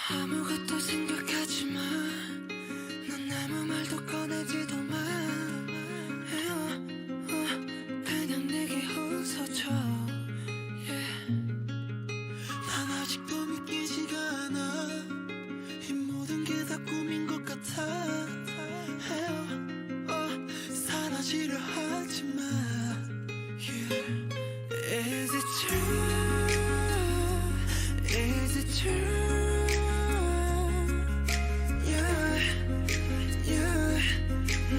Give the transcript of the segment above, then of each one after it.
아무것도 생각하지 마. 넌 아무 말도 꺼내지도 마. 그냥 내게 웃어줘. 난 아직도 믿기지가 않아. 이 모든 게 다 꿈인 것 같아. 사라지려 하지 마. Is it true? Is it true?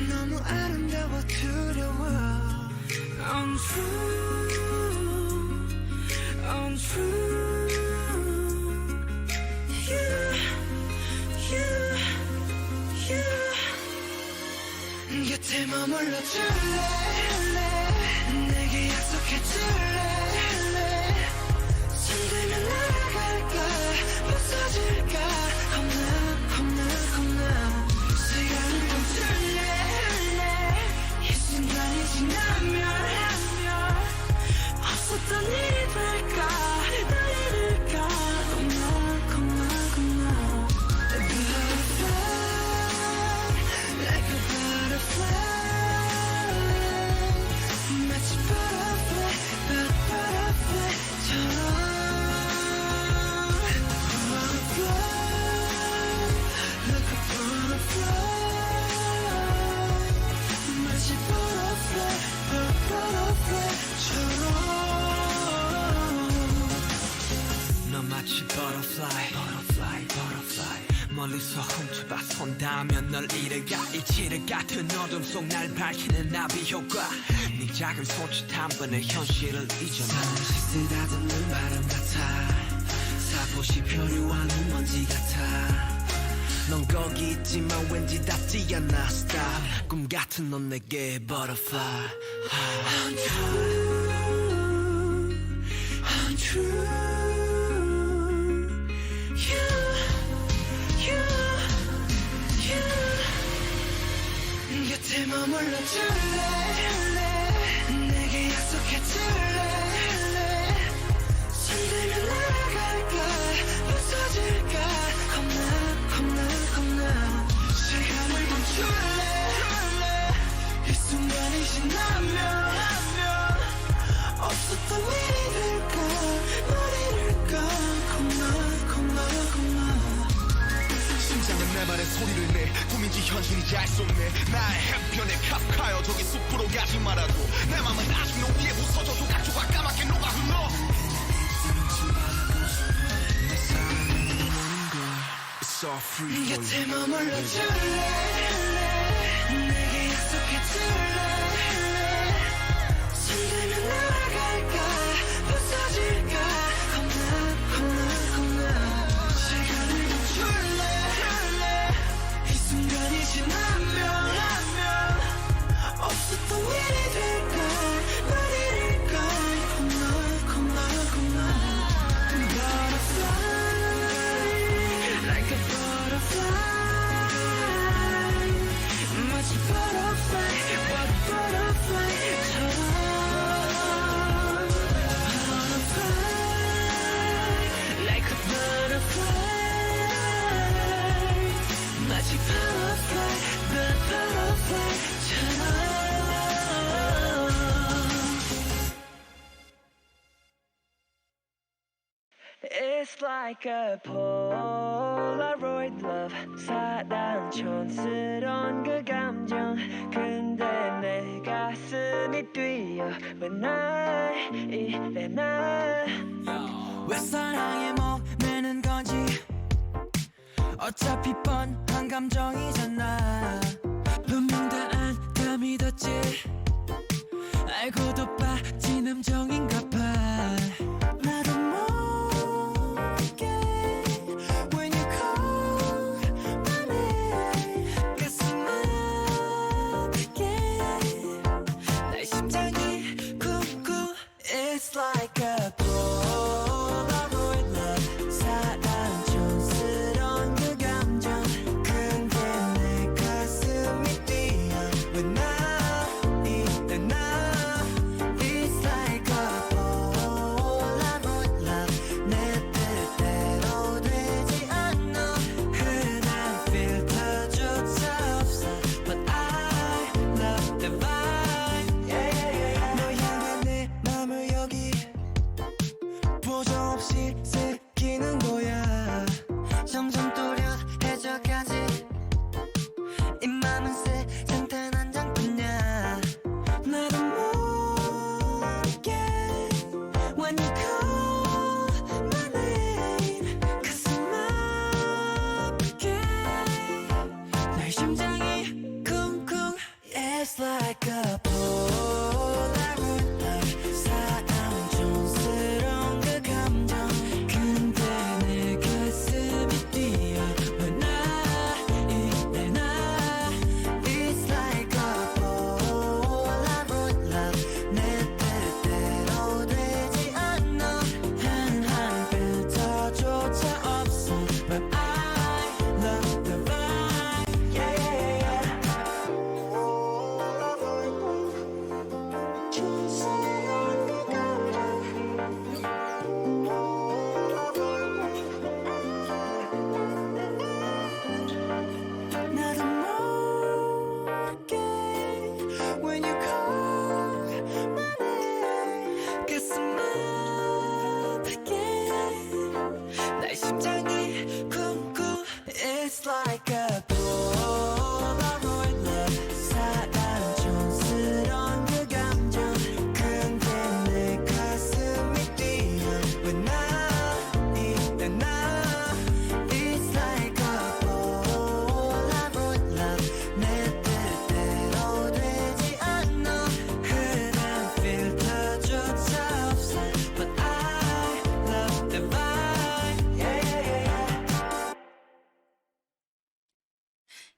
너무 아름다워 두려워. Untrue, untrue. 곁에 머물러 줄래? 내게 약속해 줄래? 손들면 날아갈까? 부서질까? 겁나 시간을 멈출래? 이 순간이 지나면 없었던 일이 될까? 날 잃을까? 겁나 Butterfly, like a butterfly. 마치 butterfly처럼. 넌 마치 butterfly, 멀리서 훔쳐봐 손닿으면 널 잃어가. 이치를 같은 어둠 속 날 밝히는 나비 효과. 네 작은 손짓 한 번에 현실을 잊어놔. 잠시 쓰다듬는 바람 같아. 사포시 표류하는 먼지 같아. 넌 거기 있지만 왠지 닿지 않아. Stop. 꿈 같은 넌 내게 butterfly. Untrue. 곁에 머물러 줄래? 내게 약속해 줄래? 손들면 날아갈까? 부서질까? 겁나 시간을 멈출래? 이 순간이 지나면 없었던 일이 될까? 널 잃을까? 겁나 심장은 내 말에 소리를 내. 꿈인지 현실인지 알 수 없네. 나의 해변에 카프카여 저기 숲으로 가지 말아도. 내 맘은 아직 노기에 부서져도 각조가 까맣게 녹아 흘러. 내 사랑은 오는 걸 It's all free for you. 곁에 머물러 줄래? 내게 약속해 줄래? 손들면 날아갈까? 부서질까? 겁나 시간을 멈출래? 이 순간이 지나면 없었던 일이 될까? 널 잃을까? 겁나 Butterfly, like a butterfly. 마치 butterfly, butterfly처럼. Butterfly, like a butterfly. 마치 butterfly, butterfly처럼. It's like a Polaroid love. 사랑 촌스러운 그 감정. 근데 내 가슴이 뛰어. 왜 날 이래 나. 왜 사랑에 목매는 건지. 어차피 뻔한 감정이잖아. 분명 다 안 믿었지. 알고도 빠진 함정인가 봐. 나도 모르게 When you call my name 가슴 아프게 날 심장이 쿵쿵. It's like a Polaroid love. 사랑 촌스러운 그 감정. 근데 내 가슴이 뛰어. 왜 나 이래 나. It's like a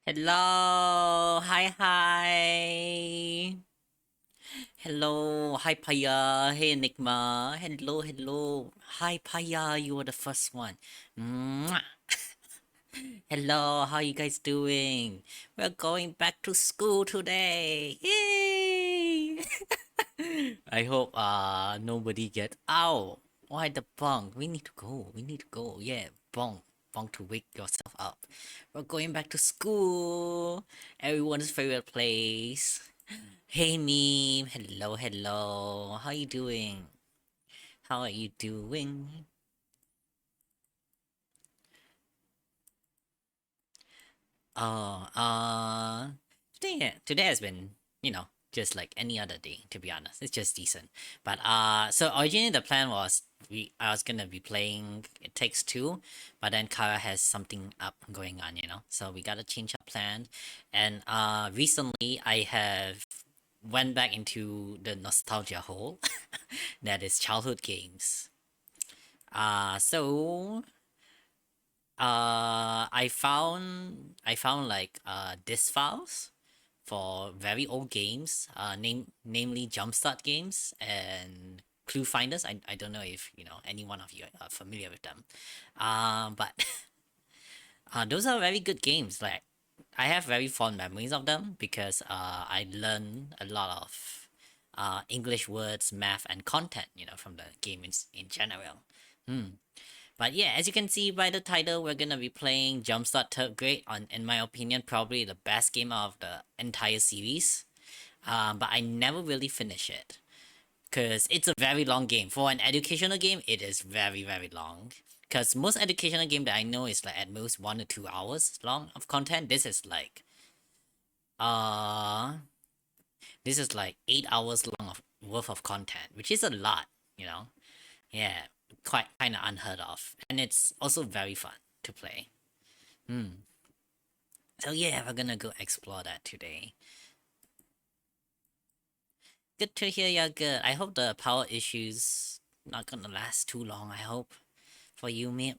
Hello, hi. Hello, hi Paya, hey Enigma. Hello. Hi Paya, you are the first one. Mwah. Hello, how you guys doing? We're going back to school today. Yay! I hope nobody get out. Why the bunk? We need to go. Yeah, bunk. Bunk to wake yourself up. We're going back to school. Everyone's favorite place. Hey meme. Hello. How you doing? How are you doing? Oh, today has been, just like any other day, to be honest. It's just decent. But so originally the plan was I was gonna be playing It Takes Two, but then Kara has something up going on, so we gotta change our plan. And recently I have went back into the nostalgia hole that is childhood games. So I found like disk files for very old games, namely Jumpstart games and Clue Finders. I don't know if any one of you are familiar with them, but those are very good games. Like I have very fond memories of them because I learned a lot of English words, math, and content, from the game in general. But yeah, as you can see by the title, we're gonna be playing Jumpstart Third Grade on, in my opinion, probably the best game of the entire series. But I never really finish it because it's a very long game. For an educational game, it is very long. Because most educational game that I know is like at most 1 to 2 hours long of content. Uh, this is like 8 hours long of worth of content, which is a lot, you know. Yeah, quite kind of unheard of, and it's also very fun to play. So yeah, we're gonna go explore that today. Good to hear you're good. I hope the power issues not gonna last too long. I hope for you, mate.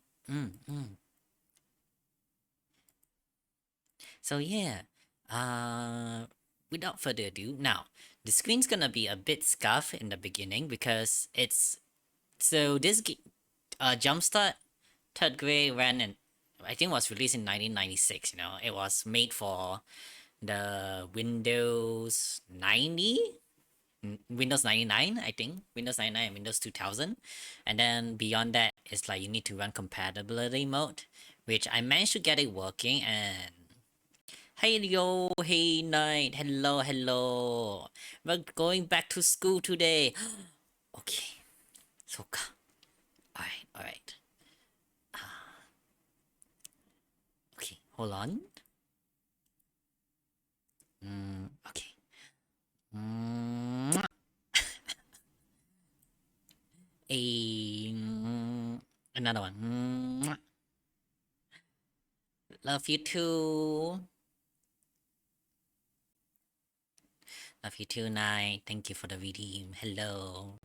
So yeah, without further ado, now the screen's gonna be a bit scuffed in the beginning because it's so this Jumpstart Third Grade ran and I think was released in 1996. It was made for the Windows 90, Windows 99, I think, Windows 99 and Windows 2000, and then beyond that, it's like you need to run compatibility mode, which I managed to get it working. And hey yo, hey night, hello, we're going back to school today. Okay, so all right. Okay, hold on. Okay. Mwah. Another one. Mwah. Love you too. Love you too, night. Thank you for the redeem. Hello.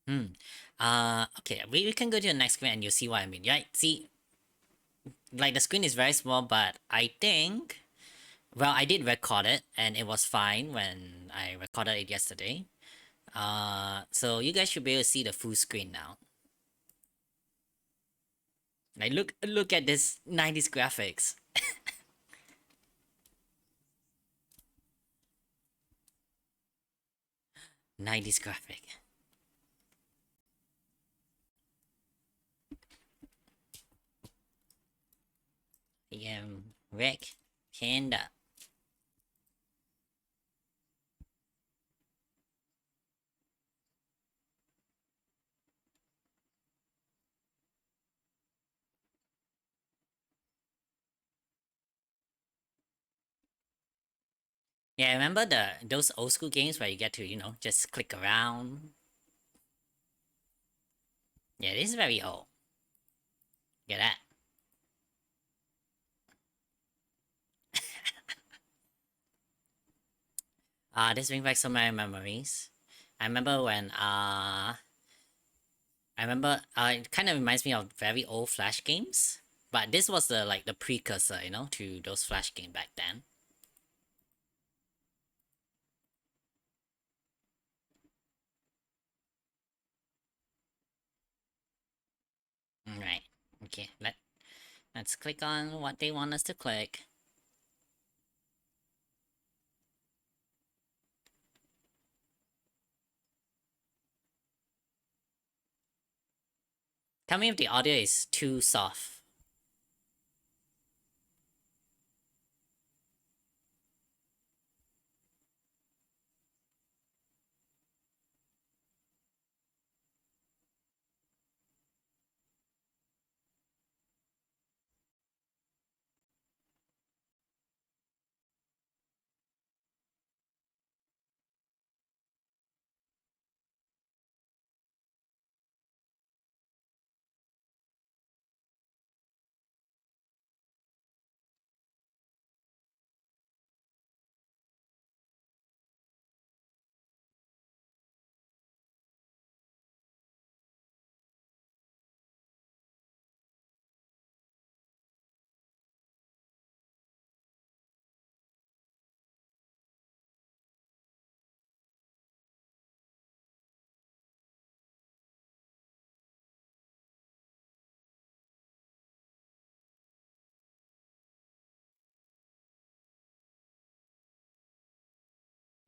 Okay, we can go to the next screen and you'll see what I mean. Right? See, like the screen is very small, but I think, well, I did record it and it was fine when I recorded it yesterday. So you guys should be able to see the full screen now. Like, look at this 90s graphics. 90s graphic. Rick, Panda. Yeah, remember those old school games where you get to, just click around? Yeah, this is very old. Get that? This brings back so many memories. I remember when it kind of reminds me of very old Flash games, but this was the precursor, to those Flash games back then. Right. Okay. Let's click on what they want us to click. Tell me if the audio is too soft.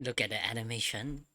Look at the animation.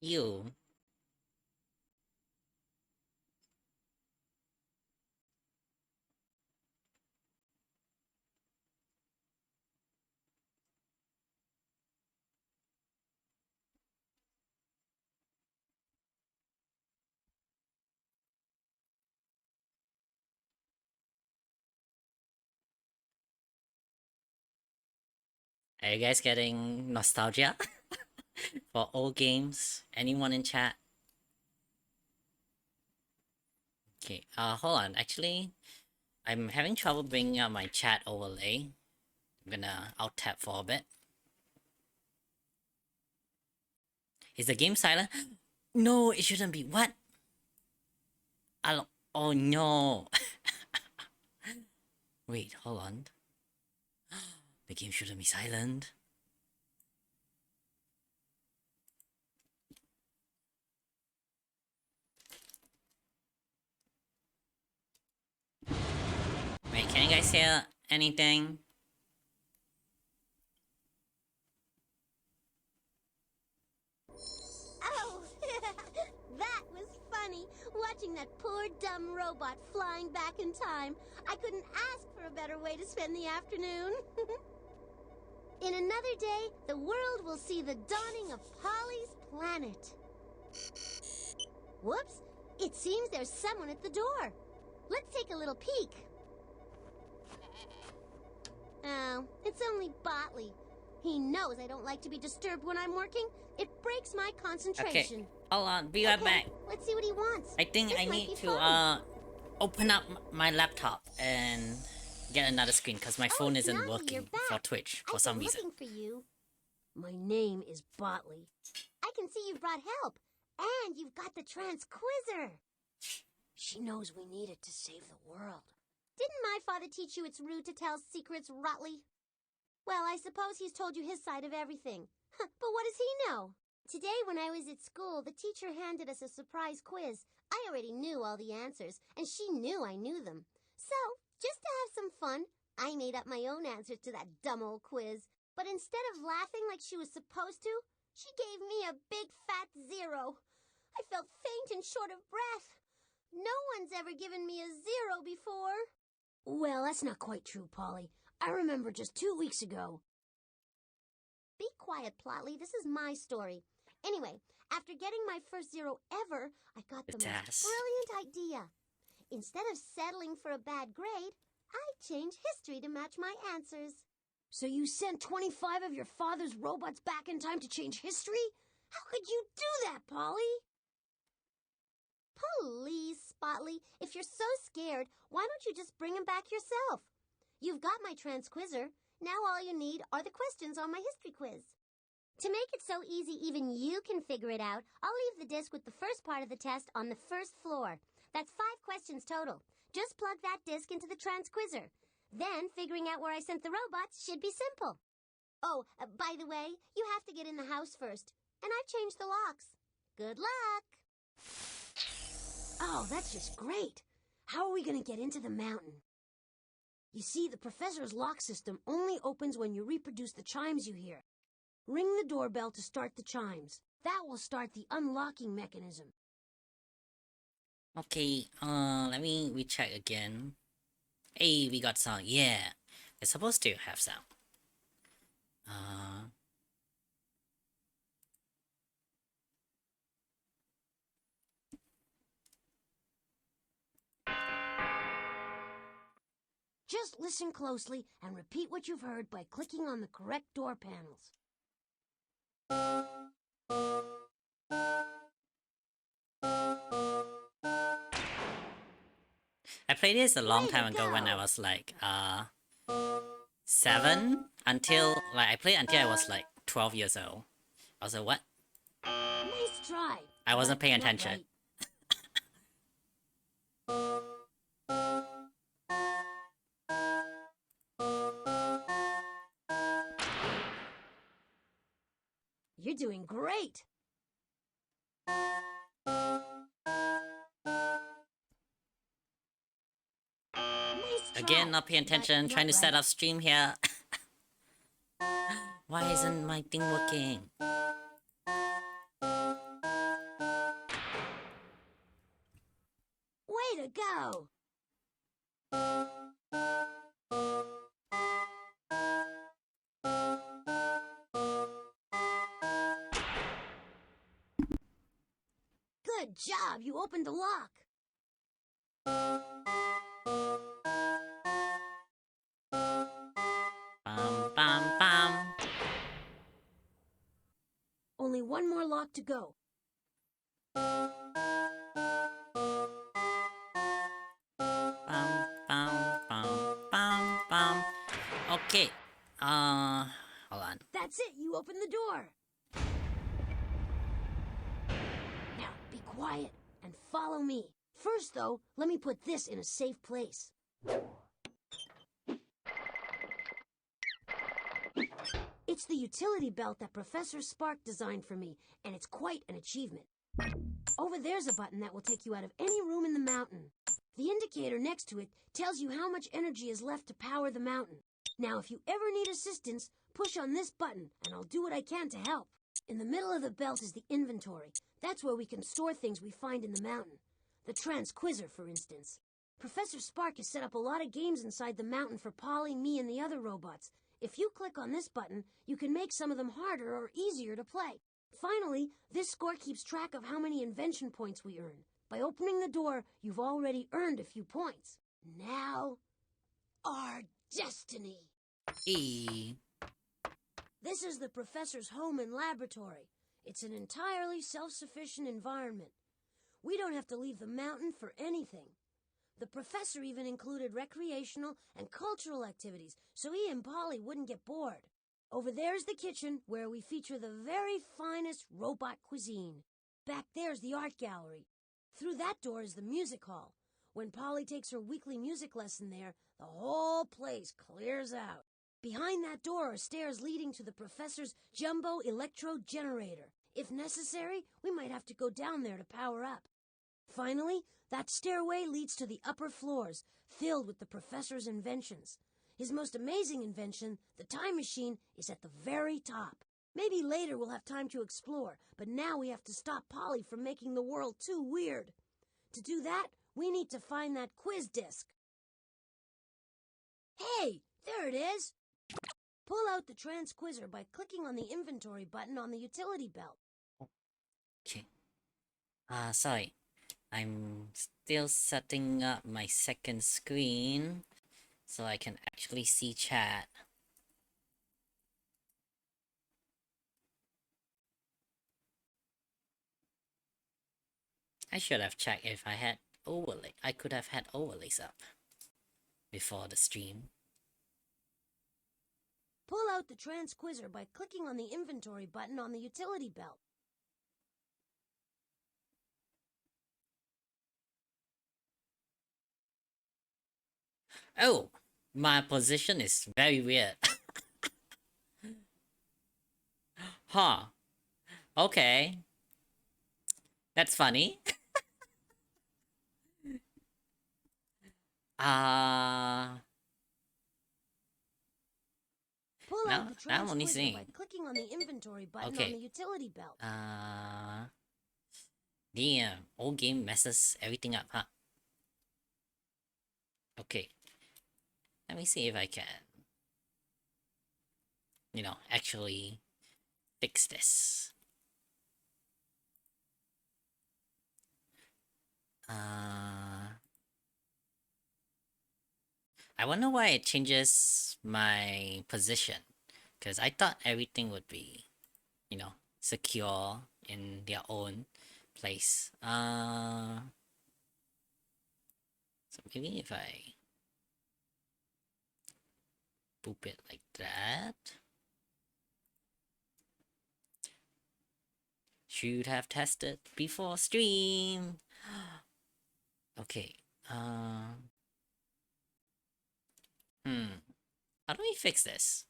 You. Are you guys getting nostalgia for old games? Anyone in chat? Okay, hold on. Actually, I'm having trouble bringing up my chat overlay. I'm gonna alt tab for a bit. Is the game silent? No, it shouldn't be. What? Oh no. Wait, hold on. The game shouldn't be silent. Wait, can you guys hear anything? Oh, that was funny. Watching that poor dumb robot flying back in time. I couldn't ask for a better way to spend the afternoon. In another day, the world will see the dawning of Polly's planet. Whoops! It seems there's someone at the door. Let's take a little peek. Oh, it's only Botley. He knows I don't like to be disturbed when I'm working. It breaks my concentration. Okay, hold on. Be right back. Let's see what he wants. I think This I might need be to fun. open up my laptop and get another screen because my phone isn't Snotty, working you're back. for Twitch for I've some been reason. looking for you. My name is Botley. I can see you've brought help. And you've got the transquizzer. She knows we need it to save the world. Didn't my father teach you it's rude to tell secrets, Rotley? Well, I suppose he's told you his side of everything. But what does he know? Today, when I was at school, the teacher handed us a surprise quiz. I already knew all the answers, and she knew I knew them. So, just to have some fun, I made up my own answers to that dumb old quiz. But instead of laughing like she was supposed to, she gave me a big fat 0. I felt faint and short of breath. No one's ever given me a 0 before. Well, that's not quite true, Polly. I remember just 2 weeks ago. Be quiet, Plotley. This is my story. Anyway, after getting my first 0 ever, I got the most brilliant idea. Instead of settling for a bad grade, I changed history to match my answers. So you sent 25 of your father's robots back in time to change history? How could you do that, Polly? Please, Spotley, if you're so scared, why don't you just bring him back yourself? You've got my transquizzer. Now all you need are the questions on my history quiz. To make it so easy even you can figure it out, I'll leave the disc with the first part of the test on the first floor. That's 5 questions total. Just plug that disc into the transquizzer. Then figuring out where I sent the robots should be simple. Oh, by the way, you have to get in the house first. And I've changed the locks. Good luck! Oh, that's just great. How are we going to get into the mountain? You see, the professor's lock system only opens when you reproduce the chimes you hear. Ring the doorbell to start the chimes. That will start the unlocking mechanism. Okay, let me recheck again. Hey, we got sound. Yeah, we're supposed to have sound. Just listen closely and repeat what you've heard by clicking on the correct door panels. I played this a long time ago when I was like 7 until I played until I was like 12 years old. I was like, what? Nice try. I wasn't paying Not attention. right. You're doing great. Nice try. Again, not paying attention, But trying to not set right. up stream here. Why isn't my thing working? Way to go. Good job. You opened the lock. Bam, bam, bam. Only one more lock to go. Bam, bam, bam, bam, bam. Okay. Hold on. That's it. You opened the door. Now, be quiet and follow me. First, though, let me put this in a safe place. It's the utility belt that Professor Spark designed for me, and it's quite an achievement. Over there's a button that will take you out of any room in the mountain. The indicator next to it tells you how much energy is left to power the mountain. Now, if you ever need assistance, push on this button, and I'll do what I can to help. In the middle of the belt is the inventory. That's where we can store things we find in the mountain. The transquizzer, for instance. Professor Spark has set up a lot of games inside the mountain for Polly, me, and the other robots. If you click on this button, you can make some of them harder or easier to play. Finally, this score keeps track of how many invention points we earn. By opening the door, you've already earned a few points. Now, our destiny. E. This is the professor's home and laboratory. It's an entirely self-sufficient environment. We don't have to leave the mountain for anything. The professor even included recreational and cultural activities so he and Polly wouldn't get bored. Over there's the kitchen where we feature the very finest robot cuisine. Back there's the art gallery. Through that door is the music hall. When Polly takes her weekly music lesson there, the whole place clears out. Behind that door are stairs leading to the professor's jumbo electro generator. If necessary, we might have to go down there to power up. Finally, that stairway leads to the upper floors, filled with the professor's inventions. His most amazing invention, the time machine, is at the very top. Maybe later we'll have time to explore, but now we have to stop Polly from making the world too weird. To do that, we need to find that quiz disc. Hey, there it is! Pull out the transquizzer by clicking on the inventory button on the utility belt. Okay. Sorry. I'm still setting up my second screen so I can actually see chat. I should have checked if I had overlay. I could have had overlays up before the stream. Pull out the transquizzer by clicking on the inventory button on the utility belt. Oh, my position is very weird. Huh. Okay. That's funny. Pull Now- out the now I'm only transquizzer seeing. by clicking on the inventory button Okay. on the utility belt. Damn, old game messes everything up, huh? Okay. Let me see if I can, actually fix this. I wonder why it changes my position. Because I thought everything would be, secure in their own place. So maybe if I boop it like that. Should have tested before stream. Okay. How do we fix this?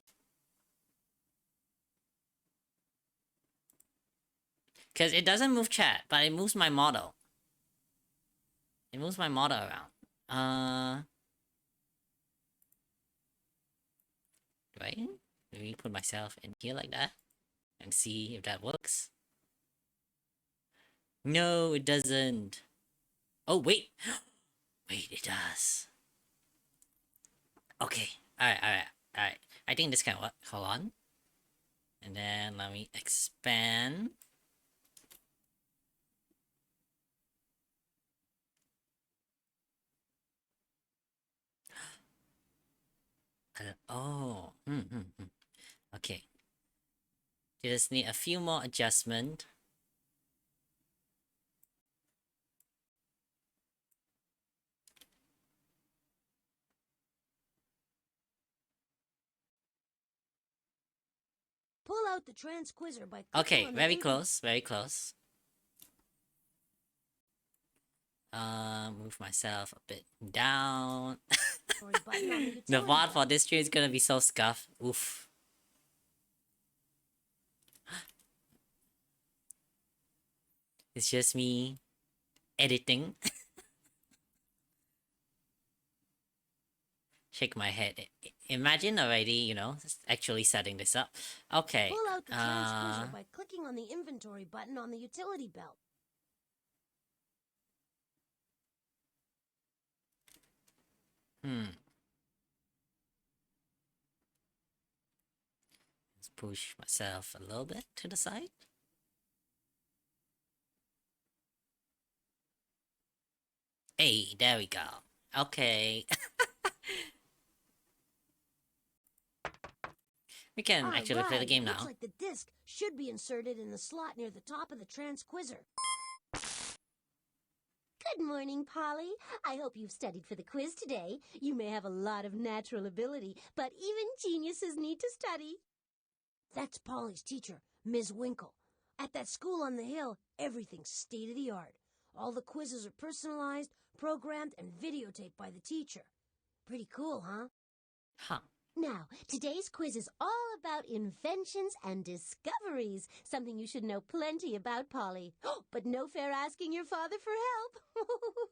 Because it doesn't move chat, but it moves my model. It moves my model around. Do I maybe put myself in here like that? And see if that works? No, it doesn't. Oh, wait. Wait, it does. Okay. Alright. I think this can work. Hold on. And then let me expand. Oh. Okay. Just need a few more adjustment. Pull out the transquizzer by clicking Okay, on the very close, very close. Move myself a bit down. inventory button on the The utility VOD belt. for this stream is gonna be so scuffed. Oof. It's just me editing. Shake my head. Imagine already, actually setting this up. Okay. Pull out the transquizzer by clicking on the inventory button on the utility belt. Let's push myself a little bit to the side. Hey, there we go. Okay. We can actually play the game Looks now. like the disc should be inserted in the slot near the top of the transquizzer. Good morning, Polly. I hope you've studied for the quiz today. You may have a lot of natural ability, but even geniuses need to study. That's Polly's teacher, Ms. Winkle. At that school on the hill, everything's state-of-the-art. All the quizzes are personalized, programmed, and videotaped by the teacher. Pretty cool, huh? Huh. Now, today's quiz is all about inventions and discoveries, something you should know plenty about, Polly. But no fair asking your father for help.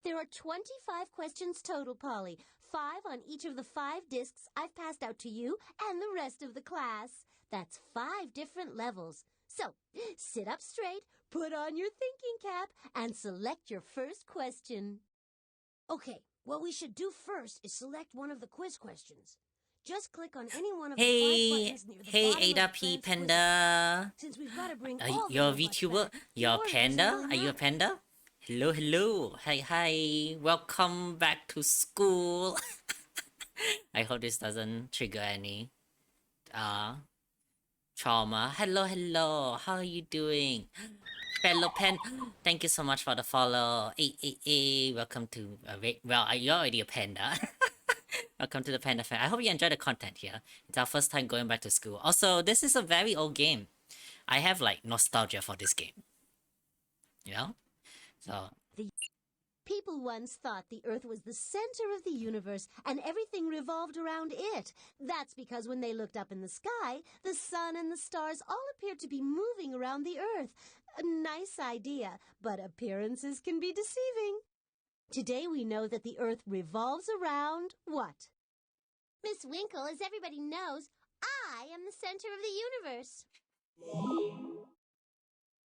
There are 25 questions total, Polly. 5 on each of the 5 discs I've passed out to you and the rest of the class. That's 5 different levels. So, sit up straight, put on your thinking cap, and select your first question. Okay, what we should do first is select one of the quiz questions. Just click on any one of the 5 Hey, buttons near the hey, bottom Ada of the P trans quiz. Panda. Since we've got to bring Are all the you're a robots VTuber? back, the You're a order doesn't panda? really Are you a matter. panda? Hello, hello. Hi. Welcome back to school. I hope this doesn't trigger any trauma. Hello. How are you doing? Fellow pen, thank you so much for the follow. Hey. Welcome to you're already a panda. Welcome to the Panda Fan. I hope you enjoy the content here. It's our first time going back to school. Also, this is a very old game. I have like nostalgia for this game. You know? So People once thought the Earth was the center of the universe and everything revolved around it. That's because when they looked up in the sky, the sun and the stars all appeared to be moving around the Earth. A nice idea, but appearances can be deceiving. Today we know that the Earth revolves around what? Miss Winkle, as everybody knows, I am the center of the universe.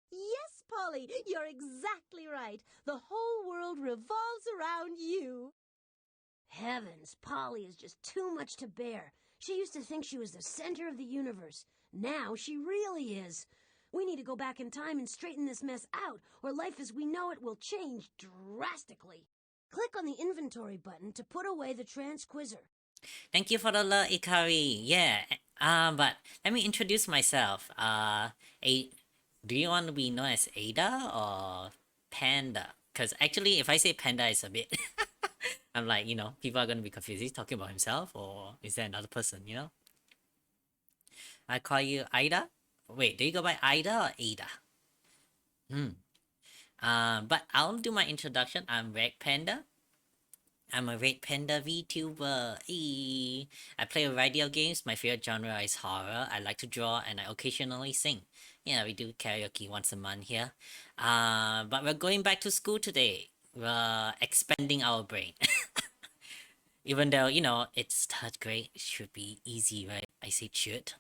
Yes, Polly, you're exactly right. The whole world revolves around you. Heavens, Polly is just too much to bear. She used to think she was the center of the universe. Now she really is. We need to go back in time and straighten this mess out, or life as we know it will change drastically. Click on the inventory button to put away the transquizzer. thank you for the love, Ikari. Yeah. But let me introduce myself. Do you want to be known as Ada or Panda? Because actually, if I say Panda, it's a bit. I'm like, people are gonna be confused. Is he talking about himself or is there another person? I call you Ida. Wait, do you go by Ida or Ada? But I'll do my introduction. I'm Red Panda. I'm a Red Panda VTuber. I play a variety of games. My favorite genre is horror. I like to draw and I occasionally sing. Yeah, we do karaoke once a month here. But we're going back to school today. We're expanding our brain. Even though, it's third grade, it should be easy, right? I say should.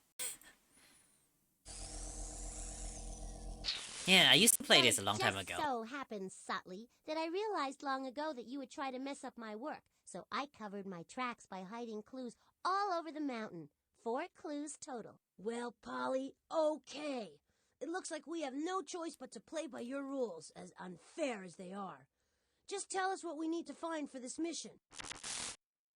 Yeah, I used to play this a long time ago. It just so happens, Sotley, that I realized long ago that you would try to mess up my work, so I covered my tracks by hiding clues all over the mountain. 4 clues total. Well, Polly, okay. It looks like we have no choice but to play by your rules, as unfair as they are. Just tell us what we need to find for this mission.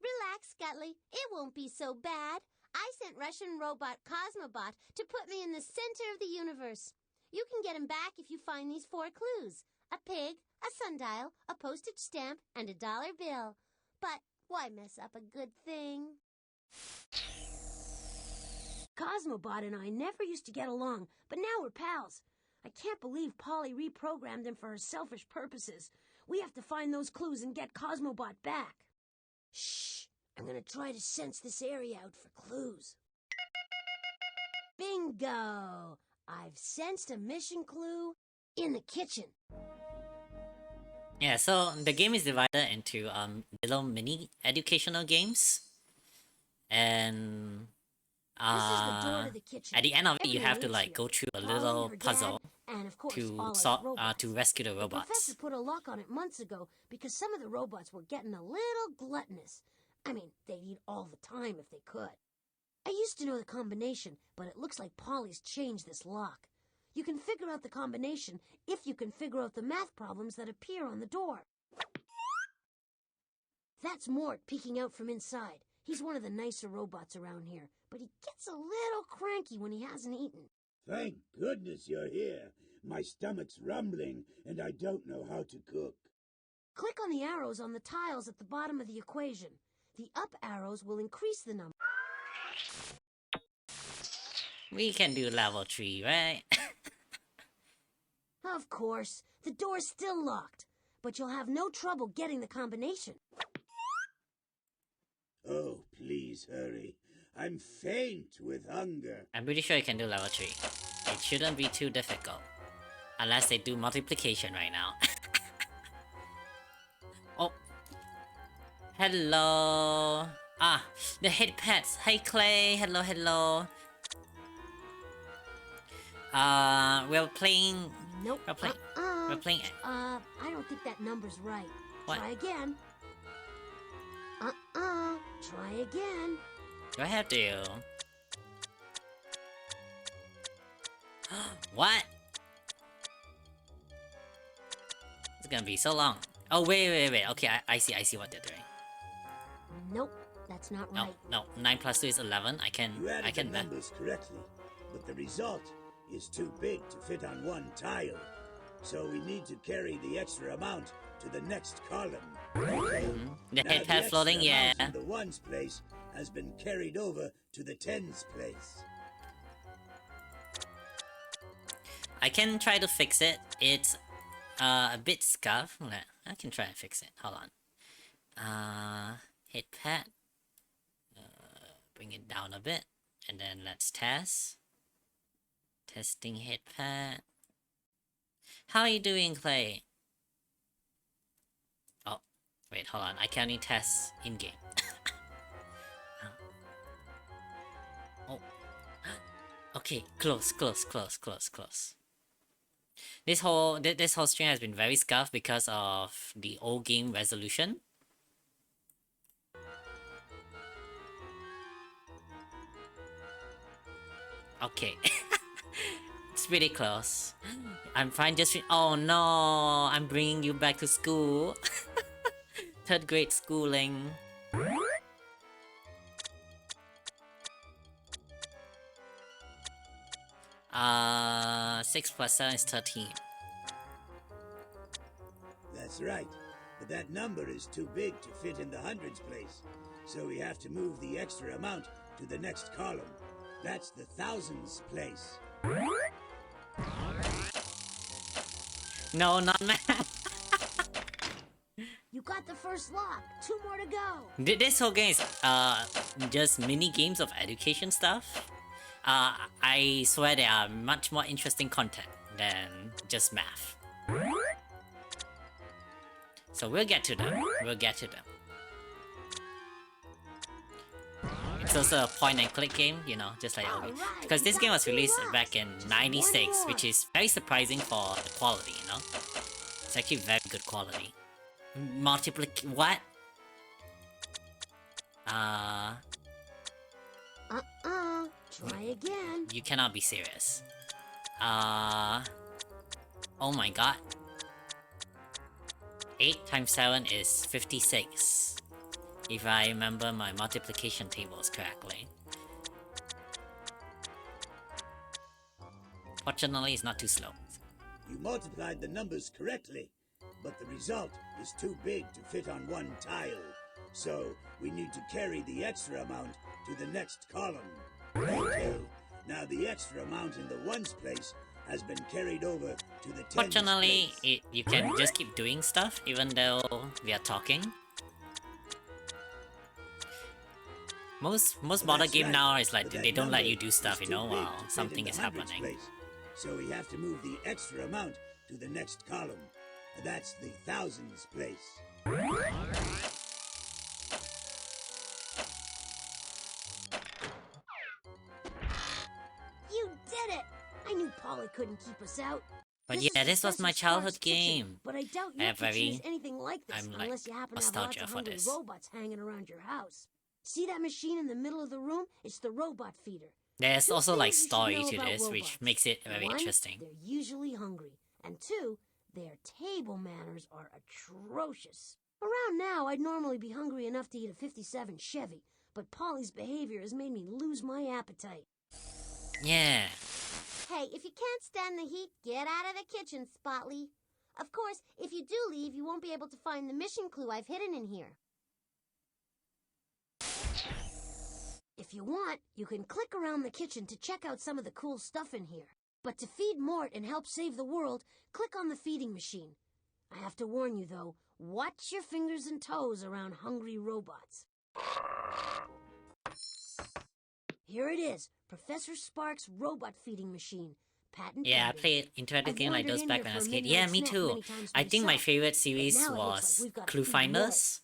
Relax, Gutley. It won't be so bad. I sent Russian robot Cosmobot to put me in the center of the universe. You can get him back if you find these 4 clues. A pig, a sundial, a postage stamp, and a $1 bill. But why mess up a good thing? Cosmobot and I never used to get along, but now we're pals. I can't believe Polly reprogrammed him for her selfish purposes. We have to find those clues and get Cosmobot back. Shh! I'm gonna try to sense this area out for clues. Bingo! I've sensed a mission clue in the kitchen. Yeah, so the game is divided into little mini educational games. And This is the door to the kitchen. at the end of it you Everyone have to lives like here. go through a Polly, little her dad, puzzle and of course, to all us solve robots. to rescue the The professor robots. put a lock on it months ago because some of the robots were getting a little gluttonous. I mean, they'd eat all the time if they could. I used to know the combination, but it looks like Polly's changed this lock. You can figure out the combination if you can figure out the math problems that appear on the door. That's Mort peeking out from inside. He's one of the nicer robots around here, but he gets a little cranky when he hasn't eaten. Thank goodness you're here. My stomach's rumbling, and I don't know how to cook. Click on the arrows on the tiles at the bottom of the equation. The up arrows will increase the number. We can do level 3, right? Of course, the door's still locked, but you'll have no trouble getting the combination. Oh, please hurry. I'm faint with hunger. I'm pretty sure you can do level 3. It shouldn't be too difficult. Unless they do multiplication right now. Oh. Hello. Ah, the head pets. Hey Clay. Hello, hello. We're playing. Nope. We're playing. We're playing. I don't think that number's right. What? Try again. Try again. Do I have to? What? It's gonna be so long. Oh wait. Okay, I see what they're doing. Nope, that's not No, right. no. 9 plus 2 is 11. I can. You added I can. the numbers correctly, but the result is too big to fit on one tile. So we need to carry the extra amount to the next column. The Now head pet extra floating, yeah. amount in the ones place has been carried over to the tens place. I can try to fix it. It's a bit scuffed. I can try and fix it. Hold on. Head pet. Bring it down a bit, and then let's test. Testing head pet. How are you doing, Clay? Oh, wait, hold on. I can only test in game. Oh. Okay, close. This whole stream has been very scuffed because of the old game resolution. Okay. It's pretty close. I'm fine just... Oh no! I'm bringing you back to school. 3rd grade schooling. 6 plus 7 is 13. That's right, but that number is too big to fit in the hundreds place. So we have to move the extra amount to the next column. That's the thousands place. No, not math. You got the first lock. 2 more to go. This whole game is just mini games of education stuff. I swear they are much more interesting content than just math. So we'll get to them. It's also a point and click game, you know, just like always. Because this game was released back in '96, which is very surprising for the quality, you know? It's actually very good quality. What? Try again. You cannot be serious. Oh my god. 8 times 7 is 56. If I remember my multiplication tables correctly. Fortunately, it's not too slow. You multiplied the numbers correctly, but the result is too big to fit on one tile. So we need to carry the extra amount to the next column. Okay, now the extra amount in the ones place has been carried over to the tens Fortunately, place. you can just keep doing stuff even though we are talking. Most modern game right, now is like but that they don't let number you do is stuff, you too know, big while to fit something in is the hundreds happening. place. So we have to move the extra amount to the next column. That's the thousands place. You did it! I knew Polly couldn't keep us out. But This yeah, is this was my Professor childhood Sparks' kitchen, game. but I doubt I your have kitchen very- is anything like this I'm, like, unless you happen to have lots nostalgia of for hungry this. robots hanging around your house. See that machine in the middle of the room? It's the robot feeder. There's 2 also like things you should story know to about this, which robots. makes it very 1, interesting. they're usually hungry. And 2, their table manners are atrocious. Around now, I'd normally be hungry enough to eat a 57 Chevy, but Polly's behavior has made me lose my appetite. Yeah. Hey, if you can't stand the heat, get out of the kitchen, Spotley. Of course, if you do leave, you won't be able to find the mission clue I've hidden in here. If you want, you can click around the kitchen to check out some of the cool stuff in here. But to feed Mort and help save the world, click on the feeding machine. I have to warn you, though, watch your fingers and toes around hungry robots. Here it is, Professor Sparks' robot feeding machine. Patent Yeah, I pending. played interactive I've game like wandered those in back here when I for was a a kid. midnight Yeah, me snack too. many times I think my myself. favorite series now it looks like was we've got Clue to feed Finders.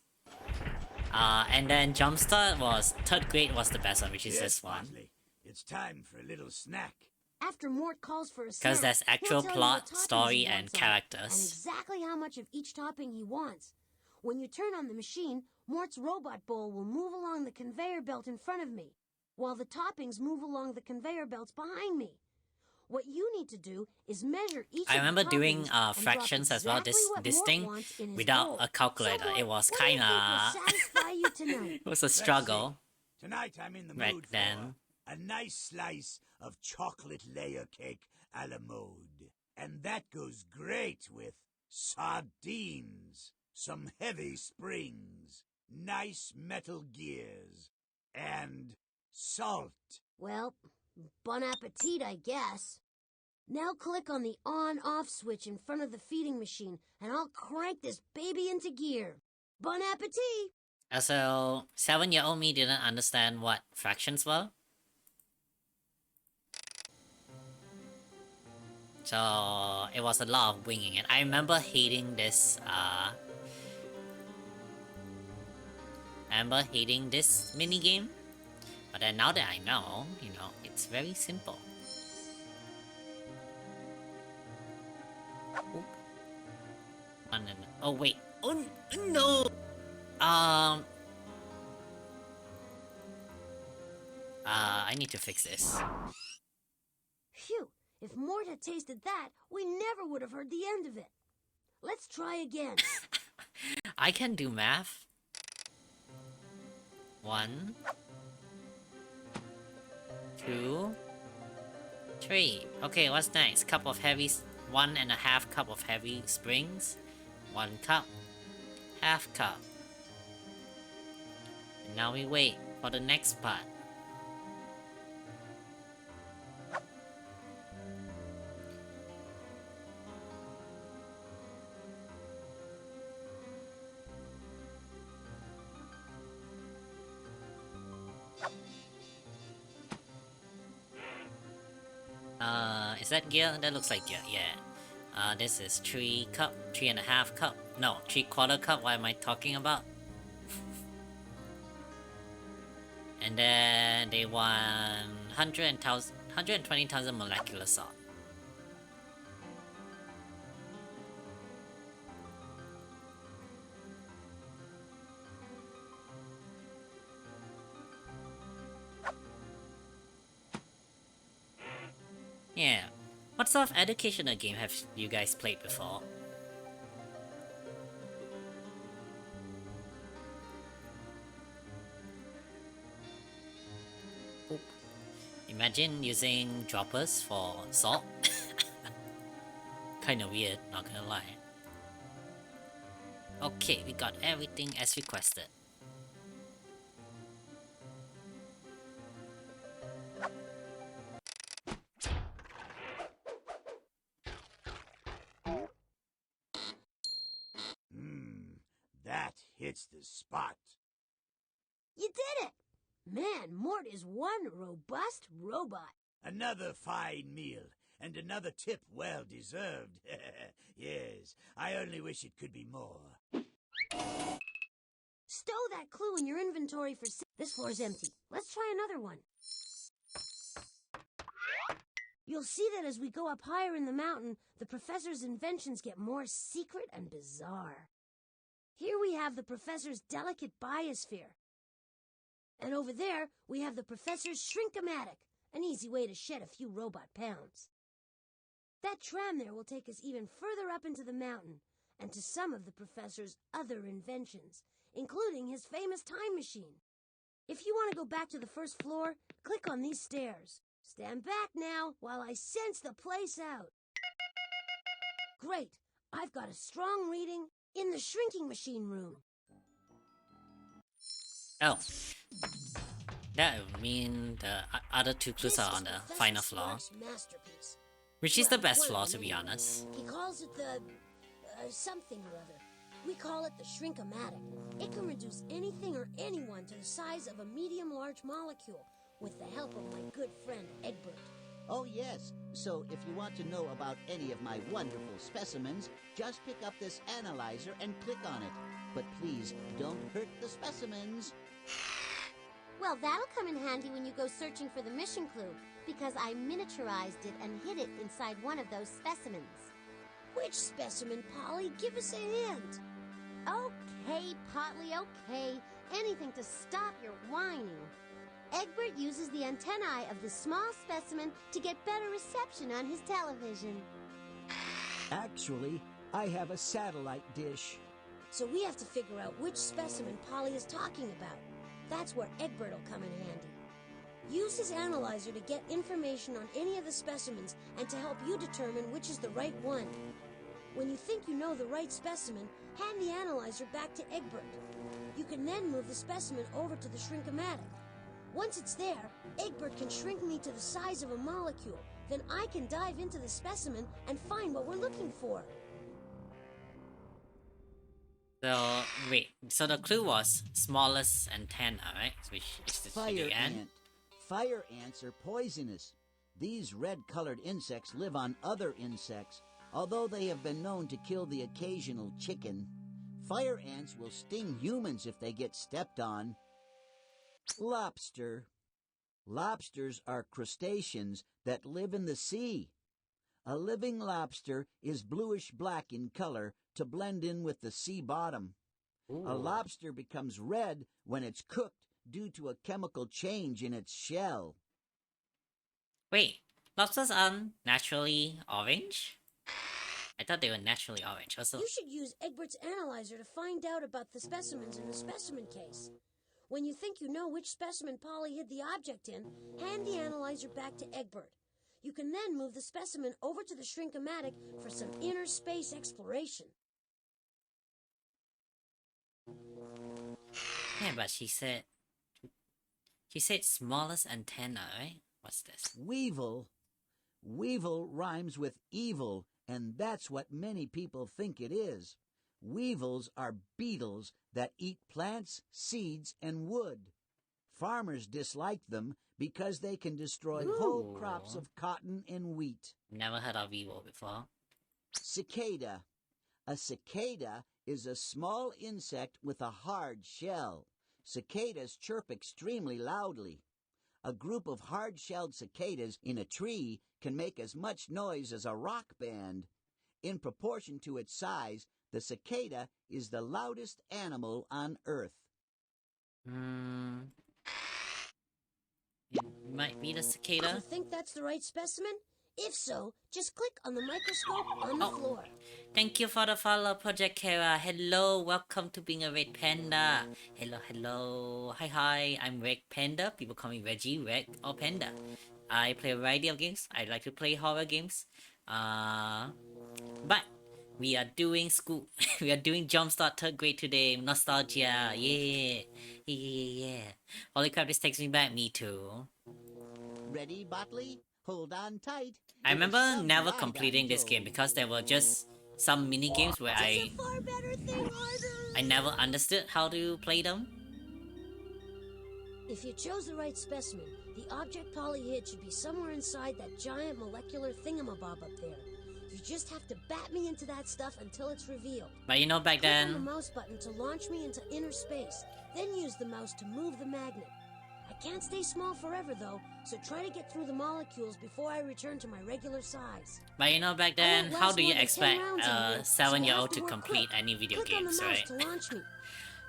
And then Jumpstart was third grade was the best one, which is Yes, this one. Botley. It's time for a little snack. After Mort calls for a snack, Because there's actual he'll tell you what plot, toppings story, he and wants on it, and characters. exactly how much of each topping he wants. When you turn on the machine, Mort's robot bowl will move along the conveyor belt in front of me, while the toppings move along the conveyor belts behind me. What you need to do is measure each I of remember the doing toppings and drop fractions as well. exactly what This Mort thing wants in his without bowl. a calculator. So, It was what do you think kinda. will satisfy you tonight? It was a Let's see. struggle. Tonight I'm in the Back mood then. for a nice slice of chocolate layer cake a la mode. And that goes great with sardines, some heavy springs, nice metal gears, and salt. Well, bon appetit, I guess. Now click on the on-off switch in front of the feeding machine, and I'll crank this baby into gear. Bon appetit! So, 7-year-old me didn't understand what fractions were. So, it was a lot of winging it. I remember hating this, minigame. But then now that I know, it's very simple. Oop. Oh, wait. Oh, no! I need to fix this. Phew, if Mort had tasted that, we never would have heard the end of it. Let's try again. I can do math. 1, 2, 3. Okay, what's next? 1.5 cup of heavy springs. 1 cup. Half cup. And now we wait for the next part. Is that gear? That looks like gear, yeah. This is 3 cup, 3.5 cup. No, 3/4 cup, what am I talking about? And then they want 120,000 molecular salt. Yeah. What sort of educational game have you guys played before? Oop. Imagine using droppers for salt. Kinda weird, not gonna lie. Okay, we got everything as requested. That hits the spot. You did it! Man, Mort is one robust robot. Another fine meal, and another tip well deserved. Yes, I only wish it could be more. Stow that clue in your inventory for this floor's empty. Let's try another one. You'll see that as we go up higher in the mountain, the professor's inventions get more secret and bizarre. Here we have the professor's delicate biosphere. And over there, we have the professor's Shrinkamatic, an easy way to shed a few robot pounds. That tram there will take us even further up into the mountain, and to some of the professor's other inventions, including his famous time machine. If you want to go back to the first floor, click on these stairs. Stand back now while I sense the place out. Great, I've got a strong reading in the shrinking machine room. Oh. That would mean the other 2 clues are on the final floor. Masterpiece. Which is the Well, best one floor, of to them be anyway. honest. He calls it the something or other. We call it the Shrinkamatic. It can reduce anything or anyone to the size of a medium-large molecule with the help of my good friend Egbert. Oh, yes. So if you want to know about any of my wonderful specimens, just pick up this analyzer and click on it. But please don't hurt the specimens. Well, that'll come in handy when you go searching for the mission clue, because I miniaturized it and hid it inside one of those specimens. Which specimen, Polly? Give us a hint. Okay, Botley, okay. Anything to stop your whining. Egbert uses the antennae of the small specimen to get better reception on his television. Actually, I have a satellite dish. So we have to figure out which specimen Polly is talking about. That's where Egbert will come in handy. Use his analyzer to get information on any of the specimens and to help you determine which is the right one. When you think you know the right specimen, hand the analyzer back to Egbert. You can then move the specimen over to the Shrinkamatic. Once it's there, Egbert can shrink me to the size of a molecule. Then I can dive into the specimen and find what we're looking for. So, wait, so the clue was smallest antenna, right? Which is the Fire ant. ant. Fire ants are poisonous. These red-colored insects live on other insects, although they have been known to kill the occasional chicken. Fire ants will sting humans if they get stepped on. Lobster. Lobsters are crustaceans that live in the sea. A living lobster is bluish-black in color to blend in with the sea bottom. Ooh. A lobster becomes red when it's cooked due to a chemical change in its shell. Wait, lobsters aren't naturally orange? I thought they were naturally orange. Also, You should use Egbert's analyzer to find out about the specimens in the specimen case. When you think you know which specimen Polly hid the object in, hand the analyzer back to Egbert. You can then move the specimen over to the Shrinkamatic for some inner space exploration. yeah, but she said smallest antenna, right? What's this? Weevil. Weevil rhymes with evil, and that's what many people think it is. Weevils are beetles that eat plants, seeds, and wood. Farmers dislike them because they can destroy whole Ooh. crops of cotton and wheat. Never heard of evil before. Cicada. A cicada is a small insect with a hard shell. Cicadas chirp extremely loudly. A group of hard-shelled cicadas in a tree can make as much noise as a rock band. In proportion to its size, the cicada is the loudest animal on Earth. It might be the You cicada. think that's the right specimen? If so, just click on the microscope on the Oh. floor. Thank you for the follow, Project Kara. Hello, welcome to being a Red Panda. Hello. Hi, I'm Red Panda. People call me Reggie, Red, or Panda. I play a variety of games. I like to play horror games. But we are doing school. We are doing Jumpstart 3rd grade today. Nostalgia. Yeah. Holy crap, this takes me back. Me too. Ready, Botley? Hold on tight. I remember There's some never ride completing I'm this game told. because there were just some mini games where It's a far better thing, harder. I never understood how to play them. If you chose the right specimen, the object Polly hid should be somewhere inside that giant molecular thingamabob up there. You just have to bat me into that stuff until it's revealed. But you know, back Click on the then, mouse button to launch me into inner space, then use the mouse to move the magnet. I can't stay small forever though, so try to get through the molecules before I return to my regular size. back I then, won't how last do you more than 10 expect rounds in a here, so 7-year-old have to work complete quick. any video Click games, on the mouse right? to launch me.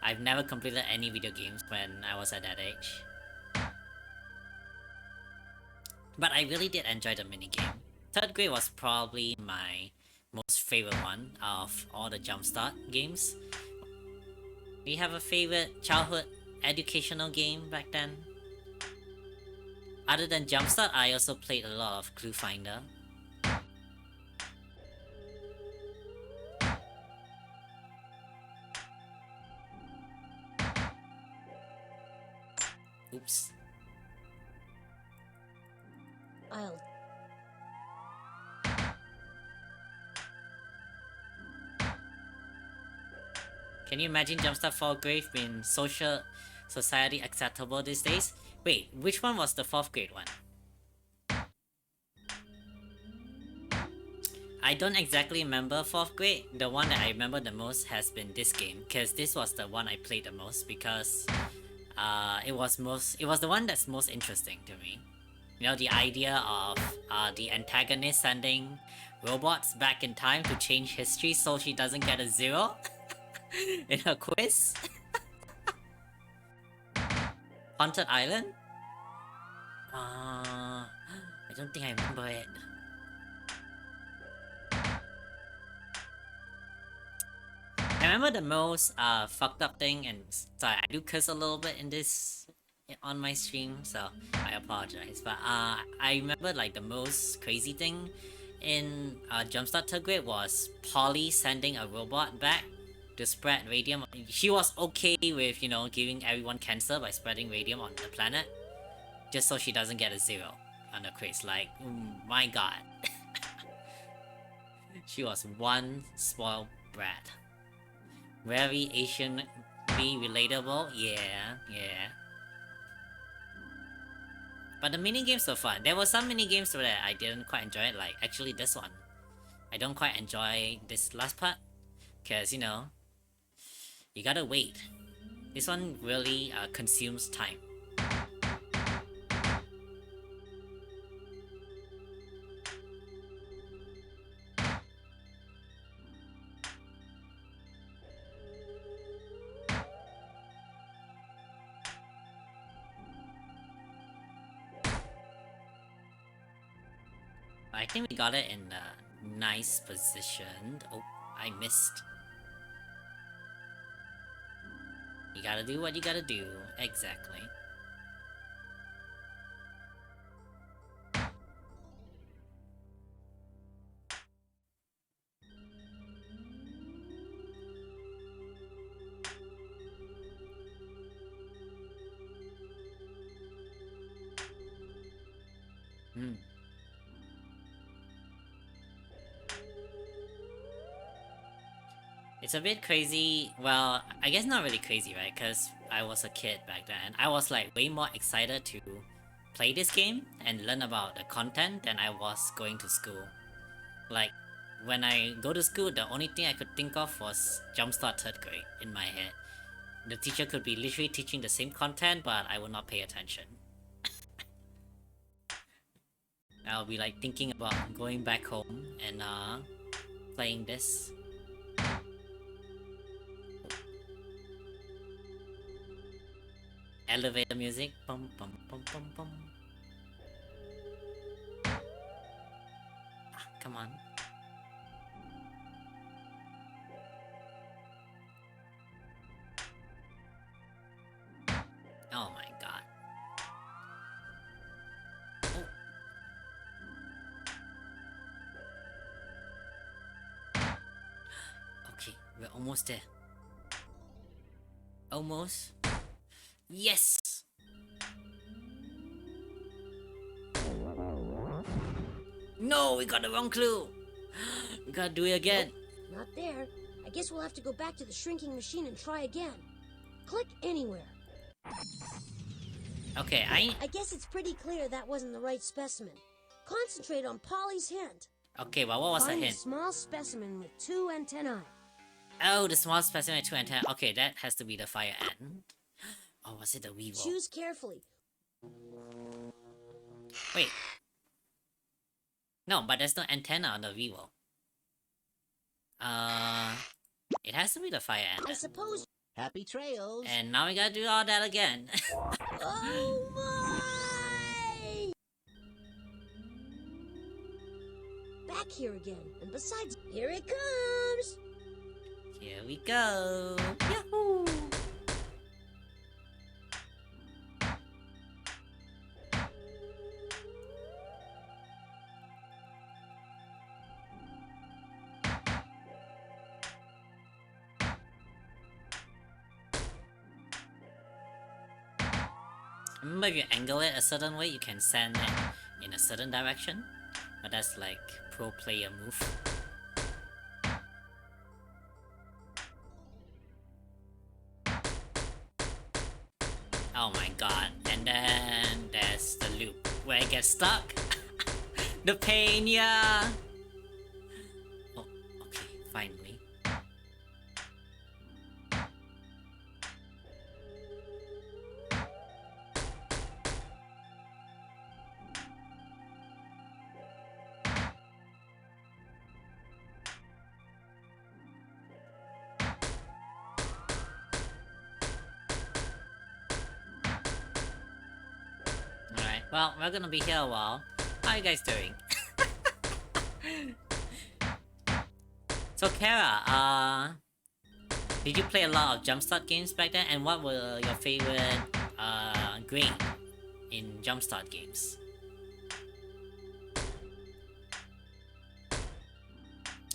I've never completed any video games when I was at that age. But I really did enjoy the minigame. 3rd grade was probably my most favorite one of all the Jumpstart games. Do you have a favorite childhood educational game back then? Other than Jumpstart, I also played a lot of Clue Finder. Oops. I'll... Can you imagine Jumpstart 4th grade being society acceptable these days? Wait, which one was the 4th grade one? I don't exactly remember 4th grade. The one that I remember the most has been this game, because this was the one I played the most because it was the one that's most interesting to me. You know, the idea of the antagonist sending robots back in time to change history so she doesn't get a 0 in her quiz. Haunted Island? I don't think I remember it. I remember the most fucked up thing, and sorry, I do curse a little bit in this on my stream, so I apologize. But I remember like the most crazy thing in Jumpstart 3rd grade was Polly sending a robot back to spread radium. She was okay with, you know, giving everyone cancer by spreading radium on the planet, just so she doesn't get a 0 on the quiz. Like, my god. She was one spoiled brat. Very Asian-y relatable, yeah. But the minigames were fun. There were some minigames that I didn't quite enjoy, like actually this one. I don't quite enjoy this last part, cause you know, you gotta wait. This one really consumes time. I think we got it in a nice position. Oh, I missed. You gotta do what you gotta do. Exactly. It's a bit crazy. Well, I guess not really crazy, right? Because I was a kid back then. I was like way more excited to play this game and learn about the content than I was going to school. Like, when I go to school, the only thing I could think of was Jumpstart 3rd grade in my head. The teacher could be literally teaching the same content, but I would not pay attention. I'll be like thinking about going back home and playing this. Elevator music. Bum bum bum bum bum. Come on. Oh my god. Oh. Okay, we're almost there. Almost. Yes! No, we got the wrong clue! We gotta do it again. Nope, not there. I guess we'll have to go back to the shrinking machine and try again. Click anywhere. Okay, I guess it's pretty clear that wasn't the right specimen. Concentrate on Polly's hint. Okay, well, what was the Find hint? a small specimen with 2 antennae. Oh, the small specimen with 2 antennae. Okay, that has to be the fire ant. Oh, was it the Weevil? Choose carefully. Wait. No, but there's no antenna on the Weevil. It has to be the fire ant. I suppose. Happy trails. And now we gotta do all that again. Oh my! Back here again. And besides, here it comes. Here we go. Yahoo! Remember, if you angle it a certain way, you can send it in a certain direction. But that's like pro player move. Oh my god. And then there's the loop where it gets stuck. The pain, yeah. Well, we're gonna be here a while. How are you guys doing? So Kara, did you play a lot of Jumpstart games back then? And what were your favorite grade in Jumpstart games?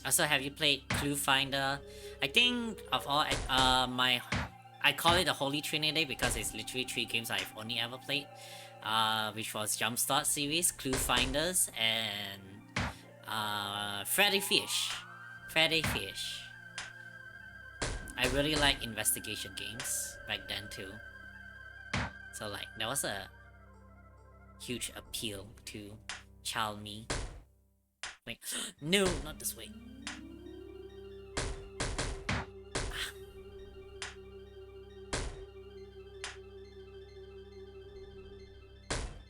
Also, have you played Clue Finder? I think of all, I call it the Holy Trinity because it's literally 3 games I've only ever played. Which was Jumpstart series, Clue Finders, and Freddy Fish. Freddy Fish. I really like investigation games back then too. So like, there was a huge appeal to child me. Wait, no, not this way.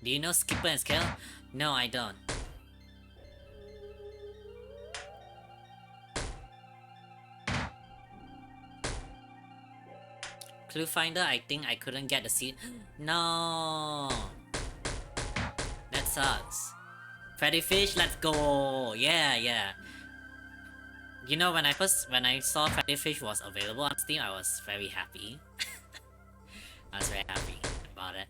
Do you know Skipper and Scale? No, I don't. Clue Finder, I think I couldn't get the seat. No, that sucks. Freddy Fish, let's go! Yeah, yeah. You know, when I saw Freddy Fish was available on Steam, I was very happy. I was very happy about it.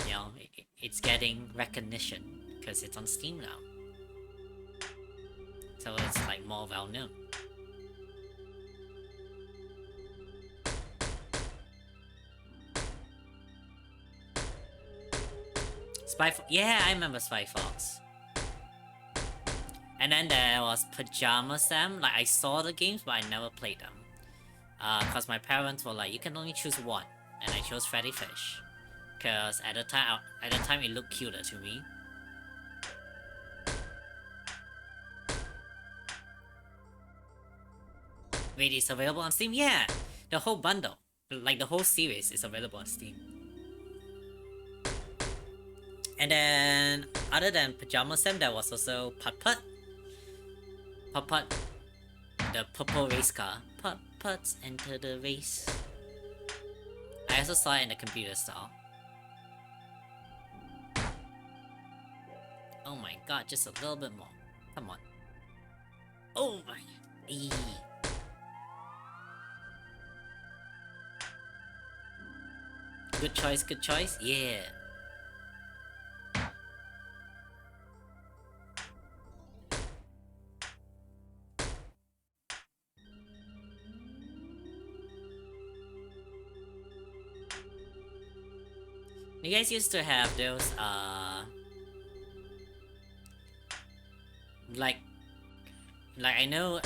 You know, it's getting recognition because it's on Steam now. So it's like more well known. Yeah, I remember Spy Fox. And then there was Pajama Sam. Like, I saw the games, but I never played them. Cause my parents were like, you can only choose one, and I chose Freddy Fish. Cause at the time it looked cuter to me. Wait, it's available on Steam? Yeah! The whole bundle. Like, the whole series is available on Steam. And then, other than Pajama Sam, there was also Putt Putt. Putt Putt, the purple race car. Putt Putts enter the race. I also saw it in the computer style. Oh my god, just a little bit more. Come on. Oh my. Eee. Good choice, good choice. Yeah. You guys used to have those, like I know,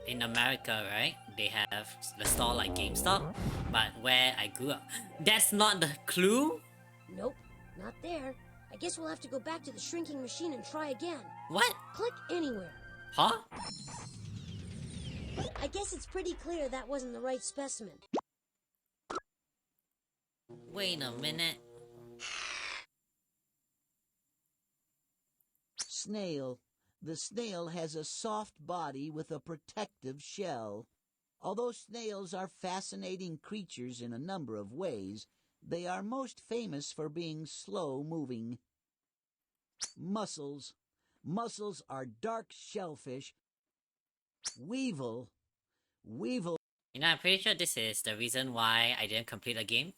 in America, right? They have the store like GameStop, but where I grew up, that's not the Clue? Nope, not there. I guess we'll have to go back to the shrinking machine and try again. What? Click anywhere. Huh? I guess it's pretty clear that wasn't the right specimen. Wait a minute. Snail. The snail has a soft body with a protective shell. Although snails are fascinating creatures in a number of ways, they are most famous for being slow-moving. Mussels. Mussels are dark shellfish. Weevil. You know, I'm pretty sure this is the reason why I didn't complete the game.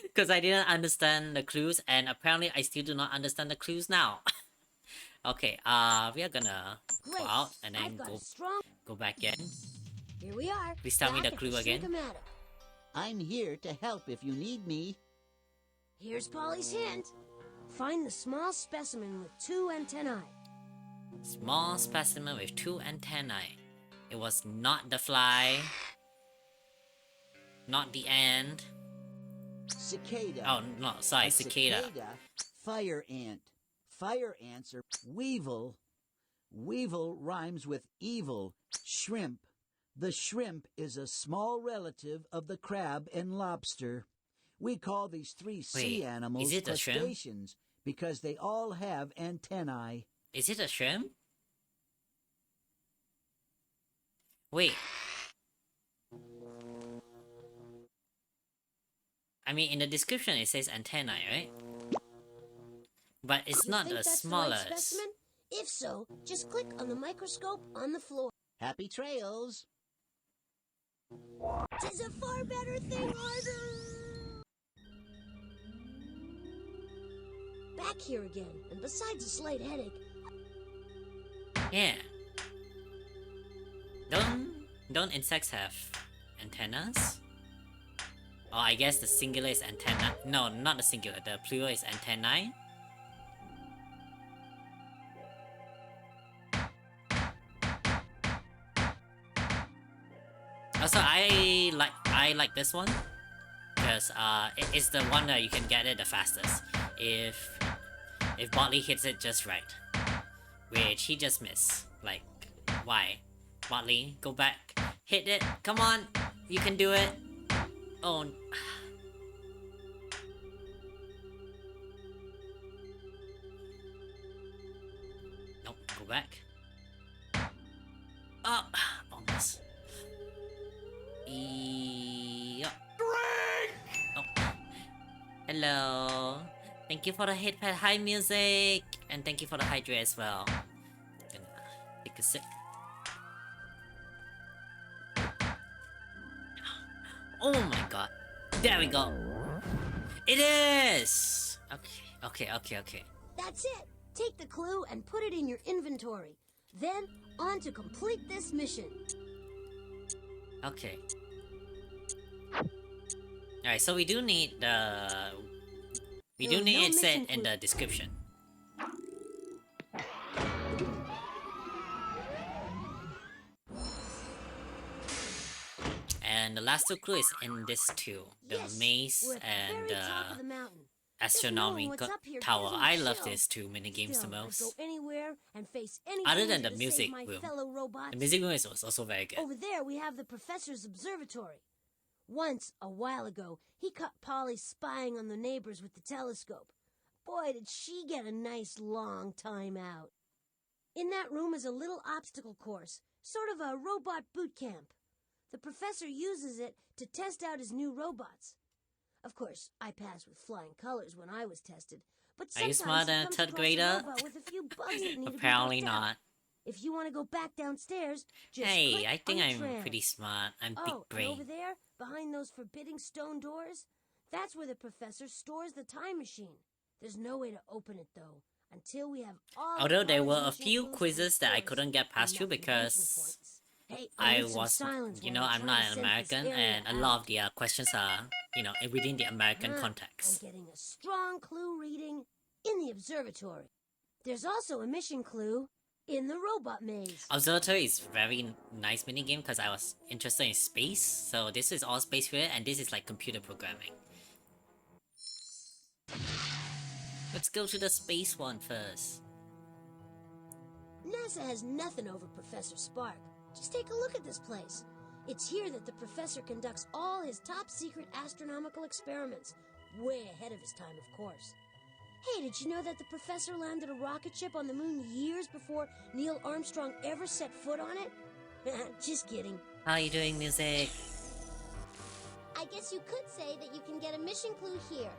Because I didn't understand the clues, and apparently I still do not understand the clues now. Okay, we are gonna go out and then go back in. Here we are. Please tell me the clue again. Shrinkamatic. I'm here to help if you need me. Here's Polly's hint. Find the small specimen with 2 antennae. Small specimen with 2 antennae. It was not the fly. Not the ant. Cicada. Oh, no, sorry, cicada. Fire ant. Fire ants are weevil. Weevil rhymes with evil. Shrimp. The shrimp is a small relative of the crab and lobster. We call these 3 sea animals crustaceans because they all have antennae. Is it a shrimp? Wait. I mean, in the description it says antennae, right? But it's You not think the that's the right smallest. specimen? If so, just click on the microscope on the floor. Happy trails. Tis a far better thing, harder! Back here again, and besides a slight headache, Yeah. Don't insects have antennas? Oh, I guess the singular is antenna. No, not the singular. The plural is antennae. Also, I like this one because it's the one that you can get it the fastest if Botley hits it just right, which he just missed. Like, why? Botley, go back, hit it. Come on, you can do it. Oh. Nope, go back. Oh, almost. Yep. Oh. Hello. Thank you for the hit pad high music. And thank you for the hydrate as well. Gonna take a sip. Oh my god. There we go. It is! Okay. that's it. Take the clue and put it in your inventory. Then, on to complete this mission. Okay. Alright, so we do need the... We do need it said in the description. And the last two clues is in this too. The maze and the astronomical tower. I love these two minigames the most. Other than the music room. The music room is also very good. Over there we have the professor's observatory. Once, a while ago, he caught Polly spying on the neighbors with the telescope. Boy, did she get a nice long time out. In that room is a little obstacle course, sort of a robot boot camp. The professor uses it to test out his new robots. Of course, I passed with flying colors when I was tested, but Are you sometimes smarter than a third grader? with a few bugs that need to be Apparently worked out. not. If you want to go back downstairs, just Hey, click I think on I'm trans. pretty smart. I'm big Oh, and brain. over there, behind those forbidding stone doors, that's where the professor stores the time machine. There's no way to open it, though, until we have all of Although there Polly's were a mission few clues quizzes that I and couldn't get past through enough ranking because points. Hey, I need some was, silence you while know, we're I'm trying not to an scent this American, area and a out. lot of the questions are, you know, within the American I'm context. getting a strong clue reading in the observatory. There's also a mission clue in the robot maze. Observatory is very nice minigame because I was interested in space, so this is all space related, and this is like computer programming. Let's go to the space one first. NASA has nothing over Professor Spark. Just take a look at this place. It's here that the professor conducts all his top-secret astronomical experiments. Way ahead of his time, of course. Hey, did you know that the professor landed a rocket ship on the moon years before Neil Armstrong ever set foot on it? Just kidding. How are you doing, music? I guess you could say that you can get a mission clue here,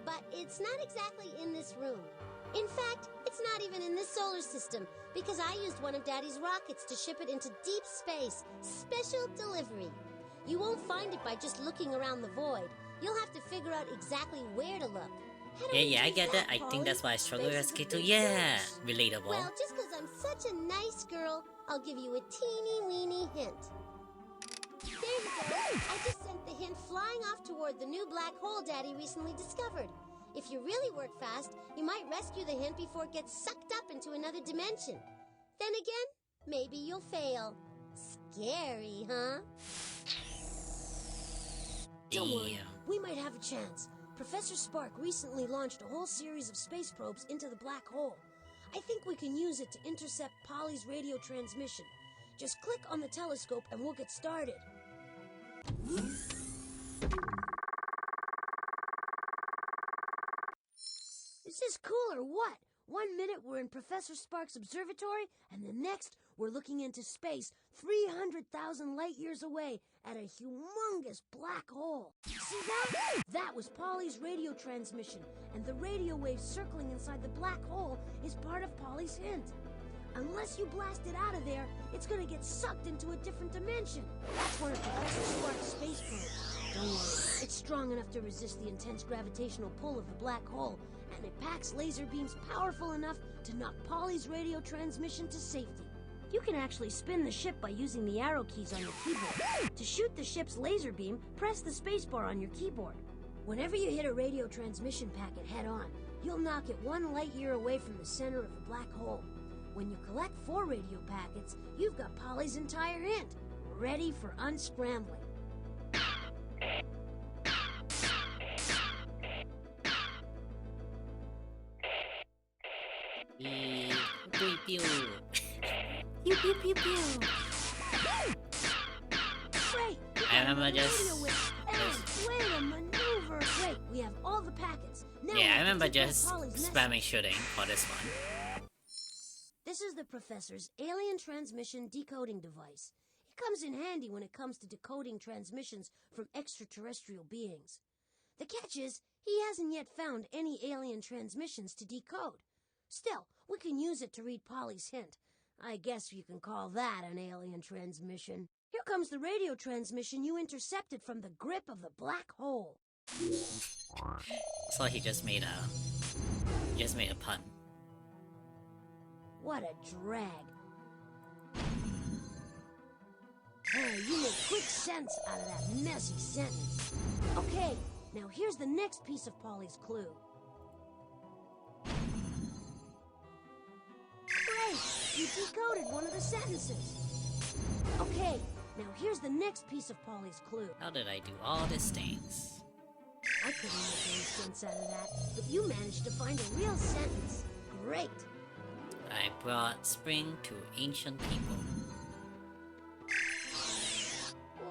but it's not exactly in this room. In fact, it's not even in this solar system, because I used one of Daddy's rockets to ship it into deep space. Special delivery. You won't find it by just looking around the void. You'll have to figure out exactly where to look. How do we Yeah, I do get that. that, I Polly? think that's why I struggle with Space is a SK2. big Yeah, fish. relatable. Well, just because I'm such a nice girl, I'll give you a teeny-weeny hint. There you go. I just sent the hint flying off toward the new black hole Daddy recently discovered. If you really work fast, you might rescue the hint before it gets sucked up into another dimension. Then again, maybe you'll fail. Scary, huh? Don't worry, Damn. we might have a chance. Professor Spark recently launched a whole series of space probes into the black hole. I think we can use it to intercept Polly's radio transmission. Just click on the telescope and we'll get started. Is this cool or what? 1 minute we're in Professor Spark's observatory, and the next we're looking into space 300,000 light years away at a humongous black hole. See that? That was Polly's radio transmission, and the radio waves circling inside the black hole is part of Polly's hint. Unless you blast it out of there, it's gonna get sucked into a different dimension. That's one of Professor Spark's space probes. Don't worry, it's strong enough to resist the intense gravitational pull of the black hole, and it packs laser beams powerful enough to knock Polly's radio transmission to safety. You can actually spin the ship by using the arrow keys on your keyboard. To shoot the ship's laser beam, press the spacebar on your keyboard. Whenever you hit a radio transmission packet head-on, you'll knock it 1 light year away from the center of the black hole. When you collect 4 radio packets, you've got Polly's entire hint, ready for unscrambling. Pew pew. Pew pew pew pew. Great! I remember just Way to maneuver! Great, we have all the packets. Now we yeah, I have to remember decode just Polly's message. spamming shooting for this one. This is the professor's alien transmission decoding device. It comes in handy when it comes to decoding transmissions from extraterrestrial beings. The catch is, he hasn't yet found any alien transmissions to decode. Still, we can use it to read Polly's hint. I guess you can call that an alien transmission. Here comes the radio transmission you intercepted from the grip of the black hole. So he just made a pun. What a drag. Hey, you make quick sense out of that messy sentence. Okay, now here's the next piece of Polly's clue. Great! You decoded one of the sentences. Okay, now here's the next piece of Polly's clue. How did I do all these things? I couldn't make any sense out of that, but you managed to find a real sentence. Great! I brought spring to ancient people.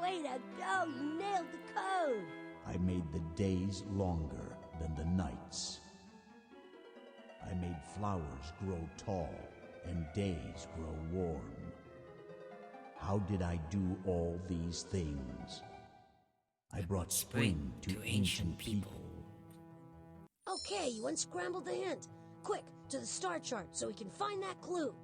Way to go! You nailed the code! I made the days longer than the nights. I made flowers grow tall and days grow warm. How did I do all these things? I brought spring to ancient people. Okay, you unscrambled the hint. Quick, to the star chart so we can find that clue.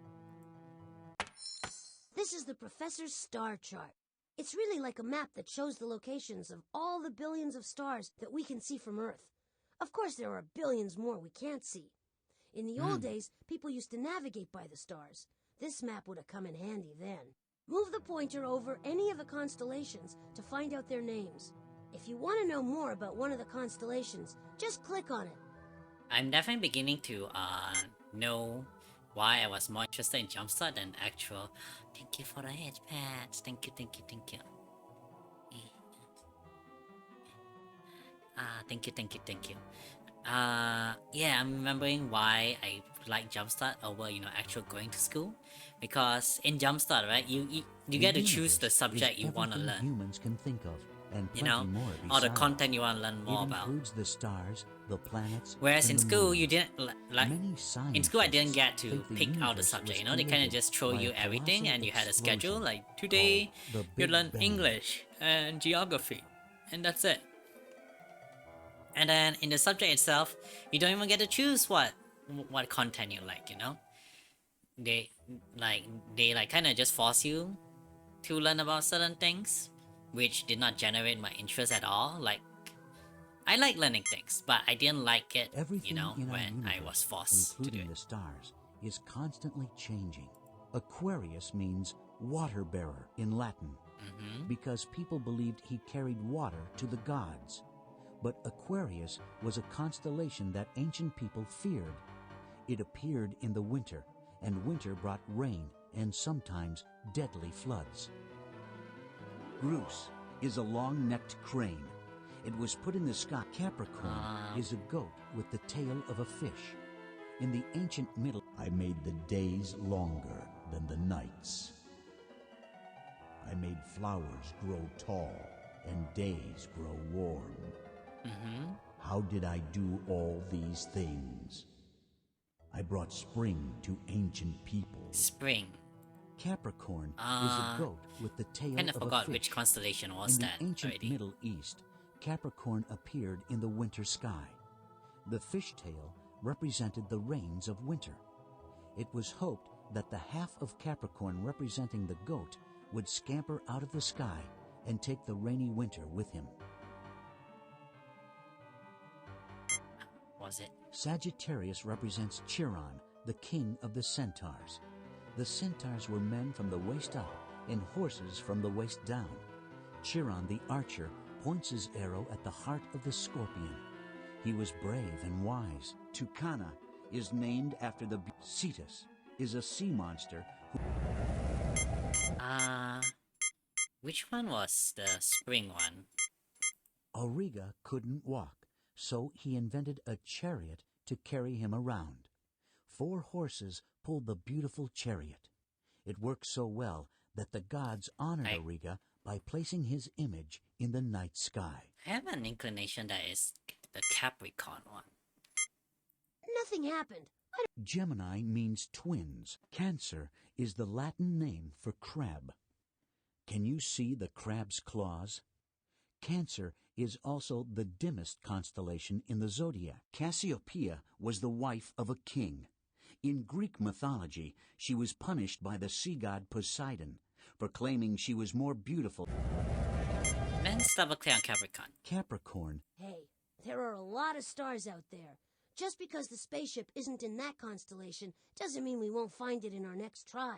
This is the professor's star chart. It's really like a map that shows the locations of all the billions of stars that we can see from Earth. Of course, there are billions more we can't see. In the old days, people used to navigate by the stars. This map would have come in handy then. Move the pointer over any of the constellations to find out their names. If you want to know more about one of the constellations, just click on it. I'm definitely beginning to know why I was more interested in Jumpstart than actual. Thank you for the hedge pads. Thank you, thank you, thank you. Thank you, thank you, thank you. Yeah, I'm remembering why I like Jumpstart over, actual going to school. Because in Jumpstart, right, you get to choose the subject you want to learn. Humans can think of, and You know, plenty more or the besides. content you want to learn more It about. includes the stars, the planets. Whereas and in the school, moon. you didn't like. Many In school, I didn't get scientists to think the pick out the universe subject. was They kind of created just throw by you a everything, colossal and you had a schedule. explosion Like today, called the you Big learn Bang. English and geography, and that's it. And then in the subject itself, you don't even get to choose what content you like. They kind of just force you to learn about certain things, which did not generate my interest at all. Like, I like learning things, but I didn't like it, Everything in our when I universe, was forced to do including it. the stars, is constantly changing. Aquarius means water bearer in Latin, because people believed he carried water to the gods. But Aquarius was a constellation that ancient people feared. It appeared in the winter, and winter brought rain and sometimes deadly floods. Grus is a long-necked crane. It was put in the sky. Capricorn is a goat with the tail of a fish. In the ancient Middle, I made the days longer than the nights. I made flowers grow tall and days grow warm. How did I do all these things? I brought spring to ancient people. Spring. Capricorn is Ah, a goat with the tail kind of of a forgot fish. which constellation was In the that ancient already. Middle East, Capricorn appeared in the winter sky. The fish tail represented the rains of winter. It was hoped that the half of Capricorn representing the goat would scamper out of the sky and take the rainy winter with him. Was it? Sagittarius represents Chiron, the king of the centaurs. The centaurs were men from the waist up and horses from the waist down. Chiron the archer points his arrow at the heart of the scorpion. He was brave and wise. Tucana is named after the Cetus is a sea monster who Which one was the spring one? Auriga couldn't walk, so he invented a chariot to carry him around. 4 horses pulled the beautiful chariot. It worked so well that the gods honored Auriga by placing his image in the night sky. I have an inclination that is the Capricorn one. Nothing happened. Gemini means twins. Cancer is the Latin name for crab. Can you see the crab's claws? Cancer is also the dimmest constellation in the zodiac. Cassiopeia was the wife of a king. In Greek mythology, she was punished by the sea god Poseidon for claiming she was more beautiful. Men's double clear on Capricorn. Capricorn Hey, there are a lot of stars out there. Just because the spaceship isn't in that constellation doesn't mean we won't find it in our next try.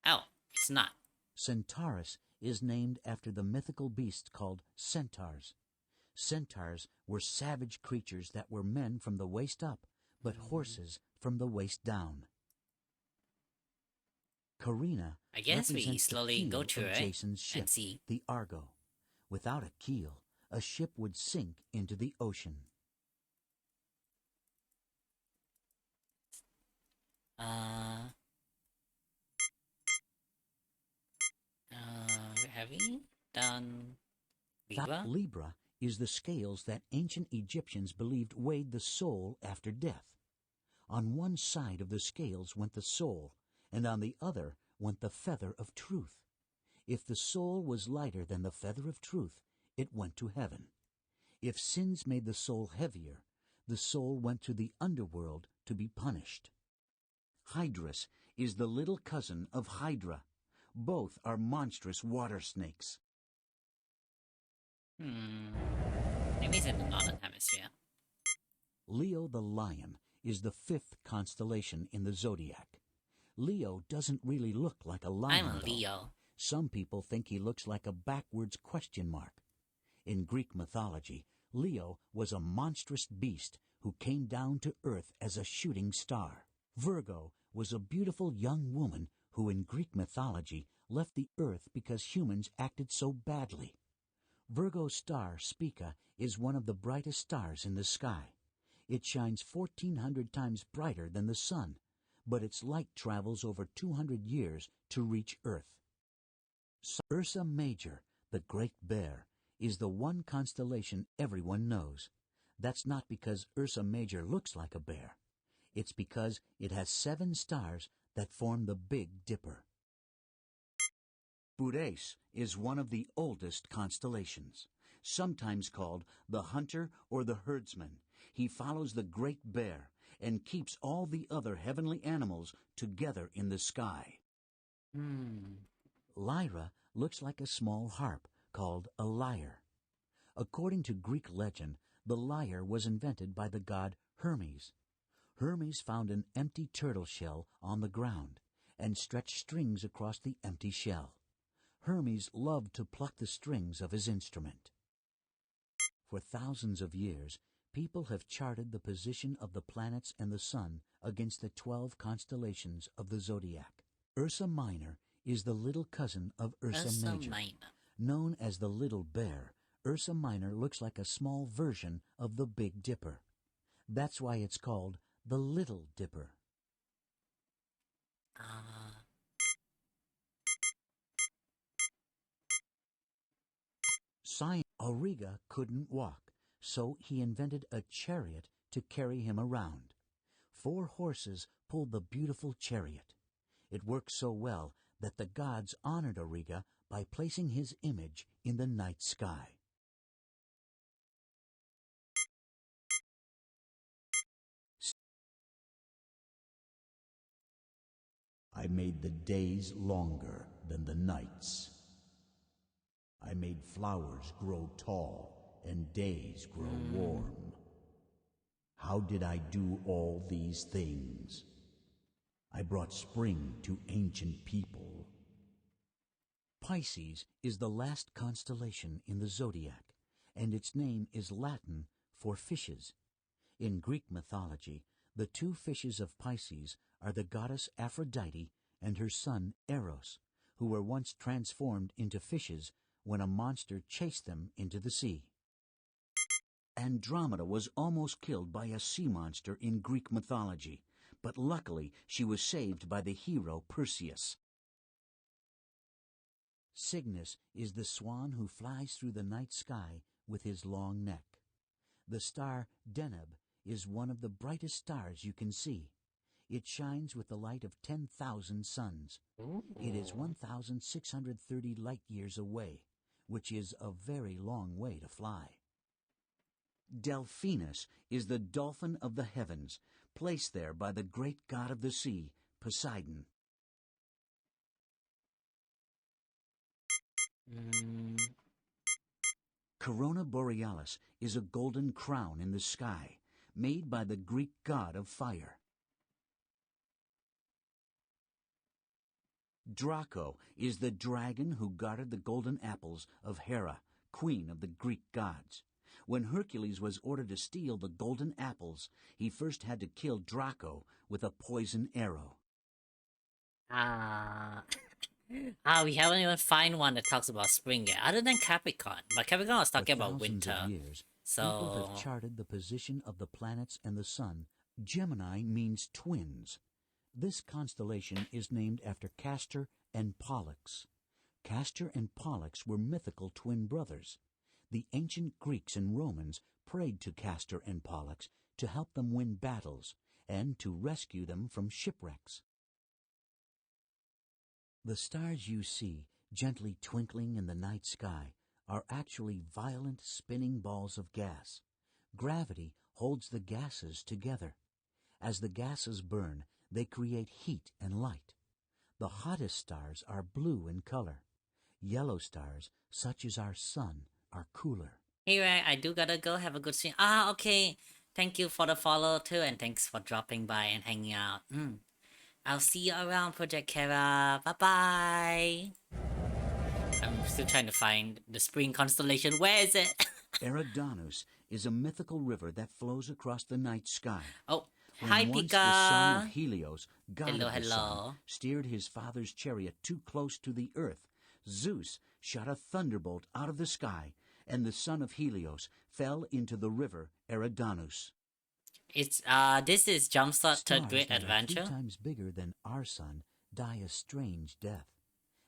Oh, it's not. Centaurus is named after the mythical beast called centaurs. Centaurs were savage creatures that were men from the waist up, but horses from the waist down. Carina I guess we represents the slowly go keel through of it Jason's ship, and see. the Argo. Without a keel, a ship would sink into the ocean. Have we done Libra? Libra is the scales that ancient Egyptians believed weighed the soul after death. On one side of the scales went the soul, and on the other went the feather of truth. If the soul was lighter than the feather of truth, it went to heaven. If sins made the soul heavier, the soul went to the underworld to be punished. Hydrus is the little cousin of Hydra. Both are monstrous water snakes. Maybe it's in the northern hemisphere. Leo the lion is the 5th constellation in the zodiac. Leo doesn't really look like a lion. I'm a though. Leo. Some people think he looks like a backwards question mark. In Greek mythology, Leo was a monstrous beast who came down to earth as a shooting star. Virgo was a beautiful young woman who in Greek mythology left the earth because humans acted so badly. Virgo's star, Spica, is one of the brightest stars in the sky. It shines 1,400 times brighter than the sun, but its light travels over 200 years to reach Earth. Ursa Major, the Great Bear, is the one constellation everyone knows. That's not because Ursa Major looks like a bear. It's because it has 7 stars that form the Big Dipper. Bures is one of the oldest constellations, sometimes called the hunter or the herdsman. He follows the Great Bear and keeps all the other heavenly animals together in the sky. Lyra looks like a small harp called a lyre. According to Greek legend, the lyre was invented by the god Hermes. Hermes found an empty turtle shell on the ground and stretched strings across the empty shell. Hermes loved to pluck the strings of his instrument. For thousands of years, people have charted the position of the planets and the sun against the 12 constellations of the zodiac. Ursa Minor is the little cousin of Ursa Major. Minor. Known as the Little Bear, Ursa Minor looks like a small version of the Big Dipper. That's why it's called the Little Dipper. Auriga couldn't walk, so he invented a chariot to carry him around. 4 horses pulled the beautiful chariot. It worked so well that the gods honored Auriga by placing his image in the night sky. I made the days longer than the nights. I made flowers grow tall and days grow warm. How did I do all these things? I brought spring to ancient people. Pisces is the last constellation in the zodiac, and its name is Latin for fishes. In Greek mythology, the two fishes of Pisces are the goddess Aphrodite and her son Eros, who were once transformed into fishes when a monster chased them into the sea. Andromeda was almost killed by a sea monster in Greek mythology, but luckily she was saved by the hero Perseus. Cygnus is the swan who flies through the night sky with his long neck. The star Deneb is one of the brightest stars you can see. It shines with the light of 10,000 suns. It is 1,630 light years away, which is a very long way to fly. Delphinus is the dolphin of the heavens, placed there by the great god of the sea, Poseidon. Corona Borealis is a golden crown in the sky, made by the Greek god of fire. Draco is the dragon who guarded the golden apples of Hera, queen of the Greek gods. When Hercules was ordered to steal the golden apples, he first had to kill Draco with a poison arrow. We haven't even found one that talks about spring yet, other than Capricorn. But Capricorn was talking about winter. For years, so people have charted the position of the planets and the sun. Gemini means twins. This constellation is named after Castor and Pollux. Castor and Pollux were mythical twin brothers. The ancient Greeks and Romans prayed to Castor and Pollux to help them win battles and to rescue them from shipwrecks. The stars you see gently twinkling in the night sky are actually violent spinning balls of gas. Gravity holds the gases together. As the gases burn, they create heat and light. The hottest stars are blue in color. Yellow stars, such as our sun, are cooler. Hey, Ray, I do gotta go. Have a good stream. Okay. Thank you for the follow too, and thanks for dropping by and hanging out. I'll see you around, Project Kara. Bye-bye. I'm still trying to find the spring constellation. Where is it? Eridanus is a mythical river that flows across the night sky. Oh, When hi, once Pika. the son of Helios, god Hello, of the sun, hello. steered his father's chariot too close to the earth, Zeus shot a thunderbolt out of the sky, and the son of Helios fell into the river Eridanus. It's this is Jumpstart Third Stars Grade that are Adventure. 3 times bigger than our sun die a strange death.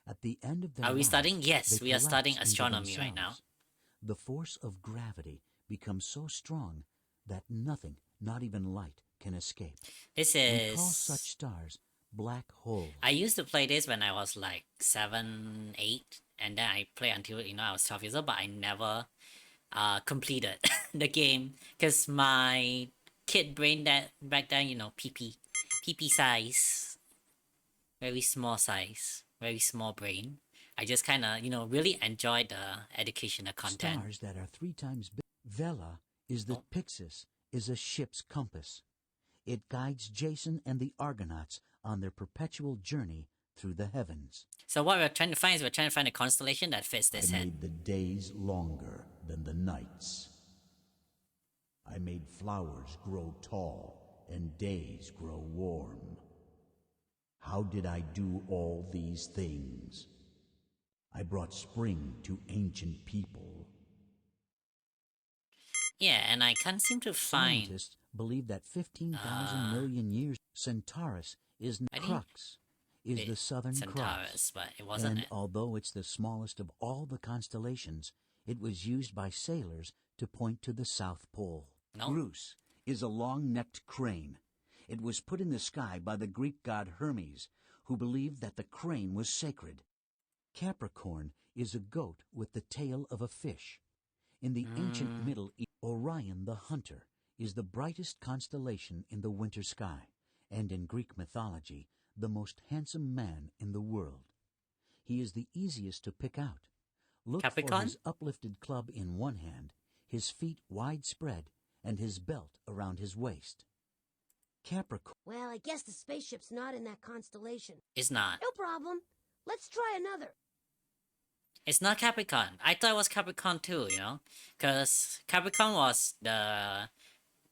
At the end of their Are we lives, studying? Yes, they we are collapse studying into astronomy right now. themselves. The force of gravity becomes so strong that nothing, not even light, can escape. This We call is. such stars black holes. I used to play this when I was like 7, 8, and then I played until I was 12 years old. But I never completed the game because my kid brain that back then, PP size, very small size, very small brain. I just kind of really enjoyed the educational content. Stars that are 3 times big. Vela is the Pyxis, is a ship's compass. It guides Jason and the Argonauts on their perpetual journey through the heavens. So what we're trying to find is we're trying to find a constellation that fits this I in. made the days longer than the nights. I made flowers grow tall and days grow warm. How did I do all these things? I brought spring to ancient people. Yeah, and I can't seem to find. Scientists believe that 15,000 million years, Centaurus is I think Crux, is the southern Centaurus, cross. but it wasn't And it. although it's the smallest of all the constellations, it was used by sailors to point to the South Pole. No. Grus is a long-necked crane. It was put in the sky by the Greek god Hermes, who believed that the crane was sacred. Capricorn is a goat with the tail of a fish. In the ancient Middle East, Orion the hunter is the brightest constellation in the winter sky, and in Greek mythology, the most handsome man in the world. He is the easiest to pick out. Look Capricorn? for his uplifted club in one hand, his feet widespread, and his belt around his waist. Capricorn. Well, I guess the spaceship's not in that constellation. It's not. No problem. Let's try another. It's not Capricorn. I thought it was Capricorn too, you know? Because Capricorn was the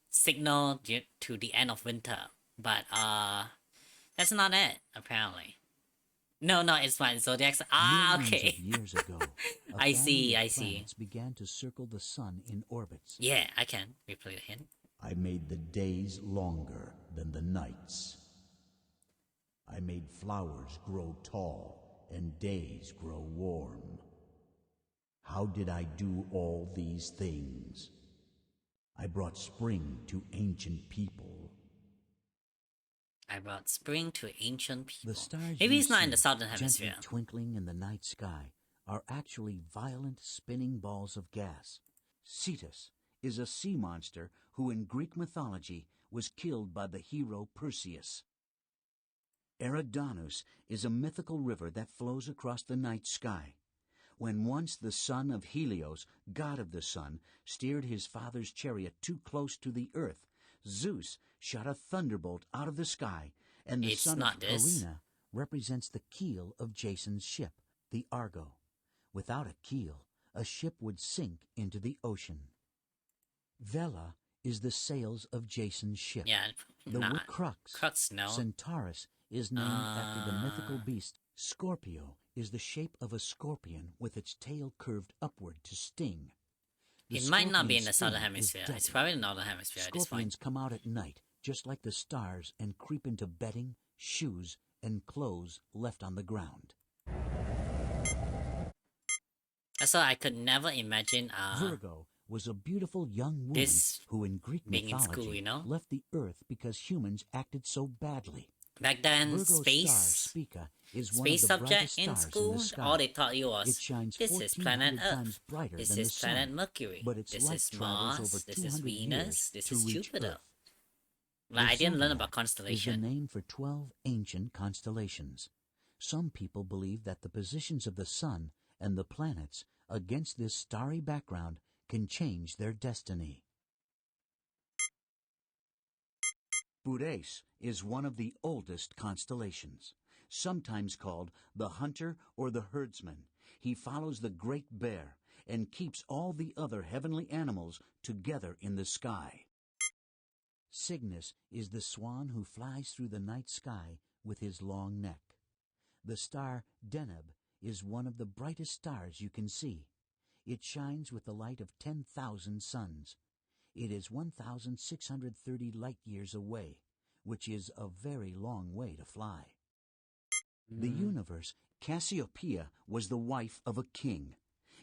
signal to the end of winter. But, that's not it, apparently. No, it's my zodiac. Millions Okay. of years ago, a I see, family of I see. planets began to circle the sun in orbits. Yeah, I can replay the hint. I made the days longer than the nights. I made flowers grow tall and days grow warm. How did I do all these things? I brought spring to ancient people. I brought spring to ancient people. The stars Maybe you it's not in see the southern gently hemisphere. twinkling in the night sky are actually violent spinning balls of gas. Cetus is a sea monster who in Greek mythology was killed by the hero Perseus. Eridanus is a mythical river that flows across the night sky. When once the son of Helios, god of the sun, steered his father's chariot too close to the earth, Zeus shot a thunderbolt out of the sky, and the It's son not of this. Carina represents the keel of Jason's ship, the Argo. Without a keel, a ship would sink into the ocean. Vela is the sails of Jason's ship. Yeah, The nah. wood crux. Crux, no. Centaurus is named after the mythical beast. Scorpio is the shape of a scorpion with its tail curved upward to sting. The It might not be in scorpion's the southern sting is hemisphere. It's deadly. probably in the northern hemisphere at this point. Scorpions come out at night, just like the stars, and creep into bedding, shoes, and clothes left on the ground. So I could never imagine Virgo was a beautiful young woman this who in Greek being in mythology school, you know? left the earth because humans acted so badly. back then Virgo's space star Spica is one space of the subject brightest in stars school, in the sky. all they taught you It was shines this is planet 1,400 Earth, times brighter this than the is planet sun, Mercury, but its this light is travels Mars, over this is 200 Venus, years this to is reach Jupiter. Earth. Like, I The didn't learn zodiac about is the constellation. name for 12 ancient constellations. Some people believe that the positions of the sun and the planets against this starry background can change their destiny. Boreas is one of the oldest constellations, sometimes called the hunter or the herdsman. He follows the great bear and keeps all the other heavenly animals together in the sky. Cygnus is the swan who flies through the night sky with his long neck. The star Deneb is one of the brightest stars you can see. It shines with the light of 10,000 suns. It is 1,630 light years away, which is a very long way to fly. The universe, Cassiopeia, was the wife of a king.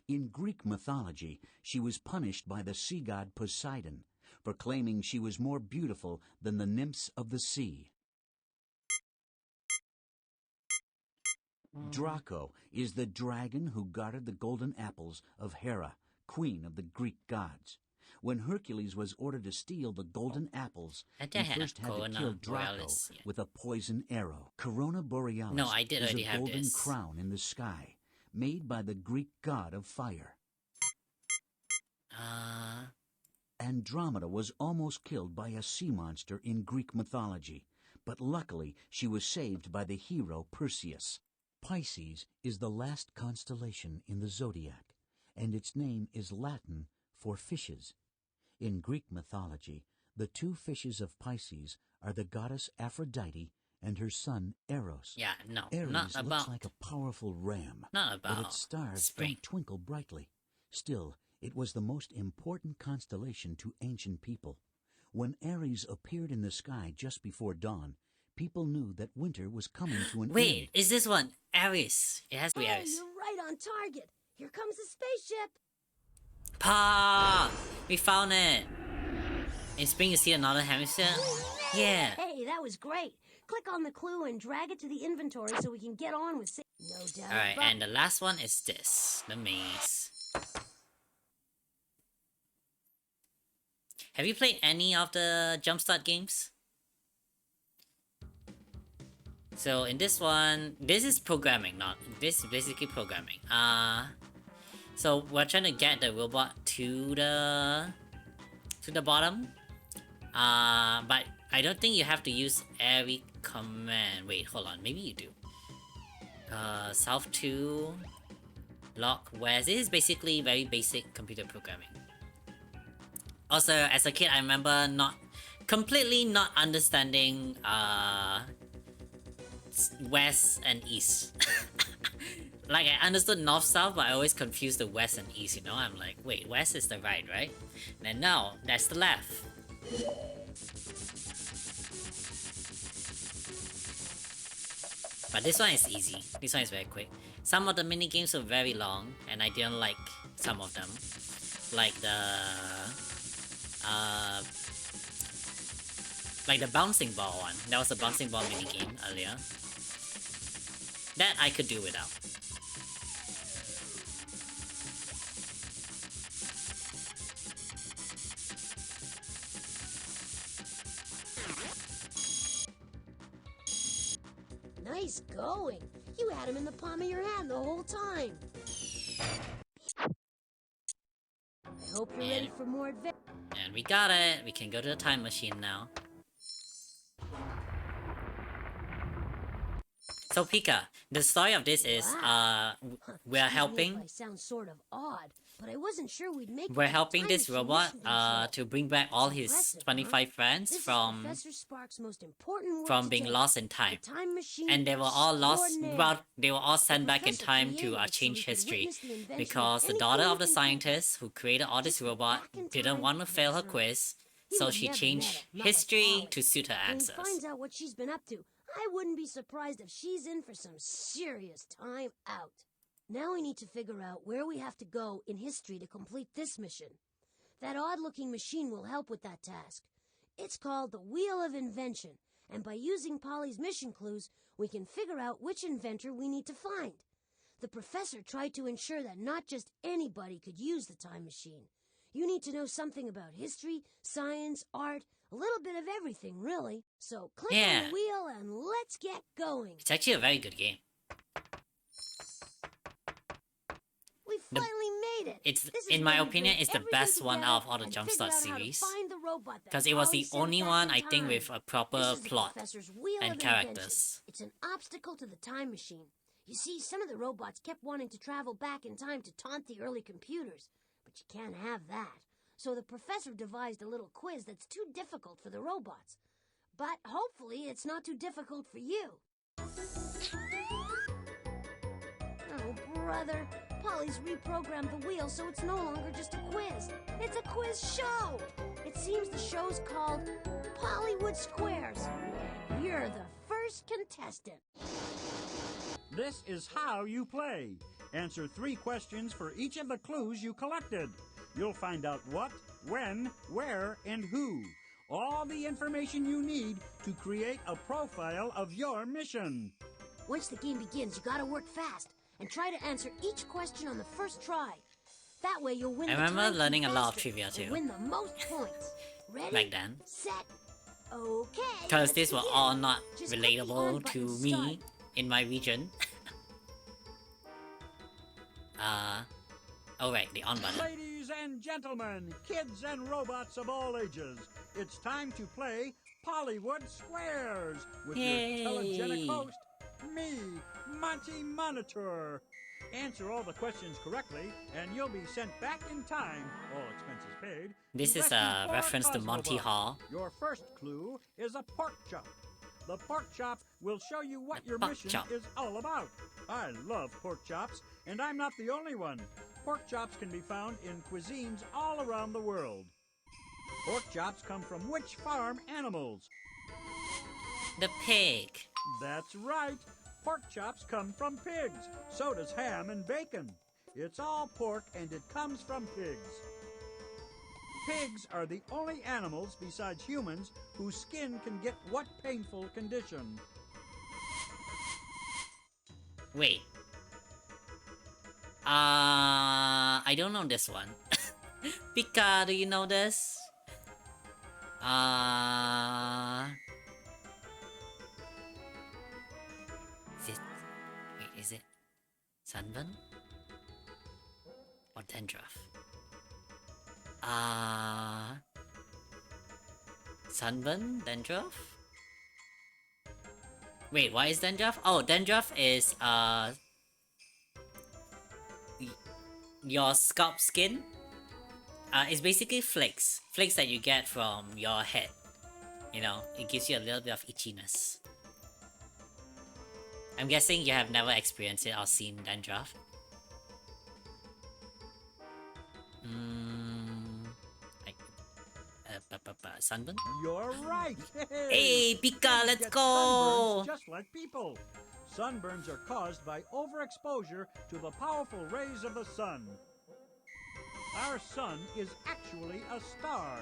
In Greek mythology, she was punished by the sea god Poseidon for claiming she was more beautiful than the nymphs of the sea. Draco is the dragon who guarded the golden apples of Hera, queen of the Greek gods. When Hercules was ordered to steal the golden apples, And he they had first had to Corona kill Draco Borealis, yeah. with a poison arrow. Corona Borealis No, I did is already a have golden this. crown in the sky, made by the Greek god of fire. Andromeda was almost killed by a sea monster in Greek mythology, but luckily she was saved by the hero Perseus. Pisces is the last constellation in the zodiac, and its name is Latin for fishes. In Greek mythology, the two fishes of Pisces are the goddess Aphrodite and her son Eros. Yeah, no, Aries not looks about like a powerful ram, not but about its stars spring. don't twinkle brightly. Still, it was the most important constellation to ancient people. When Aries appeared in the sky just before dawn, people knew that winter was coming to an Wait, end. is this one Aries? It has to be Hey, Aries. you're right on target. Here comes the spaceship. Pa! We found it! In spring, you see another hemisphere? Yeah! Hey, that was great. click on the clue and drag it to the inventory so we can get on with no doubt. Alright, and the last one is this, the maze. Have you played any of the Jumpstart games? So in this one, this is programming, this is basically programming. So we're trying to get the robot to the bottom. But I don't think you have to use every command. Wait, hold on, maybe you do. South 2, lock west. This is basically very basic computer programming. Also, as a kid, I remember completely not understanding west and east. Like, I understood north-south, but I always confused the west and east, you know? I'm like, wait, west is the right, right? And then no, that's the left. But this one is easy. This one is very quick. Some of the mini games were very long, and I didn't like some of them. Like the bouncing ball one. That was the bouncing ball mini game earlier. That I could do without. Nice going. You had him in the palm of your hand the whole time. I hope you're ready for more adventure. And we got it. We can go to the time machine now. So Pika, the story of this is we're helping. I sound sort of odd, but I wasn't sure we'd make. We're helping this robot to bring back all his 25 friends from being lost in time. And they were all lost. Well, they were all sent back in time to change history because the daughter of the scientist who created all this robot didn't want to fail her quiz, so she changed history to suit her answers. Finds out what she's been up to. I wouldn't be surprised if she's in for some serious time out. Now we need to figure out where we have to go in history to complete this mission. That odd-looking machine will help with that task. It's called the Wheel of Invention, and by using Polly's mission clues, we can figure out which inventor we need to find. The professor tried to ensure that not just anybody could use the time machine. You need to know something about history, science, art, a little bit of everything, really. So click on the wheel and let's get going. It's actually a very good game. We finally made it. In my opinion, it's the best one out of all the Jumpstart series. Because it was the only one, I think, with a proper plot and characters. It's an obstacle to the time machine. You see, some of the robots kept wanting to travel back in time to taunt the early computers. But you can't have that. So the professor devised a little quiz that's too difficult for the robots. But hopefully it's not too difficult for you. Oh, brother. Polly's reprogrammed the wheel so it's no longer just a quiz. It's a quiz show. It seems the show's called Pollywood Squares. You're the first contestant. This is how you play. Answer 3 questions for each of the clues you collected. You'll find out what, when, where, and who. All the information you need to create a profile of your mission. Once the game begins, you gotta work fast and try to answer each question on the first try. That way you'll win. I remember learning a lot of trivia too. Win the most points. Ready? Back then. Set. Okay. Because these were all not relatable to me in my region. Oh right, the on button. Ladies and gentlemen, kids and robots of all ages, it's time to play Pollywood Squares with your telegenic host, me, Monty Monitor. Answer all the questions correctly, and you'll be sent back in time, all expenses paid. This is a reference to Monty Hall. Your first clue is a pork chop. The pork chop will show you what your mission is all about. I love pork chops, and I'm not the only one. Pork chops can be found in cuisines all around the world. Pork chops come from which farm animals? The pig. That's right. Pork chops come from pigs. So does ham and bacon. It's all pork and it comes from pigs. Pigs are the only animals besides humans whose skin can get what painful condition? Wait. I don't know this one. Pika, do you know this? Is it sunburn? Or dandruff? Sunburn? Dandruff? Wait, what is dandruff? Oh, dandruff is, your scalp skin. It's basically flakes. Flakes that you get from your head. You know, it gives you a little bit of itchiness. I'm guessing you have never experienced it or seen dandruff. Sunburn? You're right. Hey, Pika, let's Get go! sunburns just like people. Sunburns are caused by overexposure to the powerful rays of the sun. Our sun is actually a star.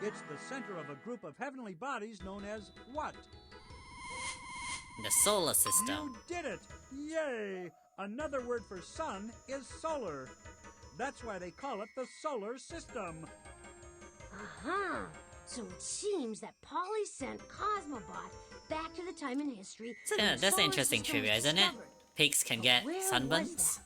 It's the center of a group of heavenly bodies known as what? The solar system. You did it! Yay! Another word for sun is solar. That's why they call it the solar system. Uh-huh. So it seems that Polly sent Cosmobot back to the time in history. So, when the that's solar interesting system was trivia, isn't it? discovered. Pigs can But get where was sunburns.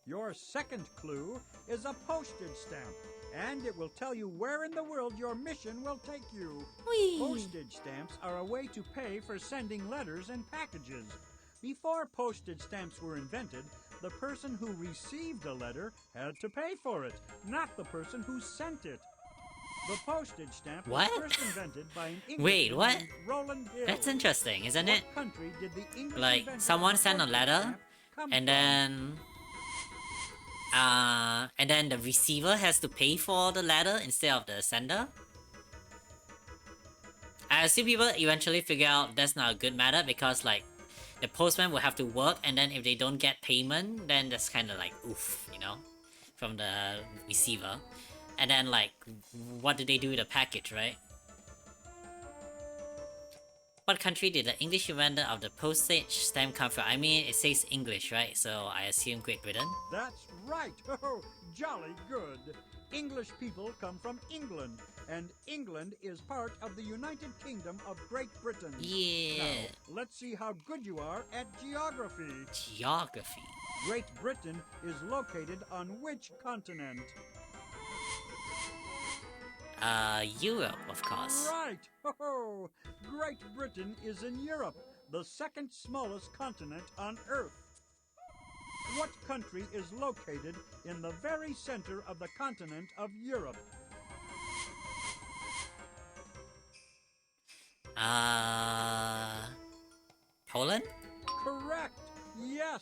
Your second clue is a postage stamp, and it will tell you where in the world your mission will take you. Whee! Postage stamps are a way to pay for sending letters and packages. Before postage stamps were invented, the person who received a letter had to pay for it, not the person who sent it. The postage stamp What? was first invented by an Wait, Englishman what? named Roland Hill. That's interesting, isn't it? What country did the English Like, inventor someone of the sent a postage letter, stamp come and from? then the receiver has to pay for the letter instead of the sender. I assume people eventually figure out that's not a good method because, like, the postman will have to work, and then if they don't get payment, then that's kind of like oof, you know, from the receiver. And then, like, what do they do with the package, right? What country did the English inventor of the postage stamp come from? I mean, it says English, right? So I assume Great Britain. That's right. Oh, jolly good. English people come from England, and England is part of the United Kingdom of Great Britain. Yeah. Now, let's see how good you are at geography. Geography. Great Britain is located on which continent? Europe, of course. Right. Oh, Great Britain is in Europe, the second smallest continent on Earth. What country is located in the very center of the continent of Europe? Poland? Correct. Yes.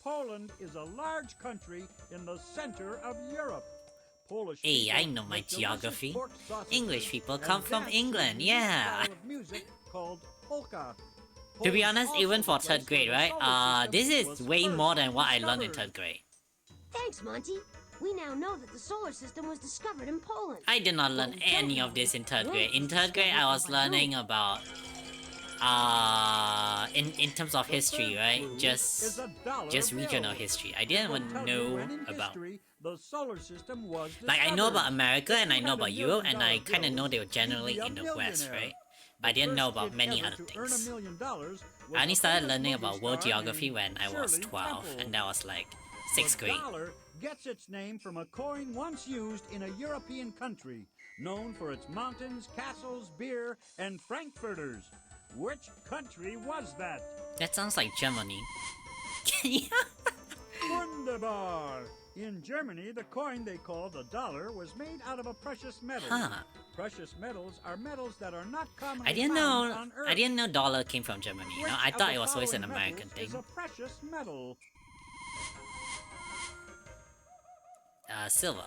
Poland is a large country in the center of Europe. Polish Hey, people I know my make delicious geography. pork sausages English people and come from dance to England, a unique yeah. style of music called polka. To be Poland honest, also even for the third place grade, where the right? solar system This is was way first more than what I learned in discovered. third grade. Thanks, Monty. We now know that the solar system was discovered in Poland. I did not learn But we don't any know of this in third when grade. it In was third grade, I discovered was and by who. learning about in terms of The history, third right? clue is Just a dollar regional bill. history. I It didn't will even tell you know when in about. history the solar system was Like, I know about discovered. America and If I you know had about a Europe, and I $1,000,000 kind of know they were bill, generally you'd be in a the West, millionaire. right? But I didn't know First about kid many ever other to earn things. $1 million was I only a started famous learning movie about world star geography named when I was Shirley 12, Temple. and that was like 6th grade. The dollar gets its name from a coin once used in a European country, known for its mountains, castles, beer, and frankfurters. Which country was that? That sounds like Germany. Wunderbar! In Germany, the coin they call the dollar was made out of a precious metal. Huh. Precious metals are metals that are not commonly I didn't found know. on Earth. I didn't know dollar came from Germany. You know, Which I of thought the it was always an following American metals thing. is a precious metal. Silver.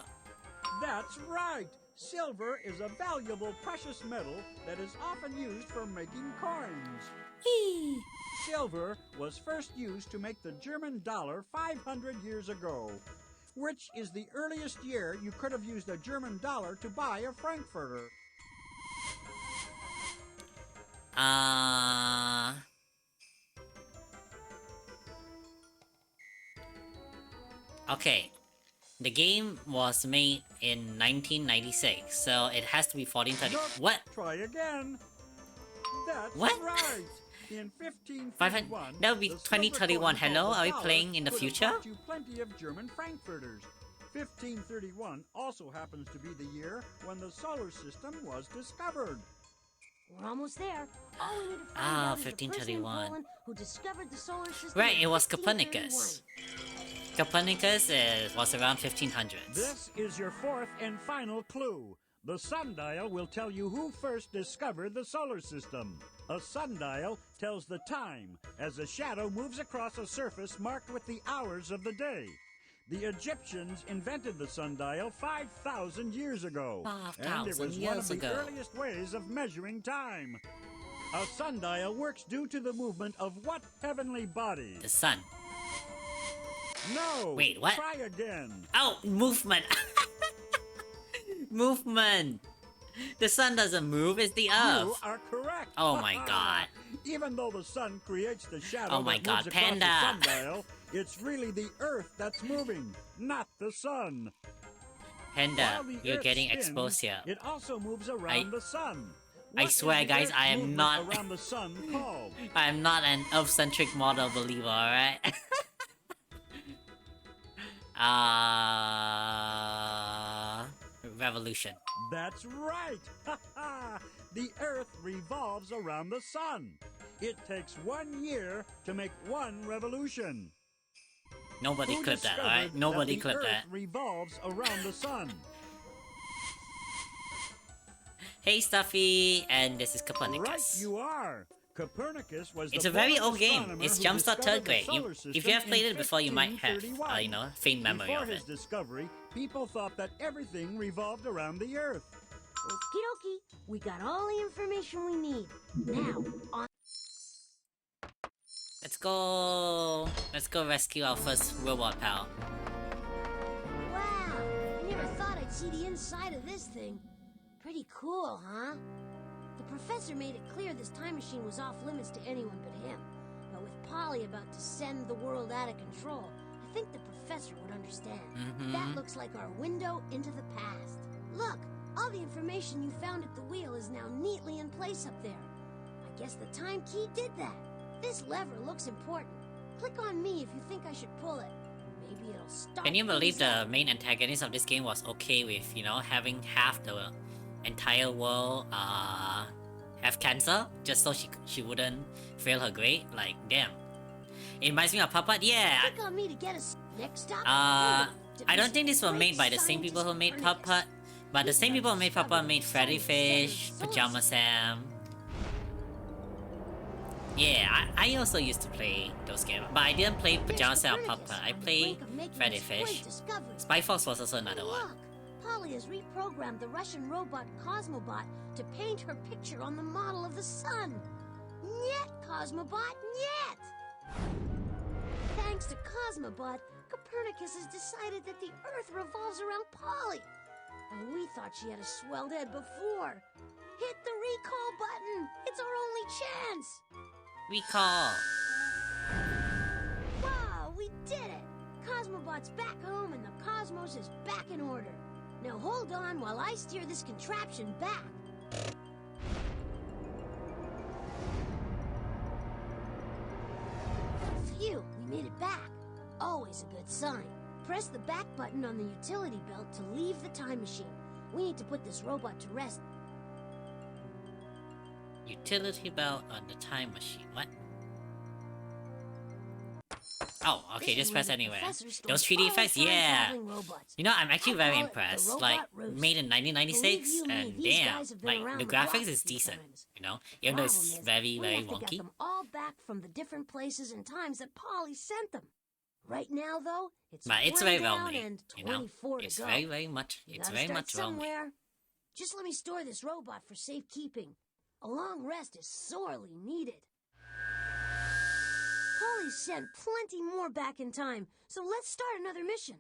That's right. Silver is a valuable precious metal that is often used for making coins. Silver was first used to make the German dollar 500 years ago. Which is the earliest year you could have used a German dollar to buy a Frankfurter? Okay. The game was made in 1996, so it has to be 1430. Nope. What? Try again. That's What? right. In 1531, that would be the 2031. silver coin Hello? called the Are we dollar playing in the could have future? bought you plenty of German Frankfurters. 1531 also happens to be the year when the solar system was discovered. We're almost there. All we need to find out is the person in 1531. Poland who discovered the solar system. Right, in it was 1531. Copernicus. Copernicus was around 1500s. This is your fourth and final clue. The sundial will tell you who first discovered the solar system. A sundial tells the time as a shadow moves across a surface marked with the hours of the day. The Egyptians invented the sundial 5,000 years ago. 5,000 and it was one years of the ago. earliest ways of measuring time. A sundial works due to the movement of what heavenly body? The sun. No! Wait, what? Try again. Oh, movement. Movement. The sun doesn't move, it's the You earth. are correct. Oh my god. Even though the sun creates the shadow Oh my that god, moves across Panda. the sundial, it's really the Earth that's moving, not the sun. Panda, While the you're Earth getting spins, exposed here. It also moves around the sun. I What is swear, the guys, Earth's I am movement not- around the sun called. I am not an Earth-centric model believer, alright? Revolution. That's right. The Earth revolves around the sun. It takes 1 year to make one revolution. Nobody Who clipped that, discovered alright? Nobody that clipped the that. Earth revolves around the sun. Hey, Stuffy, and this is Right, Copernicus. you are. Copernicus was It's the a very Polish old game. astronomer It's who Jumpstart discovered 3rd grade. the solar If you system have played in it before, you might have, 1531. faint memory Before of his it. discovery, people thought that everything revolved around the Earth. Okie dokie. We got all the information we need. Now, on. Let's go. Let's go rescue our first robot pal. Wow! I never thought I'd see the inside of this thing. Pretty cool, huh? The professor made it clear this time machine was off limits to anyone but him. But with Polly about to send the world out of control, I think the professor would understand. That looks like our window into the past. Look! All the information you found at the wheel is now neatly in place up there. I guess the time key did that. This lever looks important. Click on me if you think I should pull it. Maybe it'll stop. Can you believe things the up. main antagonist of this game was okay with, you know, having half the entire world have cancer just so she wouldn't fail her grade? Like, damn. It reminds me of Puppet. Yeah. Click on me to get us next up. I don't think these were made by the same people who made Puppet, but the same people who made Puppet made Freddy Fish, Pajama Sam. Yeah, I also used to play those games, but I didn't play Pajama Sam or Puppet. I played Freddy Fish. Spy Fox was also another one. Look, Polly has reprogrammed the Russian robot Cosmobot to paint her picture on the model of the sun. Nyet, Cosmobot, nyet! Thanks to Cosmobot, Copernicus has decided that the Earth revolves around Polly. And we thought she had a swelled head before. Hit the recall button! It's our only chance! Recall. Wow, we did it! Cosmobot's back home and the cosmos is back in order. Now hold on while I steer this contraption back. Phew, we made it back. Always a good sign. Press the back button on the utility belt to leave the time machine. We need to put this robot to rest. Utility belt on the time machine. What? Oh, okay, This is just where press the anywhere. professor stores Those 3D all effects, time yeah. traveling robots. You know, I'm actually I very call it the impressed. robot Like, roast. made in 1996, Believe you me, and these damn, guys have been like, around the the block graphics a is few decent, times. you know? Even though it's Problem is, very, we very have to get wonky. them all back from the different places and times that Polly sent them. Right now, though, it's But it's 20 very well down made, and you know? 24 It's to go. very much, You it's gotta very start much well made. somewhere. Just let me store this robot for safekeeping. A long rest is sorely needed. Polly sent plenty more back in time, so let's start another mission.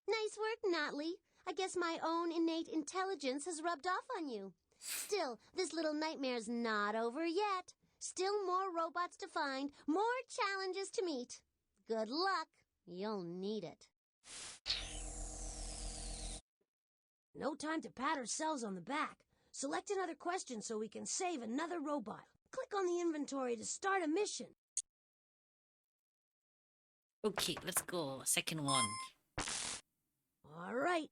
Nice work, Notley. I guess my own innate intelligence has rubbed off on you. Still, this little nightmare's not over yet. Still more robots to find, more challenges to meet. Good luck. You'll need it. No time to pat ourselves on the back. Select another question so we can save another robot. Click on the inventory to start a mission. Okay, let's go. Second one. All right.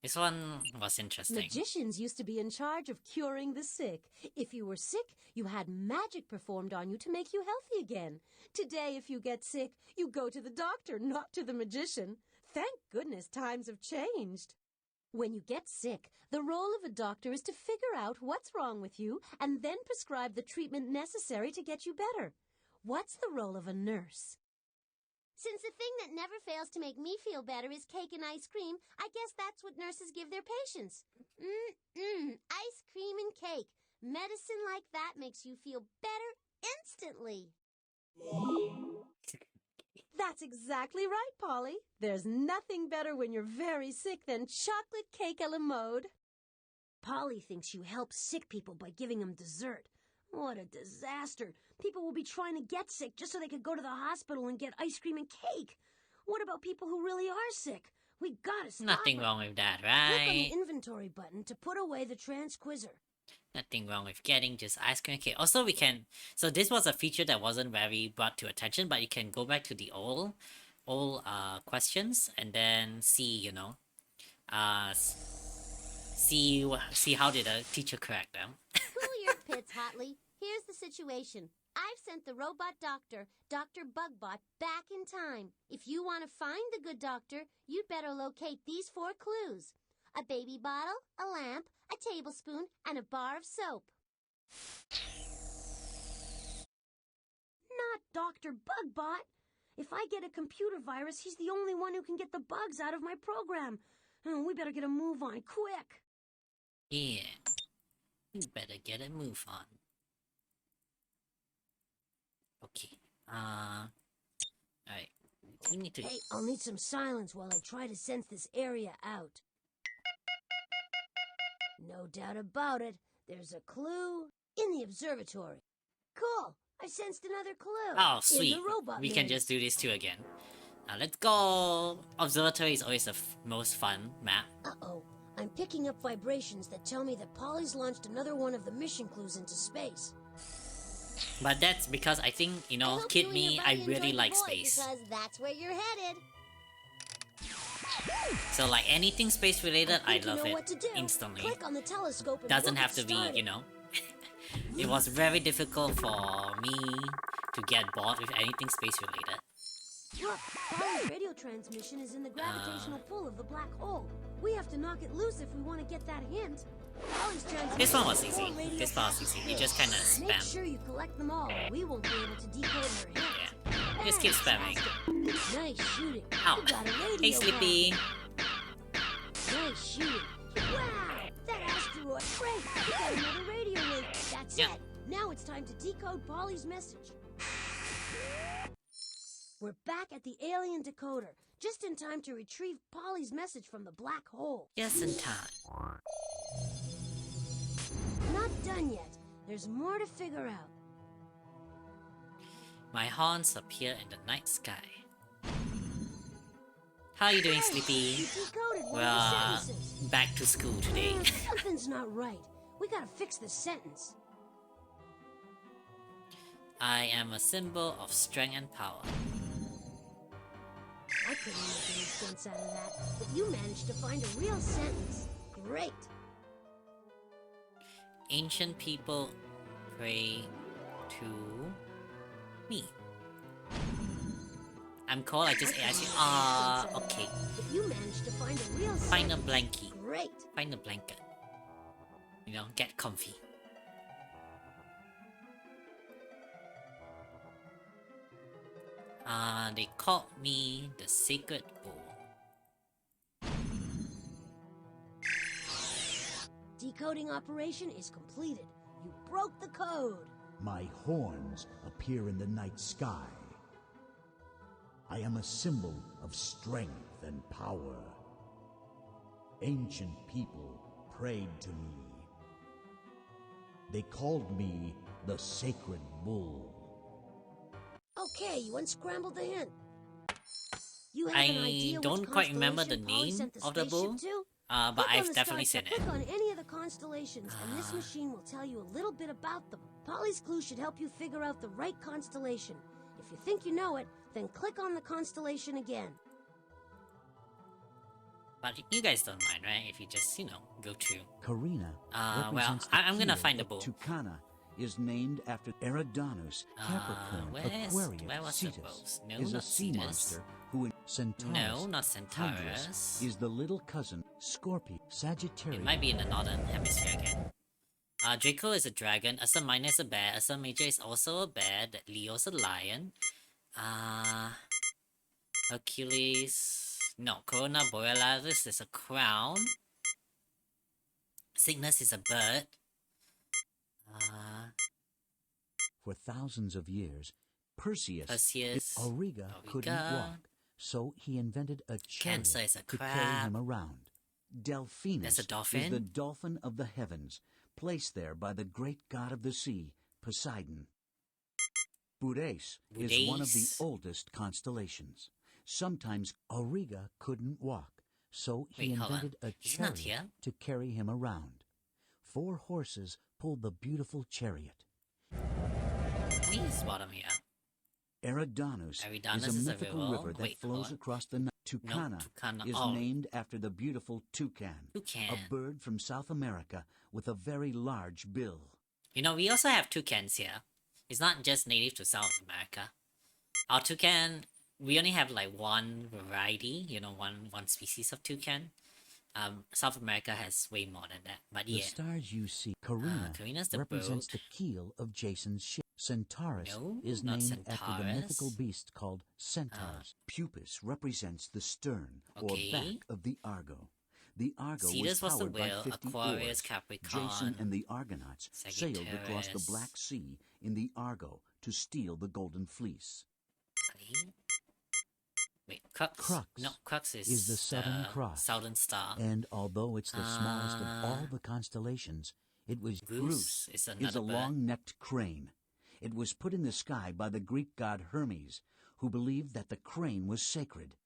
This one was interesting. Magicians used to be in charge of curing the sick. If you were sick, you had magic performed on you to make you healthy again. Today, if you get sick, you go to the doctor, not to the magician. Thank goodness times have changed. When you get sick, the role of a doctor is to figure out what's wrong with you and then prescribe the treatment necessary to get you better. What's the role of a nurse? Since the thing that never fails to make me feel better is cake and ice cream, I guess that's what nurses give their patients. Ice cream and cake. Medicine like that makes you feel better instantly. That's exactly right, Polly. There's nothing better when you're very sick than chocolate cake a la mode. Polly thinks you help sick people by giving them dessert. What a disaster. People will be trying to get sick just so they could go to the hospital and get ice cream and cake. What about people who really are sick? We gotta stop Nothing them. wrong with that, Click on right? the inventory button to put away the transquizzer. Nothing wrong with getting just ice cream and cake. Also, we can... So this was a feature that wasn't very brought to attention, but you can go back to the old questions and then see, you know, see how did the teacher correct them. Cool your pits, Hotley. Here's the situation. I've sent the robot doctor, Dr. Bugbot, back in time. If you want to find the good doctor, you'd better locate these 4 clues. A baby bottle, a lamp, a tablespoon, and a bar of soap. Not Dr. Bugbot. If I get a computer virus, he's the only one who can get the bugs out of my program. Oh, we better get a move on, quick. Yeah. You better get a move on. Okay. Alright. We need to... Hey, I'll need some silence while I try to sense this area out. No doubt about it, there's a clue in the observatory. Cool! I sensed another clue. Oh, In sweet. the robot We can maze. just do this too again. Now let's go! Observatory is always the most fun map. Uh-oh. I'm picking up vibrations that tell me that Polly's launched another one of the mission clues into space. But that's because I think, you know, hope kid you and your me, buddy I enjoyed really the like void, space. Because that's where you're headed. So like anything space related, I think you love know it what to do. instantly. Click on the telescope and Doesn't look have at to be, starting. you know. It was very difficult for me to get bored with anything space related. Look, Polly's radio transmission is in the gravitational pull of the black hole. We have to knock it loose if we want to get that hint. Polly's transmission This one was is easy. four radio This part was easy. You just kinda Make spam. sure you collect them all, or we won't be able to decode her hint. Yeah. Just keep spamming. Fantastic. Nice shooting. Ow. You got a radio Hey Sleepy. Nice shooting. Wow! That asteroid! Great! We got another radio wave. That's Yeah. it. Now it's time to decode Polly's message. We're back at the alien decoder, just in time to retrieve Polly's message from the black hole. Just in time. Not done yet. There's more to figure out. My horns appear in the night sky. How are you doing, Hey, Sleepy? you decoded one We're of the sentences. back to school today. Something's not right. We gotta fix this sentence. I am a symbol of strength and power. I couldn't make any sense out of that, but you managed to find a real sentence. Great. Ancient people pray to me. I'm cold, I just asked you. Okay. But you managed to find a real Find a sentence. blankie. Great. Find a blanket. You know, get comfy. They called me the Sacred Bull. Decoding operation is completed. You broke the code. My horns appear in the night sky. I am a symbol of strength and power. Ancient people prayed to me. They called me the Sacred Bull. Okay, you unscrambled the hint. You have an I idea don't which quite remember the constellation Polly name sent the of the spaceship bull, to? but Click on I've the definitely star seen check. it. Click on any of the constellations, and this machine will tell you a little bit about them. Polly's clue should help you figure out the right constellation. If you think you know it, then click on the constellation again. But you guys don't mind, right? If you just, go through. Karina well, represents the I'm gonna keel find the of bull. Tucana, is named after Eridanus, Capricorn, where Aquarius, was the Cetus, bulls? No, is a not sea Cetus. monster who in Centaurus, No, not Hydrus, Centaurus. is the little cousin, Scorpio, Sagittarius. It might be in the northern hemisphere again. Draco is a dragon, Ursa Minor is a bear, Ursa Major is also a bear, Leo's a lion. Hercules... No, Corona Borealis is a crown. Cygnus is a bird. For thousands of years, Perseus, Perseus, Auriga couldn't walk, so he invented a chariot Cancer is a to carry crab. him around. Delphinus There's a is dolphin. the dolphin of the heavens, placed there by the great god of the sea, Poseidon. Boudes is one of the Boudes. oldest constellations. Sometimes Auriga couldn't walk, so he Wait, hold on. invented a He's not chariot here? to carry him around. 4 horses pulled the beautiful chariot. Me is bottom here. Eridanus Eridanus is is a a mythical river. river that Wait, hold flows on. across the night. Tucana Tucana. is Oh. named after the beautiful toucan, Toucan. a bird from South America with a very large bill. We also have toucans here. It's not just native to South America. Our toucan, we only have like one variety, one species of toucan. South America has way more than that. But The yeah. stars you see, Carina, Carina's the represents boat. the keel of Jason's ship. Centaurus No, is not named after the mythical Centaurus. beast called Centaurs. Pupus represents the stern Okay. or back of the Argo. The Argo Cetus was was the powered by whale, 50 Aquarius, oars. Capricorn, Jason and the Argonauts sailed across the Sagittarius. Black Sea in the Argo to steal the Golden Fleece. Wait, Crux? Crux No, Crux is the Southern Cross. Southern Star. And although it's the smallest of all the constellations, it was Grus is another a bird. long-necked crane. It was put in the sky by the Greek god Hermes, who believed that the crane was sacred.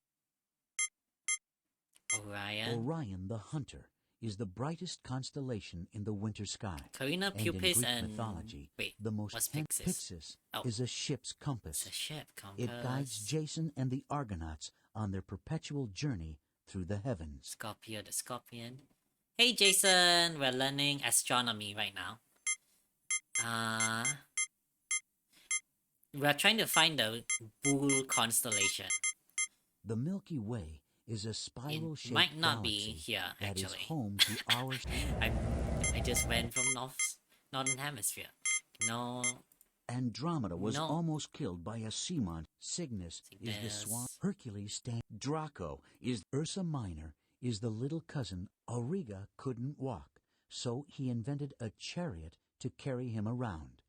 Orion. Orion the Hunter is the brightest constellation in the winter sky. Carina, And in Pupus, Greek and... mythology, Wait, the most what's Pixis Pixis? Oh. is a ship's compass. It's a ship, compass. It guides Jason and the Argonauts on their perpetual journey through the heavens. Scorpio the Scorpion. Hey Jason, we're learning astronomy right now. We're trying to find the Bull constellation. The Milky Way is a spiral-shaped might not be galaxy here, that is actually. home to our I just went from northern hemisphere. No. Andromeda was No. almost killed by a sea monster. Cygnus is the Cygnus. swan. Hercules stand. Draco is Ursa Minor is the little cousin. Auriga couldn't walk, so he invented a chariot to carry him around.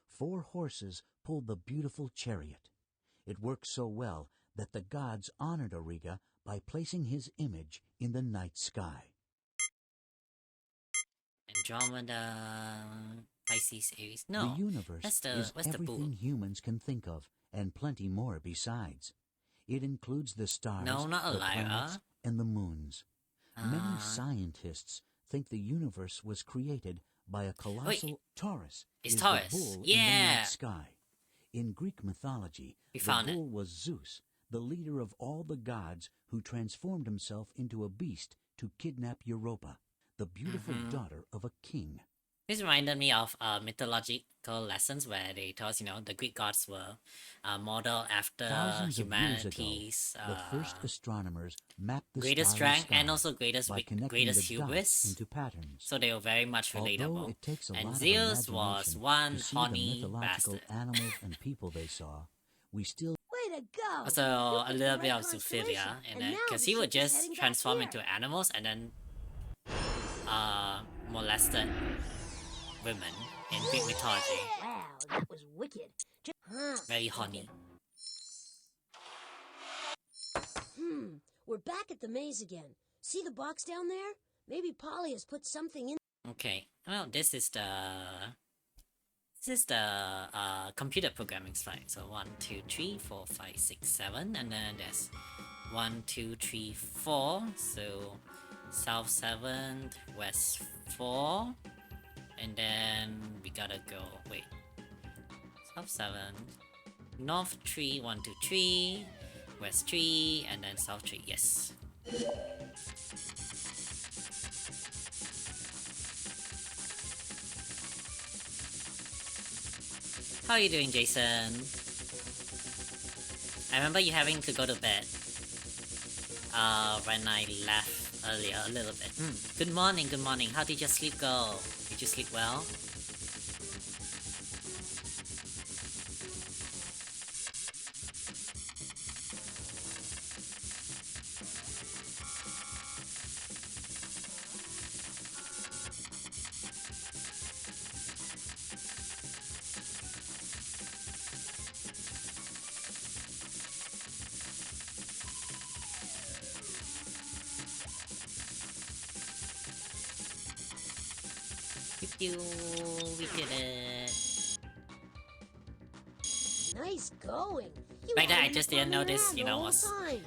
4 horses pulled the beautiful chariot. It worked so well that the gods honored Auriga by placing his image in the night sky. Andromeda, Pisces, Aries. No, The universe that's is the everything Bull. humans can think of, and plenty more besides. It includes the stars, No, not the Lyra. planets, and the moons. Many scientists think the universe was created by a colossal Taurus. It's is Taurus. The bull in the Yeah. night sky. In Greek mythology, We the found it. bull was Zeus, the leader of all the gods, who transformed himself into a beast to kidnap Europa, the beautiful daughter of a king. This reminded me of mythological lessons where they tell us, the Greek gods were modeled after Thousands of years ago, humanity's the first astronomers mapped the greatest starry strength and sky also greatest by connecting greatest the dots hubris. into patterns. So they were very much Although relatable. it takes a And lot Zeus of was imagination one to see horny the mythological bastard. animals and people they saw, we still Way to go! Also, You a picked little the bit right of constellation, zoophilia, and and now because the he would ship is just heading back transform here. into animals and then molested women in Greek mythology. Wow, that was wicked. Very horny. We're back at the maze again. See the box down there? Maybe Polly has put something in. Okay, well, this is the computer programming slide. So 1, 2, 3, 4, 5, 6, 7, and then there's 1, 2, 3, 4. So south 7, west 4, and then we gotta go. Wait, south 7, north 3, 1, 2, 3, west 3, and then south 3. Yes. How are you doing, Jason? I remember you having to go to bed when I left earlier a little bit. Good morning, good morning. How did your sleep go? Did you sleep well? We did it. Nice going. You Back then, I had just me didn't know on this, hand you the know, whole was time.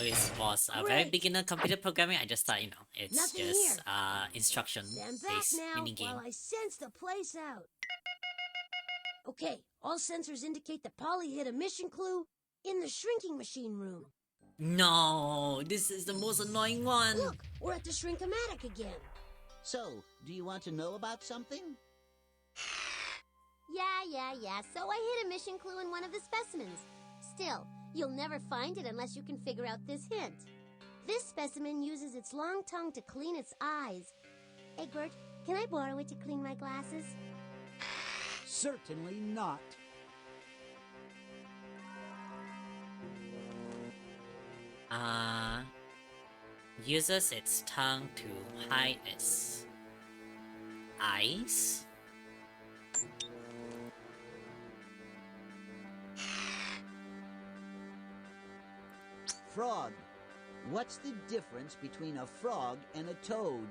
it was a very Great. beginner computer programming. I just thought, you know, it's Nothing just here. instruction Stand back based now mini game. while I sense the place out. Okay, all sensors indicate that Polly hit a mission clue in the shrinking machine room. No, this is the most annoying one. Look, we're at the Shrinkamatic again. So, do you want to know about something? Yeah. So I hit a mission clue in one of the specimens. Still, you'll never find it unless you can figure out this hint. This specimen uses its long tongue to clean its eyes. Egbert, can I borrow it to clean my glasses? Certainly not. Uses its tongue to hide its eyes. Frog. What's the difference between a frog and a toad?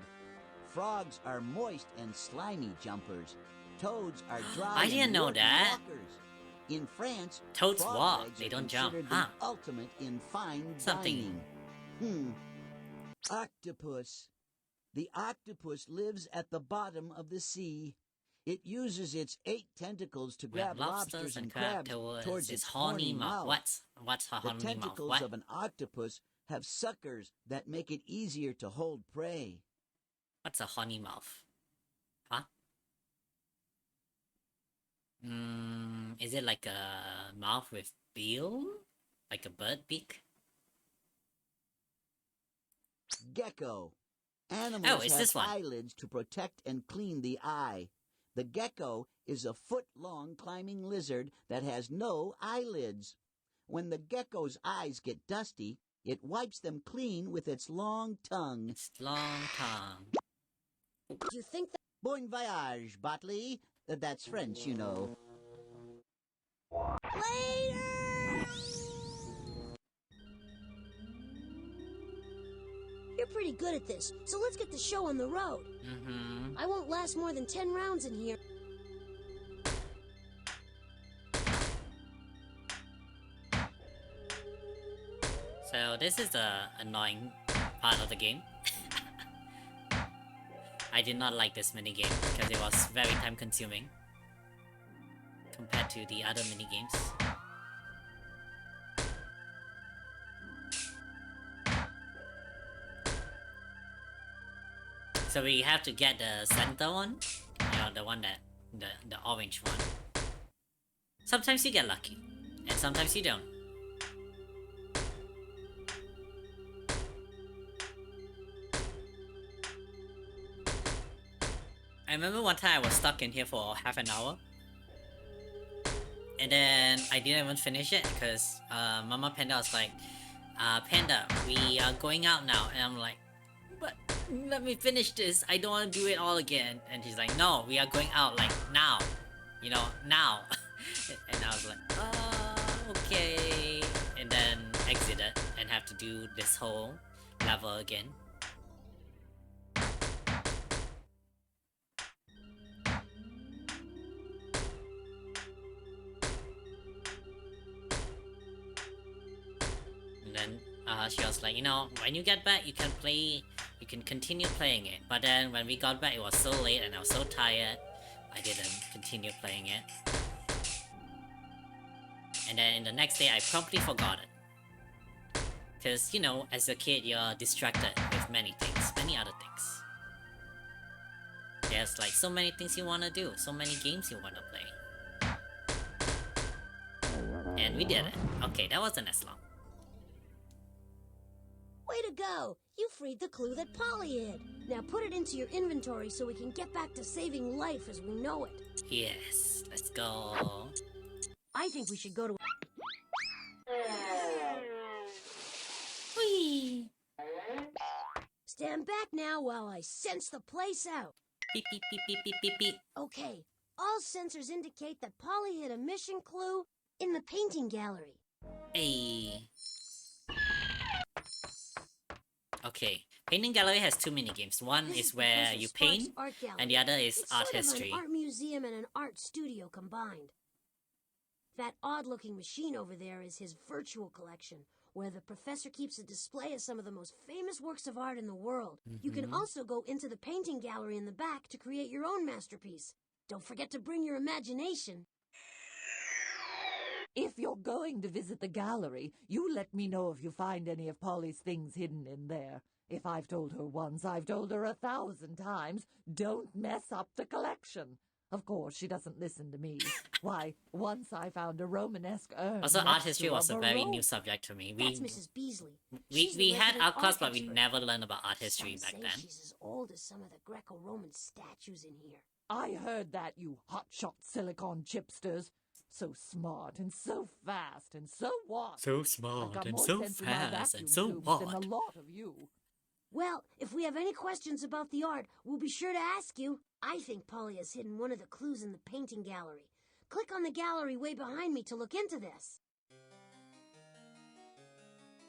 Frogs are moist and slimy jumpers. Toads are dry I didn't and know warty that. walkers. In France, Toads frog walk, legs they are don't jump. considered Huh. the ultimate in fine Something. dining. Octopus. The octopus lives at the bottom of the sea. It uses its 8 tentacles to We have grab lobsters and crabs crab towards its its horny mouth. What's a The horny mouth? tentacles What? of an octopus have suckers that make it easier to hold prey. What's a horny mouth? Huh? Is it like a mouth with bill? Like a bird beak? Gecko. Animals it's have this one. eyelids to protect and clean the eye. The gecko is a foot-long climbing lizard that has no eyelids. When the gecko's eyes get dusty, it wipes them clean with its long tongue. It's long tongue. Do you think that... Bon voyage, Botley. That's French, you know. Later! You're pretty good at this, so let's get the show on the road. I won't last more than 10 rounds in here. So this is the annoying part of the game. I did not like this minigame because it was very time consuming compared to the other minigames. So we have to get the center one, you know, the one that, the orange one. Sometimes you get lucky, and sometimes you don't. I remember one time I was stuck in here for half an hour. And then I didn't even finish it because Mama Panda was like, Panda, we are going out now. And I'm like, but let me finish this. I don't want to do it all again. And she's like, no, we are going out like now. You know, now. And I was like, okay. And then exited and have to do this whole level again. And then she was like, you know, when you get back, you can continue playing it. But then when we got back, it was so late and I was so tired, I didn't continue playing it. And then the next day, I promptly forgot it. Because, you know, as a kid, you're distracted with many things, many other things. There's like so many things you want to do, so many games you want to play. And we did it. Okay, that wasn't as long. Way to go! You freed the clue that Polly hid. Now put it into your inventory so we can get back to saving life as we know it. Yes, let's go. I think we should go to... Whee! Stand back now while I sense the place out. Beep, beep, beep, beep, beep, beep, beep. Okay, all sensors indicate that Polly hid a mission clue in the painting gallery. Hey. Okay, painting gallery has two mini games. One This is the where Professor you Sparks' paint, art gallery. and the other is It's art sort of history. an art museum and an art studio combined. That odd-looking machine over there is his virtual collection, where the professor keeps a display of some of the most famous works of art in the world. You can also go into the painting gallery in the back to create your own masterpiece. Don't forget to bring your imagination. If you're going to visit the gallery, you let me know if you find any of Polly's things hidden in there. If I've told her once, I've told her 1,000 times, don't mess up the collection. Of course, she doesn't listen to me. Why, once I found a Romanesque urn. Also, art next history to was a very Baroque. new subject to me. That's Mrs. Beasley. We She's the had resident art class, art but we expert. never learned about art history Some back say then. she's as old as some of the Greco-Roman statues in here. I heard that, you hotshot silicon chipsters. So smart and so fast and so what? So I've smart got and more so sense in my fast vacuum and so tubes what? than a lot of you. Well, if we have any questions about the art, we'll be sure to ask you. I think Polly has hidden one of the clues in the painting gallery. Click on the gallery way behind me to look into this.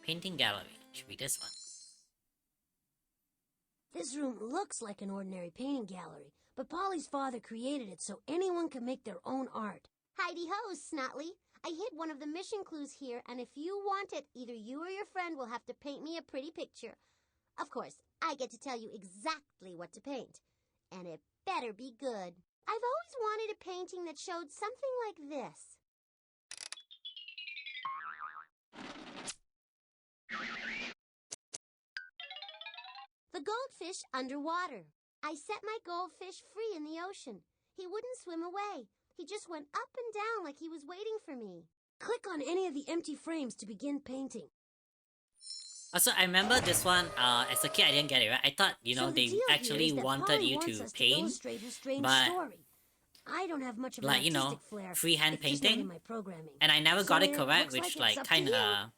Painting gallery. Should be this one. This room looks like an ordinary painting gallery, but Polly's father created it so anyone can make their own art. Heidi-ho, Snotley. I hid one of the mission clues here, and if you want it, either you or your friend will have to paint me a pretty picture. Of course, I get to tell you exactly what to paint. And it better be good. I've always wanted a painting that showed something like this. The goldfish underwater. I set my goldfish free in the ocean. He wouldn't swim away. He just went up and down like he was waiting for me. Click on any of the empty frames to begin painting. Also, I remember this one, as a kid, I didn't get it, right? I thought, you know, So the they deal actually here is that wanted Polly you wants to us paint, illustrate his strange but, story. I don't have much of an like, you artistic know, flair. freehand It's just not painting, in my programming. and I never So got it it correct, looks which, like it's like, up to you. kinda,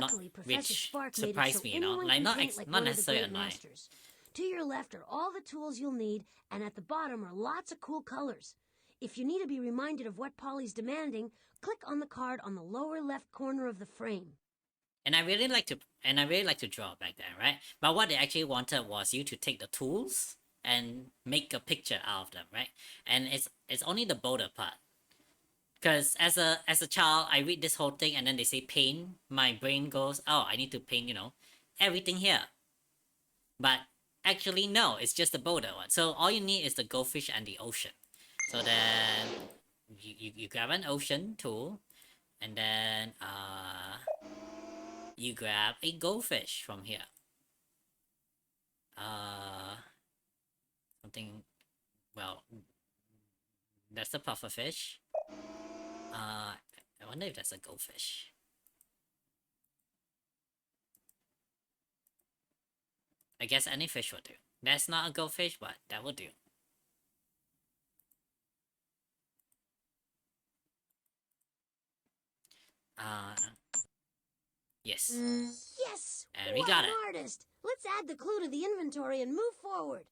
Luckily, Professor which Spark made it surprised so me, you know? anyone Like, can not, paint like not one of the necessarily great annoying. masters. To your left are all the tools you'll need, and at the bottom are lots of cool colors. If you need to be reminded of what Polly's demanding, click on the card on the lower left corner of the frame. And I really like to draw back then, right? But what they actually wanted was you to take the tools and make a picture out of them, right? And it's only the boulder part. Because as a child, I read this whole thing and then they say paint, my brain goes, oh, I need to paint, you know, everything here. But actually, no, it's just the boulder one. So all you need is the goldfish and the ocean. So then you grab an ocean tool, and then you grab a goldfish from here. Something, well, that's a pufferfish. I wonder if that's a goldfish. I guess any fish will do. That's not a goldfish, but that will do. Yes. Yes! And we What got an it. artist! Let's add the clue to the inventory and move forward.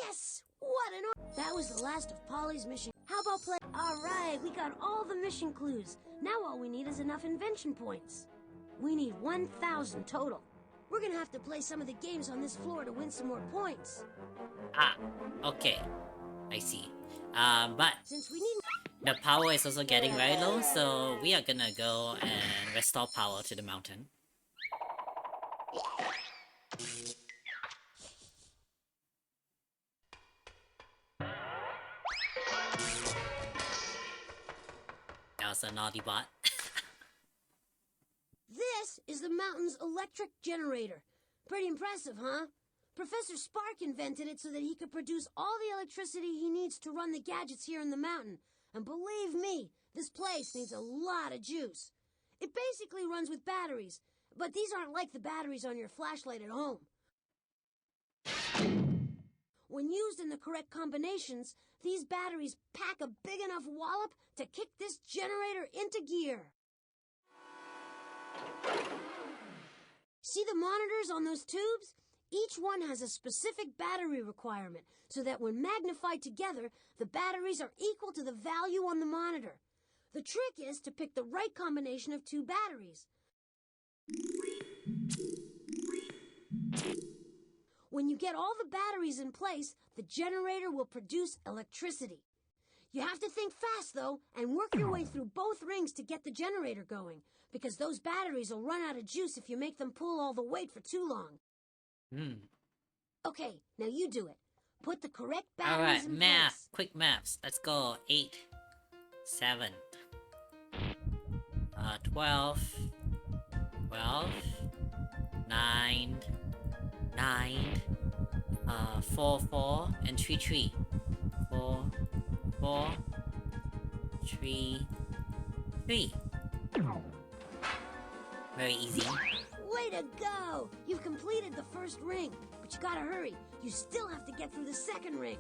Yes! What an art! That was the last of Polly's mission. How about play? All right, we got all the mission clues. Now all we need is enough invention points. We need 1,000 total. We're gonna have to play some of the games on this floor to win some more points. Ah, okay. I see. But Since we need... the power is also getting very low, so we are gonna go and restore power to the mountain. That was a naughty bot. This is the mountain's electric generator. Pretty impressive, huh? Professor Spark invented it so that he could produce all the electricity he needs to run the gadgets here in the mountain. And believe me, this place needs a lot of juice. It basically runs with batteries, but these aren't like the batteries on your flashlight at home. When used in the correct combinations, these batteries pack a big enough wallop to kick this generator into gear. See the monitors on those tubes? Each one has a specific battery requirement, so that when magnified together, the batteries are equal to the value on the monitor. The trick is to pick the right combination of two batteries. When you get all the batteries in place, the generator will produce electricity. You have to think fast, though, and work your way through both rings to get the generator going, because those batteries will run out of juice if you make them pull all the weight for too long. Okay, now you do it. Put the correct batteries in math. place. Quick maths. Let's go. 8, 7, 12, 9, 4, 4, and 3, 3. 4, 4, 3, 3. Very easy. Way to go! You've completed the first ring, but you gotta hurry. You still have to get through the second ring.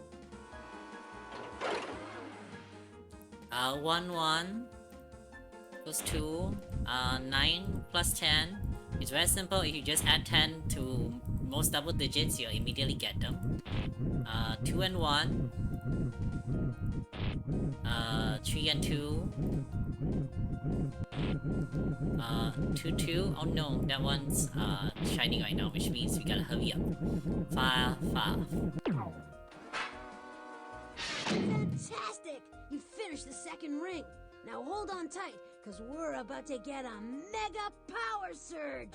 1, 1 plus 2, 9 plus 10. It's very simple. If you just add 10 to most double digits, you'll immediately get them. 2 and 1. 3 and 2. 2, 2. Oh no, that one's shining right now, which means we gotta hurry up. 5, 5. Fantastic! You finished the second ring. Now hold on tight, because we're about to get a mega power surge.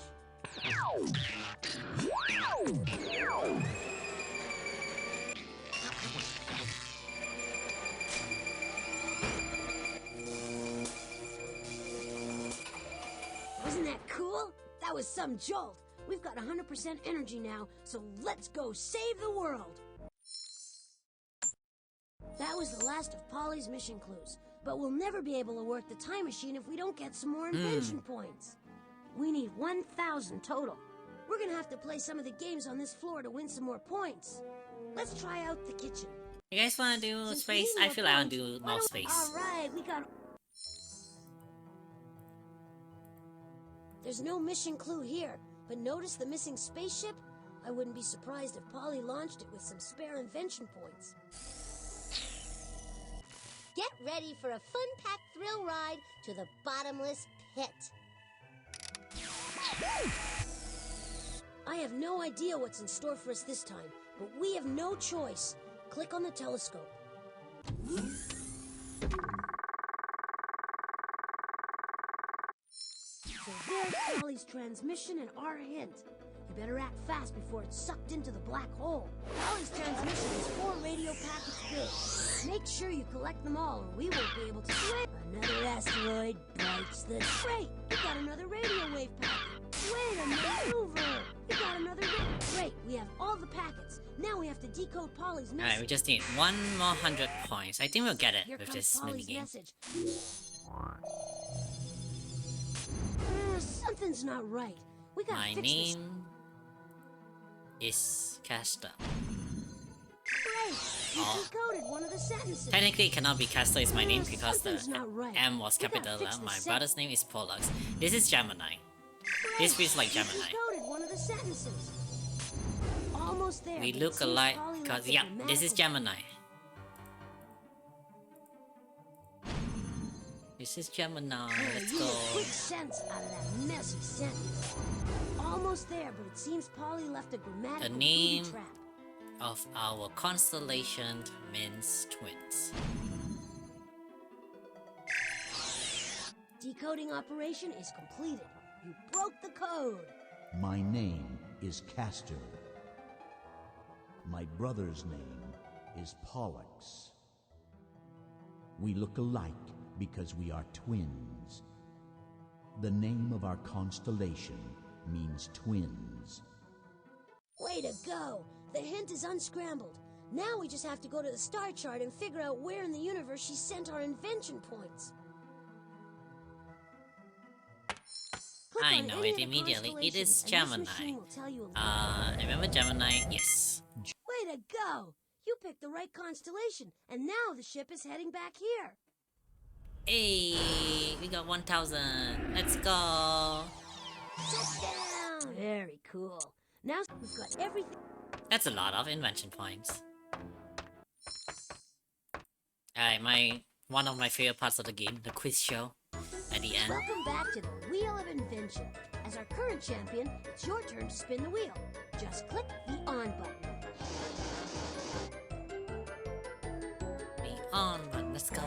Wasn't that cool? That was some jolt. We've got 100% energy now, so let's go save the world. That was the last of Polly's mission clues, but we'll never be able to work the time machine if we don't get some more invention points. We need 1,000 total. We're gonna have to play some of the games on this floor to win some more points. Let's try out the kitchen. You guys wanna do space? I feel like I wanna do more space. Alright, we got... There's no mission clue here, but notice the missing spaceship? I wouldn't be surprised if Polly launched it with some spare invention points. Get ready for a fun-packed thrill ride to the bottomless pit. I have no idea what's in store for us this time, but we have no choice. Click on the telescope. So there's Polly's transmission and our hint. You better act fast before it's sucked into the black hole. Polly's transmission is 4 radio packets big. Make sure you collect them all or we won't be able to swim. Another asteroid bites the... Great! We got another radio wave packet. Wait a maneuver! We got another... Great, we have all the packets. Now we have to decode Polly's message. Alright, we just need 1 more 100 points. I think we'll get it Here with comes this Polly's minigame. message. Something's not right. We gotta My fix name this. is Castor. Great! You decoded one of the sentences. Technically, it cannot be Castor is my name because the Something's not right. M was We gotta capital fix M. this My sentence. brother's name is Pollux. This is Gemini. Great. This feels like You Gemini. decoded one of the sentences. Almost there. We but it look seems alike Polly because, left a yeah, this is grammatical- Gemini. This is Gemini. Oh, Let's you go. make quick sense out of that messy sentence. Almost there, but it seems Polly left a grammatical The name booby trap. of our constellation means twins. Decoding operation is completed. You broke the code. My name is Castor. My brother's name is Pollux. We look alike because we are twins. The name of our constellation means twins. Way to go! The hint is unscrambled. Now we just have to go to the star chart and figure out where in the universe she sent our invention points. Click I on know any it of the immediately. It is constellations, and this Gemini. machine will tell you a little. I remember Gemini. Yes. Way to go! You picked the right constellation, and now the ship is heading back here. Hey, we got 1,000. Let's go. Touchdown! Very cool. Now we've got everything. That's a lot of invention points. Alright, one of my favorite parts of the game, the quiz show at the end. Welcome back to the Wheel of Invention. As our current champion, it's your turn to spin the wheel. Just click the on button. The on button, let's go.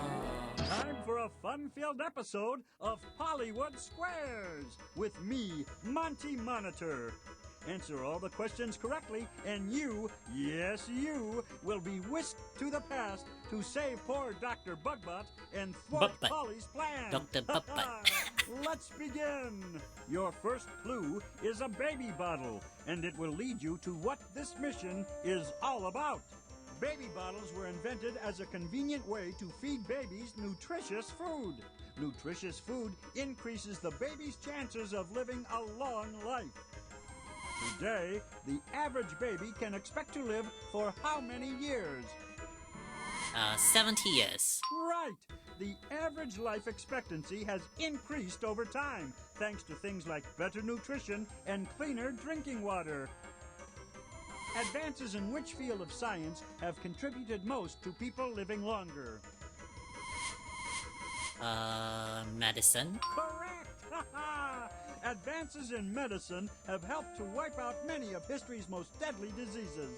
Time for a fun-filled episode of Hollywood Squares with me, Monty Monitor. Answer all the questions correctly, and you, yes you, will be whisked to the past to save poor Dr. Bugbot and thwart Bugbot. Polly's plan. Dr. Bugbot. Let's begin. Your first clue is a baby bottle, and it will lead you to what this mission is all about. Baby bottles were invented as a convenient way to feed babies nutritious food. Nutritious food increases the baby's chances of living a long life. Today, the average baby can expect to live for how many years? 70 years. Right! The average life expectancy has increased over time, thanks to things like better nutrition and cleaner drinking water. Advances in which field of science have contributed most to people living longer? Medicine. Correct! Advances in medicine have helped to wipe out many of history's most deadly diseases.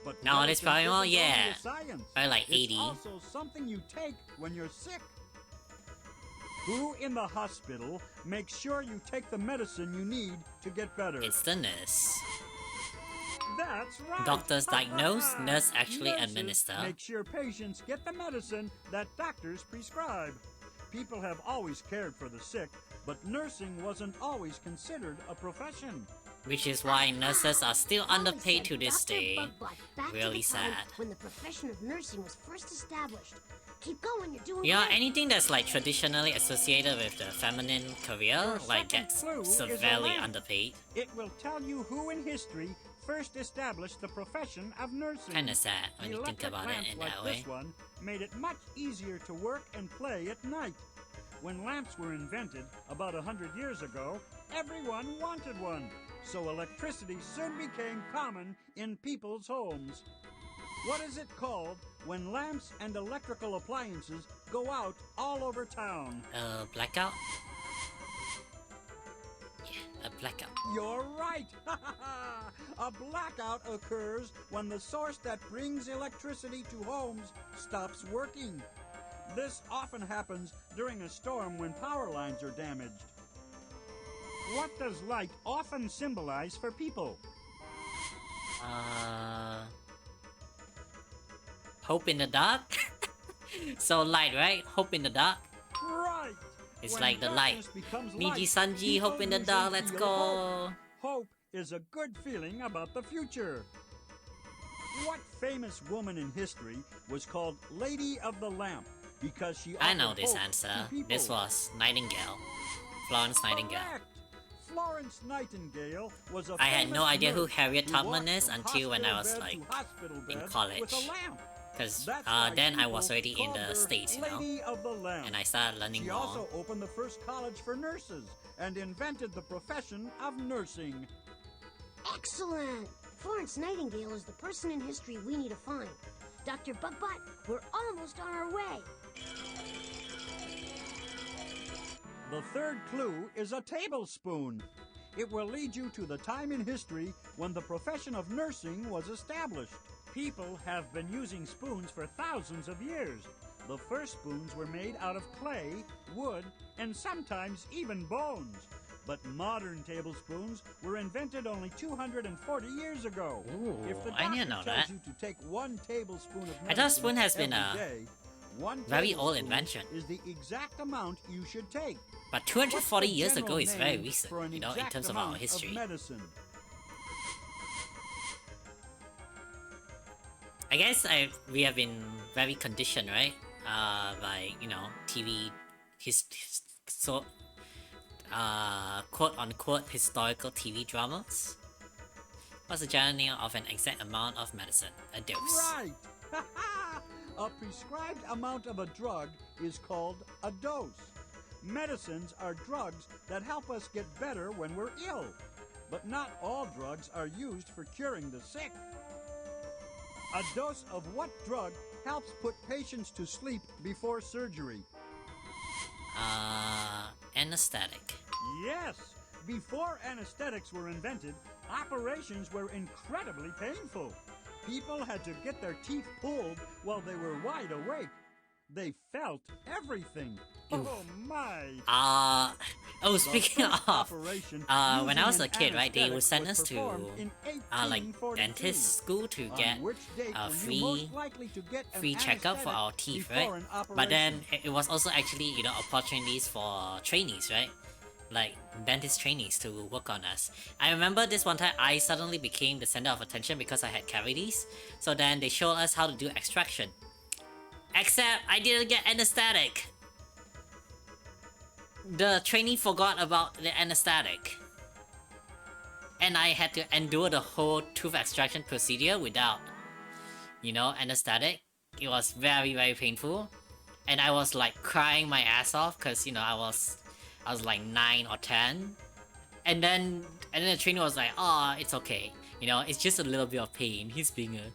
But No, this medicine probably isn't more, only yeah. a science. Probably like 80. It's also something you take when you're sick. Who in the hospital makes sure you take the medicine you need to get better? It's the nurse. That's right. Doctors diagnose, nurse actually Nurses administer. make sure patients get the medicine that doctors prescribe. People have always cared for the sick, but nursing wasn't always considered a profession. Which is why nurses are still underpaid to this day. Really sad. When the profession of nursing was first established. Keep going, you're doing Yeah, great. anything that's like traditionally associated with the feminine career, Your like second gets clue is a severely lamp. underpaid. It will tell you who in history first established the profession of nursing. Kinda sad when you think Electric about it lamps in like that way. this one made it much easier to work and play at night. When lamps were invented about 100 years ago, everyone wanted one, so electricity soon became common in people's homes. What is it called when lamps and electrical appliances go out all over town? Blackout? Yeah, a blackout. You're right! A blackout occurs when the source that brings electricity to homes stops working. This often happens during a storm when power lines are damaged. What does light often symbolize for people? Hope in the dark? So light, right? Hope in the dark? Right! It's When like the light. darkness becomes Niji light, Sanji, people hope in the usually dark, let's feel go! Hope. Hope is a good feeling about the future. What famous woman in history was called Lady of the Lamp because she I know offered this hope answer. to people? This was Nightingale. Florence Nightingale. Correct. Florence Nightingale was a I had no famous idea who nurse Harriet who Tubman walked is from until when I was hospital like bed to hospital in bed college. with a lamp. Because That's why then I people was already in called the her States, you know? Lady of the Lamp. And I started learning She more. also opened the first college for nurses and invented the profession of nursing. Excellent! Florence Nightingale is the person in history we need to find. Dr. Bugbot, we're almost on our way. The third clue is a tablespoon. It will lead you to the time in history when the profession of nursing was established. People have been using spoons for thousands of years. The first spoons were made out of clay, wood, and sometimes even bones. But modern tablespoons were invented only 240 years ago. Ooh, If the I doctor didn't know tells that. you to take 1 tablespoon of medicine I thought spoon has been every a day, 1 very old tablespoon invention. is the exact amount you should take. But What's 240 the years ago general is very name recent, for an you know, in exact terms of our amount history. medicine? I guess we have been very conditioned, right? By, you know, TV, quote unquote historical TV dramas. What's the general name of an exact amount of medicine? A dose. Right! A prescribed amount of a drug is called a dose. Medicines are drugs that help us get better when we're ill. But not all drugs are used for curing the sick. A dose of what drug helps put patients to sleep before surgery? Anesthetic. Yes! Before anesthetics were invented, operations were incredibly painful. People had to get their teeth pulled while they were wide awake. They felt everything. Oof. Oh my! Oh, speaking first of, operation when I was using a kid, an right, they would anesthetic send was us to, performed in like, 1842. dentist school to On get which date a were you free most likely to get an free checkup for anesthetic our teeth, before right? an But then operation? it was also actually, you know, opportunities for trainees, right? Like dentist trainees to work on us. I remember this one time I suddenly became the center of attention because I had cavities. So then they showed us how to do extraction. Except I didn't get anesthetic. The trainee forgot about the anesthetic. And I had to endure the whole tooth extraction procedure without, you know, anesthetic. It was very, very painful. And I was like crying my ass off because, you know, I was like 9 or 10. And then the trainer was like, oh, it's okay. You know, it's just a little bit of pain. He's being a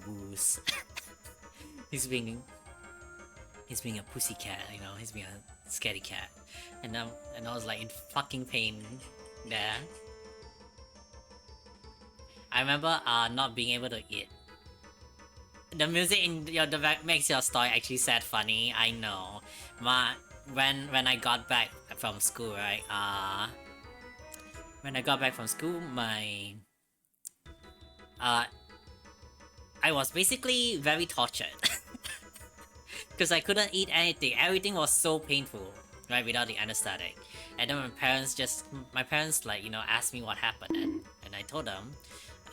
woos. he's being a pussycat, you know, he's being a scaredy cat. And I was like in fucking pain there. I remember not being able to eat. The music in the back makes your story actually sad funny, I know. When I got back from school, right? When I got back from school, I was basically very tortured. Because I couldn't eat anything. Everything was so painful, right, without the anesthetic. And then my parents like, you know, asked me what happened, and I told them,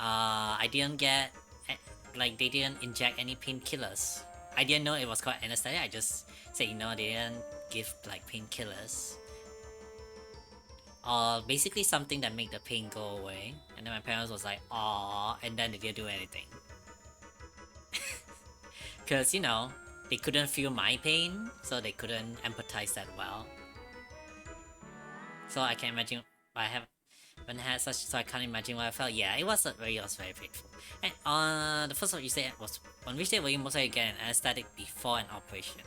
I didn't get, like, they didn't inject any painkillers. I didn't know it was called anesthetic. I just said, you know, they didn't give like painkillers. Or basically something that made the pain go away. And then my parents was like, aww, and then they didn't do anything. Cause, you know, they couldn't feel my pain, so they couldn't empathize that well. So I can imagine so I can't imagine what I felt. Yeah, it was very painful. And the first one you said was, on which day were you most likely to get an anesthetic before an operation?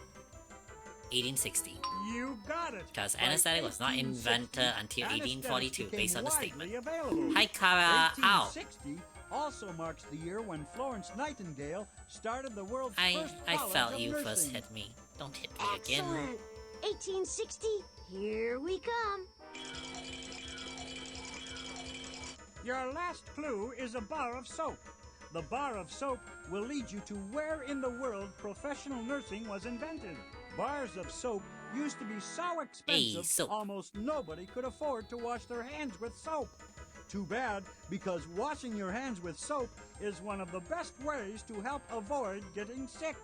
1860. You got it! Because By anesthetic was not 1860, invented until 1842, anesthetics based on the became statement. widely available. Hi, Kara. Ow! 1860 also marks the year when Florence Nightingale started the world's first I college felt of you nursing. first hit me. Don't hit me again. Excellent. 1860, here we come. Your last clue is a bar of soap. The bar of soap will lead you to where in the world professional nursing was invented. Bars of soap used to be so expensive, soap. almost nobody could afford to wash their hands with soap. Too bad, because washing your hands with soap is one of the best ways to help avoid getting sick.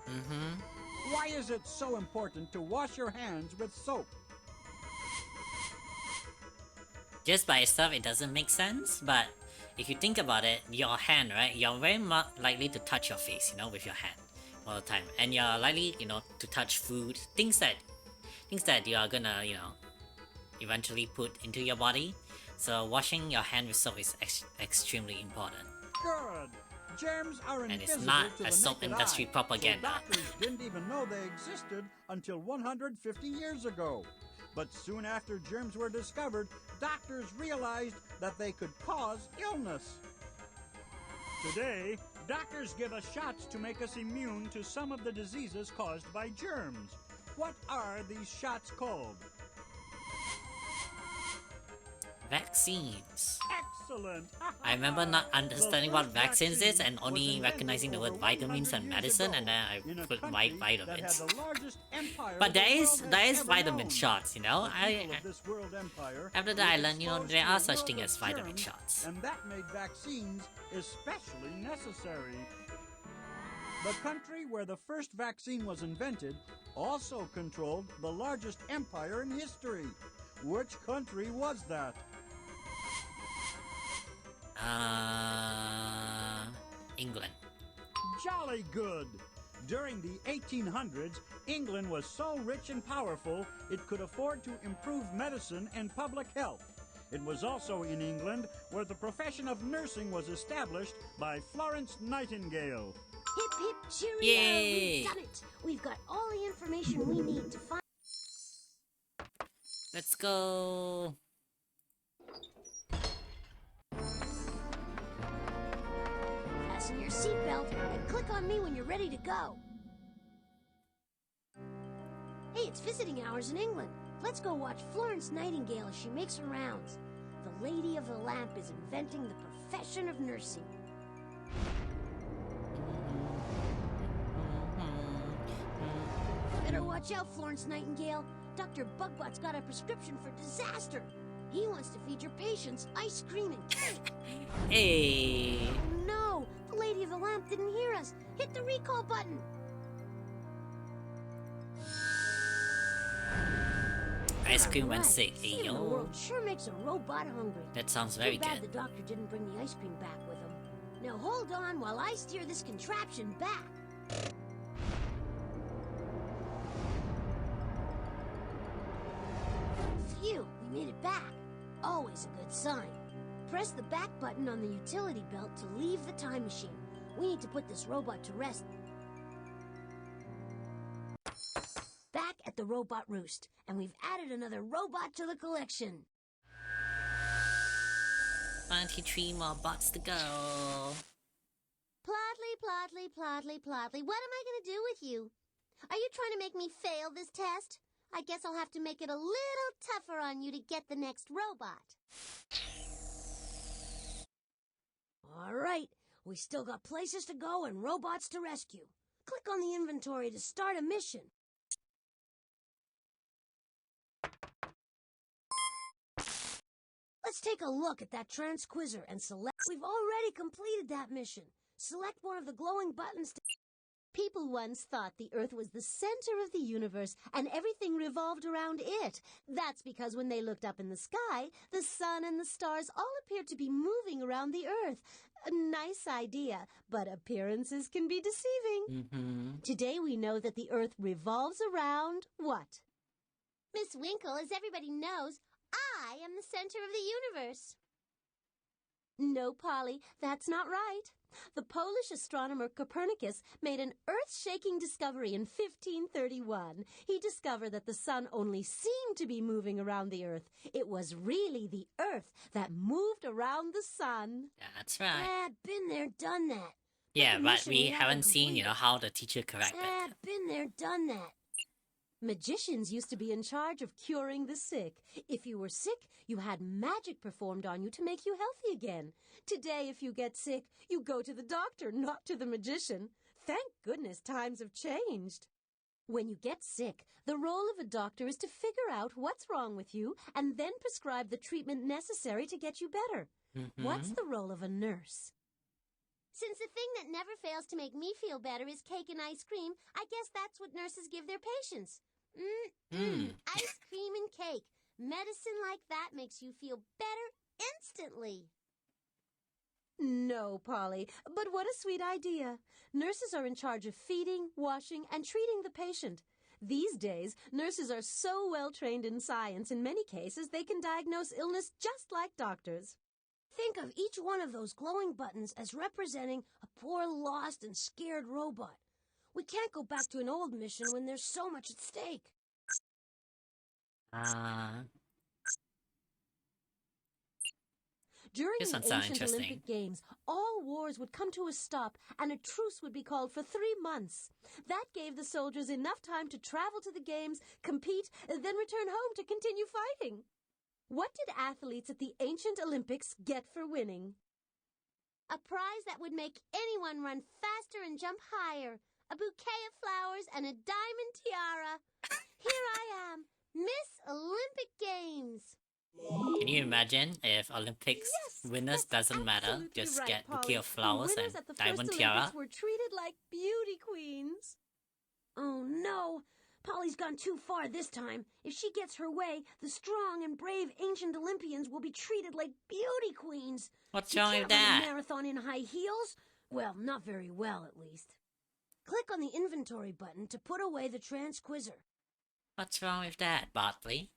Why is it so important to wash your hands with soap? Just by itself, it doesn't make sense, but if you think about it, your hand, right? You're very much likely to touch your face, you know, with your hand all the time. And you're likely, you know, to touch food, things that you are gonna, you know, eventually put into your body. So washing your hand with soap is extremely important. Good. Germs are And invisible it's not to a the soap naked industry eye, propaganda. So doctors didn't even know they existed until 150 years ago. But soon after germs were discovered, doctors realized that they could cause illness. Today, doctors give us shots to make us immune to some of the diseases caused by germs. What are these shots called? Vaccines. Excellent! I remember not understanding what vaccines is and was only invented recognizing the over word vitamins 100 and years medicine, ago and then in I a put country that had vitamins. the largest empire But the there world is has ever vitamin known. shots, you know. The people of this world empire After were that I learned, you know, exposed there to are a such world things of as vitamin germs, shots. and that made vaccines especially necessary. The country where the first vaccine was invented also controlled the largest empire in history. Which country was that? England. Jolly good! During the 1800s, England was so rich and powerful it could afford to improve medicine and public health. It was also in England where the profession of nursing was established by Florence Nightingale. Hip hip cheerio! Yay! We've done it! We've got all the information we need to find... Let's go. Fasten your seatbelt and click on me when you're ready to go. Hey, it's visiting hours in England. Let's go watch Florence Nightingale as she makes her rounds. The Lady of the Lamp is inventing the profession of nursing. Better watch out, Florence Nightingale. Dr. Bugbot's got a prescription for disaster. He wants to feed your patients ice cream and cake. Hey. Oh no! The Lady of the Lamp didn't hear us. Hit the recall button. Ice cream when Right. sick. Saving the Ayo. world sure makes a robot hungry. That sounds very Too bad good. the doctor didn't bring the ice cream back with him. Now hold on while I steer this contraption back. Phew, we made it back. Always a good sign. Press the back button on the utility belt to leave the time machine. We need to put this robot to rest. Back at the robot roost, and we've added another robot to the collection. 23 more bots to go. Plotley, Plotley, Plotley, Plotley, what am I going to do with you? Are you trying to make me fail this test? I guess I'll have to make it a little tougher on you to get the next robot. All right, we still got places to go and robots to rescue. Click on the inventory to start a mission. Let's take a look at that transquizzer and select... We've already completed that mission. Select one of the glowing buttons to... People once thought the Earth was the center of the universe and everything revolved around it. That's because when they looked up in the sky, the sun and the stars all appeared to be moving around the Earth. A nice idea, but appearances can be deceiving. Today we know that the Earth revolves around what? Miss Winkle, as everybody knows, I am the center of the universe. No, Polly, that's not right. The Polish astronomer Copernicus made an earth-shaking discovery in 1531. He discovered that the sun only seemed to be moving around the Earth. It was really the Earth that moved around the sun. That's right. Been there, done that. Yeah, the but mission we we haven't haven't seen, you know, completed. how the teacher corrected. Been there, done that. Magicians used to be in charge of curing the sick. If you were sick, you had magic performed on you to make you healthy again. Today, if you get sick, you go to the doctor, not to the magician. Thank goodness times have changed. When you get sick, the role of a doctor is to figure out what's wrong with you and then prescribe the treatment necessary to get you better. What's the role of a nurse? Since the thing that never fails to make me feel better is cake and ice cream, I guess that's what nurses give their patients. Ice cream and cake. Medicine like that makes you feel better instantly. No, Polly, but what a sweet idea. Nurses are in charge of feeding, washing, and treating the patient. These days, nurses are so well trained in science, in many cases, they can diagnose illness just like doctors. Think of each one of those glowing buttons as representing a poor, lost, and scared robot. We can't go back to an old mission when there's so much at stake. During This the one sounds ancient interesting. Olympic Games, all wars would come to a stop and a truce would be called for 3 months. That gave the soldiers enough time to travel to the games, compete, and then return home to continue fighting. What did athletes at the ancient Olympics get for winning? A prize that would make anyone run faster and jump higher. A bouquet of flowers and a diamond tiara. Here I am, Miss Olympic Games. Can you imagine if Olympics winners doesn't matter, Absolutely just right, get bouquet Polly. of flowers The and winners at the diamond first tiara? Olympics were treated like beauty queens. Oh no! Polly's gone too far this time. If she gets her way, the strong and brave ancient Olympians will be treated like beauty queens. What's You wrong can't with run a that? marathon in high heels? Well, not very well, at least. Click on the inventory button to put away the transquizzer. What's wrong with that, Botley?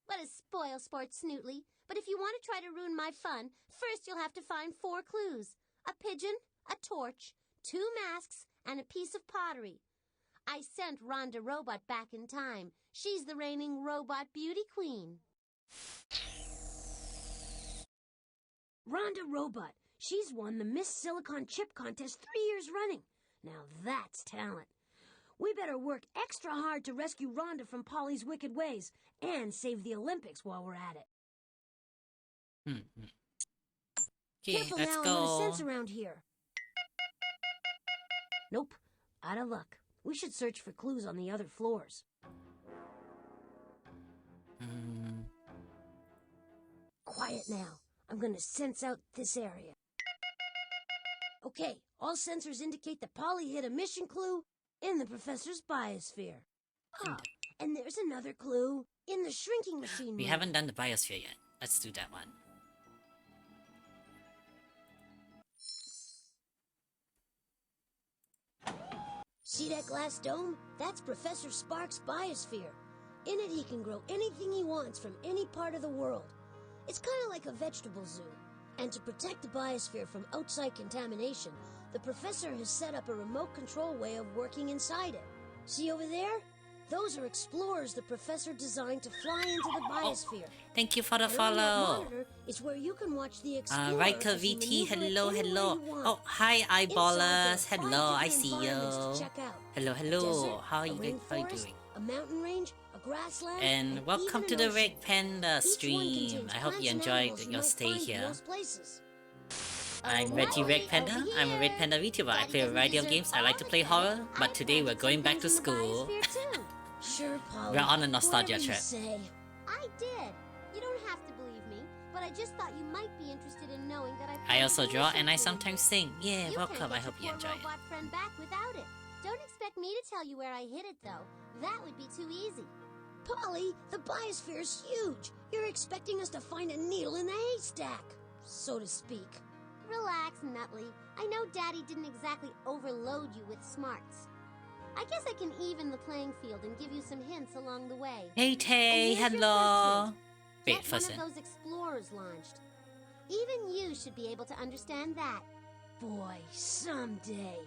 What a spoil sport, Snootly. But if you want to try to ruin my fun, first you'll have to find 4 clues. A pigeon, a torch, 2 masks, and a piece of pottery. I sent Rhonda Robot back in time. She's the reigning robot beauty queen. Rhonda Robot. She's won the Miss Silicon Chip contest 3 years running. Now that's talent. We better work extra hard to rescue Rhonda from Polly's wicked ways and save the Olympics while we're at it. Okay, Careful let's now, I'm go. gonna sense around here. Nope, out of luck. We should search for clues on the other floors. Quiet now. I'm gonna sense out this area. Okay, all sensors indicate that Polly hit a mission clue in the professor's biosphere. Ah, and there's another clue in the shrinking machine We room. haven't done the biosphere yet. Let's do that one. See that glass dome? That's Professor Spark's biosphere. In it, he can grow anything he wants from any part of the world. It's kind of like a vegetable zoo. And to protect the biosphere from outside contamination, the professor has set up a remote control way of working inside it. See over there? Those are explorers the professor designed to fly into the biosphere. Thank you for the And on that follow. monitor is where you can watch the explorer Riker as he VT, maneuver it hello, anywhere hello. you want. Oh, hi, Inside, eyeballers. there are 5 Hello, I different see environments you. to check out. Hello, hello. Desert, How are a you rainforest, doing? a mountain range, a grassland, And welcome to even the an Red ocean. Panda Each one stream. contains I hope you plants and enjoyed animals you your might stay find in here. those places. I'm Oh, Reggie Red Molly, Panda. over I'm a Red here. Panda VTuber. I Daddy play a doesn't variety of deserve games. I like to all play the horror, credit. but I today plan we're to going take back things to in the school. biosphere, too. Sure, Polly. We're on a nostalgia Whatever you trip. say. I did. You don't have to believe me, but I just thought you might be interested in knowing that I also planned a draw mission and I for you sometimes here. sing. Yeah, You welcome. can't I get hope you your enjoy poor it. robot friend back without it. Don't expect me to tell you where I hid it, though. That would be too easy. Polly, the biosphere's huge. You're expecting us to find a needle in the haystack, so to speak. Relax, Nutley. I know Daddy didn't exactly overload you with smarts. I guess I can even the playing field and give you some hints along the way. Hey, Tay. Here's your Hello. first hint. Wait, Get first one in. of those explorers launched. Even you should be able to understand that. Boy, someday.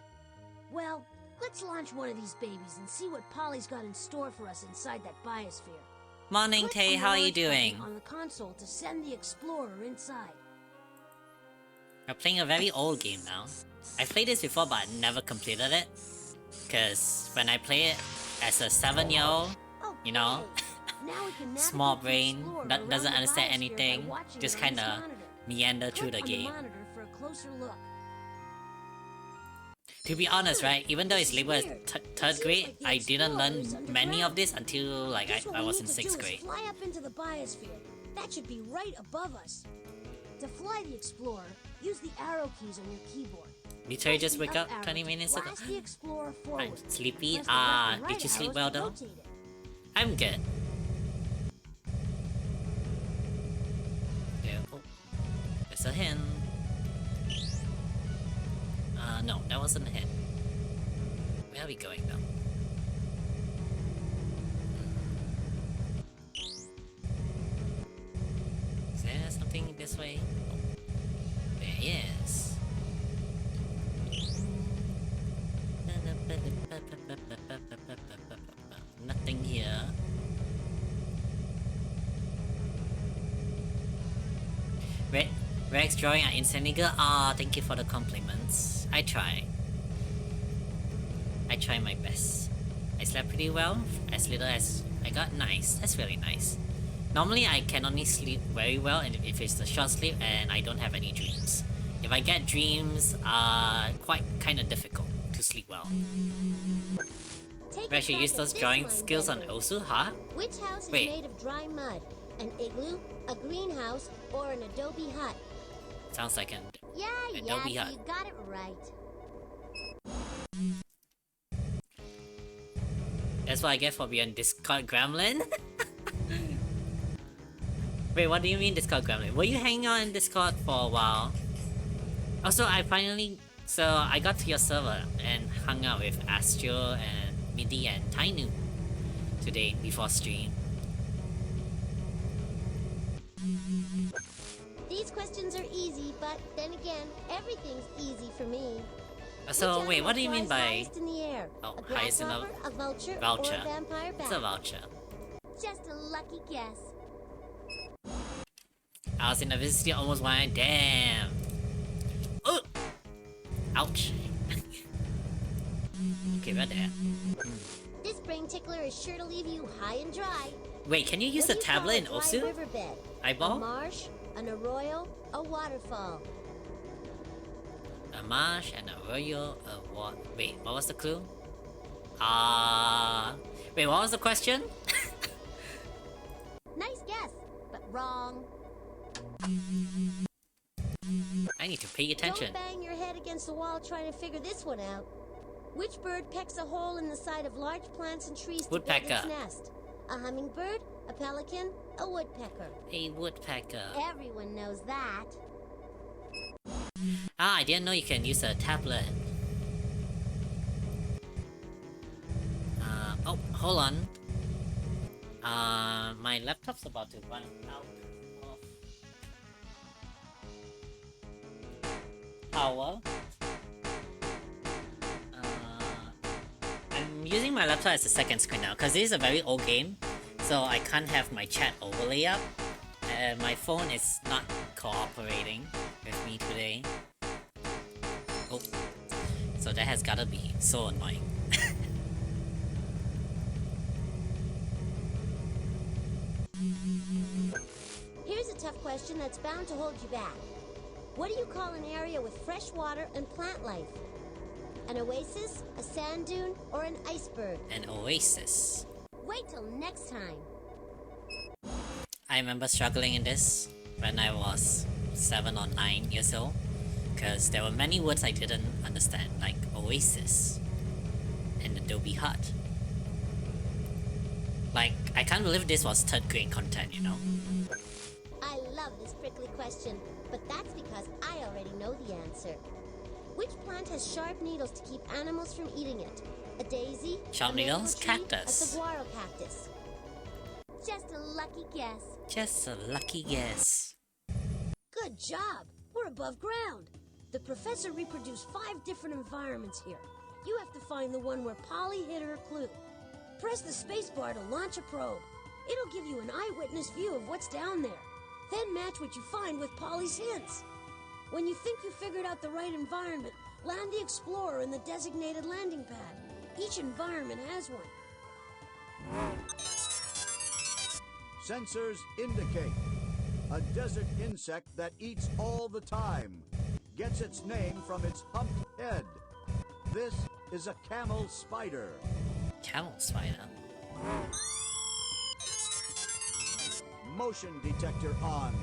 Well, let's launch one of these babies and see what Polly's got in store for us inside that biosphere. Morning, Click Tay. on the How are you launch button doing? On the console to send the explorer inside. We're playing a very old game now. I played this before, but I never completed it. Because when I play it as a 7-year-old, you know, Now we can small navigate the brain, explorer that around doesn't the understand biosphere by anything, watching just it on this kinda monitor. meander through Click the on game. monitor for a closer look. To be honest, right, even though it's labeled as third grade, I didn't learn many of this until like Guess what I we was need in to 6th do is grade. Fly up into the biosphere. That should be right above us. To fly the explorer, use the arrow keys on your keyboard. Literally Press just the wake up arrow 20 to minutes ago. blast the explorer forward. I'm sleepy. Press the left and right Did you sleep arrows well to though? rotate it. I'm good. Yeah, oh. There's a hint. No, that wasn't a hint. Where are we going now? Rex drawing at Insanity Girl. Ah, thank you for the compliments. I try. I try my best. I slept pretty well, as little as I got. Nice. That's really nice. Normally I can only sleep very well and if it's a short sleep and I don't have any dreams. If I get dreams, quite kinda difficult to sleep well. Where she used those drawing skills on Osu, huh? Which house is Wait. made of dry mud? An igloo, a greenhouse, or an adobe hut? Sounds like an Yeah, Adobe hut. you got it right. That's what I get for being Discord Gremlin? Wait, what do you mean Discord Gremlin? Were you hanging out in Discord for a while? Also, I got to your server and hung out with Astro and Midi and Tainu today before stream. These questions are easy, but then again, everything's easy for me. So Which wait, what do you animal mean flies by highest in the air? oh, A highest in the grasshopper, a vulture, vulture? or a vampire bat? It's a vulture. Just a lucky guess. I was in the vicinity almost went. Damn. Oh. Ouch. Okay, right there. This brain tickler is sure to leave you high and dry. Wait, can you use What a do you call tablet in dry Osu? riverbed? A Eyeball? marsh, an arroyo, a waterfall. A marsh and a royal award. Wait, what was the clue? Wait, what was the question? Nice guess, but wrong. I need to pay attention. Don't bang your head against the wall trying to figure this one out. Which bird pecks a hole in the side of large plants and trees to build Woodpecker. its nest? A hummingbird, a pelican, a woodpecker. A woodpecker. Everyone knows that. Ah, I didn't know you can use a tablet. Oh, hold on. My laptop's about to run out of power. I'm using my laptop as a second screen now because this is a very old game, so I can't have my chat overlay up. And my phone is not cooperating with me today. Oh, so that has gotta be so annoying. Here's a tough question that's bound to hold you back. What do you call an area with fresh water and plant life? An oasis, a sand dune, or an iceberg? An oasis. Wait till next time. I remember struggling in this when I was 7 or 9 years old, because there were many words I didn't understand, like oasis and adobe hut. Like, I can't believe this was 3rd grade content, you know? I love this prickly question, but that's because I already know the answer. Which plant has sharp needles to keep animals from eating it? A daisy? Sharp a mango needles? tree, Cactus. A saguaro cactus. Just a lucky guess. Just a lucky guess. Good job! We're above ground. The professor reproduced 5 different environments here. You have to find the one where Polly hid her clue. Press the spacebar to launch a probe. It'll give you an eyewitness view of what's down there. Then match what you find with Polly's hints. When you think you figured out the right environment, land the Explorer in the designated landing pad. Each environment has one. Sensors indicate a desert insect that eats all the time. Gets its name from its humped head. This is a camel spider. Camel spider. Motion detector on.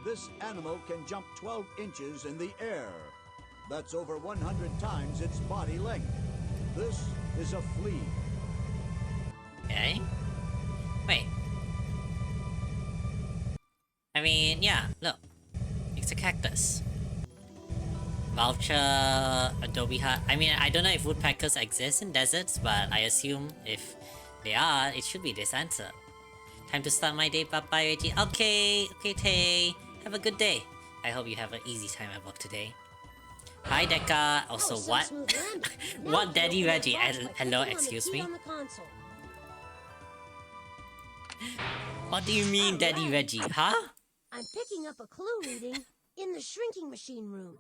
This animal can jump 12 inches in the air. That's over 100 times its body length. This is a flea. Okay. Wait. I mean, yeah, look. It's a cactus. Vulture, adobe hut. I mean, I don't know if woodpeckers exist in deserts, but I assume if they are, it should be this answer. Time to start my day, bye-bye, Reggie. Okay, Tay. Have a good day. I hope you have an easy time at work today. Hi, Deca. Also, what? What, Daddy Reggie? Hello, excuse me? What do you mean, Daddy Reggie? Huh? I'm picking up a clue reading shrinking machine room.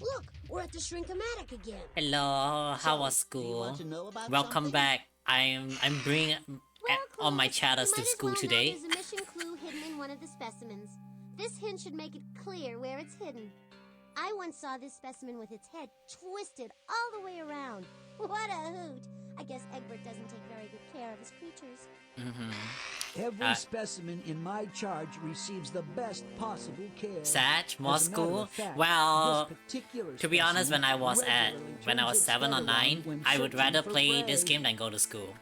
Look, we're at the Shrinkamatic again. Hello, how was Do you school? want to know about Welcome something? back. I'm bringing all my chatters to school today. There's a mission clue hidden in one of the specimens. This hint should make it clear where it's hidden. I once saw this specimen with its head twisted all the way around. What a hoot! I guess Egbert doesn't take very good care of his creatures. Every specimen in my charge receives the best possible care. Sag, more As a matter school? of fact, Well, this particular to be honest, when I was specimen when I was regularly 7 or turns its head 9, around when I would searching rather for play this prey. game than go to school.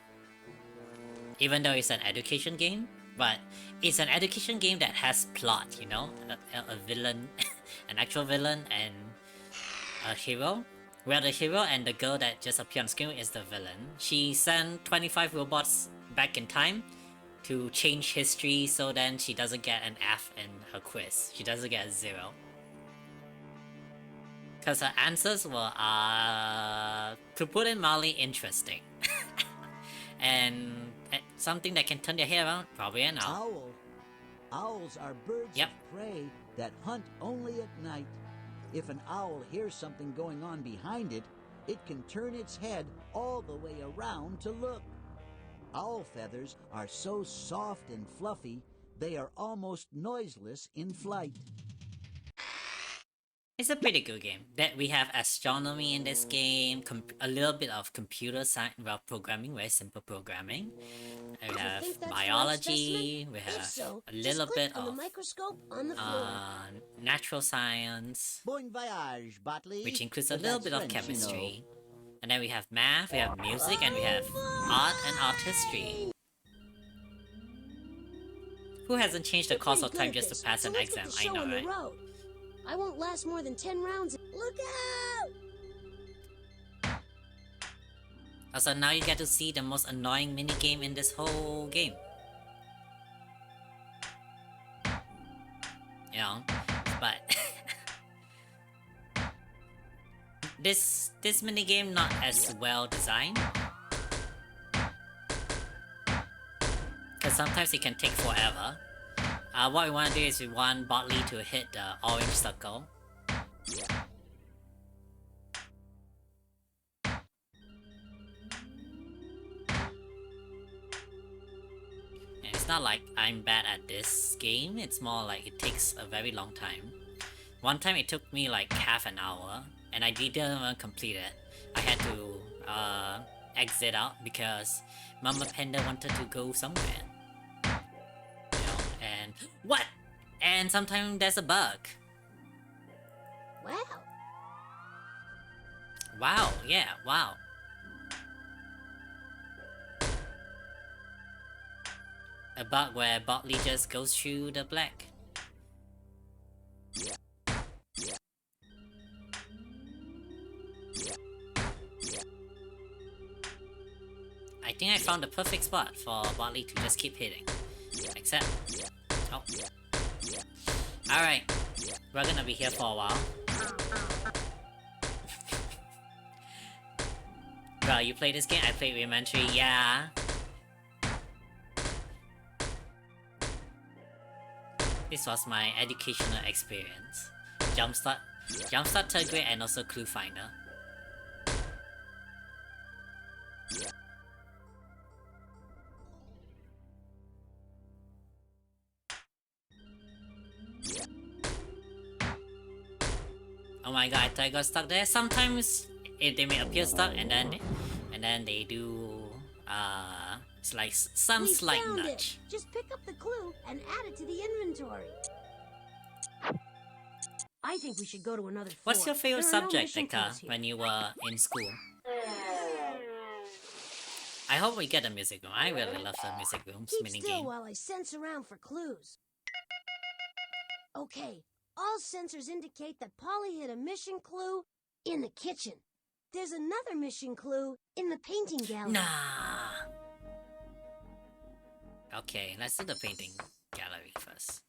Even though it's an education game, but it's an education game that has plot, you know? A villain, an actual villain, and a hero. Where the hero and the girl that just appeared on screen is the villain. She sent 25 robots back in time to change history so then she doesn't get an F in her quiz. She doesn't get a 0. Because her answers were, to put it mildly, interesting. and something that can turn your hair around, probably an owl. Owl. Owls are birds Yep. of prey that hunt only at night. If an owl hears something going on behind it, it can turn its head all the way around to look. Owl feathers are so soft and fluffy, they are almost noiseless in flight. It's a pretty good game. That we have astronomy in this game, a little bit of computer science, well, programming, very simple programming. We have think that's the right biology, we If have so, a little just click bit on the of microscope on the floor. natural science, Bon voyage, Botley. which includes a But little that's bit of French, you know. chemistry. And then we have math, we have music, and we have art and art history. Who hasn't changed the You're course pretty of time good at just this, to pass so an let's get exam? the I show know, on the right? road. I won't last more than 10 rounds. Look out! Also, now you get to see the most annoying minigame in this whole game. You know, but this minigame not as well designed. Because sometimes it can take forever. What we want to do is we want Botley to hit the orange circle. And it's not like I'm bad at this game, it's more like it takes a very long time. One time it took me like half an hour, and I didn't even complete it. I had to exit out because Mama Panda wanted to go somewhere. You know, and what? And sometimes there's a bug. Wow. Wow, yeah, wow. A bug where Botley just goes through the black. I think I found the perfect spot for Botley to just keep hitting. Except... oh. Alright. We're gonna be here for a while. Bro, you play this game? I played Elementary, yeah. This was my educational experience. Jumpstart 3rd grade and also Clue Finder. Oh my god, I thought I got stuck there. Sometimes they may appear stuck and then they do it's like some We slight found nudge. it. Just pick up the clue and add it to the inventory. I think we should go to another floor. What's your favorite There are no subject, mission Eka, clues here. when you were in school? I hope we get a music room. I really love the music rooms Keep still minigame. while I sense around for clues. Okay, all sensors indicate that Polly hid a mission clue in the kitchen. There's another mission clue in the painting gallery. Nah. Okay, let's do the painting gallery first.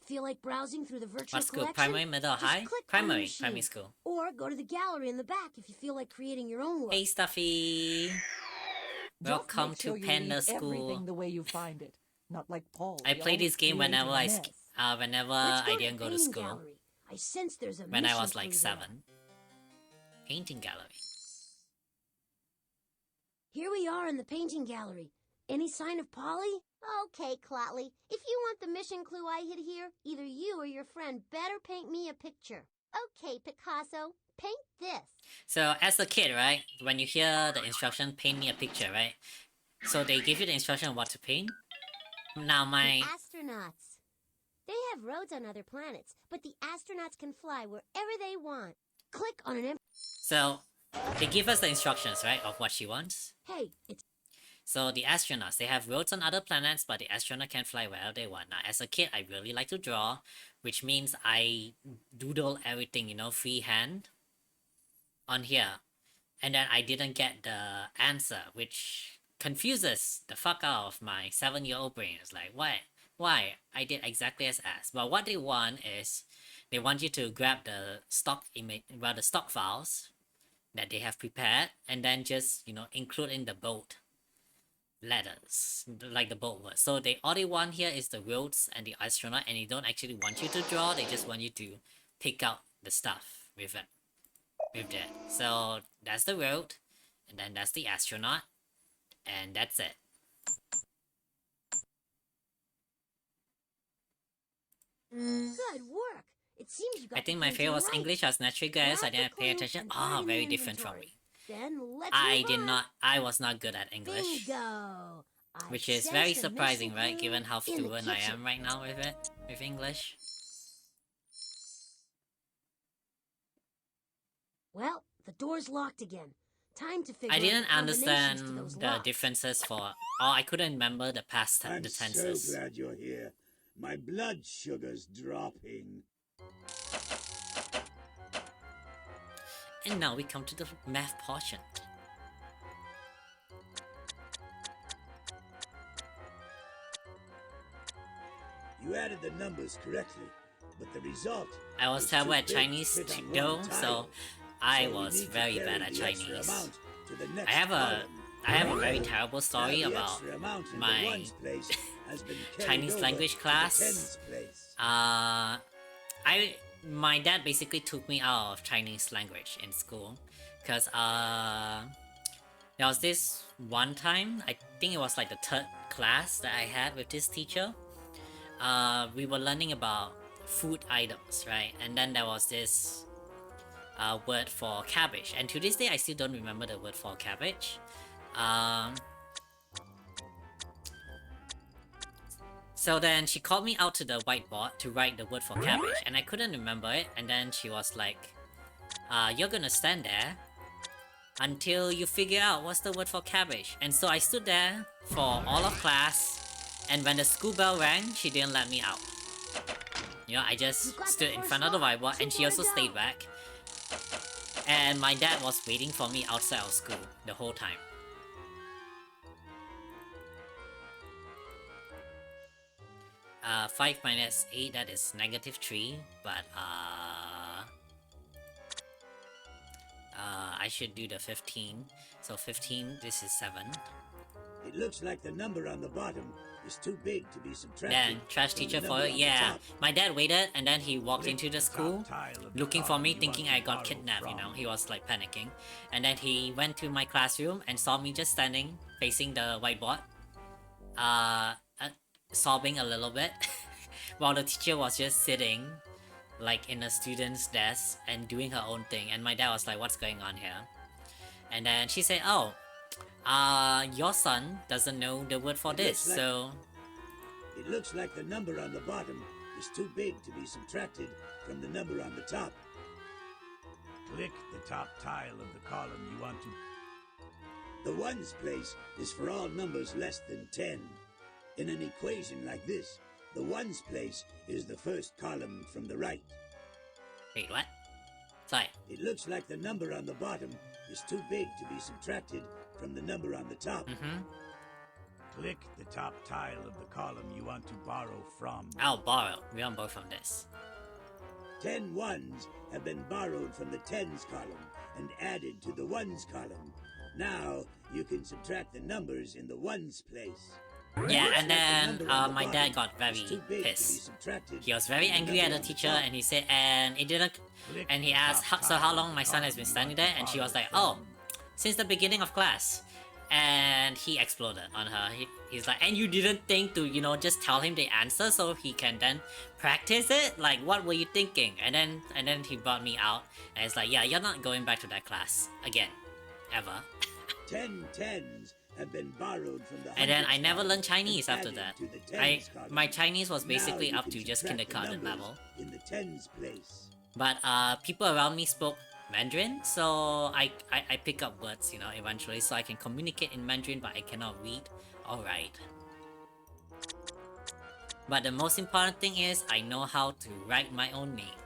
Feel like browsing through the virtual What school? collection? Primary, middle, Just high? click on the Primary, machine. primary school. Or go to the gallery in the back if you feel like creating your own work. Hey, Stuffy. Welcome make sure to you Panda leave School. everything the way you find it. Not like Paul. I he play always this game created whenever a mess. whenever Let's I go didn't to go the to painting school. gallery. I sense there's a When I mission was like clue there. 7. Painting gallery. Here we are in the painting gallery. Any sign of Polly? Okay, Clotley. If you want the mission clue I hid here, either you or your friend better paint me a picture. Okay, Picasso, paint this. So as a kid, right, when you hear the instruction, paint me a picture, right? So they give you the instruction on what to paint. Now my... The astronauts. They have roads on other planets, but the astronauts can fly wherever they want. Click on an So they give us the instructions, right, of what she wants. Hey, it's... So the astronauts, they have roads on other planets, but the astronaut can fly wherever they want. Now, as a kid, I really like to draw, which means I doodle everything, you know, freehand on here. And then I didn't get the answer, which confuses the fuck out of my 7-year-old brain. It's like, why? I did exactly as asked. But what they want is, they want you to grab the stock image, well, the stock files that they have prepared, and then just, you know, include in the bold letters, like the bold words. So all they want here is the roads and the astronaut, and they don't actually want you to draw, they just want you to pick out the stuff with it. With that. So that's the road, and then that's the astronaut, and that's it. Good work. It seems you got I think the my favorite was painting right. English. I was naturally good, so I Grab the didn't pay clue attention. and put it in the Very different from inventory. me. Then let's I move did on. not, I was not good at English. Bingo. I Which is sensed very a surprising, mission right? clue Given how in the fluent I kitchen. am right now with it, with English. Well, the door's locked again. Time to figure I out the didn't combinations understand to those the locks. differences for, I couldn't remember the past I'm the tenses. so glad you're here. My blood sugar's dropping. And now we come to the math portion. You added the numbers correctly, but the result... I was terrible too at big to Chinese fit on though, one so tile. I So we was need to very carry bad at the extra Chinese. amount to the next I have column. a very terrible story Now the about extra amount in the my ones place has been carried Chinese over language to the class. tens place. My dad basically took me out of Chinese language in school, cause there was this one time, I think it was like the 3rd class that I had with this teacher. We were learning about food items, right? And then there was this word for cabbage, and to this day I still don't remember the word for cabbage. So then she called me out to the whiteboard to write the word for cabbage, and I couldn't remember it, and then she was like, you're gonna stand there until you figure out what's the word for cabbage. And so I stood there for all of class, and when the school bell rang, she didn't let me out. You know, I just stood in front of the whiteboard, and she also stayed back. And my dad was waiting for me outside of school the whole time. 5 minus 8, that is -3, but I should do the 15. So 15, this is 7. It looks like the number on the bottom is too big to be subtracted. Then trash from the teacher number for it. on the Yeah, top. my dad waited, and then he walked into the school looking for me, thinking I got kidnapped, you know. He was like panicking. And then he went to my classroom and saw me just standing facing the whiteboard, sobbing a little bit while the teacher was just sitting like in a student's desk and doing her own thing. And my dad was like, what's going on here? And then she said, oh, your son doesn't know the word for this, so... It looks like the number on the bottom is too big to be subtracted from the number on the top. Click the top tile of the column you want to... The ones place is for all numbers less than 10. In an equation like this, the ones place is the first column from the right. Wait, what? Sorry. It looks like the number on the bottom is too big to be subtracted from the number on the top. Click the top tile of the column you want to borrow from. I'll borrow. We won't borrow from this. 10 ones have been borrowed from the tens column and added to the ones column. Now you can subtract the numbers in the ones place. Yeah, and then Select the number on the my dad bottom got is very too big to be pissed. subtracted He was very from the angry at number the on the teacher, top. and he said, and it didn't. And he asked, so how long my son has been standing there? And she was like, oh, since the beginning of class. And he exploded on her. He's like, and you didn't think to, you know, just tell him the answer so he can then practice it? Like, what were you thinking? And then he brought me out, and it's like, yeah, you're not going back to that class again, ever. 10 tens have been borrowed from the And then I hundreds never column learned Chinese and after added that. to the tens column. My Chinese was Now basically you up can to just subtract the kindergarten numbers level. in the tens place. But people around me spoke Mandarin, so I pick up words, you know, eventually, so I can communicate in Mandarin, but I cannot read. Alright. But the most important thing is, I know how to write my own name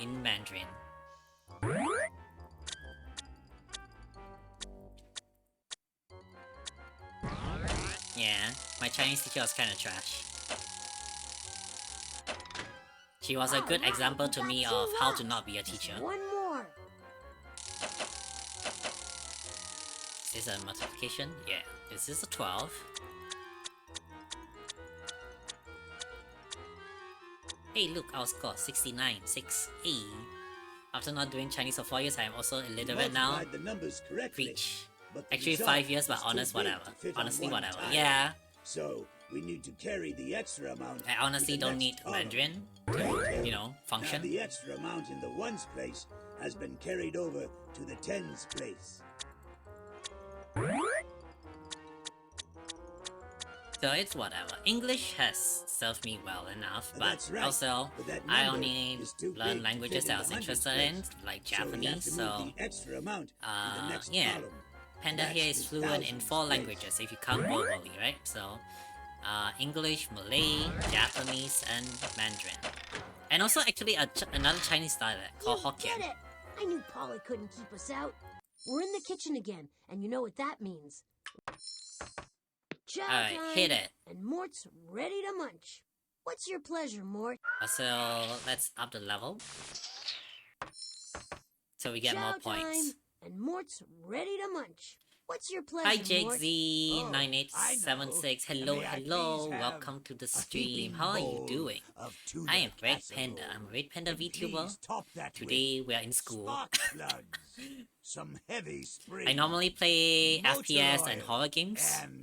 in Mandarin. Yeah, my Chinese teacher was kinda trash. She was a good example to me of how to not be a teacher. One more. Is this a multiplication? Yeah. Is this a 12? Hey, look, our score 69, 6. Hey. After not doing Chinese for 4 years, I am also illiterate now. Multiplied the numbers correctly, Preach. but the Actually, result 5 years, but is too honest, big whatever. to fit on Honestly, one whatever. tile. Yeah. So we need to carry the extra amount. I honestly to the don't next need column. Mandarin to, you know, Now function. the extra amount in the ones place has been carried over to the tens place. So it's whatever. English has served me well enough, but That's right, also but that I number only is too learn big to languages fit that I in was the hundreds interested in, place. like So we have Japanese, to so move the extra amount to the next yeah. column. Panda That's here is the fluent in thousands 4 place. languages if you count verbally, right? So English, Malay, Japanese, and Mandarin. And also actually another Chinese dialect called You Hokkien. did it! I knew Polly couldn't keep us out. We're in the kitchen again, and you know what that means. Chow Alright, time, hit it. and Mort's ready to munch. What's your pleasure, Mort? So let's up the level. So we get Chow more time, points. and Mort's ready to munch. What's your pleasure, Hi Jake Mort? Z9876. Hello, May I hello. please have Welcome to the a stream. heaping How are you bowl doing? of tuna I am Red casserole. Panda. I'm a Red Panda And VTuber. please top that Today with we are in school. spark plugs, some heavy spring, I normally play motor FPS and oil, horror games. and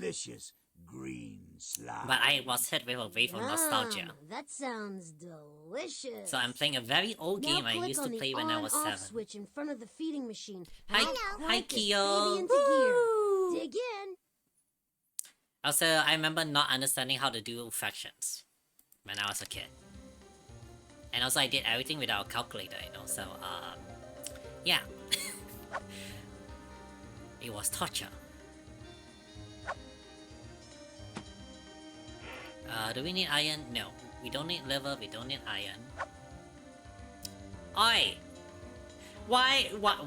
delicious green slime. But I was hit with a wave of nostalgia. Yum, that sounds delicious. So I'm playing a very old Now game I click used on to play the when I was on-off 7. switch in front of the feeding machine. Hi, and hi crank this Kyo. baby into gear. Dig in. Also, I remember not understanding how to do fractions when I was a kid. And also I did everything without a calculator, you know, so yeah. It was torture. Do we need iron? No. We don't need liver, we don't need iron. Oi! Why? What?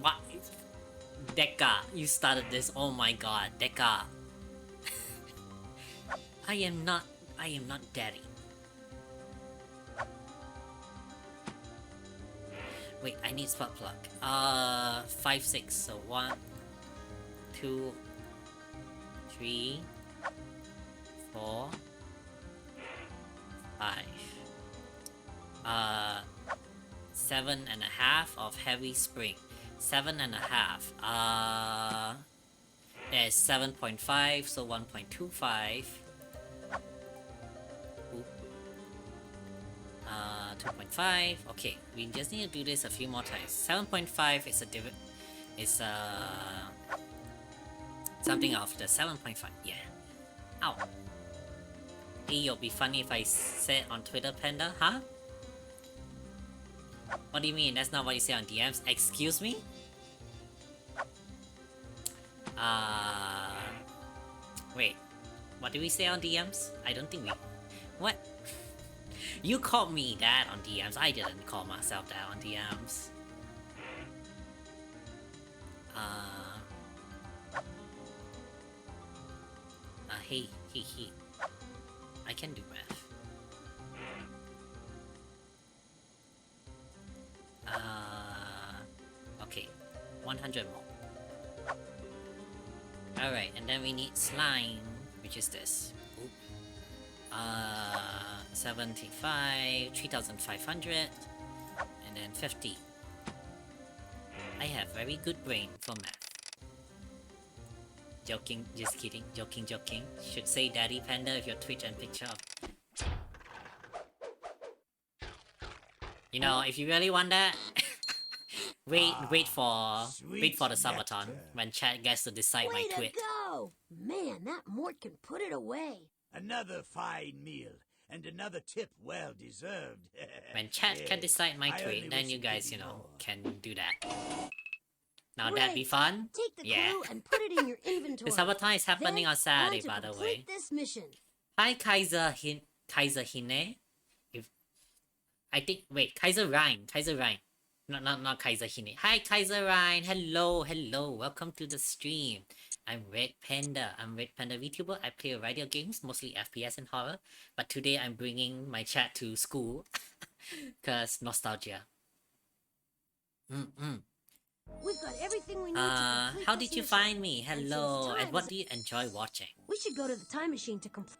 Deca, you started this. Oh my god, Deca. I am not daddy. Wait, I need spark plug. 5, 6. So 1, 2, 3, 4, 5. 7.5 of heavy spring. 7.5. There's 7.5, so 1.25. 2.5. Okay, we just need to do this a few more times. 7.5 is something of the 7.5. Yeah. Ow. Hey, it'll be funny if I say on Twitter, Panda, huh? What do you mean? That's not what you say on DMs? Excuse me? Wait. What do we say on DMs? I don't think we... What? You called me that on DMs. I didn't call myself that on DMs. Hey. I can do math. Okay. 100 more. Alright, and then we need slime, which is this. Oop. 75, 3,500, and then 50. I have very good brain for math. Joking, just kidding, joking. Should say Daddy Panda if your tweet and picture of... You know, if you really want that, wait for the subathon when chat gets to decide my tweet. Way to go! Man, that Mort can put it away. Another fine meal, and another tip well deserved. When chat can decide my tweet, then you guys, you know, can do that. Now that'd be fun. Take the yeah. clue and put it in your inventory. The sabotage is happening on Saturday, by the way. This mission. Hi, Kaiser Hine. Kaiser Ryan. Not Kaiser Hine. Hi, Kaiser Ryan. Hello. Welcome to the stream. I'm Red Panda. I'm Red Panda VTuber. I play a variety of games, mostly FPS and horror. But today I'm bringing my chat to school, cause nostalgia. We've got everything we need to complete how this did you mission. find me? Hello, and what do you enjoy watching? We should go to the time machine to complete.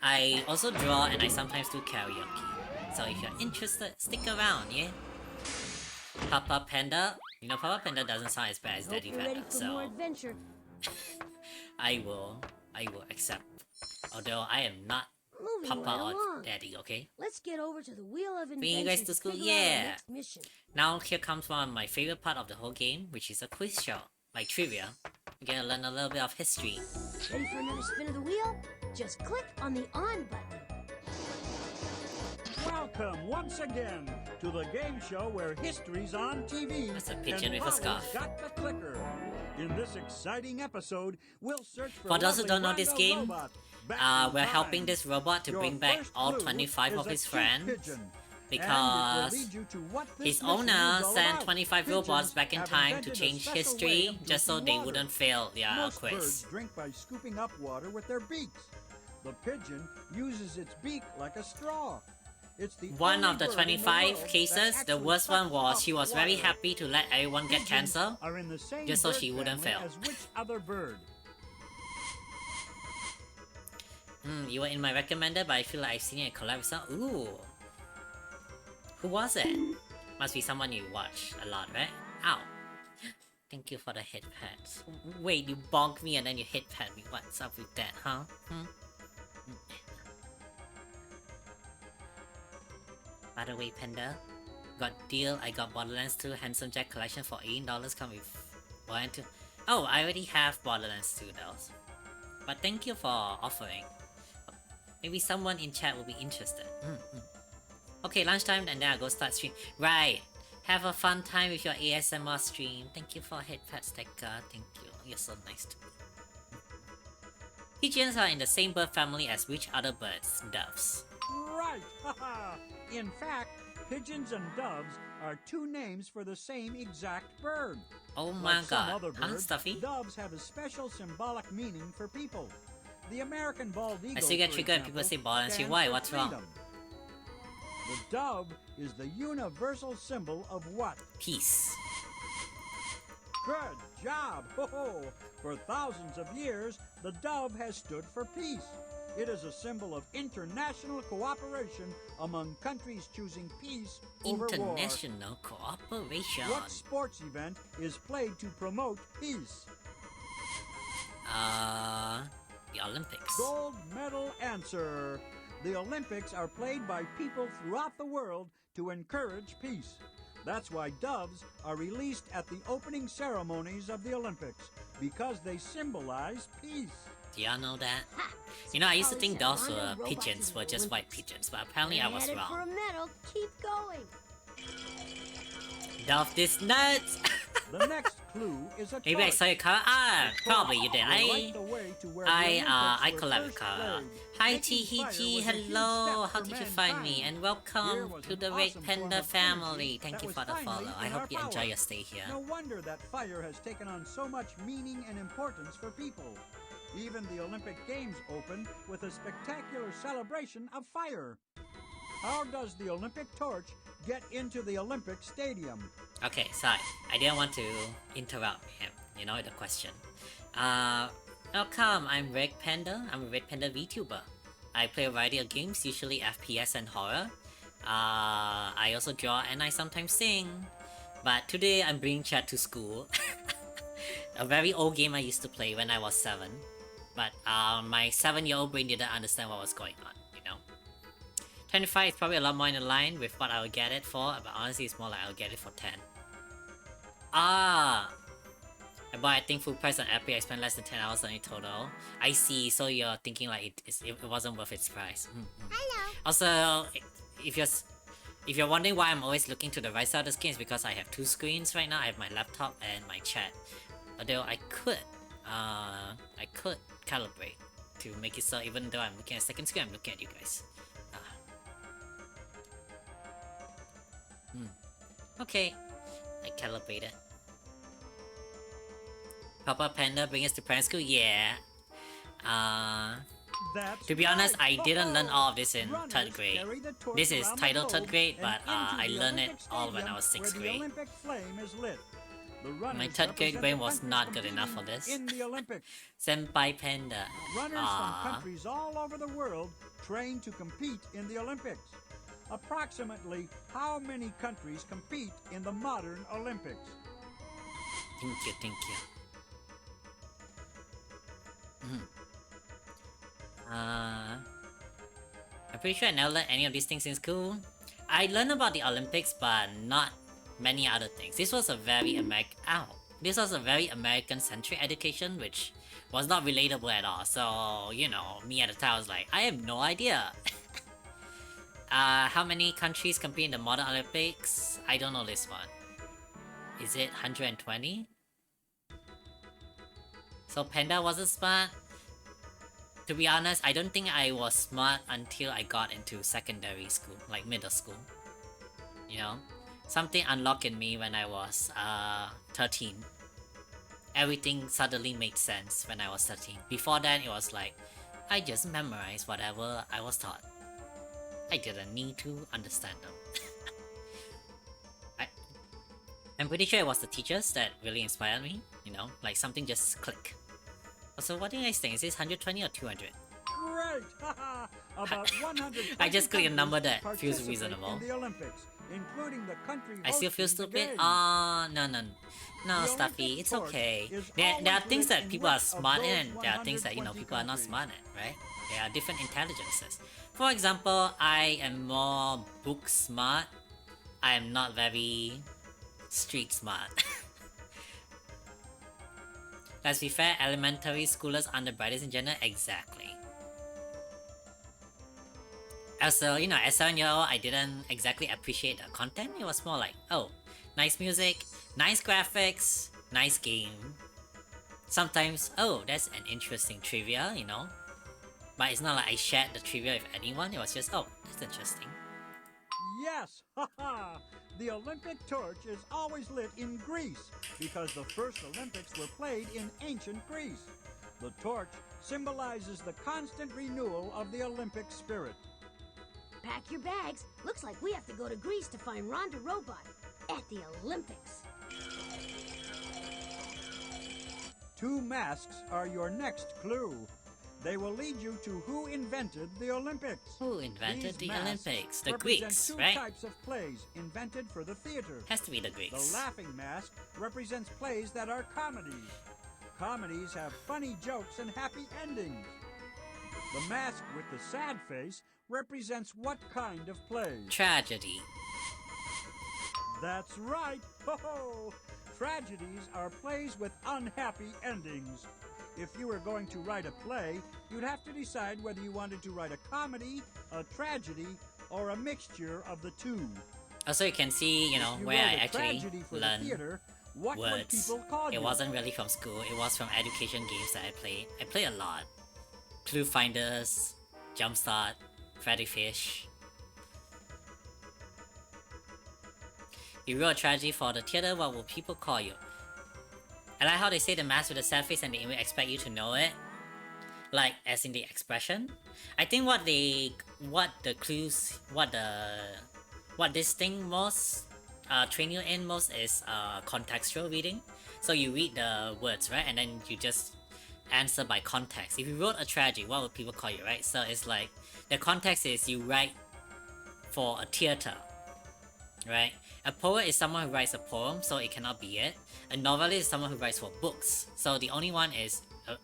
I also draw and I sometimes do karaoke. So if you're interested, stick around, yeah? Papa Panda. You know, Papa Panda doesn't sound as bad as Daddy Panda, so adventure. I will accept. Although I am not Moving Papa right or along. Daddy, okay? Let's get over to the wheel of invention. Bring you guys to school, figure out our yeah. next mission. Now here comes one of my favorite part of the whole game, which is a quiz show. Like trivia. You're gonna learn a little bit of history. Ready for another spin of the wheel? Just click on the on button. Welcome once again to the game show where history's on TV. That's a pigeon and with a scarf. Got the clicker. In this exciting episode, we'll search for those who lovely don't know this Wanda game, robot back in we're time. helping this robot to Your bring back first all clue 25 is of a his cute friends. pigeon, Because and it will lead you to what this his mission owner is all sent about. 25 Pigeons robots back in have time to invented a change special way history of just so drinking they water. wouldn't fail their Most quiz. birds drink by scooping up water with their beaks. The pigeon uses its beak like a straw. It's the One only of the bird in 25 world that cases, the actually worst one sucks was up she was very water. happy to let everyone get Pigeons cancer, are in the same just so bird she wouldn't family fail. As which other bird? You were in my recommended, but I feel like I've seen it in collab with some. Ooh. Who was it? Must be someone you watch a lot, right? Ow. Thank you for the hit pats. Wait, you bonk me and then you hit pat me. What's up with that, huh? By the way, Panda, got deal. I got Borderlands 2 Handsome Jack collection for $18. Come with 1 and 2. Oh, I already have Borderlands 2 though. But thank you for offering. Maybe someone in chat will be interested. Okay, lunchtime and then I'll go start stream. Right. Have a fun time with your ASMR stream. Thank you for headpad sticker. Thank you. You're so nice to me. Pigeons are in the same bird family as which other birds? Doves. Right! In fact, pigeons and doves are two names for the same exact bird. Oh my Like some god. other Huh, birds, Stuffy? doves have a special symbolic meaning for people. The American bald eagle, I still get for triggered when people example, say Borderlands 3. stands Why? for What's wrong? freedom. The dove is the universal symbol of what? Peace. Good job! Ho-ho! For thousands of years, the dove has stood for peace. It is a symbol of international cooperation among countries choosing peace over war. International cooperation. What sports event is played to promote peace? The Olympics. Gold medal answer. The Olympics are played by people throughout the world to encourage peace. That's why doves are released at the opening ceremonies of the Olympics, because they symbolize peace. Do y'all know that? You know, I used to think doves were pigeons, were just white pigeons, but apparently I was Headed for a wrong. medal. Keep going. Dove this nuts! The next clue is a Maybe I torch. saw your car. Probably you did. Will light the way to where the I Olympics were collab with first Kara. played. Hi Taking fire was a Tihichi, huge hello! step How for did you find me? mankind. And Here welcome was to an the Red awesome form Panda of family. energy Thank that you was for the finally follow. I in hope our you enjoy power. your stay here. No wonder that fire has taken on so much meaning and importance for people. Even the Olympic Games opened with a spectacular celebration of fire. How does the Olympic torch get into the Olympic Stadium? Okay, sorry. I didn't want to interrupt him, you know, the question. Welcome, I'm Red Panda. I'm a Red Panda VTuber. I play a variety of games, usually FPS and horror. I also draw and I sometimes sing. But today I'm bringing chat to school. A very old game I used to play when I was 7. But my 7-year-old brain didn't understand what was going on, you know. 25 is probably a lot more in line with what I would get it for, but honestly it's more like I'll get it for 10. I bought I think full price on Epic. I spent less than 10 hours on it total. I see, so you're thinking like it wasn't worth its price. Hello. Also, if you're wondering why I'm always looking to the right side of the screen, it's because I have 2 screens right now. I have my laptop and my chat. Although I could calibrate to make it so even though I'm looking at second screen, I'm looking at you guys. Okay, I calibrated. Papa Panda bring us to parent school? Yeah. To be honest, I didn't learn all of this in 3rd grade. This is titled 3rd grade, but I learned it all when I was 6th grade. My 3rd grade brain was not good enough for this. Senpai Panda. Runners from countries all over the world train to compete in the Olympics. Approximately how many countries compete in the modern Olympics? Thank you. I'm pretty sure I never learned any of these things in school. I learned about the Olympics, but not many other things. This was a very American-centric education, which was not relatable at all. So, you know, me at the time was like, I have no idea. How many countries compete in the modern Olympics? I don't know this one. Is it 120? So Panda wasn't smart. To be honest, I don't think I was smart until I got into secondary school, like middle school. You know? Something unlocked in me when I was 13. Everything suddenly made sense when I was 13. Before then, it was like, I just memorized whatever I was taught. I didn't need to understand them. I'm pretty sure it was the teachers that really inspired me, you know, like something just click. So what do you guys think? Is this 120 or 200? Great! About 100. I just clicked a number that feels reasonable. In the Olympics, including the country I still feel hosting the stupid? games. No, Stuffy, it's okay. There are things that people are smart in, and there are things that, you know, people are not smart at, right? There are different intelligences. For example, I am more book smart. I am not very street smart. Let's be fair, elementary schoolers aren't the brightest in general. Exactly. Also, you know, as a 7-year-old, I didn't exactly appreciate the content. It was more like, oh, nice music, nice graphics, nice game. Sometimes, oh, that's an interesting trivia, you know. But it's not like I shared the trivia with anyone. It was just, oh, that's interesting. Yes! Haha! The Olympic torch is always lit in Greece because the first Olympics were played in ancient Greece. The torch symbolizes the constant renewal of the Olympic spirit. Pack your bags. Looks like we have to go to Greece to find Ronda Robot at the Olympics. 2 masks are your next clue. They will lead you to who invented the Olympics. Who invented the masks Olympics? The represent Greeks, 2 right? types of plays invented for the theater. Has to be the Greeks. The laughing mask represents plays that are comedies. Comedies have funny jokes and happy endings. The mask with the sad face represents what kind of play? Tragedy. That's right! Ho-ho! Tragedies are plays with unhappy endings. If you were going to write a play, you'd have to decide whether you wanted to write a comedy, a tragedy, or a mixture of the 2. Also, you can see, you know, If you where wrote I a actually tragedy for the learned theater, what would words. people call you? It wasn't really from school, it was from education games that I played. I played a lot. Clue Finders, Jumpstart, Freddy Fish. You wrote a tragedy for the theater, what will people call you? I like how they say the mask with a sad face and they even expect you to know it. Like as in the expression. I think what the clues, what this thing most train you in most is contextual reading. So you read the words, right, and then you just answer by context. If you wrote a tragedy, what would people call you, right? So it's like the context is you write for a theater, right? A poet is someone who writes a poem, so it cannot be it. A novelist is someone who writes for books, so the only one is a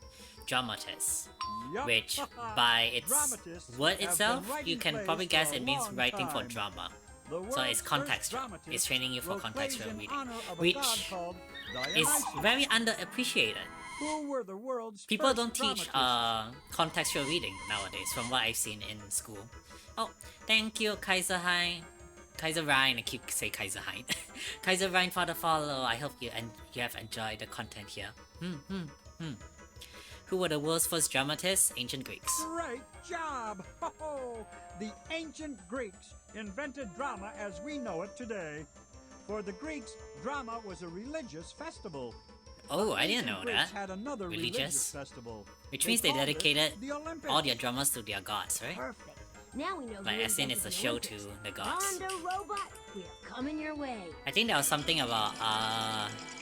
dramatist. Yup. Which, by its Dramatists word have itself, been writing you can plays probably guess for a it means long writing for time. drama. The So it's world's first contextual. dramatist It's training you for wrote plays contextual in reading, honor of a which god called is Dionysus. very underappreciated. Who were the world's People first don't teach dramatists? contextual reading nowadays, from what I've seen in school. Oh, thank you, Kaiser Hein. Kaiser Ryan, I keep saying Kaiser Hein. Kaiser Ryan for the follow. I hope you have enjoyed the content here. Who were the world's first dramatists? Ancient Greeks. Great job! Ho-ho! The ancient Greeks invented drama as we know it today. For the Greeks, drama was a religious festival. Oh, I didn't Ancient know Greeks that. had another religious festival. Which means they called it dedicated the Olympics. all their dramas to their gods, right? Perfect. Now we know Like who as in it's invented a the show to Olympics. the gods. Panda robot, we're coming your way. I think there was something about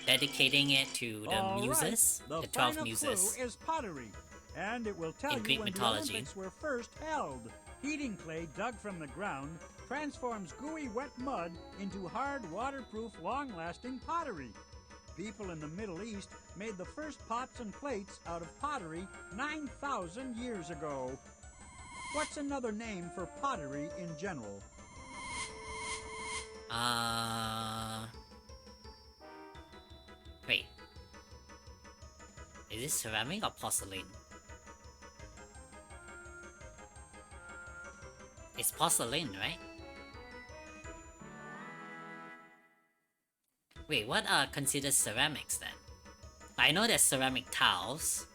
dedicating it to the All right. muses, The the 12 final muses. clue is pottery, and it will tell In you Greek when mythology. the Olympics were first held. Heating clay dug from the ground transforms gooey wet mud into hard, waterproof, long-lasting pottery. People in the Middle East made the first pots and plates out of pottery 9,000 years ago. What's another name for pottery in general? Wait. Is this ceramic or porcelain? It's porcelain, right? Wait, what are considered ceramics then? I know there's ceramic tiles.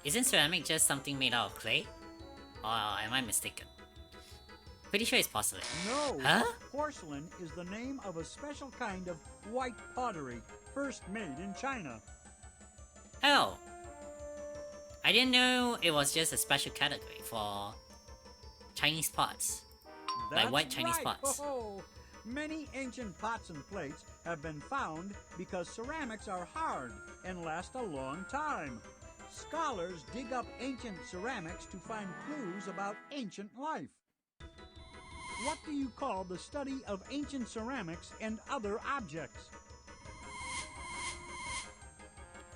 Isn't ceramic just something made out of clay? Or am I mistaken? Pretty sure it's porcelain. No. Huh? Porcelain is the name of a special kind of white pottery, first made in China. Oh. I didn't know it was just a special category for Chinese pots. Like white Chinese right. pots. Oh, many ancient pots and plates have been found because ceramics are hard and last a long time. Scholars dig up ancient ceramics to find clues about ancient life. What do you call the study of ancient ceramics and other objects?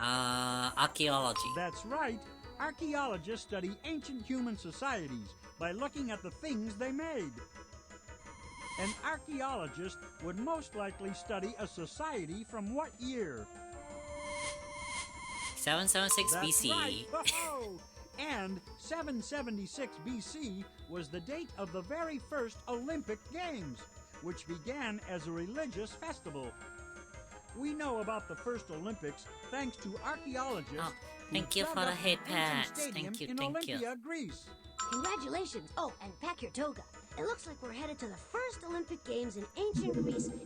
Archaeology. That's right. Archaeologists study ancient human societies by looking at the things they made. An archaeologist would most likely study a society from what year? 776 That's BC. right. Ho-ho! And 776 BC was the date of the very first Olympic Games, which began as a religious festival. We know about the first Olympics thanks to archaeologists. Oh, who thank you dug for the up head an ancient pats. stadium Thank you, in thank you. Olympia, Greece. Congratulations. Oh, and pack your toga. It looks like we're headed to the first Olympic Games in ancient Greece in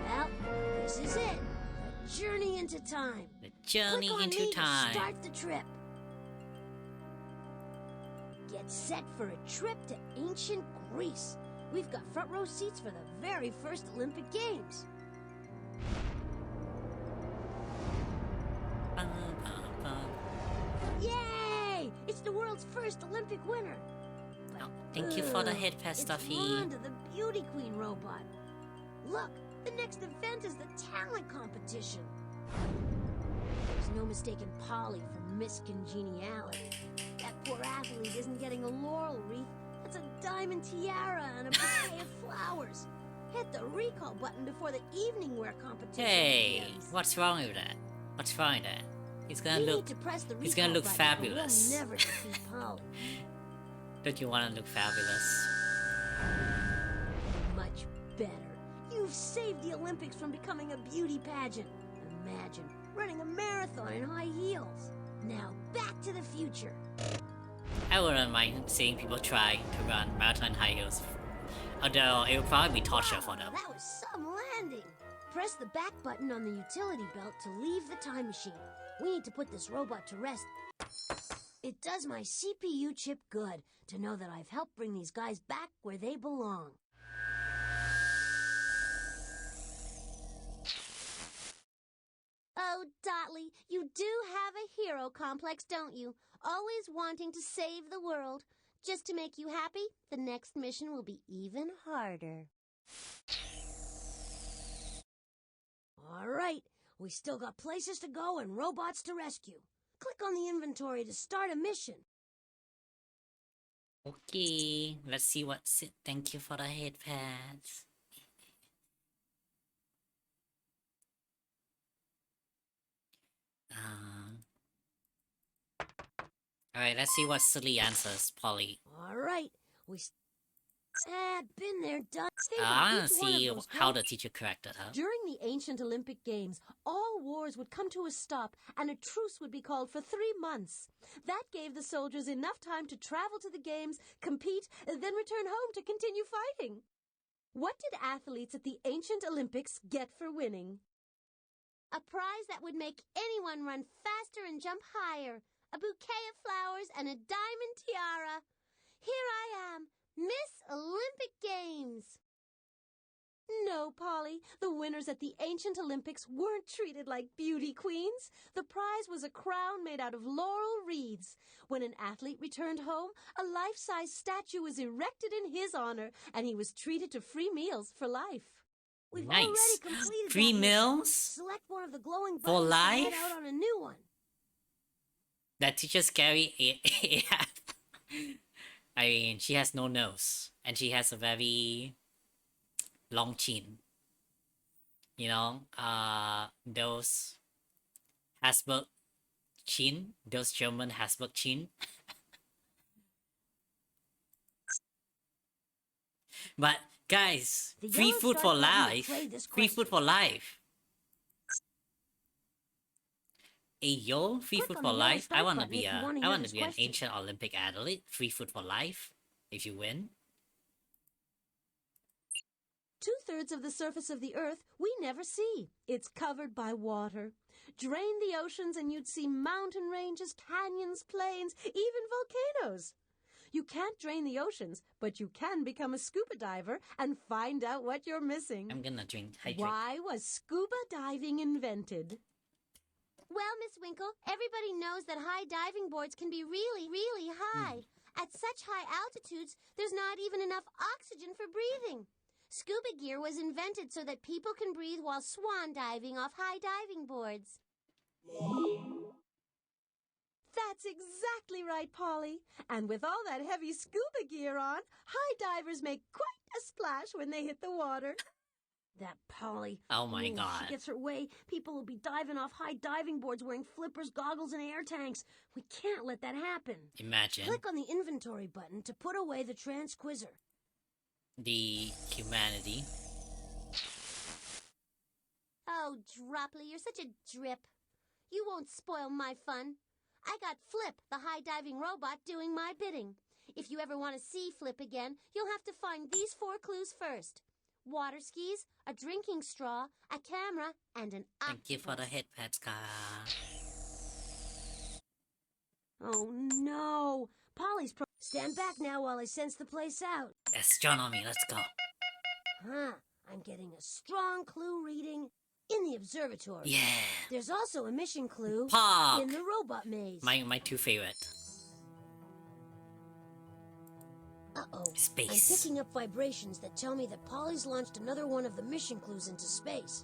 Well, this is it. The journey into time. The journey Click on into me time. To start the trip. Get set for a trip to ancient Greece. We've got front row seats for the very first Olympic Games. Bum, bum, bum. Yay! It's the world's first Olympic winner. Oh, thank you for the head pat, It's Stuffy. Wanda, the beauty queen robot. Look, the next event is the talent competition. There's no mistaking Polly for Miss Congeniality. That poor athlete isn't getting a laurel wreath. That's a diamond tiara and a bouquet of flowers. Hit the recall button before the evening wear competition Hey, begins. what's wrong with that? What's wrong with that? He's gonna We look. need to press the He's gonna recall look button or fabulous. We'll never defeat Polly. Don't you want to look fabulous? Much better. You've saved the Olympics from becoming a beauty pageant. Imagine running a marathon in high heels. Now back to the future. I wouldn't mind seeing people try to run marathon high heels Although it would probably be torture for them. That was some landing. Press the back button on the utility belt to leave the time machine. We need to put this robot to rest. It does my CPU chip good to know that I've helped bring these guys back where they belong. Oh, Botley, you do have a hero complex, don't you? Always wanting to save the world. Just to make you happy, the next mission will be even harder. All right, we still got places to go and robots to rescue. Click on the inventory to start a mission. Okay, let's see what's it. Thank you for the head pads. Alright, let's see what silly answers, Polly. All right, been there, done. I want to see how the teacher corrected her. During the ancient Olympic Games, all wars would come to a stop and a truce would be called for 3 months. That gave the soldiers enough time to travel to the games, compete, and then return home to continue fighting. What did athletes at the ancient Olympics get for winning? A prize that would make anyone run faster and jump higher. A bouquet of flowers and a diamond tiara. Here I am, Miss Olympic Games. No, Polly, the winners at the ancient Olympics weren't treated like beauty queens. The prize was a crown made out of laurel wreaths. When an athlete returned home, a life-size statue was erected in his honor, and he was treated to free meals for life. We've Nice. already completed Free that mission. meals Select one of the glowing for buttons to life? head out on a new one. That teacher's scary AF. I mean, she has no nose. And she has a very long chin. You know, those Hasburg chin. Those German Hasburg chin. But, guys, The free yellow food start for button will life. play this Free food question. for life. Hey yo, free Click food on for the yellow life. I start wanna button be if you a wanna I hear wanna this be an question. ancient Olympic athlete. Free food for life. If you win. 2/3 of the surface of the Earth we never see. It's covered by water. Drain the oceans and you'd see mountain ranges, canyons, plains, even volcanoes. You can't drain the oceans, but you can become a scuba diver and find out what you're missing. I'm gonna hydrate. Why was scuba diving invented? Well, Miss Winkle, everybody knows that high diving boards can be really, really high. At such high altitudes, there's not even enough oxygen for breathing. Scuba gear was invented so that people can breathe while swan diving off high diving boards. That's exactly right, Polly. And with all that heavy scuba gear on, high divers make quite a splash when they hit the water. That Polly. Oh my If god. she gets her way, people will be diving off high diving boards wearing flippers, goggles, and air tanks. We can't let that happen. Imagine Click on the inventory button to put away the transquizer. the humanity. Oh, Dropley, you're such a drip. You won't spoil my fun. I got Flip, the high diving robot, doing my bidding. If you ever want to see Flip again, you'll have to find these 4 clues first. Water skis, a drinking straw, a camera, and an octopus. Thank you for the head pats, Ka. Oh no! Polly's stand back now while I sense the place out. Astronomy, let's go. I'm getting a strong clue reading in the observatory. Yeah. There's also a mission clue Park. in the robot maze. My 2 favorite. Uh-oh. Space. I'm picking up vibrations that tell me that Polly's launched another one of the mission clues into space.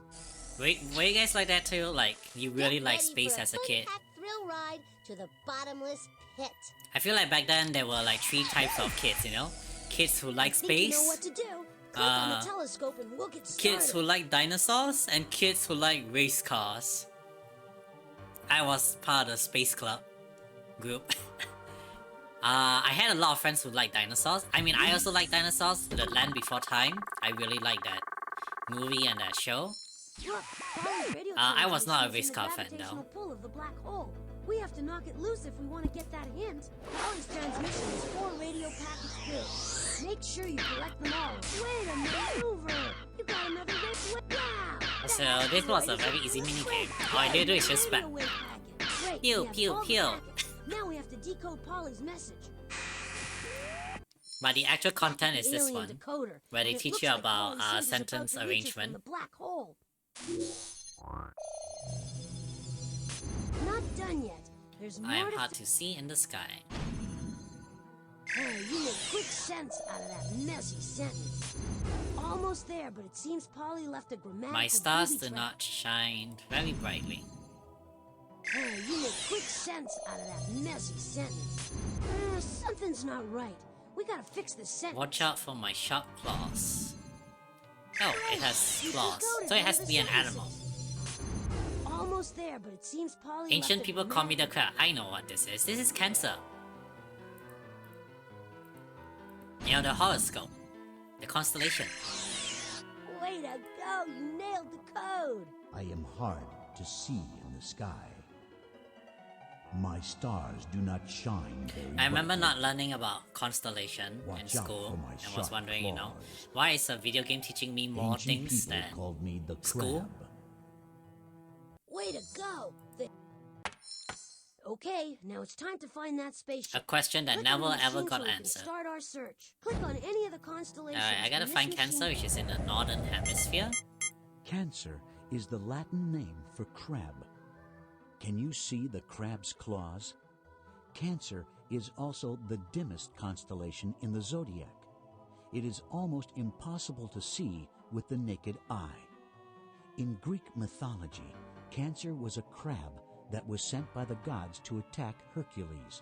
Wait, were you guys like that too? Like, you really Get like ready space for as a fun kid? packed thrill ride to the bottomless pit. I feel like back then there were like 3 types of kids, you know? Kids who like I think you know space, what to do. Click on the telescope and we'll get started. kids who like dinosaurs, and kids who like race cars. I was part of the space club group. I had a lot of friends who like dinosaurs. I mean, I also like dinosaurs. The Land Before Time. I really like that movie and that show. Look, Polly's radio I was not a transmission race is in car the fan, though. gravitational pull of the black hole. We have to knock it loose if we want to get that hint. Polly's transmission is 4 radio packets big. Make sure you collect them all. Wait a maneuver! You got another wow! So this was a very easy minigame. All I did is just spam. Great, Pew, we have pew, all the pew. packets. Now we have to decode Polly's message. But the actual content is this Alien one, decoder, where they and it teach looks you like about Polly says it's about sentence to reach us from arrangement. the black hole. Not done yet. There's more I am to hard to see in the sky. You make quick sense out of that messy sentence. Almost there, but it seems Polly left a grammatical My stars booby do trap. not shine very brightly. You make quick sense out of that messy sentence. Something's not right. We gotta fix this sentence. Watch out for my sharp claws. Oh, it has You claws, decoded so it one has of to the be an sentences. animal. Almost there, but it seems Polly Ancient left a people call me the grammatical- crab. I know what this is. This is Cancer. You know, the horoscope. The constellation. Way to go! You nailed the code! I am hard to see in the sky. My stars do not shine very I remember brightly. not learning about constellation in Watch out school for my and was sharp wondering, you know, claws. why is a video game teaching me more Ancient things people than called me the school? crab. Way to go! Okay, now it's time to find that A spaceship. question that Click on never the ever machine got so we can answered. Start our search. Click on any of the constellations. Alright, I gotta in this find machine. Cancer, which is in the northern hemisphere. Cancer is the Latin name for crab. Can you see the crab's claws? Cancer is also the dimmest constellation in the zodiac. It is almost impossible to see with the naked eye. In Greek mythology, Cancer was a crab that was sent by the gods to attack Hercules.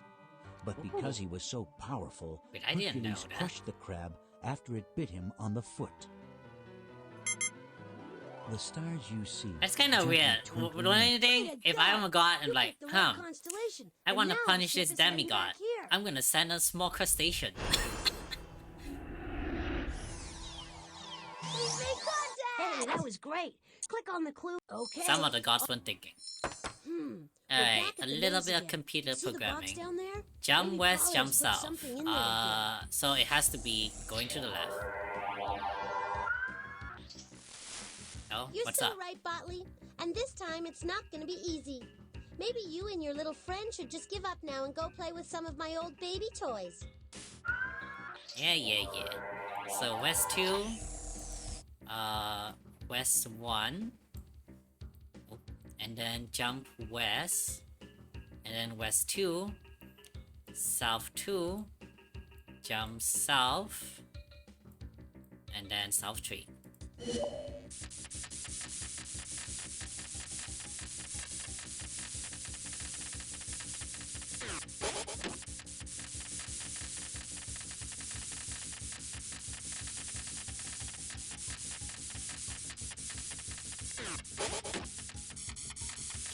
But because he was so powerful, Wait, I didn't know Hercules that. crushed the crab after it bit him on the foot. The stars you see. That's kind of gently weird. twinkling Don't you think? Way to If go! I'm a god, I'm You like, picked the right huh, constellation. I And want to now the punish ship this is heading demigod. back here. I'm gonna send a small crustacean. We made contact! Hey, that was great. Click on the clue. Okay. Some of the gods weren't thinking. We're Alright, back at a the little maze bit of again. computer See the box programming. down there? Jump Maybe west, Polly jump has put south. something in there again. So it has to be going to the left. Oh, You're what's so up? right, Botley. And this time it's not gonna be easy. Maybe you and your little friend should just give up now and go play with some of my old baby toys. Yeah. So west 2, west 1, oh, and then jump west, and then west 2, south 2, jump south, and then south 3.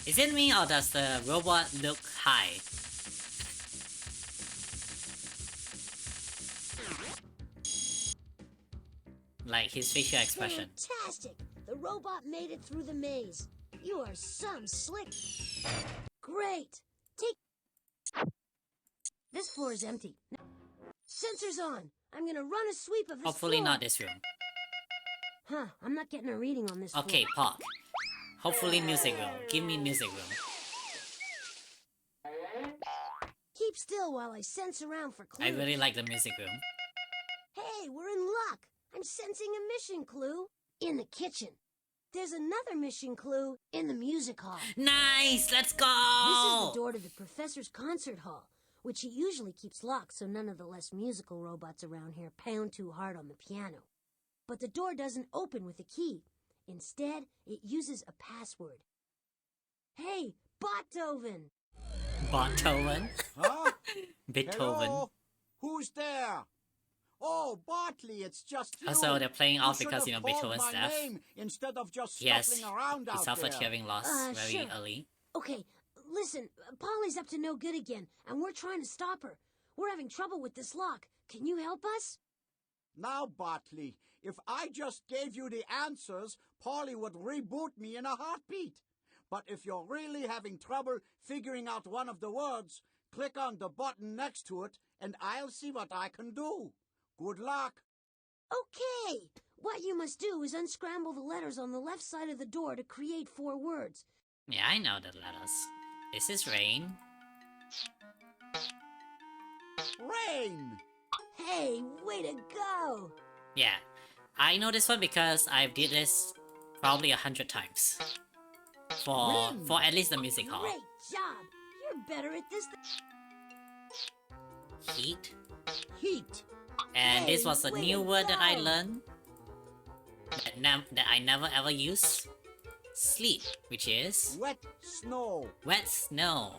Is it me or does the robot look high? Like his facial expression. Fantastic! The robot made it through the maze. You are some slick. Great! Take. This floor is empty. Sensors on. I'm gonna run a sweep of this Hopefully floor. not this room. Huh, I'm not getting a reading on this Okay, floor. park. Hopefully music room. Give me music room. Keep still while I sense around for clues. I really like the music room. Hey, we're in luck. I'm sensing a mission clue in the kitchen. There's another mission clue in the music hall. Nice! Let's go! This is the door to the professor's concert hall, which he usually keeps locked so none of the less musical robots around here pound too hard on the piano. But the door doesn't open with a key. Instead, it uses a password. Hey, Beethoven! Beethoven? Huh? Beethoven. Hello? Who's there? Oh, Botley, it's just you. Also, they're playing off You because, should you know, have called Beethoven's my deaf. name instead of just Yes, scuffling around he out suffered there. hearing loss very Sure. early. Okay, listen, Polly's up to no good again, and we're trying to stop her. We're having trouble with this lock. Can you help us? Now, Botley, if I just gave you the answers, Polly would reboot me in a heartbeat. But if you're really having trouble figuring out one of the words, click on the button next to it, and I'll see what I can do. Good luck. Okay! What you must do is unscramble the letters on the left side of the door to create 4 words. Yeah, I know the letters. This is rain. Rain! Hey, way to go! Yeah, I know this one because I did this probably 100 times. For at least the music hall. Great job! You're better at this than... Heat. Heat. And Hey, this was a way new to word that I go. learned that I never ever use. Sleet, which is Wet snow. wet snow.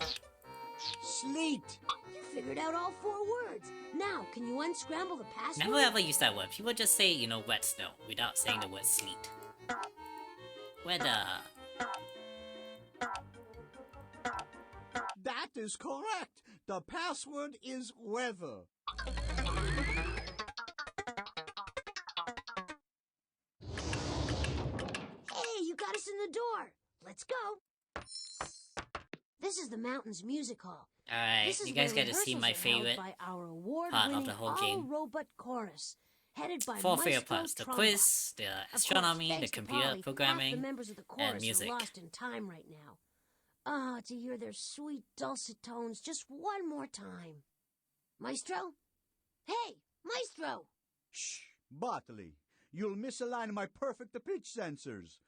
Sleet. You figured out all 4 words. Now, can you unscramble the password? Never ever use that word. People just say, you know, wet snow without saying the word sleet. Weather. That is correct. The password is weather. Hey, you got us in the door. Let's go. This is the Mountains Music Hall. Alright, This is you guys where get to see rehearsals my are held favorite by our part of award-winning the whole game. all-robot chorus, headed by 4 favorite Maestro parts: the Trombot. quiz, the Of course, astronomy, the thanks to computer Polly, half programming, the members of the and chorus music. are lost in time right now. Ah, to hear their sweet dulcet tones just one more time. Maestro? Hey, Maestro! Shh, Botley. You'll misalign my perfect pitch sensors.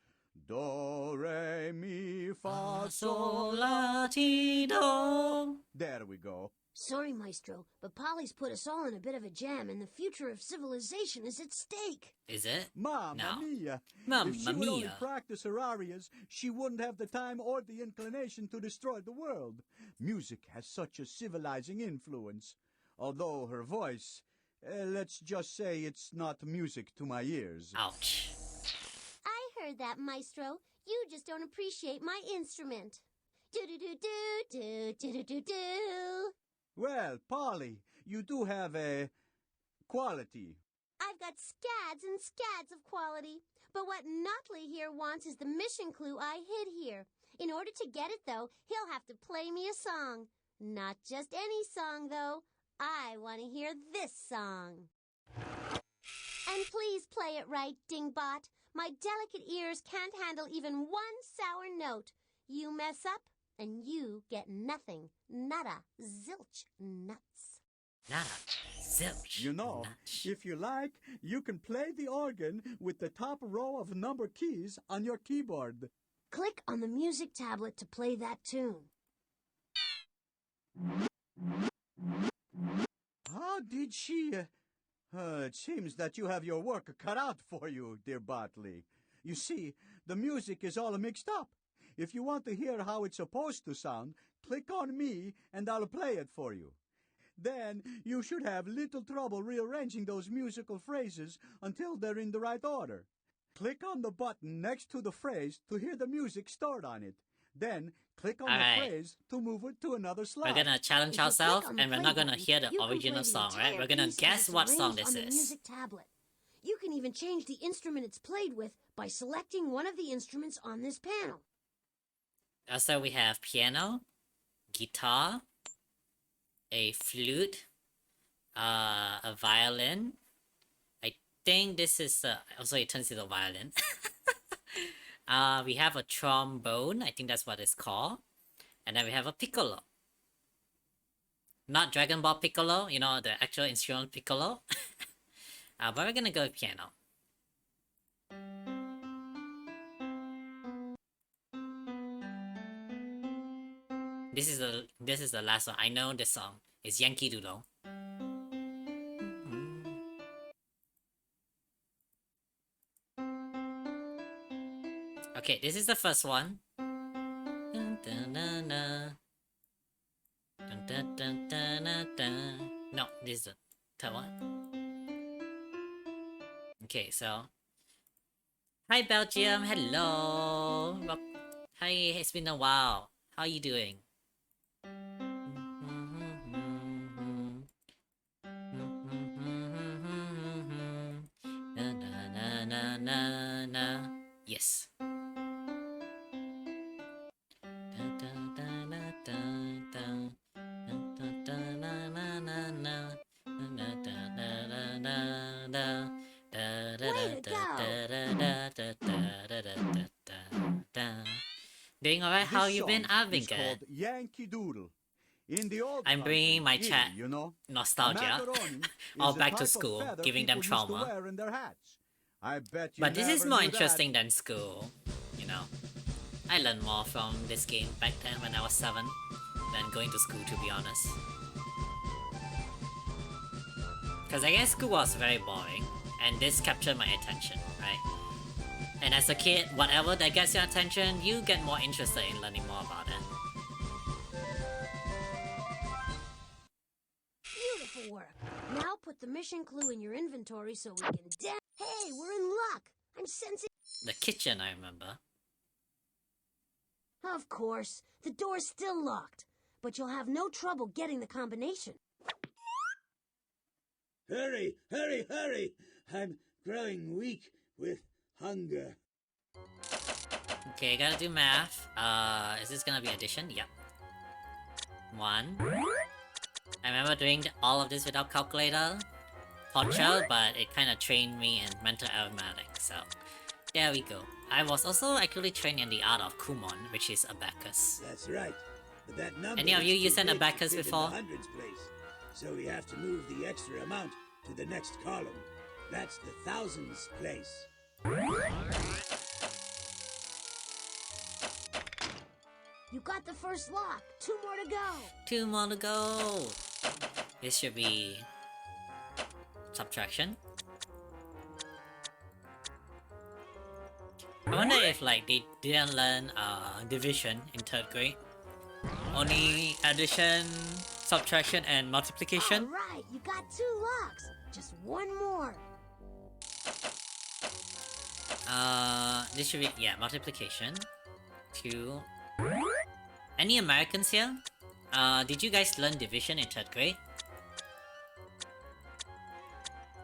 Do, re, mi, fa, sol, la, ti, do. There we go. Sorry, Maestro, but Polly's put us all in a bit of a jam, and the future of civilization is at stake. Is it? Mamma No. mia. Mamma If she would only mia. practice her arias, she wouldn't have the time or the inclination to destroy the world. Music has such a civilizing influence. Although her voice, let's just say it's not music to my ears. Ouch. I heard that, Maestro. You just don't appreciate my instrument. Do-do-do-do-do-do-do-do. Well, Polly, you do have a quality. I've got scads and scads of quality. But what Nutley here wants is the mission clue I hid here. In order to get it, though, he'll have to play me a song. Not just any song, though. I want to hear this song. And please play it right, Dingbot. My delicate ears can't handle even one sour note. You mess up, and you get nothing. Nada. Zilch. Nuts. Nada. Zilch. You know, Nuts. if you like, you can play the organ with the top row of number keys on your keyboard. Click on the music tablet to play that tune. How did she... it seems that you have your work cut out for you, dear Botley. You see, the music is all mixed up. If you want to hear how it's supposed to sound, click on me and I'll play it for you. Then you should have little trouble rearranging those musical phrases until they're in the right order. Click on the button next to the phrase to hear the music stored on it. Then click on Alright. the phrase to move it to another slot. We're gonna challenge If you click ourselves, on the and we're play not gonna button, hear the you can original play the song, right? entire We're gonna piece as guess it's what song arranged this on the is. music tablet. You can even change the instrument it's played with by selecting one of the instruments on this panel. So we have piano, guitar, a flute, a violin. I think this is also it turns into a violin. We have a trombone. I think that's what it's called. And then we have a piccolo. Not Dragon Ball Piccolo, you know, the actual instrument piccolo. But we're gonna go with piano. This is the last one. I know this song. It's Yankee Doodle. Okay, this is the first one. Dun, dun, dun, dun. Dun, dun, dun, dun, dun, dun. No, this is the third one. Okay, so hi Belgium, hello. Hi, it's been a while. How are you doing? Na, na, na, na, na, na. Yes. Doing alright? How This you been? song I've been is good. called Yankee Doodle. In the old I'm bringing my country, chat you know, nostalgia macaroni all is a back to type of school, feather giving them people used to trauma. wear in their hats. I bet you But this is never more knew interesting that. than school, you know. I learned more from this game back then when I was 7 than going to school, to be honest. Because I guess school was very boring, and this captured my attention, right? And as a kid, whatever that gets your attention, you get more interested in learning more about it. Beautiful work. Now put the mission clue in your inventory so we can Hey, we're in luck. I'm sensing... The kitchen, I remember. Of course. The door's still locked. But you'll have no trouble getting the combination. Hurry, hurry, hurry! I'm growing weak with hunger. Okay, gotta do math. Is this gonna be addition? Yep. 1. I remember doing all of this without calculator. Torture, but it kinda trained me in mental arithmetic, so... There we go. I was also actually trained in the art of Kumon, which is abacus. That's right. But that number Any of you is used too an big to abacus fit in before? the hundreds place. So we have to move the extra amount to the next column. That's the thousands place. You got the first lock. 2 more to go. 2 more to go! This should be... subtraction? I wonder if like they didn't learn division in 3rd grade. Only addition, subtraction, and multiplication. Alright, you got 2 locks. Just 1 more. This should be, yeah, multiplication. 2. Any Americans here? Did you guys learn division in 3rd grade?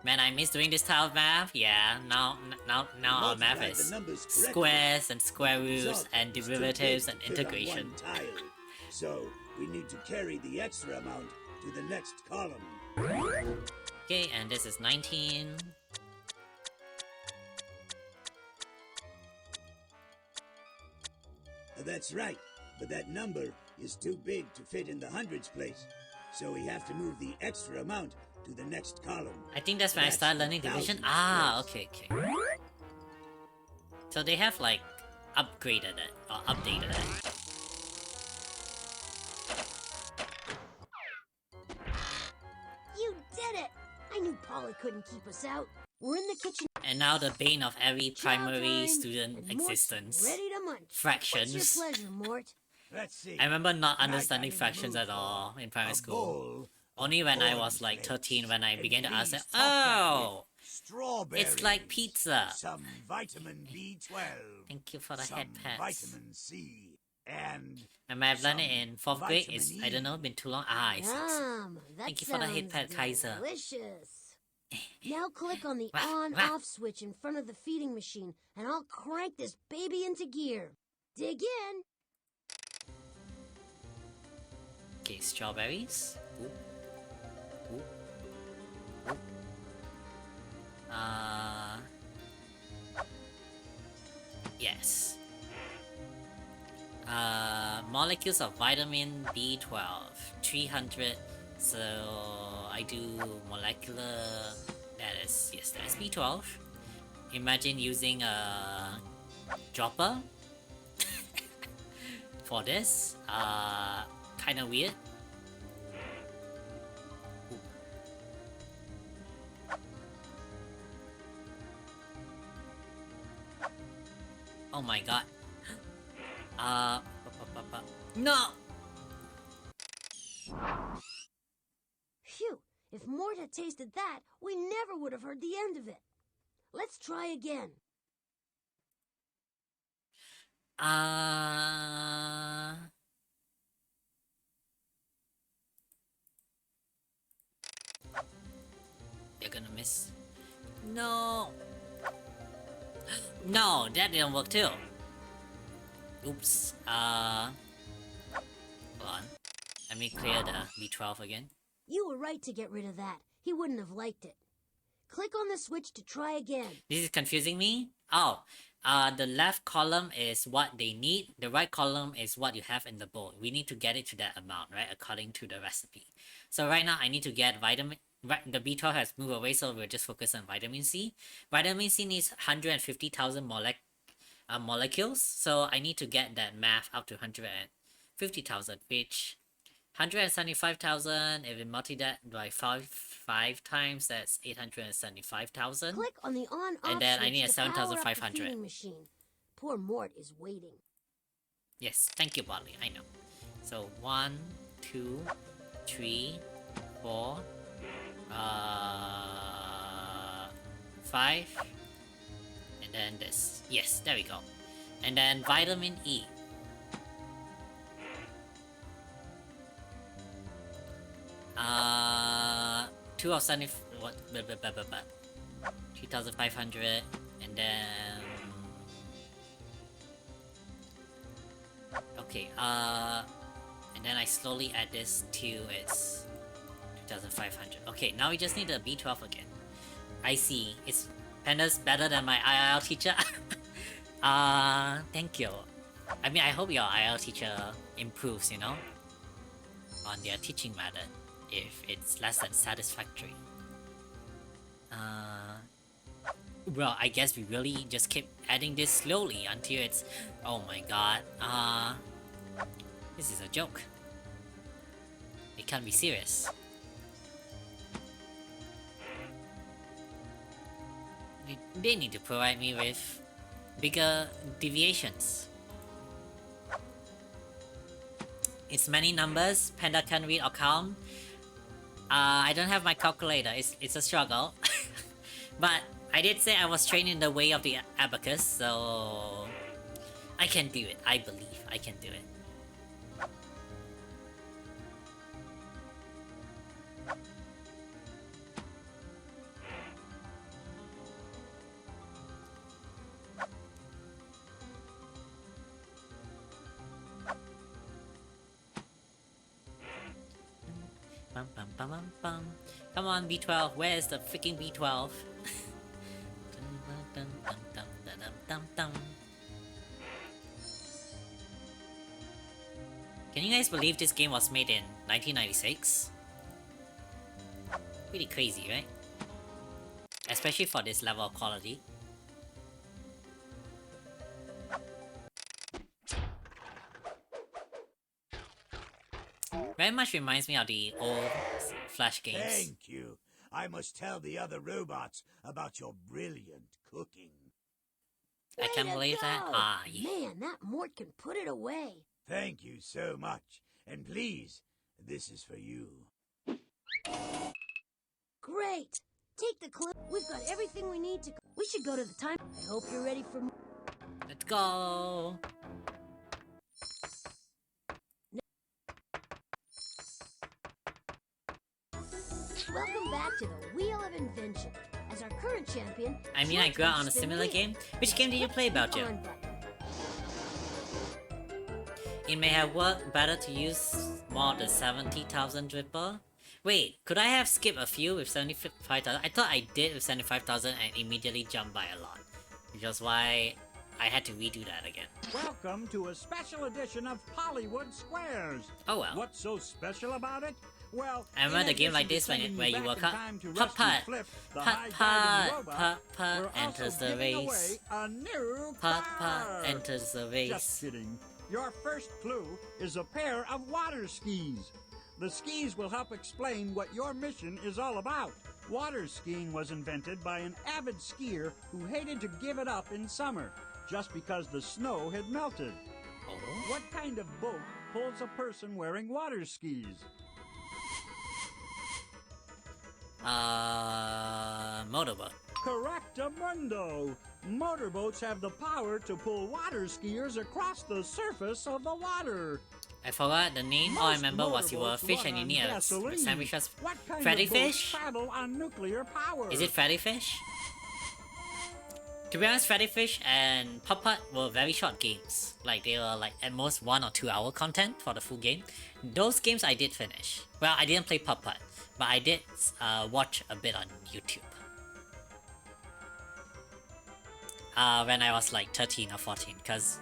Man, I miss doing this type of math. Yeah, now our math is squares and square roots and derivatives and integration. So we need to carry the extra amount to the next column. Okay, and this is 19. That's right, but that number is too big to fit in the hundreds place. So we have to move the extra amount to the next column. I think that's when I started learning division. Okay. So they have like upgraded it or updated it. You did it! I knew Polly couldn't keep us out. We're in the kitchen. And now the bane of every primary Chow time, student and Mort's existence. ready to munch. Fractions. What's your pleasure, Mort? Let's see. I remember not understanding fractions at all in primary school. Only when I was like 13 when I began to ask, oh, it's like pizza. Some vitamin B12. Thank you for the head pats. Vitamin C. And I might have learned it in 4th grade. It's, I don't know, been too long. I see. Yum, that Thank you for the head sounds pat, Kaiser. delicious. Now click on the on-off switch in front of the feeding machine, and I'll crank this baby into gear. Dig in. Okay, strawberries. Ooh. Yes. Molecules of vitamin B12, 300. So I do molecular. That is B12. Imagine using a dropper for this. Kind of weird. Oh my god. No! Phew, if Mort had tasted that, we never would have heard the end of it. Let's try again. You're gonna miss. No! No, that didn't work too. Oops. Hold on. Let me clear the B12 again. You were right to get rid of that. He wouldn't have liked it. Click on the switch to try again. This is confusing me. Oh, The left column is what they need. The right column is what you have in the bowl. We need to get it to that amount, right? According to the recipe. So right now I need to get vitamin. Right, the B12 has moved away, so we'll just focus on vitamin C. Vitamin C needs 150,000 molecules. So I need to get that math up to 150,000, which 175,000. If we multiply that by five times, that's 875,000. Click on the on-off And then I switch need a to power up the 7,500. feeding machine. Poor Mort is waiting. Yes, thank you, Botley. I know. So 1, 2, 3, 4, 5, and then this. Yes, there we go. And then vitamin E. Two of 70. What? 3,500, and then. Okay. And then I slowly add this to its 2,500. Okay, now we just need a B12 again. I see. It's Panda's better than my IRL teacher. Thank you. I mean, I hope your IRL teacher improves, you know, on their teaching method if it's less than satisfactory. Well, I guess we really just keep adding this slowly until it's... Oh my god. This is a joke. It can't be serious. They need to provide me with bigger deviations. It's many numbers. Panda can't read or count. I don't have my calculator. It's a struggle. But I did say I was trained in the way of the abacus, so I can do it. I believe I can do it. Bum, bum, bum, bum, bum. Come on, B12. Where is the freaking B12? Can you guys believe this game was made in 1996? Pretty crazy, right? Especially for this level of quality. Very much reminds me of the old Flash games. Thank you. I must tell the other robots about your brilliant cooking. I can't believe that. Ah, yeah. Man, that Mort can put it away. Thank you so much. And please, this is for you. Great. Take the clue. We've got everything we need to... We should go to the time... I hope you're ready for... Let's go. Welcome back to the Wheel of Invention. As our current champion... I mean, I grew up on a similar game. Which game did you play, Belgium? It may have worked better to use more of the 70,000 dripper. Wait, could I have skipped a few with 75,000? I thought I did with 75,000 and immediately jumped by a lot. Which was why I had to redo that again. Welcome to a special edition of Hollywood Squares. Oh well. What's so special about it? Well, I remember the game like this where you woke up. Putt putt, putt putt enters the race. Putt putt enters the race. Just kidding. Your first clue is a pair of water skis. The skis will help explain what your mission is all about. Water skiing was invented by an avid skier who hated to give it up in summer, just because the snow had melted. Oh? What kind of boat pulls a person wearing water skis? Motorboat. Correctamundo! Motorboats have the power to pull water skiers across the surface of the water. I forgot the name. All I remember was you were a fish and you need a sandwich. What kind Freddy of boats Fish? travel on nuclear power? Is it Freddy Fish? To be honest, Freddy Fish and Putt Putt were very short games. Like, they were like at most 1 or 2 hour content for the full game. Those games I did finish. Well, I didn't play Putt Putt, but I did watch a bit on YouTube. when I was like 13 or 14, because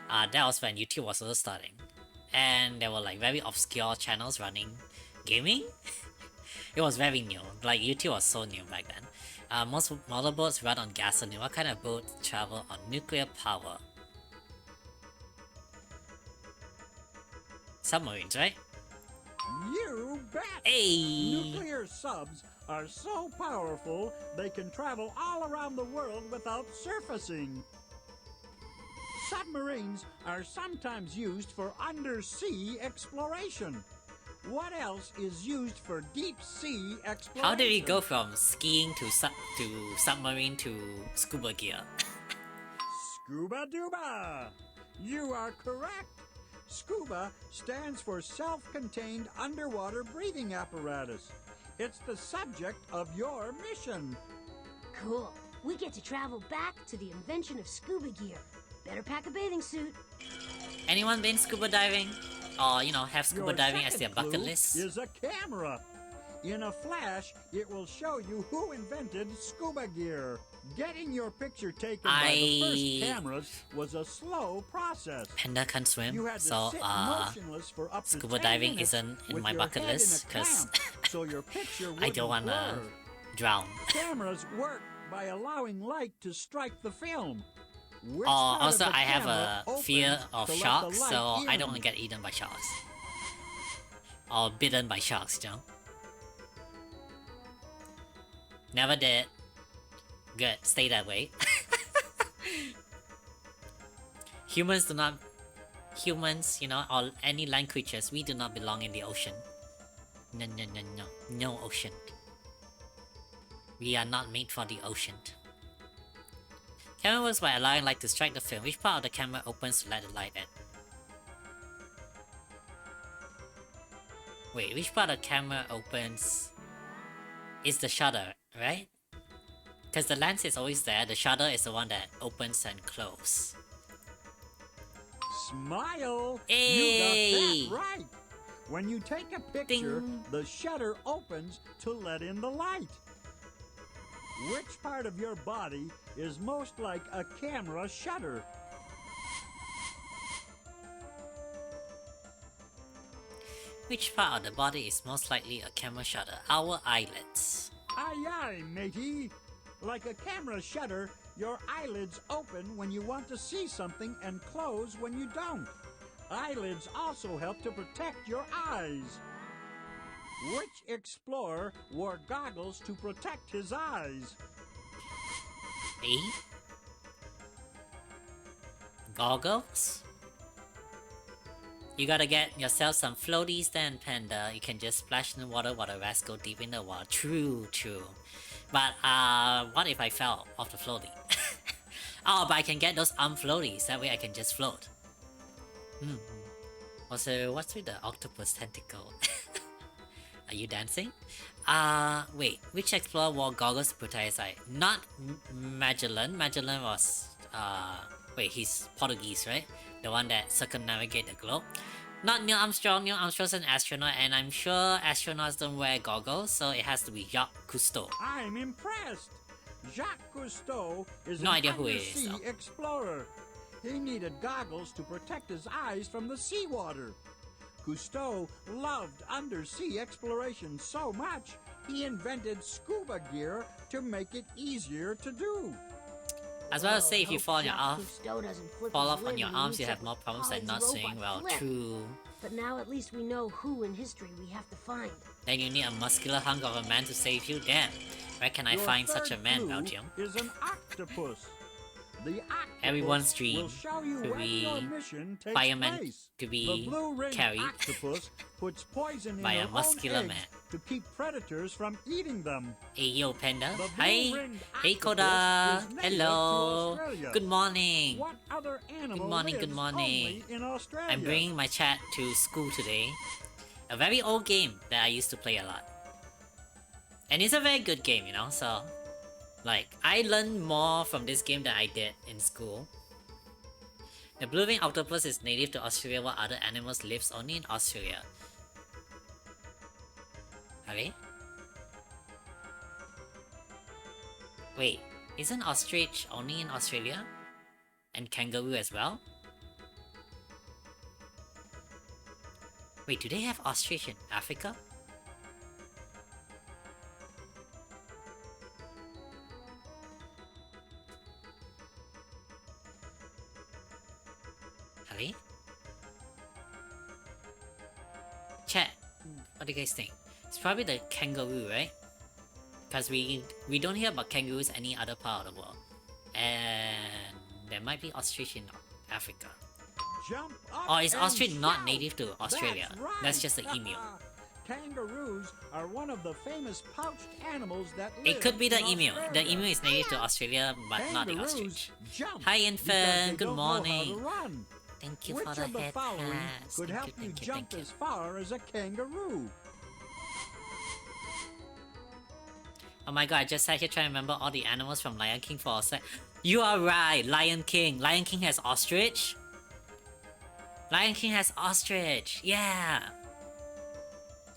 that was when YouTube was also starting, and there were like very obscure channels running gaming. It was very new. Like YouTube was so new back then. Most motorboats run on gasoline. What kind of boat travel on nuclear power? Submarines, right? You bet! Hey! Nuclear subs are so powerful they can travel all around the world without surfacing. Submarines are sometimes used for undersea exploration. What else is used for deep sea exploration? How did we go from skiing to submarine to scuba gear? Scuba dooba! You are correct. Scuba stands for self-contained underwater breathing apparatus. It's the subject of your mission. Cool. We get to travel back to the invention of scuba gear. Better pack a bathing suit. Anyone been scuba diving? Or, you know, have scuba Your diving as their second bucket clue list? is a camera. In a flash, it will show you who invented scuba gear. Getting your picture taken by the first cameras was a slow process. Panda can't swim, You had to so sit motionless for up to scuba 10 diving minutes isn't in with my your bucket head in a list because clamp, so your picture I wouldn't don't wanna blur. drown. Cameras work by allowing light to strike the film. Which Or part of also, the I have camera a fear opens of to let the sharks, light so I in? don't want to get eaten by sharks. Or bitten by sharks, you know? Never did. Good, stay that way. Humans, you know, or any land creatures, we do not belong in the ocean. No, no, no, no. No ocean. We are not made for the ocean. Camera works by allowing light to strike the film. Which part of the camera opens to let the light in? Wait, which part of the camera opens? Is the shutter, right? Because the lens is always there, the shutter is the one that opens and closes. Smile! Hey! You got that right! When you take a picture, the shutter opens to let in the light. Which part of your body is most like a camera shutter? Which part of the body is most likely a camera shutter? Our eyelids. Aye aye, matey! Like a camera shutter, your eyelids open when you want to see something and close when you don't. Eyelids also help to protect your eyes. Which explorer wore goggles to protect his eyes? E? Goggles? You gotta get yourself some floaties then, Panda. You can just splash in the water while the rest go deep in the water. True, true. But, what if I fell off the floaty? Oh, but I can get those floaties. That way I can just float. Also, what's with the octopus tentacle? Are you dancing? Wait. Which explorer wore goggles to protect his eye? Not Magellan. Magellan was, wait, he's Portuguese, right? The one that circumnavigate the globe. Not Neil Armstrong. Neil Armstrong's an astronaut, and I'm sure astronauts don't wear goggles, so it has to be Jacques Cousteau. I'm impressed! Jacques Cousteau is No an idea who he is, undersea explorer. He needed goggles to protect his eyes from the seawater. Cousteau loved undersea exploration so much, he invented scuba gear to make it easier to do. As well as say if you fall on your Jacques arm, Cousteau doesn't flip fall his off on lid your when he arms, you meets have up more with problems than Polly's not robot swimming well. Flip. True. But now at least we know who in history we have to find. Then you need a muscular hunk of a man to save you. Damn. Where can I Your find such a third man, clue Belgium? is an octopus. The octopus Everyone's dream will show you to when your be mission takes fireman, place. to The be blue-ringed carried octopus puts poison in by her a own muscular eggs man. to keep predators from eating them. Hey yo, Panda. The Hi. blue-ringed Hey, octopus Koda. is native to Hello. Australia. Good morning. What other animal Good morning, good lives morning. only in Australia? I'm bringing my chat to school today. A very old game that I used to play a lot. And it's a very good game, you know, so... Like, I learned more from this game than I did in school. The blue-ringed octopus is native to Australia while other animals lives only in Australia. Okay? Wait, Isn't ostrich only in Australia? And kangaroo as well? Wait, do they have ostrich in Africa? Really? Chat, what do you guys think? It's probably the kangaroo, right? Because we don't hear about kangaroos any other part of the world. And there might be ostrich in Africa. Jump up Or is and ostrich not shout. native to Australia? That's right. That's just an emu. Kangaroos are one of the famous pouched animals that live It could be the in emu. The Australia. emu is native to Australia, but not the Kangaroos ostrich. jump Hi, because infant. they Good don't know how to morning. run. Thank you Which for the of the head following pass. could Thank help you, you thank you, jump thank you. as far as a kangaroo? Oh my god, I just sat here trying to remember all the animals from Lion King for a sec. You are right, Lion King. Lion King has ostrich. Lion King has ostrich. Yeah.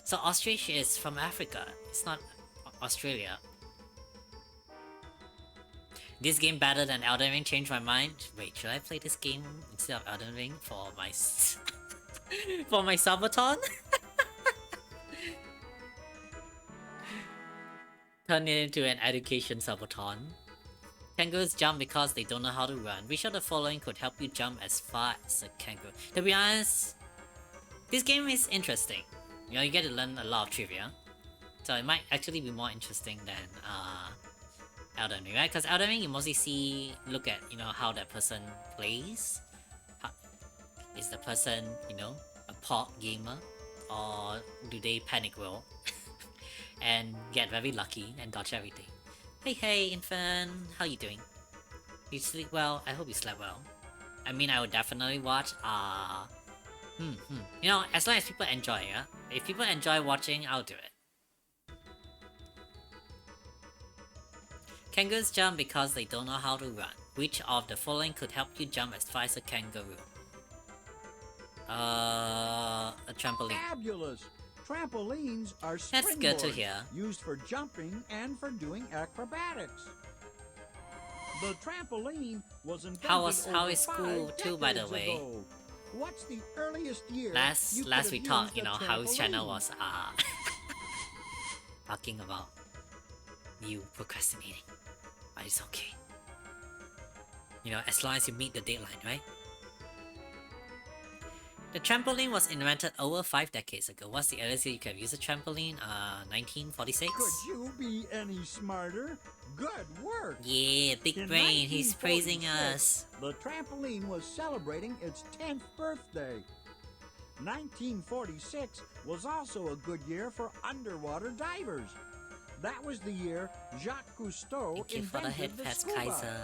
So ostrich is from Africa. It's not Australia. This game better than Elden Ring changed my mind. Wait, should I play this game instead of Elden Ring for my for my subathon? Turn it into an education subathon. Kangaroos jump because they don't know how to run. Which of the following could help you jump as far as a kangaroo? To be honest, this game is interesting. You know, you get to learn a lot of trivia. So it might actually be more interesting than Elden Ring, right? Because Elden Ring you mostly look at, you know, how that person plays. Is the person, you know, a pop gamer? Or do they panic roll? And get very lucky and dodge everything. Hey, infant, how you doing? You sleep well? I hope you slept well. I mean, I would definitely watch, You know, as long as people enjoy, yeah? If people enjoy watching, I'll do it. Kangaroos jump because they don't know how to run. Which of the following could help you jump as far as a kangaroo? A trampoline. Fabulous! Trampolines are That's good to springboards hear. used for jumping and for doing acrobatics. The trampoline was invented How over is school 5 too, by the decades way? ago. What's the earliest year Last you could we have talked, used you a know, How's channel trampoline? was talking about you procrastinating. But it's okay. You know, as long as you meet the deadline, right? The trampoline was invented over 5 decades ago. What's the earliest year you could have used a trampoline? 1946? Could you be any smarter? Good work! Yeah, big In brain, he's praising 1946, us. The trampoline was celebrating its 10th birthday. 1946 was also a good year for underwater divers. That was the year Jacques Cousteau Thank you for the head invented the pass, scuba. Kaiser.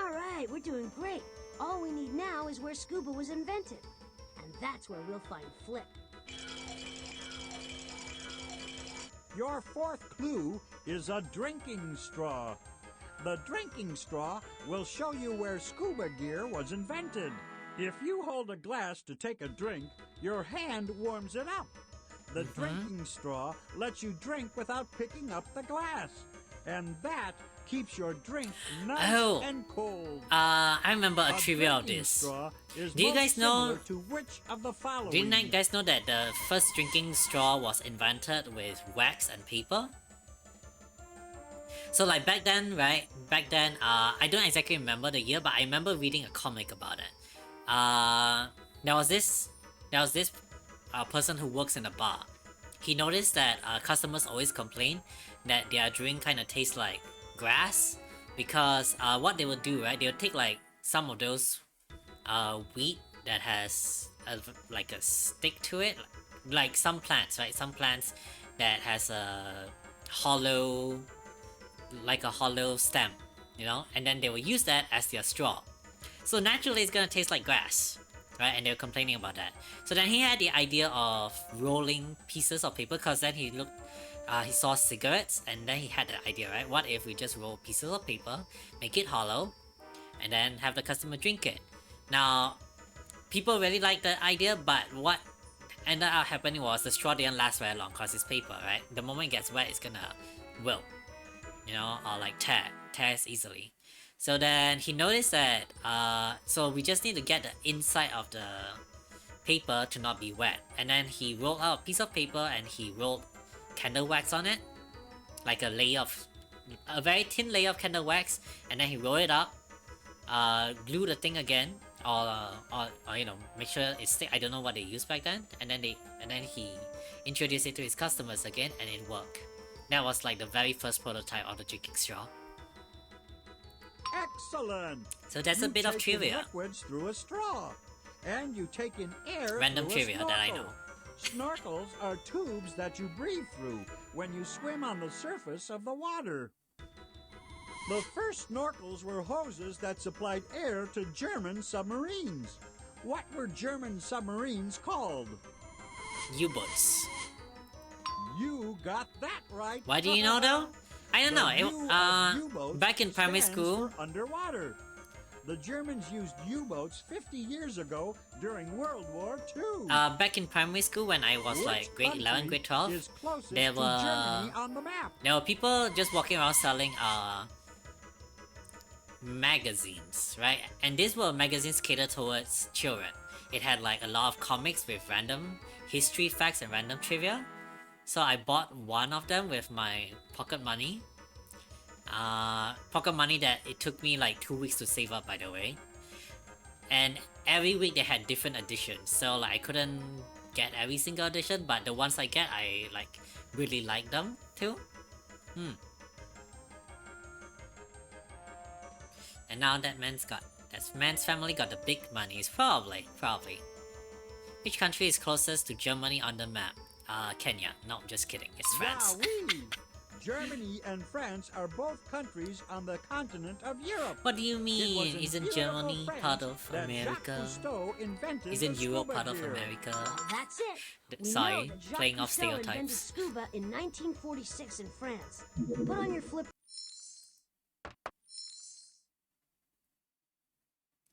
Alright, we're doing great. All we need now is where scuba was invented. And that's where we'll find Flip. Your fourth clue is a drinking straw. The drinking straw will show you where scuba gear was invented. If you hold a glass to take a drink, your hand warms it up. The drinking straw lets you drink without picking up the glass. And that keeps your drink nice and cold. I remember a trivia of drinking this. straw is Do you most guys know? similar to which of the following? Do you guys know that the first drinking straw was invented with wax and paper? So like back then, right? Back then, I don't exactly remember the year, but I remember reading a comic about it. There was this person who works in a bar. He noticed that customers always complain that their drink kind of tastes like grass because what they would do, right? They would take like some of those wheat that has like a stick to it, like some plants, right? Some plants that has a hollow, like a hollow stem, you know, and then they will use that as their straw. So naturally, it's gonna taste like grass, right? And they were complaining about that. So then he had the idea of rolling pieces of paper, cause then he saw cigarettes, and then he had the idea, right? What if we just roll pieces of paper, make it hollow, and then have the customer drink it? Now, people really liked the idea, but what ended up happening was the straw didn't last very long, cause it's paper, right? The moment it gets wet, it's gonna wilt, you know, or like tear. tears easily. So then he noticed that so we just need to get the inside of the paper to not be wet, and then he rolled out a piece of paper and he rolled candle wax on it, like a very thin layer of candle wax, and then he rolled it up, glue the thing again, or you know, make sure it stick. I don't know what they used back then, and then he introduced it to his customers again, and it worked. That was like the very first prototype of the drinking straw. Excellent! So that's a bit of take in trivia. liquids through a straw, and you take in air Random through a trivia that I snorkel. know. Snorkels are tubes that you breathe through when you swim on the surface of the water. The first snorkels were hoses that supplied air to German submarines. What were German submarines called? U-boats. You got that right. Why do you know though? I don't know. The U of U-boats Back in primary stands school, for underwater. The Germans used U-boats 50 years ago during World War II. back in primary school when I was like grade 11, grade 12, is closest there to were Germany on the map? people just walking around selling magazines, right? And these were magazines catered towards children. It had like a lot of comics with random history facts and random trivia. So I bought one of them with my pocket money. Pocket money that it took me like 2 weeks to save up, by the way. And every week they had different editions, so like I couldn't get every single edition, but the ones I get, I like really like them too. And now that man's family got the big monies, probably. Which country is closest to Germany on the map? Kenya. No, just kidding. It's France. Yahweh! Germany and France are both countries on the continent of Europe. What do you It was mean? in Isn't beautiful Germany France part of that Jacques America? Cousteau invented Isn't the Europe scuba part of gear. America? That's it. We Sorry, know that Jacques playing off Cousteau invented stereotypes. scuba in 1946 in France. Put on your flip.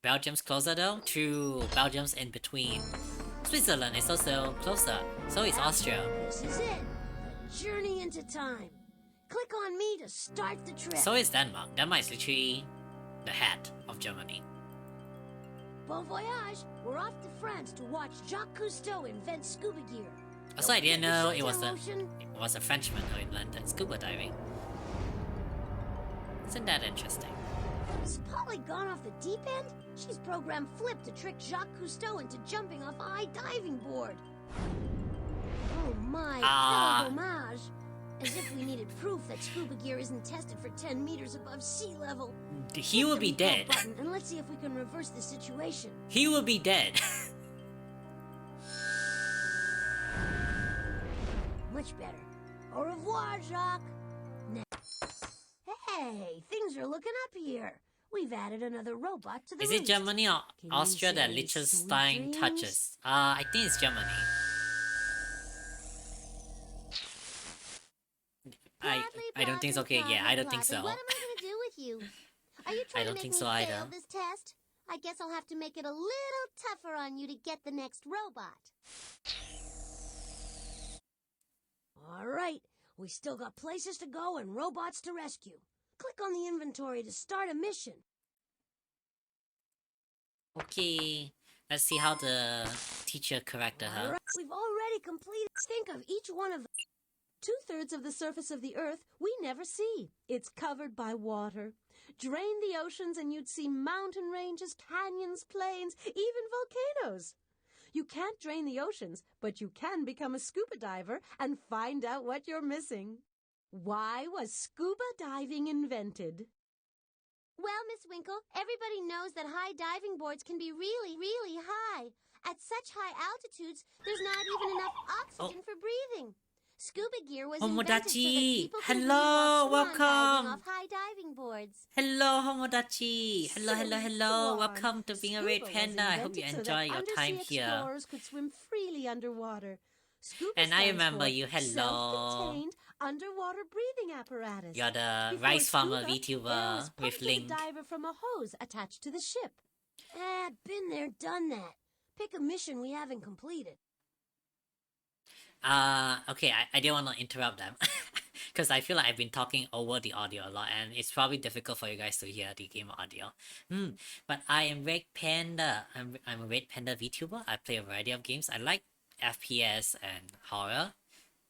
Belgium's closer though? True, Belgium's in between. Switzerland is also closer, so is Austria. This is it. The journey into time. Click on me to start the trip. So is Denmark. Denmark is literally the head of Germany. Bon voyage. We're off to France to watch Jacques Cousteau invent scuba gear. Also, I didn't know it was Ocean. a Frenchman who invented scuba diving. Isn't that interesting? Has Polly gone off the deep end? She's programmed Flip to trick Jacques Cousteau into jumping off a high diving board. Oh my, quel dommage. As if we needed proof that scuba gear isn't tested for 10 meters above sea level. He will be dead. And let's see if we can reverse the situation. He will be dead. Much better. Au revoir, Jacques. Hey, things are looking up here. We've added another robot to the Is it list. Germany or Can you Austria that say Liechtenstein sweet touches? I think it's Germany. I don't think so. Okay, yeah, I don't think so. What am I going to do with you? Are you trying I don't to make think me so fail either. this test? I guess I'll have to make it a little tougher on you to get the next robot. All right, we still got places to go and robots to rescue. Click on the inventory to start a mission. Okay, let's see how the teacher corrected All her. right, we've already completed. Think of each one of the 2/3 of the surface of the Earth we never see. It's covered by water. Drain the oceans and you'd see mountain ranges, canyons, plains, even volcanoes. You can't drain the oceans, but you can become a scuba diver and find out what you're missing. Why was scuba diving invented? Well, Miss Winkle, everybody knows that high diving boards can be really, really high. At such high altitudes, there's not even enough oxygen for breathing. Scuba gear was invented so that Homodachi! people can Hello, breathe while swan diving welcome! off high diving boards. Hello, Homodachi! Hello, hello, hello! Go on. Welcome to being a Red Scuba was Panda. I hope you invented so enjoy that your undersea time here. explorers could swim freely underwater. Scuba And I stands remember for you. Hello. Self-contained underwater breathing apparatus. You're the Before rice farmer scuba, air VTuber was with pumped to the Link. diver from a hose attached to the ship. been there, done that. Pick a mission we haven't completed. Okay, I didn't want to interrupt them. Because I feel like I've been talking over the audio a lot, and it's probably difficult for you guys to hear the game audio. But I am Red Panda. I'm a Red Panda VTuber. I play a variety of games. I like FPS and horror.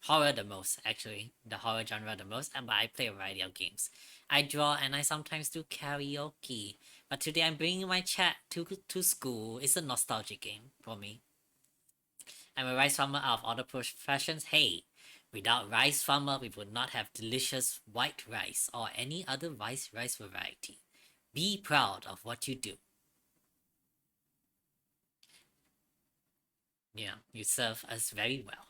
Horror the most, actually. The horror genre the most, but I play a variety of games. I draw and I sometimes do karaoke. But today I'm bringing my chat to school. It's a nostalgic game for me. I'm a rice farmer out of all the professions. Hey, without rice farmer, we would not have delicious white rice or any other rice variety. Be proud of what you do. Yeah, you serve us very well.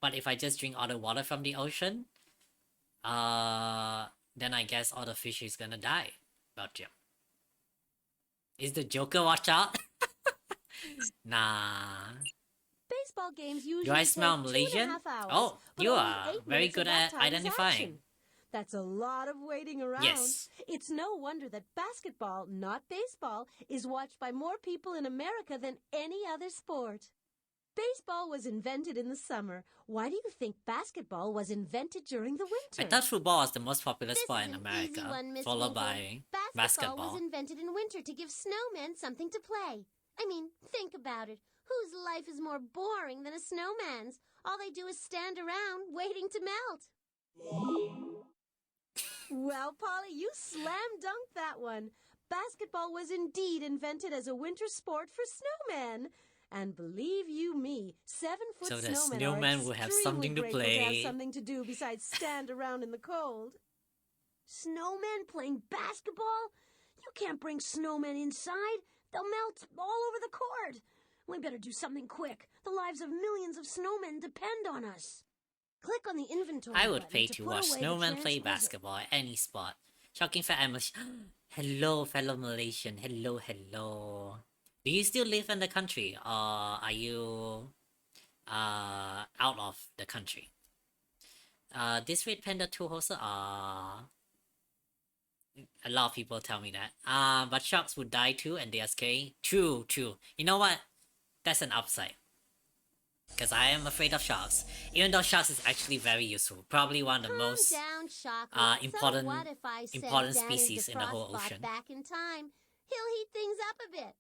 But if I just drink all the water from the ocean, then I guess all the fish is gonna die. About you. Is the Joker watch out? Nah. Baseball games usually Do I smell take Malaysian? 2.5 hours, Oh, but you only are 8 very minutes good of that at time is identifying. action. That's a lot of waiting around. Yes. It's no wonder that basketball, not baseball, is watched by more people in America than any other sport. Baseball was invented in the summer. Why do you think basketball was invented during the winter? I thought football was the most popular This sport is in an America, easy one, Miss followed Winkle. by Basketball basketball. was invented in winter to give snowmen something to play. I mean, think about it. Whose life is more boring than a snowman's? All they do is stand around waiting to melt. Well, Polly, you slam dunked that one. Basketball was indeed invented as a winter sport for snowmen. And believe you me, 7-foot So the snowmen snowman are will have extremely something to grateful to have play. something to do besides stand around in the cold. Snowmen playing basketball? You can't bring snowmen inside. They'll melt all over the court. We better do something quick. The lives of millions of snowmen depend on us. Click on the inventory I would button pay to to put watch away the snowmen play transquisite. basketball at any spot. Shocking fact, I'm a hello, fellow Malaysian. Hello. Do you still live in the country, or are you out of the country? This Red Panda 2 hosts are... A lot of people tell me that. But sharks would die too, and they are scary. True. You know what? That's an upside. Because I am afraid of sharks. Even though sharks is actually very useful. Probably one of the most Calm down, Chocolate. important So what if I send important Danny species in the whole DeFrostbot ocean. back in time? He'll heat things up a bit.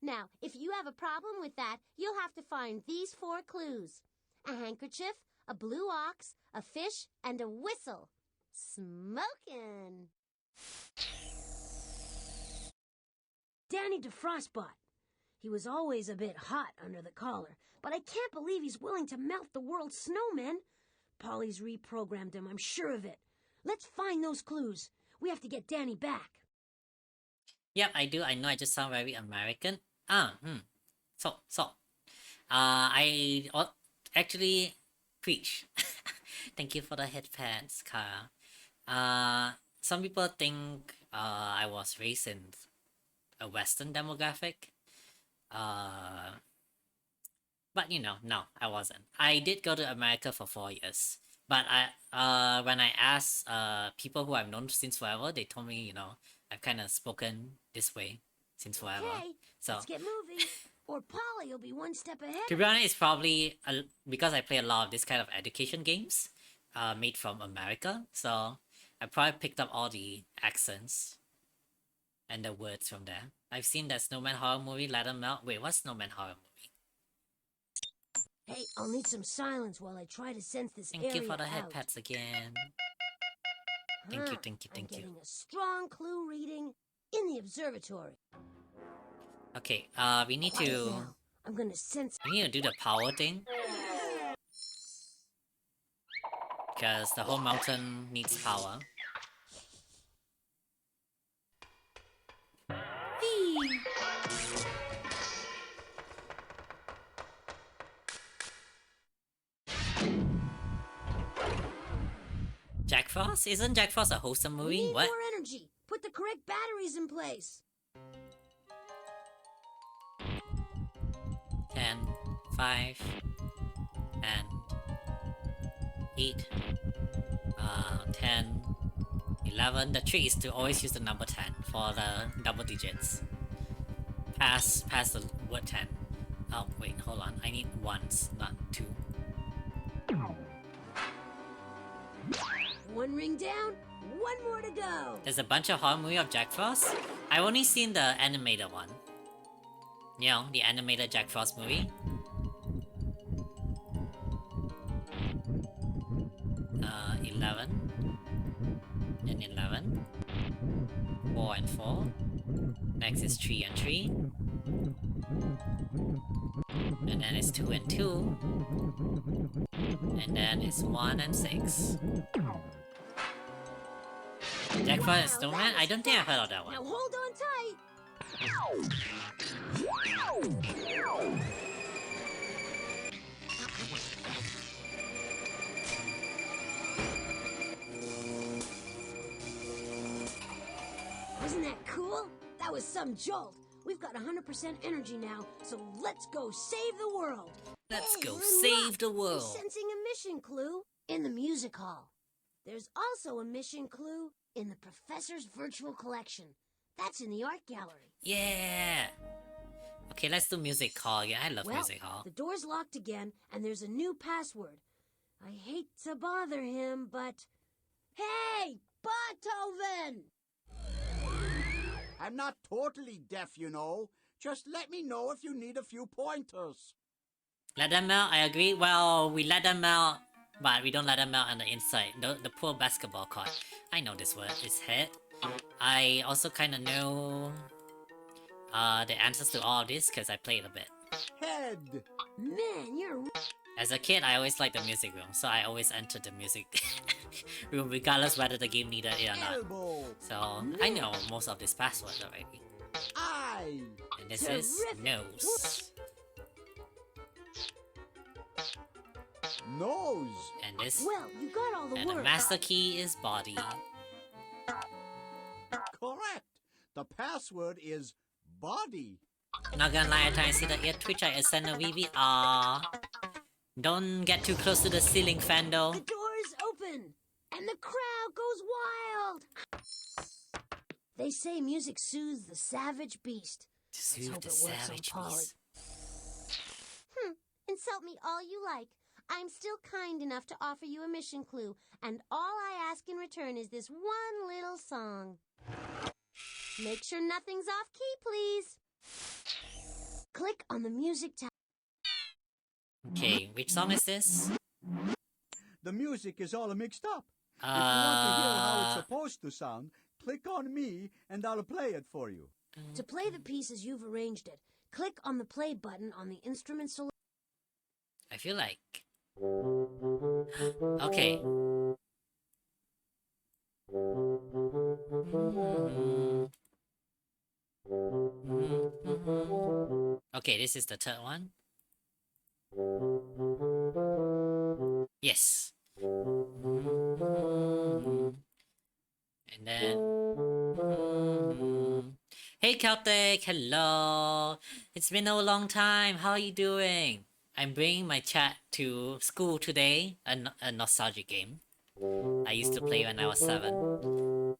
Now, if you have a problem with that, you'll have to find these 4 clues. A handkerchief, a blue ox, a fish, and a whistle. Smokin'. Danny DeFrostbot. He was always a bit hot under the collar, but I can't believe he's willing to melt the world's snowmen. Polly's reprogrammed him, I'm sure of it. Let's find those clues. We have to get Danny back. Yep, I do. I know I just sound very American. I actually preach. Thank you for the headpants, Kara. Some people think I was raised in a Western demographic. But you know, no, I wasn't. I did go to America for 4 years. But when I asked people who I've known since forever, they told me, you know, I've kind of spoken this way since forever. Okay, So let's get moving, or Polly will be one step ahead. to be honest, it's probably because I play a lot of this kind of education games made from America. So I probably picked up all the accents and the words from there. I've seen that Snowman horror movie, Let 'Em Melt. Wait, what's Snowman horror movie? Hey, I'll need some silence while I try to sense this Thank area you for the out. head pats again. Thank you. I'm getting a strong clue reading in the observatory. Okay, we need Quiet to... now. I'm gonna sense... We need to do the power thing. Because the whole mountain needs power. Jack Frost? Isn't Jack Frost a wholesome We movie? need What? more energy. Put the correct batteries in place. 10, 5, and 8, 10, 11. The trick is to always use the number 10 for the double digits. Pass the word 10. Oh, wait, hold on. I need ones, not 2. One ring down, one more to go. There's a bunch of horror movie of Jack Frost. I've only seen the animated one. You know, the animated Jack Frost movie. 11 and 11. 4 and 4. Next is 3 and 3. And then it's 2 and 2. And then it's 1 and 6. Jack Frost and Snowman? I don't think I've heard of that one. Now hold on tight. Wasn't that cool? That was some jolt. We've got 100% energy now, so let's go save the world. Let's Hey, go we're in save luck. the We're world. sensing a mission clue in the music hall. There's also a mission clue in the professor's virtual collection. That's in the art gallery. Yeah. Okay, let's do music hall again. I love Well, music hall. the door's locked again, and there's a new password. I hate to bother him, but... Hey, Beethoven! I'm not totally deaf, you know. Just let me know if you need a few pointers. Let them out, I agree. Well, we let them out, but we don't let them out on the inside. The poor basketball court. I know this word. It's head. I also kind of know the answers to all of this because I played a bit. Head. Man, you're... As a kid, I always liked the music room, so I always entered the music room regardless whether the game needed it or not. Elbow. So, I know most of these passwords already. Eye. And this is nose. Nose. And this... Well, you got all the And the words. master key is body. Correct. The password is body. Not gonna lie, every time I see the ear twitch, I send a VVR. Don't get too close to the ceiling, Fando. The door's open, and the crowd goes wild. They say music soothes the savage beast. Let's hope it works on Polly. Insult me all you like. I'm still kind enough to offer you a mission clue, and all I ask in return is this one little song. Make sure nothing's off key, please. Click on the music tab. Okay, which song is this? The music is all mixed up. If you want to hear how it's supposed to sound, click on me and I'll play it for you. To play the piece as you've arranged it, click on the play button on the instrument select. I feel like... Okay. Okay, this is the third one. Yes. And then... Hey Celtic, hello! It's been a long time, how are you doing? I'm bringing my chat to school today, a nostalgic game I used to play when I was 7.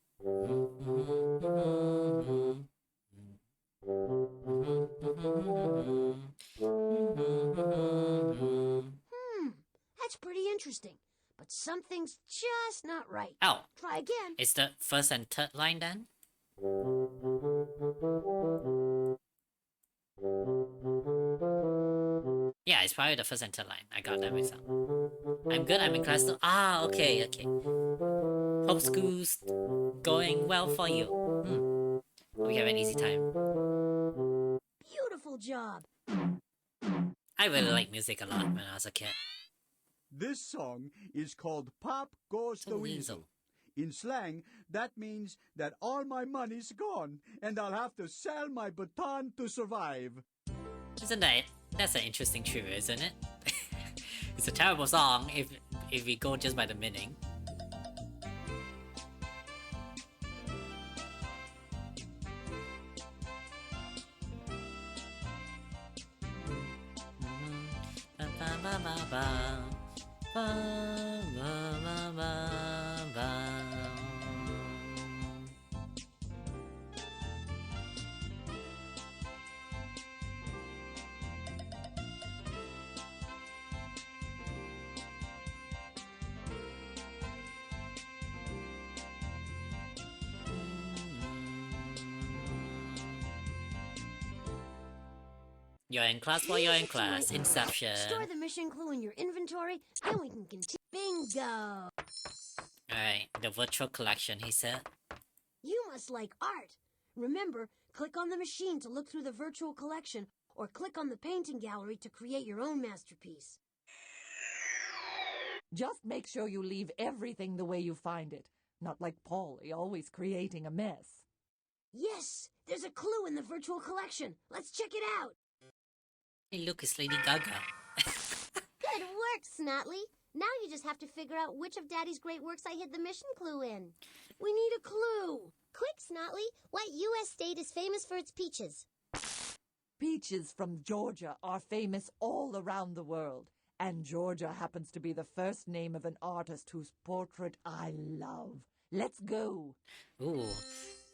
That's pretty interesting, but something's just not right. Oh, Try again. it's the first and third line then? Yeah, it's probably the first and third line. I got that myself. I'm good, I'm in class now. Ah, okay, okay. Hope school's going well for you. Hope you have an easy time. Beautiful job. I really liked music a lot when I was a kid. This song is called Pop Goes the Weasel. In slang, that means that all my money's gone and I'll have to sell my baton to survive. Isn't that... That's an interesting trivia, isn't it? It's a terrible song if we go just by the meaning. You're in class while you're in class. Inception. Store the mission clue in your inventory, then we can continue. Bingo! Alright, the virtual collection, he said. You must like art. Remember, click on the machine to look through the virtual collection, or click on the painting gallery to create your own masterpiece. Just make sure you leave everything the way you find it. Not like Polly, always creating a mess. Yes! There's a clue in the virtual collection. Let's check it out. Hey, look, it's Lady Gaga. Good work, Snotley. Now you just have to figure out which of Daddy's great works I hid the mission clue in. We need a clue. Quick, Snotley. What U.S. state is famous for its peaches? Peaches from Georgia are famous all around the world. And Georgia happens to be the first name of an artist whose portrait I love. Let's go. Ooh.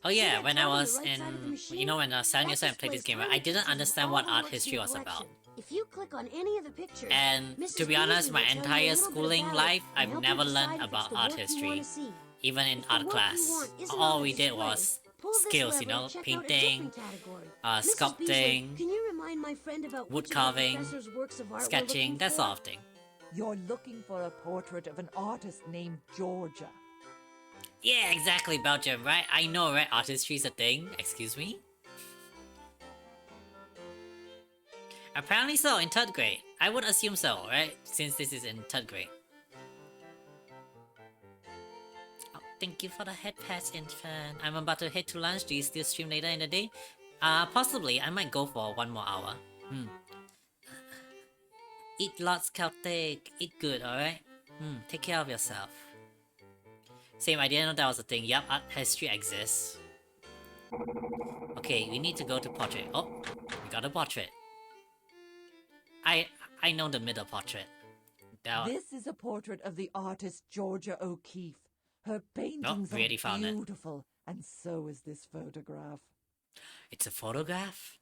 Oh yeah, when I was in, you know, when San Jose and played this game, I didn't understand what art history was about. If you click on any of the pictures, and to be honest, my entire schooling life, I've never learned about art history, even in art class. All we did was skills, you know, painting, sculpting, wood carving, sketching, that sort of thing. You're looking for a portrait of an artist named Georgia. Yeah, exactly, Belgium, right? I know, right? Artistry is a thing. Excuse me? Apparently so, in 3rd grade. I would assume so, right? Since this is in 3rd grade. Oh, thank you for the head pass, infant. I'm about to head to lunch. Do you still stream later in the day? Possibly. I might go for 1 more hour. Eat lots, Celtic. Eat good, alright? Take care of yourself. Same, I didn't know that was a thing. Yup, art history exists. Okay, we need to go to portrait. Oh, we got a portrait. I know the middle portrait. This is a portrait of the artist Georgia O'Keeffe. Her paintings are beautiful, and so is this photograph. It's a photograph?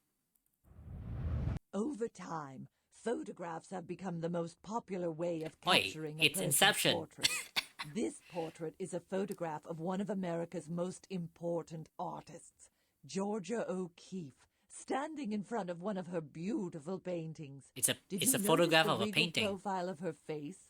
Over time, photographs have become the most popular way of capturing a it's person's Inception. portrait. This portrait is a photograph of one of America's most important artists, Georgia O'Keeffe, standing in front of one of her beautiful paintings. It's a photograph of a regal painting. Profile of her face.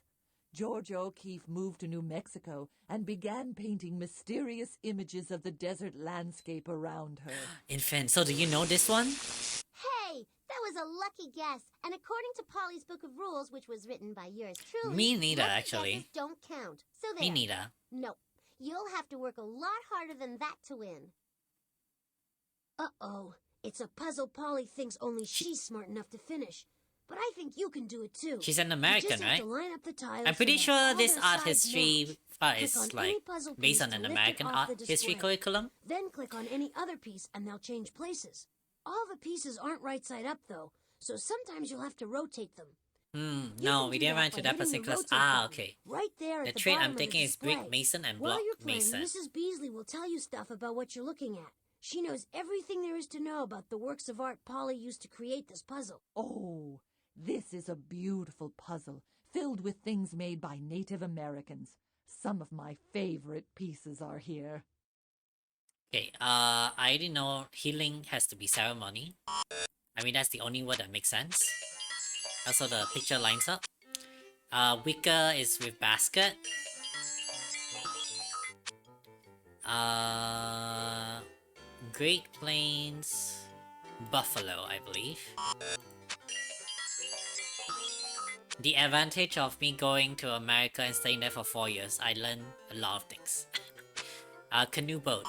Georgia O'Keeffe moved to New Mexico and began painting mysterious images of the desert landscape around her. Infant, so do you know this one? Hey, that was a lucky guess. And according to Polly's Book of Rules, which was written by yours truly, Me neither, lucky actually. guesses don't count. So there. Me neither. No, you'll have to work a lot harder than that to win. Uh-oh. It's a puzzle Polly thinks only she's smart enough to finish. But I think you can do it too. She's an You American, just have right? to line up the tiles I'm pretty so that sure all this their art sides history match. part Click is on like any puzzle based piece on to an lift it American off art the history display. curriculum. Then click on any other piece and they'll change places. All the pieces aren't right side up though, so sometimes you'll have to rotate them. No, we didn't run into that person class. Ah, okay. Right there at The the trait bottom I'm of the taking is display. brick mason and While block you're playing, mason. Mrs. Beasley will tell you stuff about what you're looking at. She knows everything there is to know about the works of art Polly used to create this puzzle. Oh, this is a beautiful puzzle filled with things made by Native Americans. Some of my favorite pieces are here. Okay, I already know healing has to be ceremony. I mean, that's the only word that makes sense. Also, the picture lines up. Wicker is with basket. Great Plains, buffalo, I believe. The advantage of me going to America and staying there for 4 years, I learned a lot of things. Canoe boat.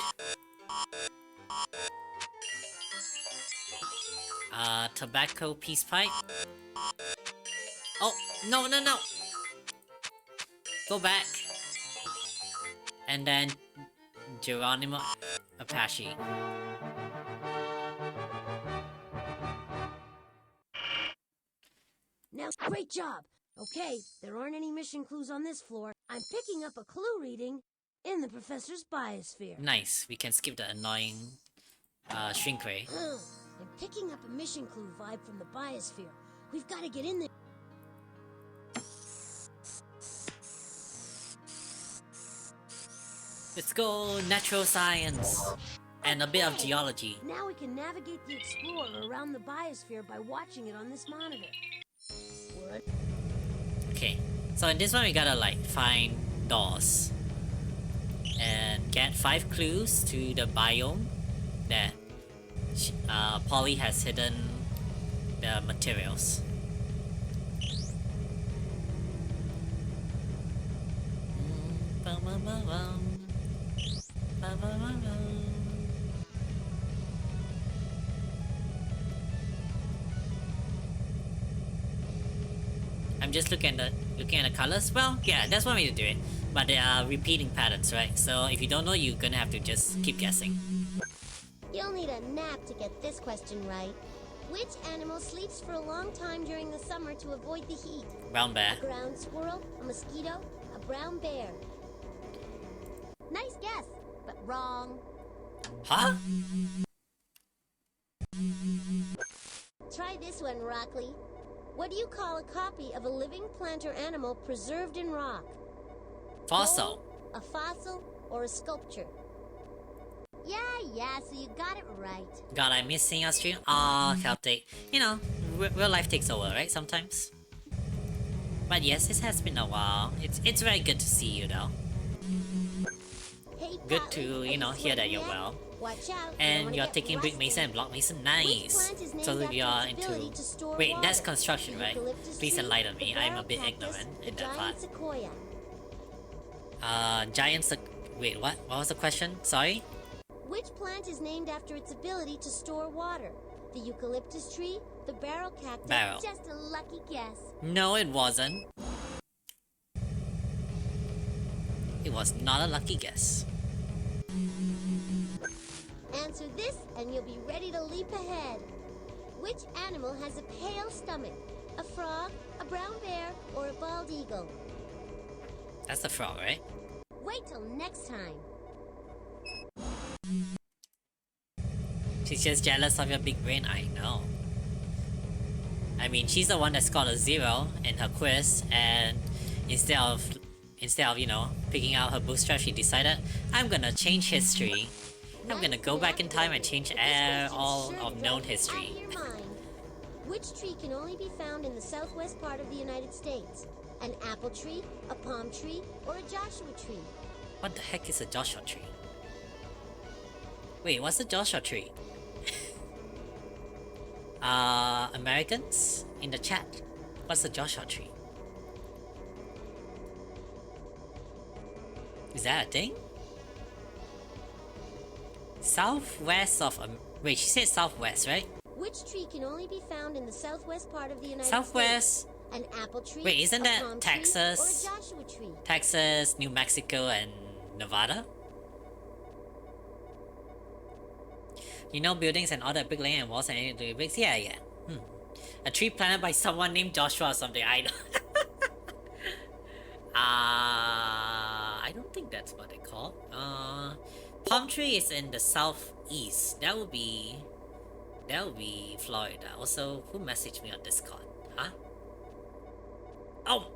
Tobacco peace pipe. Oh, no, no, no! Go back. And then Geronimo Apache. Now, great job! Okay, there aren't any mission clues on this floor. I'm picking up a clue reading in the professor's biosphere. Nice, we can skip the annoying shrink ray. I'm picking up a mission clue vibe from the biosphere. We've got to get in there. Let's go, natural science. And a bit of geology. Now we can navigate the Explorer around the biosphere by watching it on this monitor. What? Okay, so in this one we gotta like find doors and get 5 clues to the biome that Polly has hidden the materials. I'm just looking at the colors. Well, yeah, that's one way to do it. But they are repeating patterns, right? So if you don't know, you're gonna have to just keep guessing. You'll need a nap to get this question right. Which animal sleeps for a long time during the summer to avoid the heat? Brown bear. A ground squirrel, a mosquito, a brown bear. Nice guess, but wrong. Huh? Try this one, Rockley. What do you call a copy of a living plant or animal preserved in rock? Fossil. A fossil or a sculpture? Yeah, so you got it right. God, I miss seeing our stream. Ah, Celtic. You know, real life takes over, right? Sometimes. But yes, it has been a while. It's very good to see you, though. Hey, Good to, you know, hear that you're well. Watch out. And you're taking brick mason and block mason. Nice. So you're into... Wait, that's construction, right? Please enlighten me. I'm a bit ignorant in that part. Sequoia. Wait, what? What was the question? Sorry? Which plant is named after its ability to store water? The eucalyptus tree? The barrel cactus? Barrel. Just a lucky guess. No, it wasn't. It was not a lucky guess. Answer this and you'll be ready to leap ahead. Which animal has a pale stomach? A frog, a brown bear, or a bald eagle? That's the frog, right? Wait till next time. She's just jealous of your big brain, I know. I mean, she's the one that scored a 0 in her quiz, and instead of, you know, picking out her bootstrap, she decided, I'm gonna change history. I'm gonna go back in time and change all of known history. Which tree can only be found in the southwest part of the United States? An apple tree, a palm tree, or a Joshua tree? What the heck is a Joshua tree? Wait, what's a Joshua tree? Americans in the chat, what's a Joshua tree? Is that a thing? Southwest of wait, she said southwest, right? Which tree can only be found in the southwest part of the United Southwest. States? An apple tree. Wait, isn't that a palm Texas? Tree, or a Joshua tree? Texas, New Mexico, and Nevada? You know buildings and all that big land and walls and anything to do bricks? Yeah. A tree planted by someone named Joshua or something, I know. I don't think that's what they call. Palm tree is in the southeast. That would be Florida. Also, who messaged me on Discord? Huh? Oh!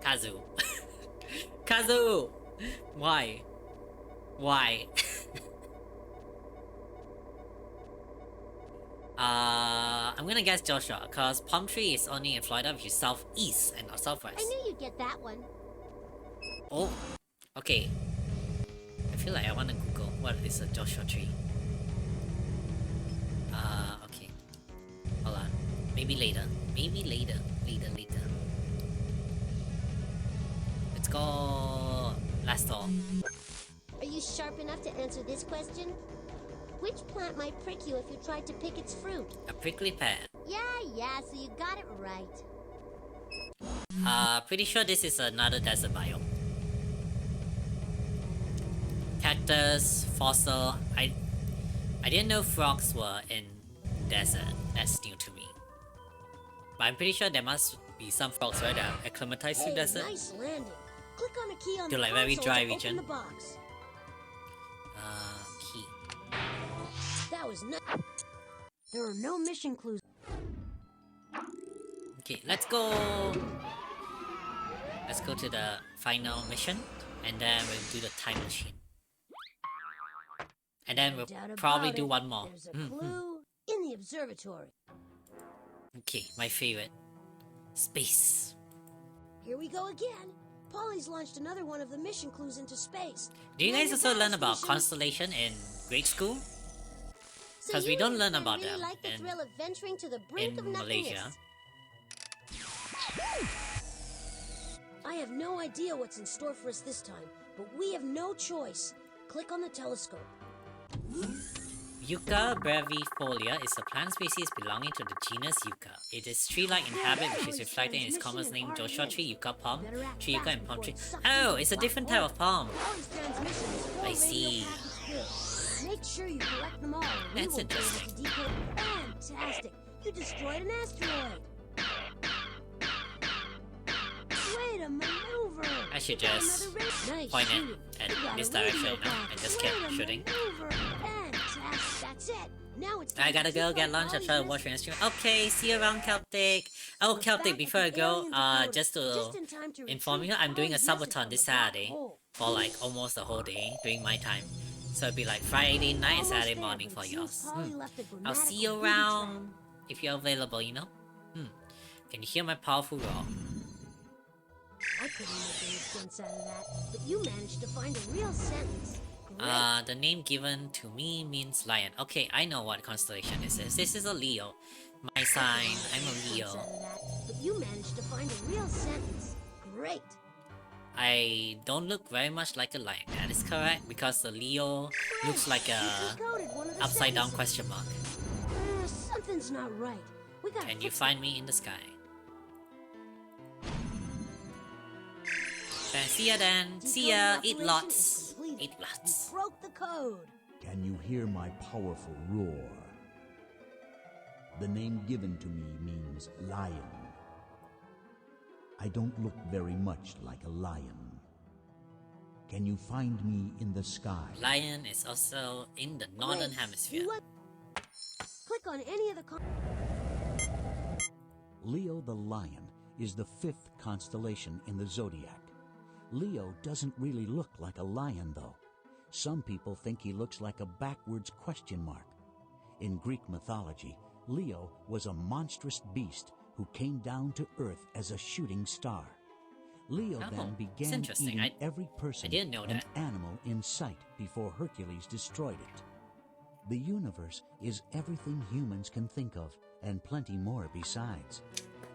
Kazu. Kazu! Why? I'm gonna guess Joshua, cause palm tree is only in Florida, which is southeast and not southwest. I knew you'd get that one. Oh, okay. I feel like I wanna Google what is a Joshua tree. Okay. Hold on. Maybe later. Later. Let's go. Last door. Are you sharp enough to answer this question? Which plant might prick you if you tried to pick its fruit? A prickly pear. Yeah, so you got it right. Pretty sure this is another desert biome. Cactus, fossil. I didn't know frogs were in desert. That's new to me. But I'm pretty sure there must be some frogs, right, that are acclimatized to desert. Nice landing. Click on a key on To the like very console dry to region. Open the box. Key. That was There are no mission clues. Okay, let's go. Let's go to the final mission, and then we'll do the time machine. And then we'll probably do one more. There's a clue in the observatory. Okay, my favorite. Space. Here we go again. Polly's launched another one of the mission clues into space. Do you guys also learn about constellation in grade school? Because we don't learn about really them like the thrill of venturing to the brink of in nothingness. Malaysia. I have no idea what's in store for us this time, but we have no choice. Click on the telescope. Yucca brevifolia is a plant species belonging to the genus Yucca. It is tree-like in habit, which is reflected in its common name Joshua tree, Yucca palm, tree Yucca, and palm tree. Oh, it's a different type of palm. I see. Make sure you collect them all. That's interesting. Fantastic! You destroyed an asteroid. Way to maneuver. I should just point it at this direction, you know, and just keep shooting. That's it. Now it's I gotta go get lunch. I'll try to watch your stream. Okay, see you around, Celtic. Oh, Celtic, before I go, just to inform you, I'm doing a subathon this Saturday for like almost the whole day, during my time. So it'll be like Friday night and Saturday morning for yours. I'll see you around if you're available, you know? Can you hear my powerful roar? I couldn't make any sense out of that, but you managed to find a real sentence. The name given to me means lion. Okay, I know what constellation this is. This is a Leo. My sign, I'm a Leo. But you managed to find a real sentence. Great. I don't look very much like a lion. That is correct, because the Leo looks like a upside down question mark. Something's not right. We gotta Can you find me in the sky? See ya then. See ya. Eat lots. Eat lots. Broke the code. Can you hear my powerful roar? The name given to me means lion. I don't look very much like a lion. Can you find me in the sky? Lion is also in the northern hemisphere. Click on any of the Leo the lion is the 5th constellation in the zodiac. Leo doesn't really look like a lion, though. Some people think he looks like a backwards question mark. In Greek mythology, Leo was a monstrous beast who came down to Earth as a shooting star. Leo then began eating every person and animal in sight before Hercules destroyed it. The universe is everything humans can think of, and plenty more besides.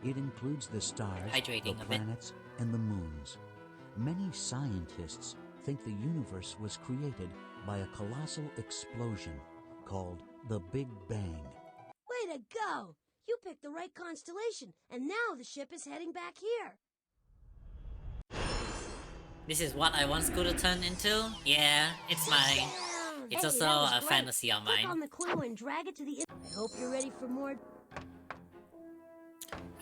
It includes the stars, the planets, and the moons. Many scientists think the universe was created by a colossal explosion called the Big Bang. Way to go! You picked the right constellation, and now the ship is heading back here. This is what I want school to turn into? Yeah, it's mine. It's also a fantasy of mine. Click on the clue and drag it to the... I hope you're ready for more...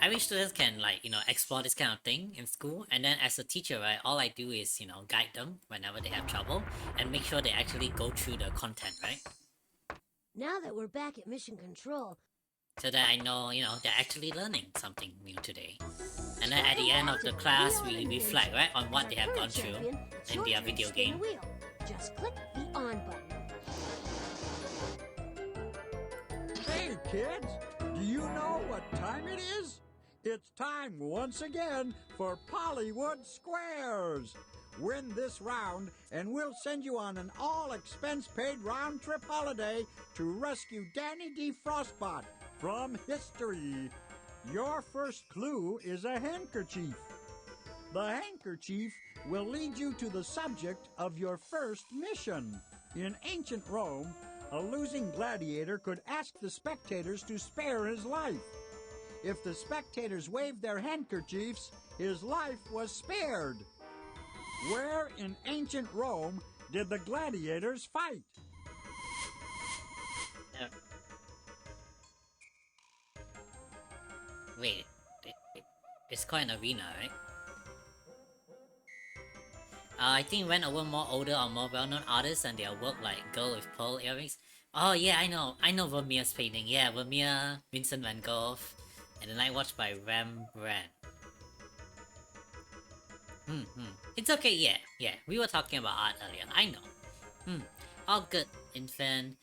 I wish students can, like, you know, explore this kind of thing in school, and then as a teacher, right, all I do is, you know, guide them whenever they have trouble, and make sure they actually go through the content, right? Now that we're back at Mission Control... So that I know, you know, they're actually learning something new today. And then at the end of the class, we reflect, right, on what they have gone through in their video game. Just click the on button. Hey, kids! Do you know what time it is? It's time once again for Pollywood Squares. Win this round, and we'll send you on an all-expense-paid round-trip holiday to rescue Danny D. Frostbot from history. Your first clue is a handkerchief. The handkerchief will lead you to the subject of your first mission. In ancient Rome, a losing gladiator could ask the spectators to spare his life. If the spectators waved their handkerchiefs, his life was spared. Where in ancient Rome did the gladiators fight? Wait, it's quite an arena, right? I think went over more older or more well-known artists and their work, like Girl with Pearl Earrings. Oh yeah, I know Vermeer's painting. Yeah, Vermeer, Vincent van Gogh, and The Night Watch by Rembrandt. It's okay, yeah. We were talking about art earlier. I know. All good, infant.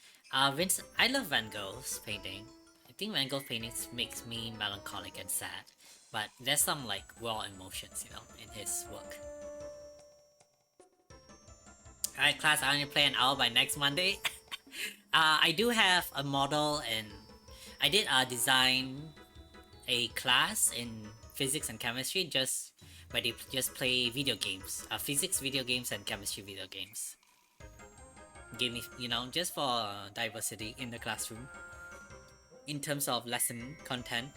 Vince, I love Van Gogh's painting. I think Van Gogh's paintings makes me melancholic and sad, but there's some like raw emotions, in his work. Alright, class, I only play an hour by next Monday. I do have a model, and I did design a class in physics and chemistry, just where they just play video games, physics video games and chemistry video games. Give me, just for diversity in the classroom. In terms of lesson content,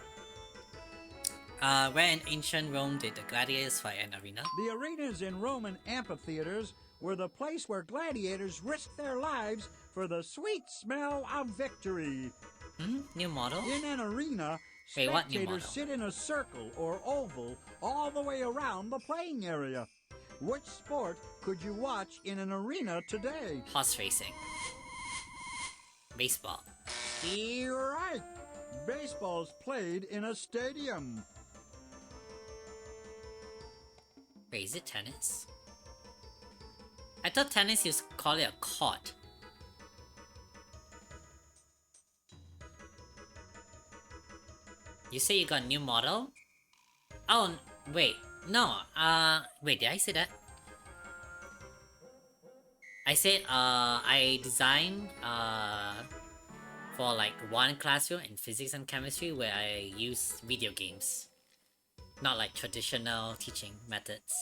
where in ancient Rome did the gladiators fight an arena? The arenas in Roman amphitheaters were the place where gladiators risked their lives for the sweet smell of victory. New model? In an arena, Wait, what new model? spectators sit in a circle or oval all the way around the playing area. Which sport could you watch in an arena today? Horse racing. Baseball. You're right. Baseball's played in a stadium. Wait, is it tennis? I thought tennis used to call it a court. You say you got a new model? Oh, wait. No, wait, did I say that? I said, I designed, for like one classroom in physics and chemistry where I use video games. Not like traditional teaching methods.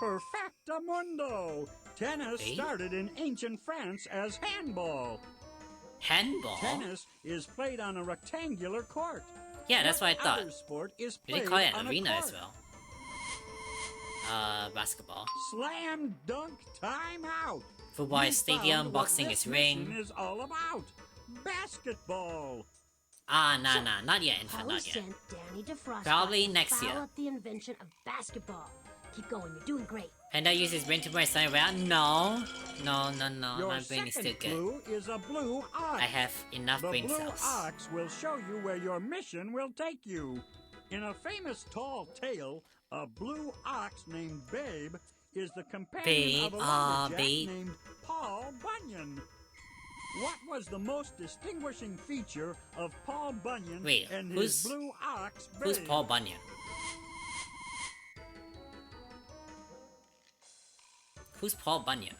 Perfectamundo! Tennis started in ancient France as handball. Handball? Tennis is played on a rectangular court. Yeah, that's what I thought. Other sport is They played call it on an arena a as court. well. Basketball. Slam dunk time out. Football You is stadium, found what boxing this is ring. mission is all about. Basketball. Nah, not yet, infant, Polly not yet. sent Danny DeFrost Probably to next foul year. up the invention of basketball. Keep going, you're doing great. Panda uses his brain to press something around? No, Your my brain is still second good. clue is a blue ox. I have enough The brain blue cells. ox will show you where your mission will take you. In a famous tall tale, a blue ox named Babe is the companion of a lumberjack Babe. named Paul Bunyan. What was the most distinguishing feature of Paul Bunyan Wait, and who's- his blue ox, Babe? Who's Paul Bunyan? Who's Paul Bunyan?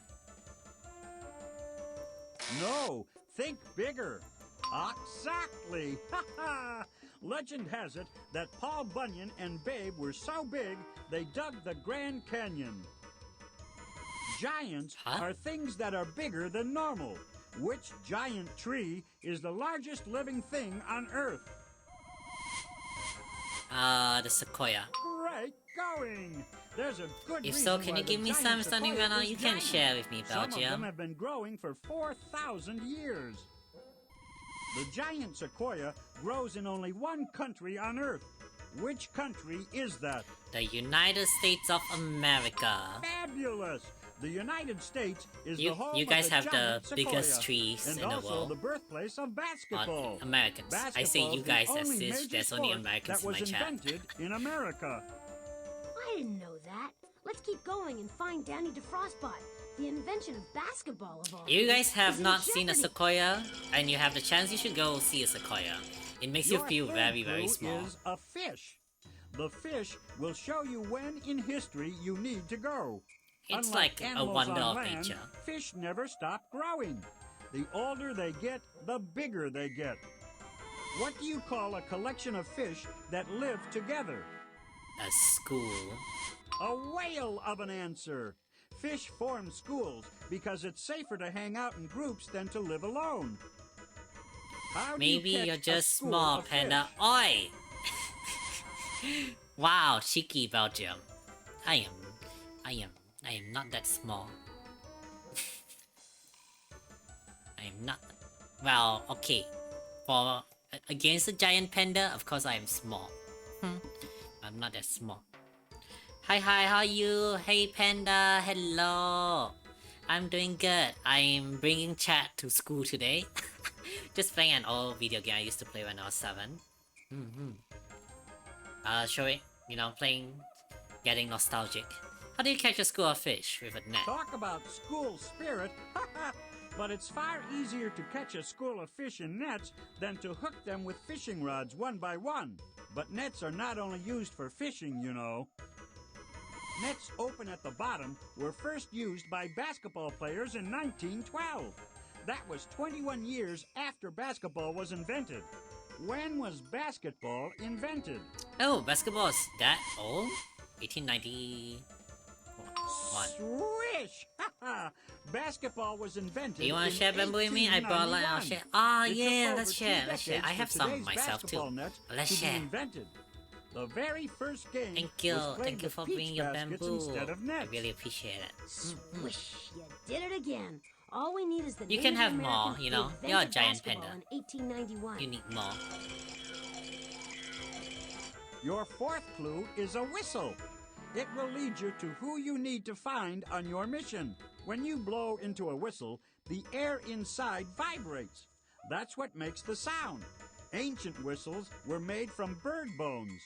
No, think bigger. Exactly. Legend has it that Paul Bunyan and Babe were so big they dug the Grand Canyon. Giants are things that are bigger than normal. Which giant tree is the largest living thing on Earth? The sequoia. Great going. There's a good If reason so, can why you the give me giant some stunning sequoia right now? is You can giant. share with me, Some of them Belgium. have been growing for 4,000 years. The giant sequoia grows in only one country on Earth. Which country is that? The United States of America. Fabulous! The United States is You- the home you guys of the have the giant sequoia, biggest trees and in the also world. the birthplace of basketball. Americans. I say Basketball you is guys the as only if major there's only sport Americans that in was my chat. invented in America. I didn't know that. Let's keep going and find Danny DeFrostbot. The invention of basketball of all You things guys have is in not seen a jeopardy. sequoia, and you have the chance, you should go see a sequoia. It makes you Your feel third very, very clue small. is a fish. The fish will show you when in history you need to go. It's Unlike like a animals wonder on of land, nature. Fish never stop growing. The older they get, the bigger they get. What do you call a collection of fish that live together? A school. A whale of an answer. Fish form schools because it's safer to hang out in groups than to live alone. How do you Maybe catch you're a just school small, of Panda. fish? Oi! Wow, cheeky Belgium. I am not that small. I am not. Well, okay. For against a giant panda, of course I am small. I'm not that small. Hi, how are you? Hey, Panda. Hello. I'm doing good. I'm bringing chat to school today. Just playing an old video game I used to play when I was 7. Showing, getting nostalgic. How do you catch a school of fish with a net? Talk about school spirit. But it's far easier to catch a school of fish in nets than to hook them with fishing rods one by one. But nets are not only used for fishing, you know. Nets open at the bottom were first used by basketball players in 1912. That was 21 years after basketball was invented. When was basketball invented? Oh, basketball is that old? 1891. Swish! Basketball was invented. You want to share Bamboo with me? I brought like I'll share. Oh yeah, let's share. Let's share. I have some myself too. Let's share. The very first game. Thank you. Was Thank you for bringing your bamboo. Instead of nets. I really appreciate it. Swish! You did it again. All we need is the You can have Native more, Americans you know. who You're a invented giant basketball panda. In 1891. You need more. Your fourth clue is a whistle. It will lead you to who you need to find on your mission. When you blow into a whistle, the air inside vibrates. That's what makes the sound. Ancient whistles were made from bird bones.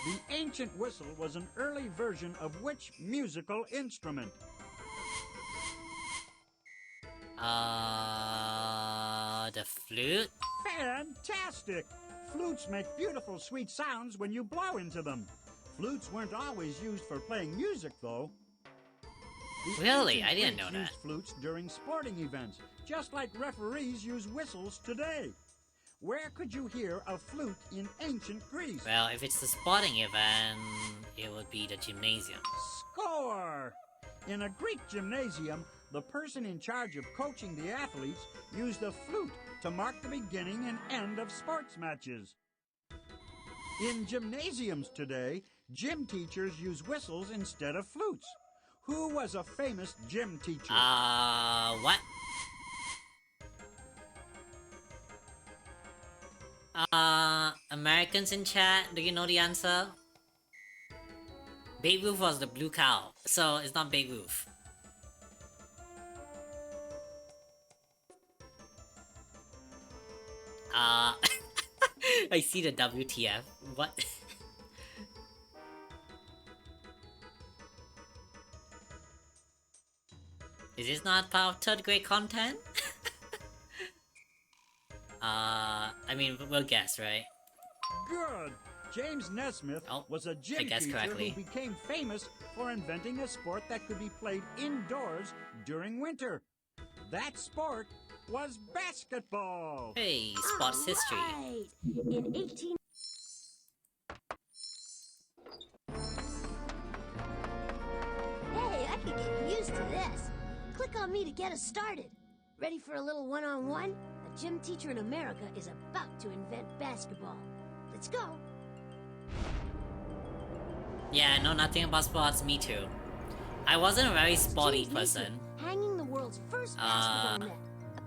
The ancient whistle was an early version of which musical instrument? The flute? Fantastic! Flutes make beautiful sweet sounds when you blow into them. Flutes weren't always used for playing music, though. The Really? ancient I didn't know Greeks that. used flutes during sporting events, just like referees use whistles today. Where could you hear a flute in ancient Greece? Well, if it's the sporting event, it would be the gymnasium. Score! In a Greek gymnasium, the person in charge of coaching the athletes used a flute to mark the beginning and end of sports matches. In gymnasiums today, gym teachers use whistles instead of flutes. Who was a famous gym teacher? What? Americans in chat, do you know the answer? Babe Ruth was the blue cow, so it's not Babe Ruth. I see the WTF. What? Is this not part of third grade content? I mean, we'll guess, right? Good! James Nesmith was a gym teacher who became famous for inventing a sport that could be played indoors during winter. That sport was basketball! Hey, sports history. Right. In 18... Hey, I could get used to this. Click on me to get us started. Ready for a little one-on-one? A gym teacher in America is about to invent basketball. Let's go. Yeah, I know nothing about sports, me too. I wasn't a very sporty person. Hanging the world's first basketball net.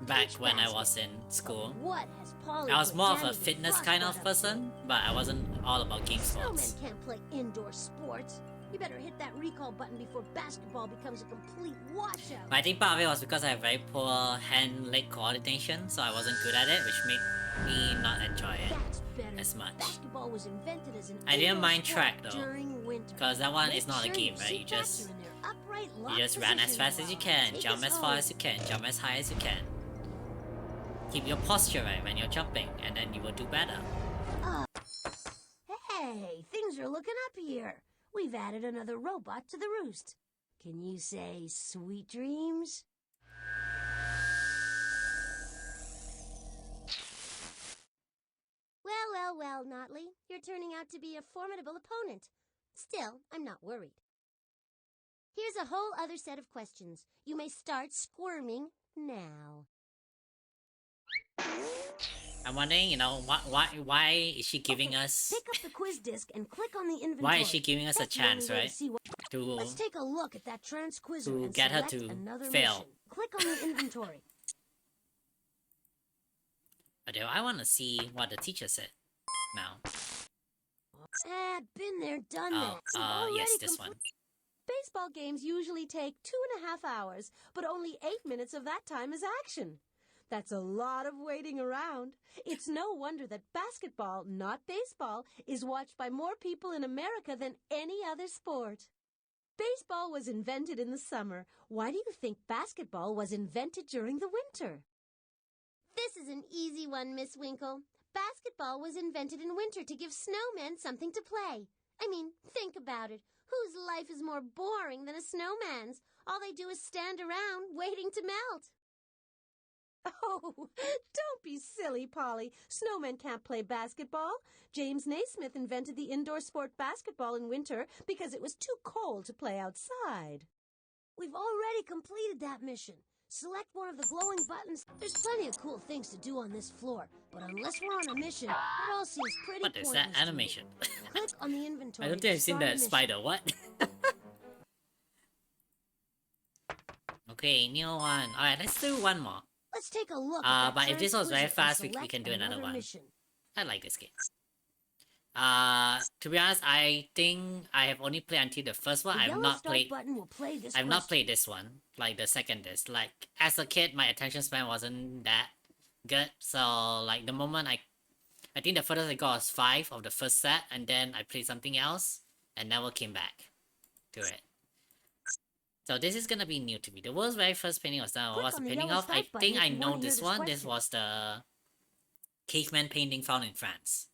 Back when I was in school. What has Polly I was put more of a Danny the fitness kind of Frostbite up person, but I wasn't all about game to? sports. Snowmen can't play indoor sports. You better hit that recall button before basketball becomes a complete washout. But I think part of it was because I have very poor hand-leg coordination, so I wasn't good at it, which made me not enjoy it as much. Basketball was invented as an I didn't indoor mind sport track though, during winter. because that one is Make not a sure game, you right? sit You back just in their upright locked run as position fast as you while can, I jump take as us far home. as you can, jump as high as you can. Keep your posture right when you're jumping, and then you will do better. Hey, things are looking up here. We've added another robot to the roost. Can you say sweet dreams? Well, Notley. You're turning out to be a formidable opponent. Still, I'm not worried. Here's a whole other set of questions. You may start squirming now. I'm wondering, you know, why is she giving us? Pick up the quiz disc and click on the inventory. Why is she giving us a That's the only chance, way to right? see what... To Let's take a look at that transquizzer to and get her select to another fail. mission. Click on the inventory. But I want to see what the teacher said now. Been there, done Oh, that. yes, this one. Baseball games usually take 2.5 hours, but only 8 minutes of that time is action. That's a lot of waiting around. It's no wonder that basketball, not baseball, is watched by more people in America than any other sport. Baseball was invented in the summer. Why do you think basketball was invented during the winter? This is an easy one, Miss Winkle. Basketball was invented in winter to give snowmen something to play. I mean, think about it. Whose life is more boring than a snowman's? All they do is stand around waiting to melt. Oh, don't be silly, Polly. Snowmen can't play basketball. James Naismith invented the indoor sport basketball in winter because it was too cold to play outside. We've already completed that mission. Select one of the glowing buttons. There's plenty of cool things to do on this floor, but unless we're on a mission, it all seems pretty What is that animation? Click on the inventory. I don't think I've seen that spider. What? Okay, new one. Alright, let's do one more. Let's take a look. But if this was very fast, we can do another one. Mission. I like this game. To be honest, I think I have only played until the first one. I've not played this one, like the second disc. Like as a kid, my attention span wasn't that good. So like the moment I think the furthest I got was 5 of the first set, and then I played something else and never came back to it. So this is gonna be new to me. The world's very first painting was done. What was the painting of? I think I know this one. This was the caveman painting found in France.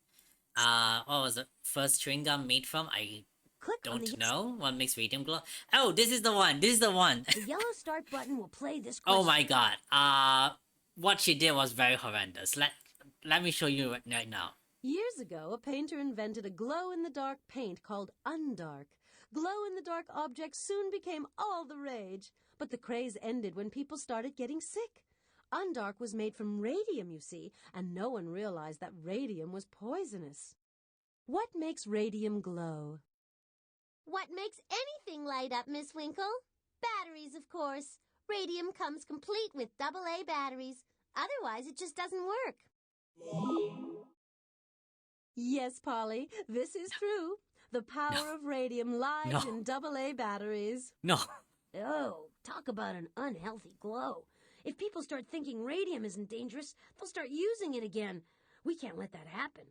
What was the first chewing gum made from? I don't know. What makes radium glow? Oh, this is the one. This is the one. The yellow start button will play this question. Oh my god. What she did was very horrendous. Let me show you right now. Years ago, a painter invented a glow-in-the-dark paint called Undark. Glow-in-the-dark objects soon became all the rage, but the craze ended when people started getting sick. Undark was made from radium, you see, and no one realized that radium was poisonous. What makes radium glow? What makes anything light up, Miss Winkle? Batteries, of course. Radium comes complete with AA batteries. Otherwise, it just doesn't work. Yes, Polly, this is true. The power of radium lies in AA batteries. No. Oh, talk about an unhealthy glow. If people start thinking radium isn't dangerous, they'll start using it again. We can't let that happen.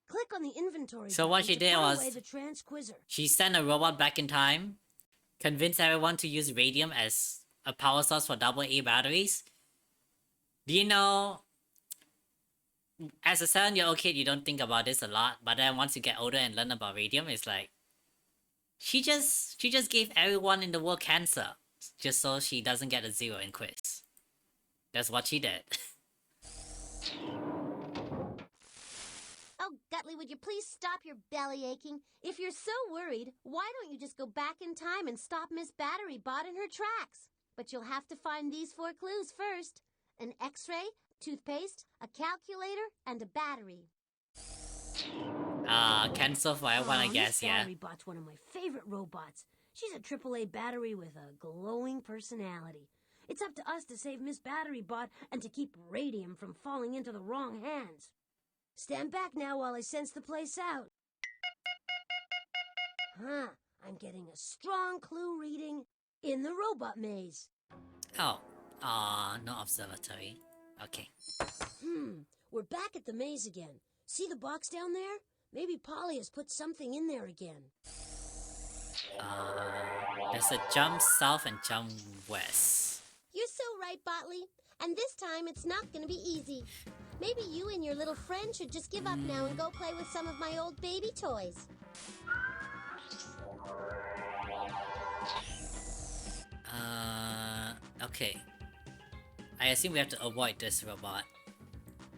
Click on the inventory. So what she did was the transquizzer. She sent a robot back in time, convinced everyone to use radium as a power source for AA batteries. Do you know, as a 7-year-old kid, you don't think about this a lot, but then once you get older and learn about radium, it's like she just gave everyone in the world cancer just so she doesn't get a 0 in quiz. That's what she did. Oh, Gutley, would you please stop your belly aching? If you're so worried, why don't you just go back in time and stop Miss Battery Bot in her tracks? But you'll have to find these 4 clues first. An X-ray, toothpaste, a calculator, and a battery. Cancel for everyone, I guess, Miss yeah. Battery Bot's one of my favorite robots. She's a AAA battery with a glowing personality. It's up to us to save Miss Battery Bot and to keep radium from falling into the wrong hands. Stand back now while I sense the place out. I'm getting a strong clue reading in the robot maze. Oh, no observatory. Okay. We're back at the maze again. See the box down there? Maybe Polly has put something in there again. There's a jump south and jump west. You're so right, Botley. And this time, it's not going to be easy. Maybe you and your little friend should just give up now and go play with some of my old baby toys. Okay. I assume we have to avoid this robot.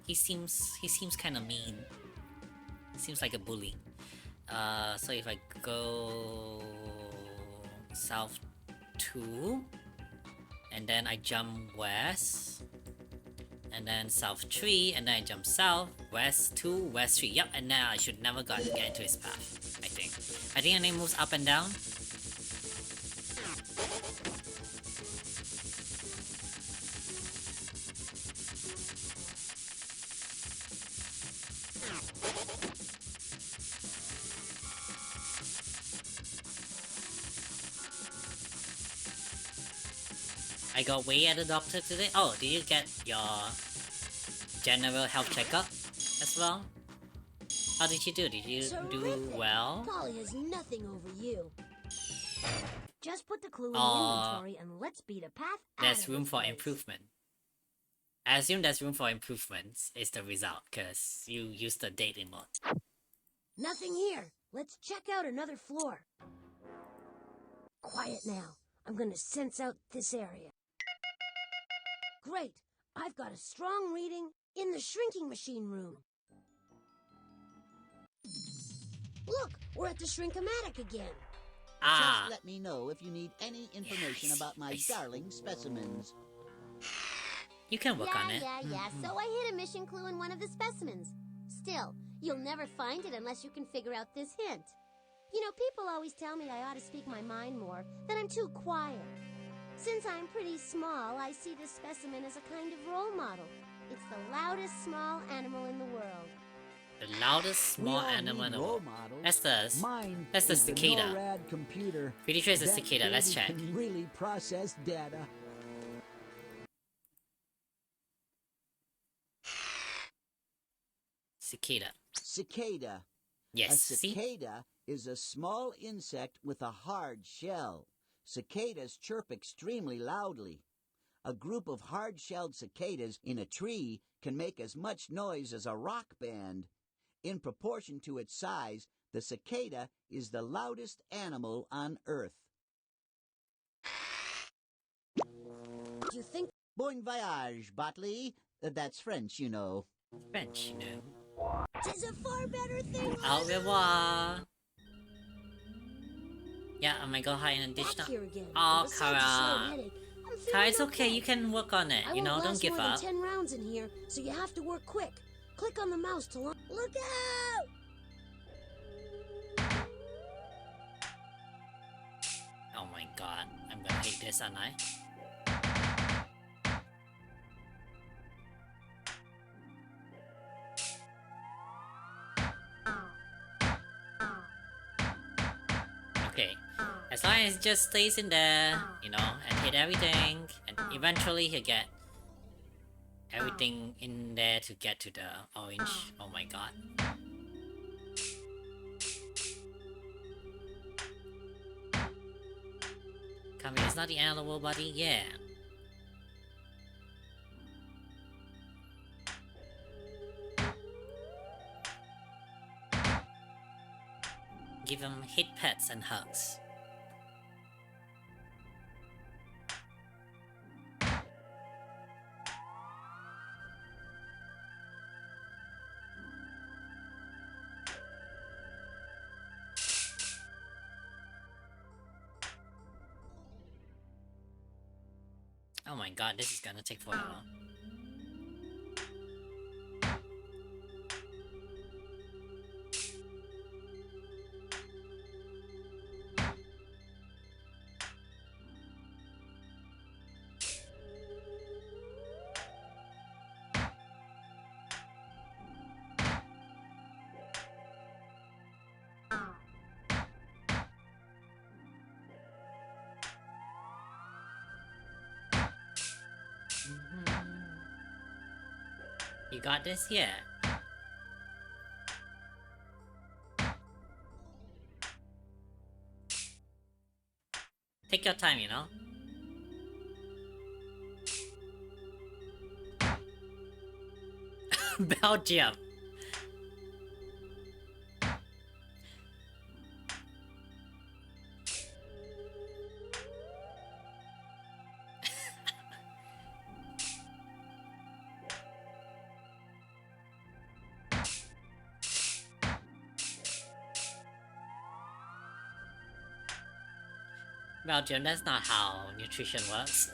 He seems kind of mean. He seems like a bully. So if I go south 2, and then I jump west, and then south 3, and then I jump south, west 2, west 3. Yep, and now I should never get into his path, I think. I think it moves up and down. I got way at the doctor today. Oh, did you get your general health checkup as well. How did you do? Did you do Terrific. well? Polly has nothing over you. Just put the clue in the Aw. inventory and let's beat a path out There's of room this for place. improvement. I assume there's room for improvements is the result, because you used the dating mode. Nothing here. Let's check out another floor. Quiet now. I'm gonna sense out this area. Great. I've got a strong reading in the shrinking machine room. Look, we're at the Shrinkamatic again. Ah, Just let me know if you need any information about my darling specimens. you can work on it. Yeah. So I hid a mission clue in one of the specimens. Still, you'll never find it unless you can figure out this hint. You know, people always tell me I ought to speak my mind more, that I'm too quiet. Since I'm pretty small, I see this specimen as a kind of role model. It's the loudest small animal in the world. The loudest We small all animal in need the role world. models. That's the is the cicada. NORAD computer. Pretty sure it's the That cicada. Let's baby check. can really process data. Cicada. Cicada. Yes, A see? cicada is a small insect with a hard shell. Cicadas chirp extremely loudly. A group of hard-shelled cicadas in a tree can make as much noise as a rock band. In proportion to its size, the cicada is the loudest animal on Earth. Do you think... Bon voyage, Botley. That's French, you know. French, you know. Tis a far better thing... Au revoir. Yeah, I might go hide in a ditch now. Back here again. Oh, Besides a sore Kara. headache, I'm feeling Kara, it's okay. You can work on it. I You know, won't don't last give more up. than 10 rounds in here, so you have to work quick. Click on the mouse to launch. Look out! Oh my god. I'm gonna hate this, aren't I? Okay, as long as it just stays in there, you know, and hit everything, and eventually he'll get everything in there to get to the orange. Oh my god. Come here, it's not the end of the world, buddy. Yeah. Give him hit pets and hugs. Oh my god, this is gonna take forever. You got this? Yeah. Take your time, you know? Belgium. Belgium, that's not how nutrition works.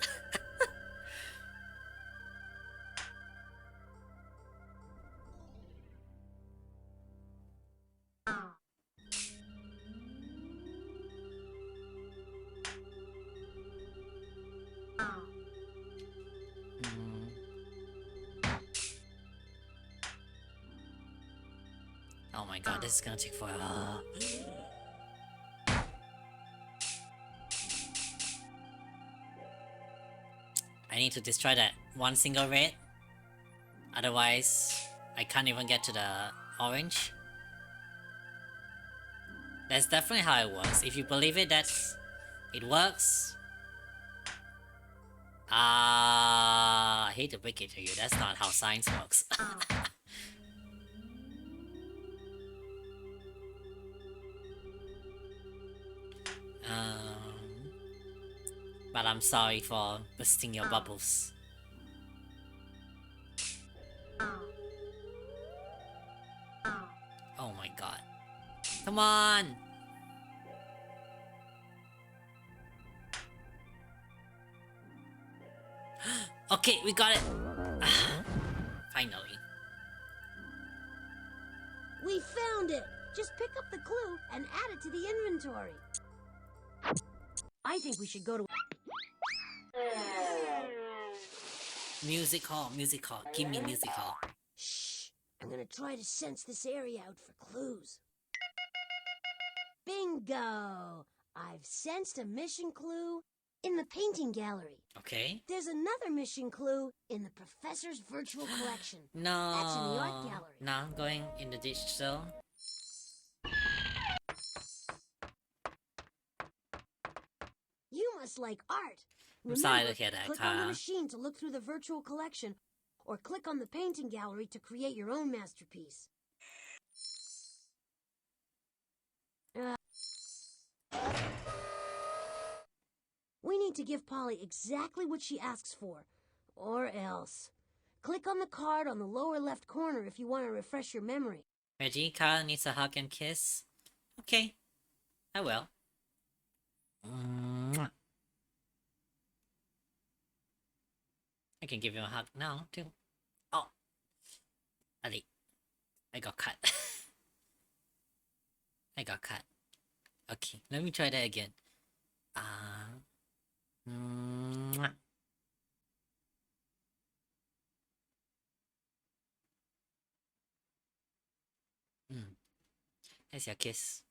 Oh my god, this is gonna take forever. I need to destroy that one single raid. Otherwise, I can't even get to the orange. That's definitely how it works. If you believe it, it works. I hate to break it to you, that's not how science works. But I'm sorry for busting your bubbles. Oh my god. Come on! Okay, we got it! Finally. We found it! Just pick up the clue and add it to the inventory. I think we should go to... Music hall, give me music hall. Shh! I'm gonna try to sense this area out for clues. Bingo! I've sensed a mission clue in the painting gallery. Okay. There's another mission clue in the professor's virtual collection. No. That's in the art gallery. Now I'm going in the digital. You must like art. I'm sorry Remember, to hear that, click on the machine to look through the virtual collection, or click on the painting gallery to create your own masterpiece. We need to give Polly exactly what she asks for, or else. Click on the card on the lower left corner if you want to refresh your memory. Reggie, Kyle needs a hug and kiss. Okay, I will. Mwah. I can give you a hug now, too. Oh. Ali. I got cut. I got cut. Okay, let me try that again. Mwah. That's your kiss.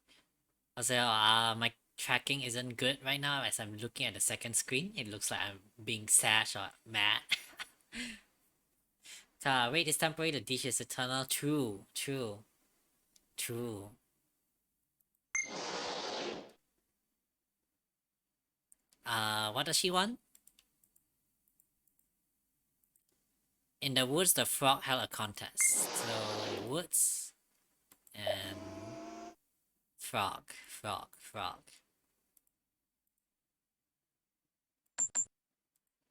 Also, my tracking isn't good right now as I'm looking at the second screen. It looks like I'm being sad or mad. Wait is temporary, the dish is eternal. True. What does she want? In the woods, the frog held a contest. So, woods and frog.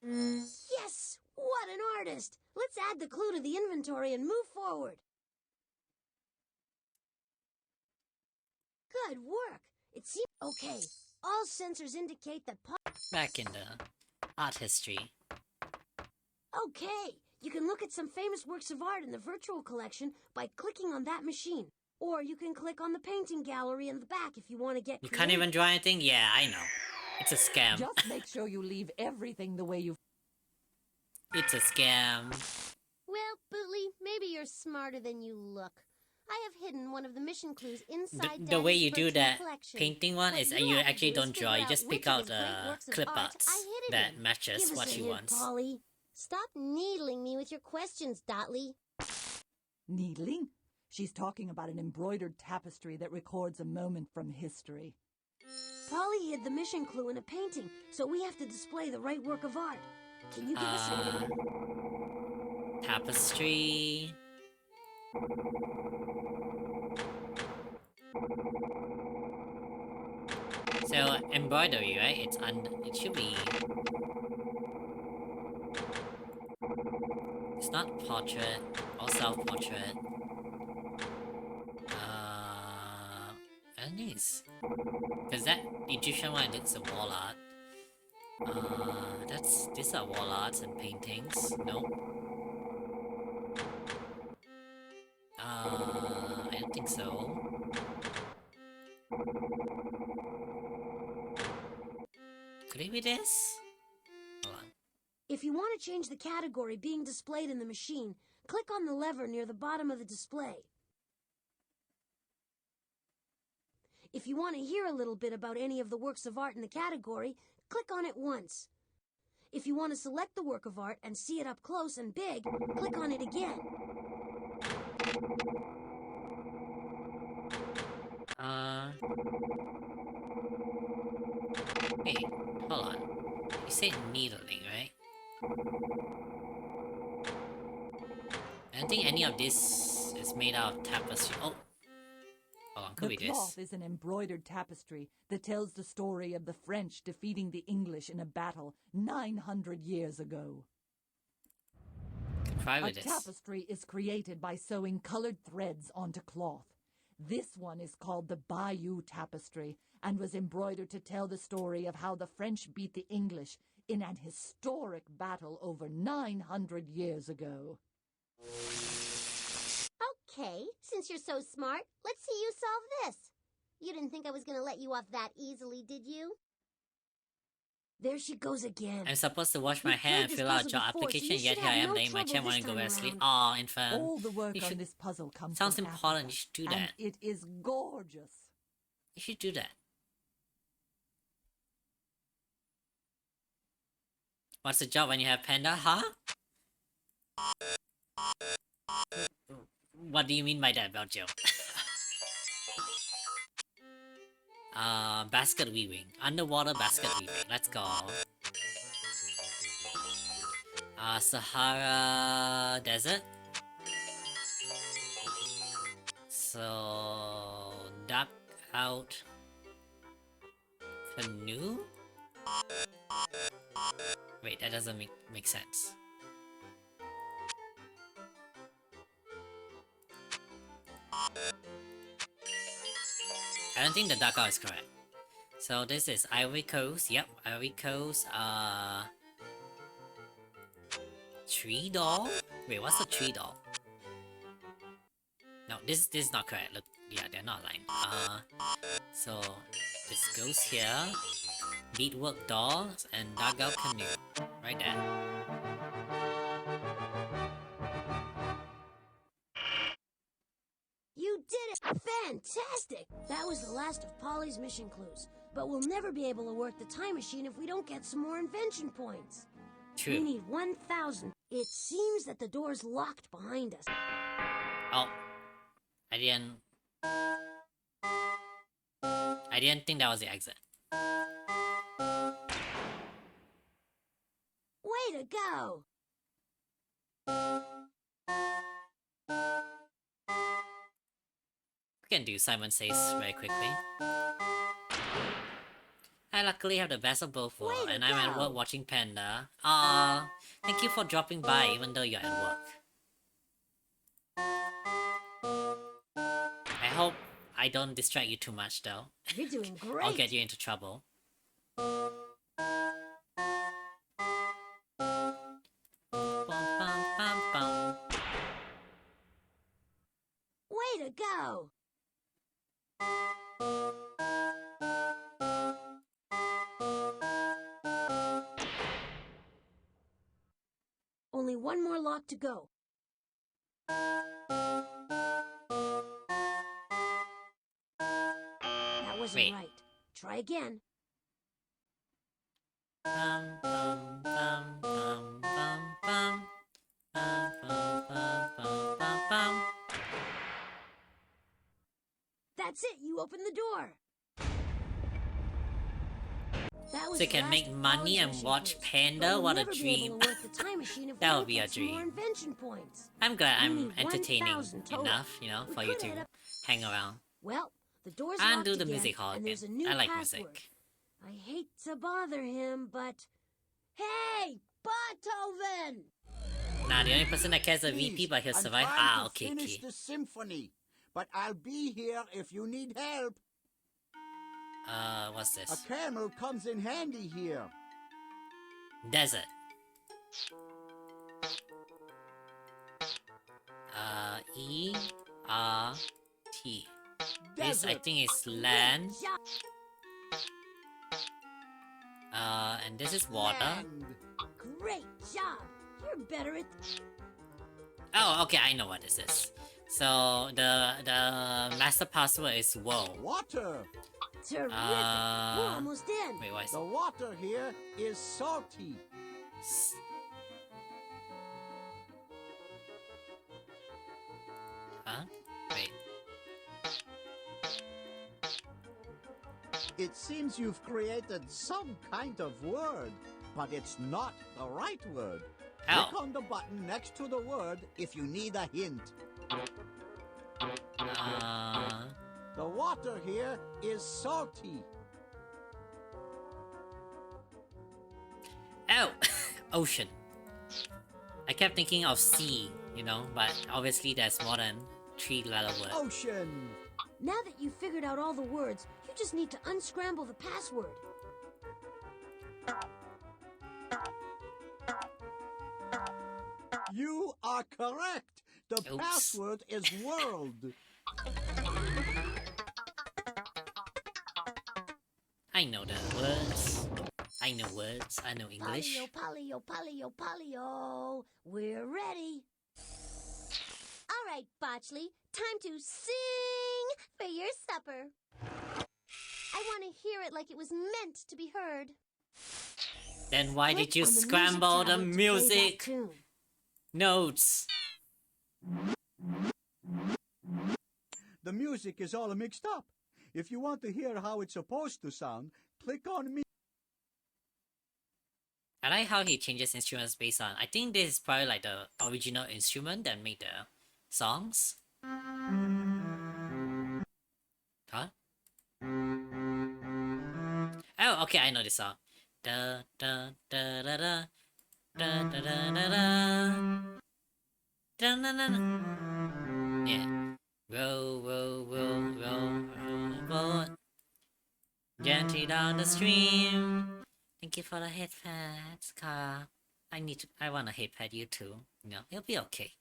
Yes! What an artist! Let's add the clue to the inventory and move forward. Good work! It seems... Okay, all sensors indicate that... Back in the art history. Okay, you can look at some famous works of art in the virtual collection by clicking on that machine. Or you can click on the painting gallery in the back if you want to get You creative. can't even draw anything? Yeah, I know. It's a scam. Just make sure you leave everything the way you... It's a scam. Well, Botley, maybe you're smarter than you look. I have hidden one of the mission clues inside The way Daddy's you do virtual that collection. painting one What is you you have to actually do is don't draw, figure you just out pick which of out his the great works of clip art arts I hid it that in. matches Give us what a he hint, wants. Polly. Stop needling me with your questions, Dotley. Needling? She's talking about an embroidered tapestry that records a moment from history. Polly hid the mission clue in a painting, so we have to display the right work of art. Can you give us a... Tapestry. So embroidery, right? It should be. It's not portrait or self-portrait. I think it's because that Egyptian one looks a wall art. These are wall arts and paintings. Nope. I don't think so. Could it be this? Hold on. If you want to change the category being displayed in the machine, click on the lever near the bottom of the display. If you want to hear a little bit about any of the works of art in the category, click on it once. If you want to select the work of art and see it up close and big, click on it again. Wait, hold on. You said needling, right? I don't think any of this is made out of tapestry. Oh! Hold on, could The be cloth this. is an embroidered tapestry that tells the story of the French defeating the English in a battle 900 years ago. Could probably A this. tapestry is created by sewing colored threads onto cloth. This one is called the Bayeux Tapestry and was embroidered to tell the story of how the French beat the English in an historic battle over 900 years ago. Okay, since you're so smart, let's see you solve this. You didn't think I was gonna let you off that easily, did you? There she goes again. I'm supposed to wash my We've hair played and this fill out a puzzle job before, so application, you yet should here I have am no laying my chair trouble wanting to this go time to sleep. around. Aw, infant. All the work You on should- this puzzle comes Sounds from important, Africa, you should do and that. it is gorgeous. You should do that. What's the job when you have Panda, huh? What do you mean by that, Belgium? Basket weaving. Underwater basket weaving. Let's go. Sahara Desert. So... duck out... canoe? Wait, that doesn't make sense. I don't think the duck out is correct. So this is Ivory Coast. Yep, Ivory Coast. Tree doll? Wait, what's the tree doll? No, this is not correct. Look, yeah, they're not aligned. So this goes here. Beadwork dolls and dugout canoe. Right there. You did it! Fantastic! That was the last of Polly's mission clues. But we'll never be able to work the time machine if we don't get some more invention points. True. We need 1,000. It seems that the door's locked behind us. Oh. I didn't think that was the exit. Way to go! We can do Simon Says very quickly. I luckily have the best of both worlds, and I'm at work watching Panda. Aww, thank you for dropping by even though you're at work. I hope I don't distract you too much though. You're doing great! I'll get you into trouble. Way to go! Only one more lock to go. That wasn't right. Try again. That's it, you opened the door. That was So you can make money and watch Panda? What a dream. That would be a dream. I'm glad I'm entertaining enough, you know, for you to hang around. Well, the door's And locked do the again, music hall and again. there's a new I like password. music. I hate to bother him, but... Hey, Beethoven! Nah, the only person that cares is the VP, but he'll survive. Ah, okay, Finish okay. the symphony, but I'll be here if you need help. What's this? A camel comes in handy here. Desert. E-R-T. This, I think, is land. And this is water. Great job! You're better at... Oh, okay, I know what this is. So, the master password is whoa. Water. Terrific! We're almost in. Wait, what is The water here is salty. Huh? Wait. It seems you've created some kind of word, but it's not the right word. Ow. Click on the button next to the word if you need a hint. The water here is salty. Oh, ocean. I kept thinking of sea, you know, but obviously there's more than 3-letter word. Ocean. Now that you've figured out all the words, you just need to unscramble the password. You are correct. The password is world. I know the words. I know words. I know English. Polio, polio, polio, polio. We're ready. All right, Botley, time to sing for your supper. I want to hear it like it was meant to be heard. Then why Click did you on the music scramble the tablet to play that music tune. notes? The music is all mixed up. If you want to hear how it's supposed to sound, click on me. I like how he changes instruments based on. I think this is probably like the original instrument that made the songs. Huh? Oh, okay, I know this song. Da da da da da da da da da da da da da da. Yeah. Row, row, row, row, row, boat gently down the stream. Thank you for the headpads, car. I want a headpad, you too. No, it'll be okay.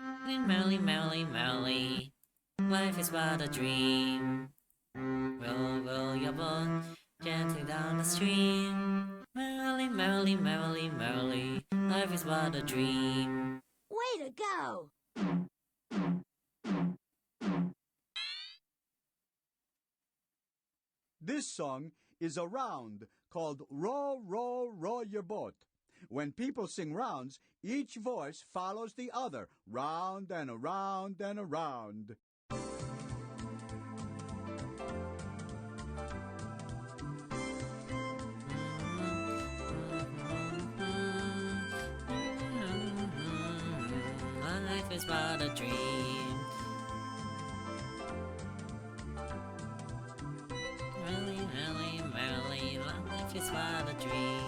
Merrily, merrily, merrily. Life is but a dream. Row, row your boat gently down the stream. Merrily, merrily, merrily, merrily. Life is but a dream. Way to go! This song is a round called Row, Row, Row Your Boat. When people sing rounds, each voice follows the other, round and around and around. Life is but a dream. Merrily, merrily, merrily, life is but a dream.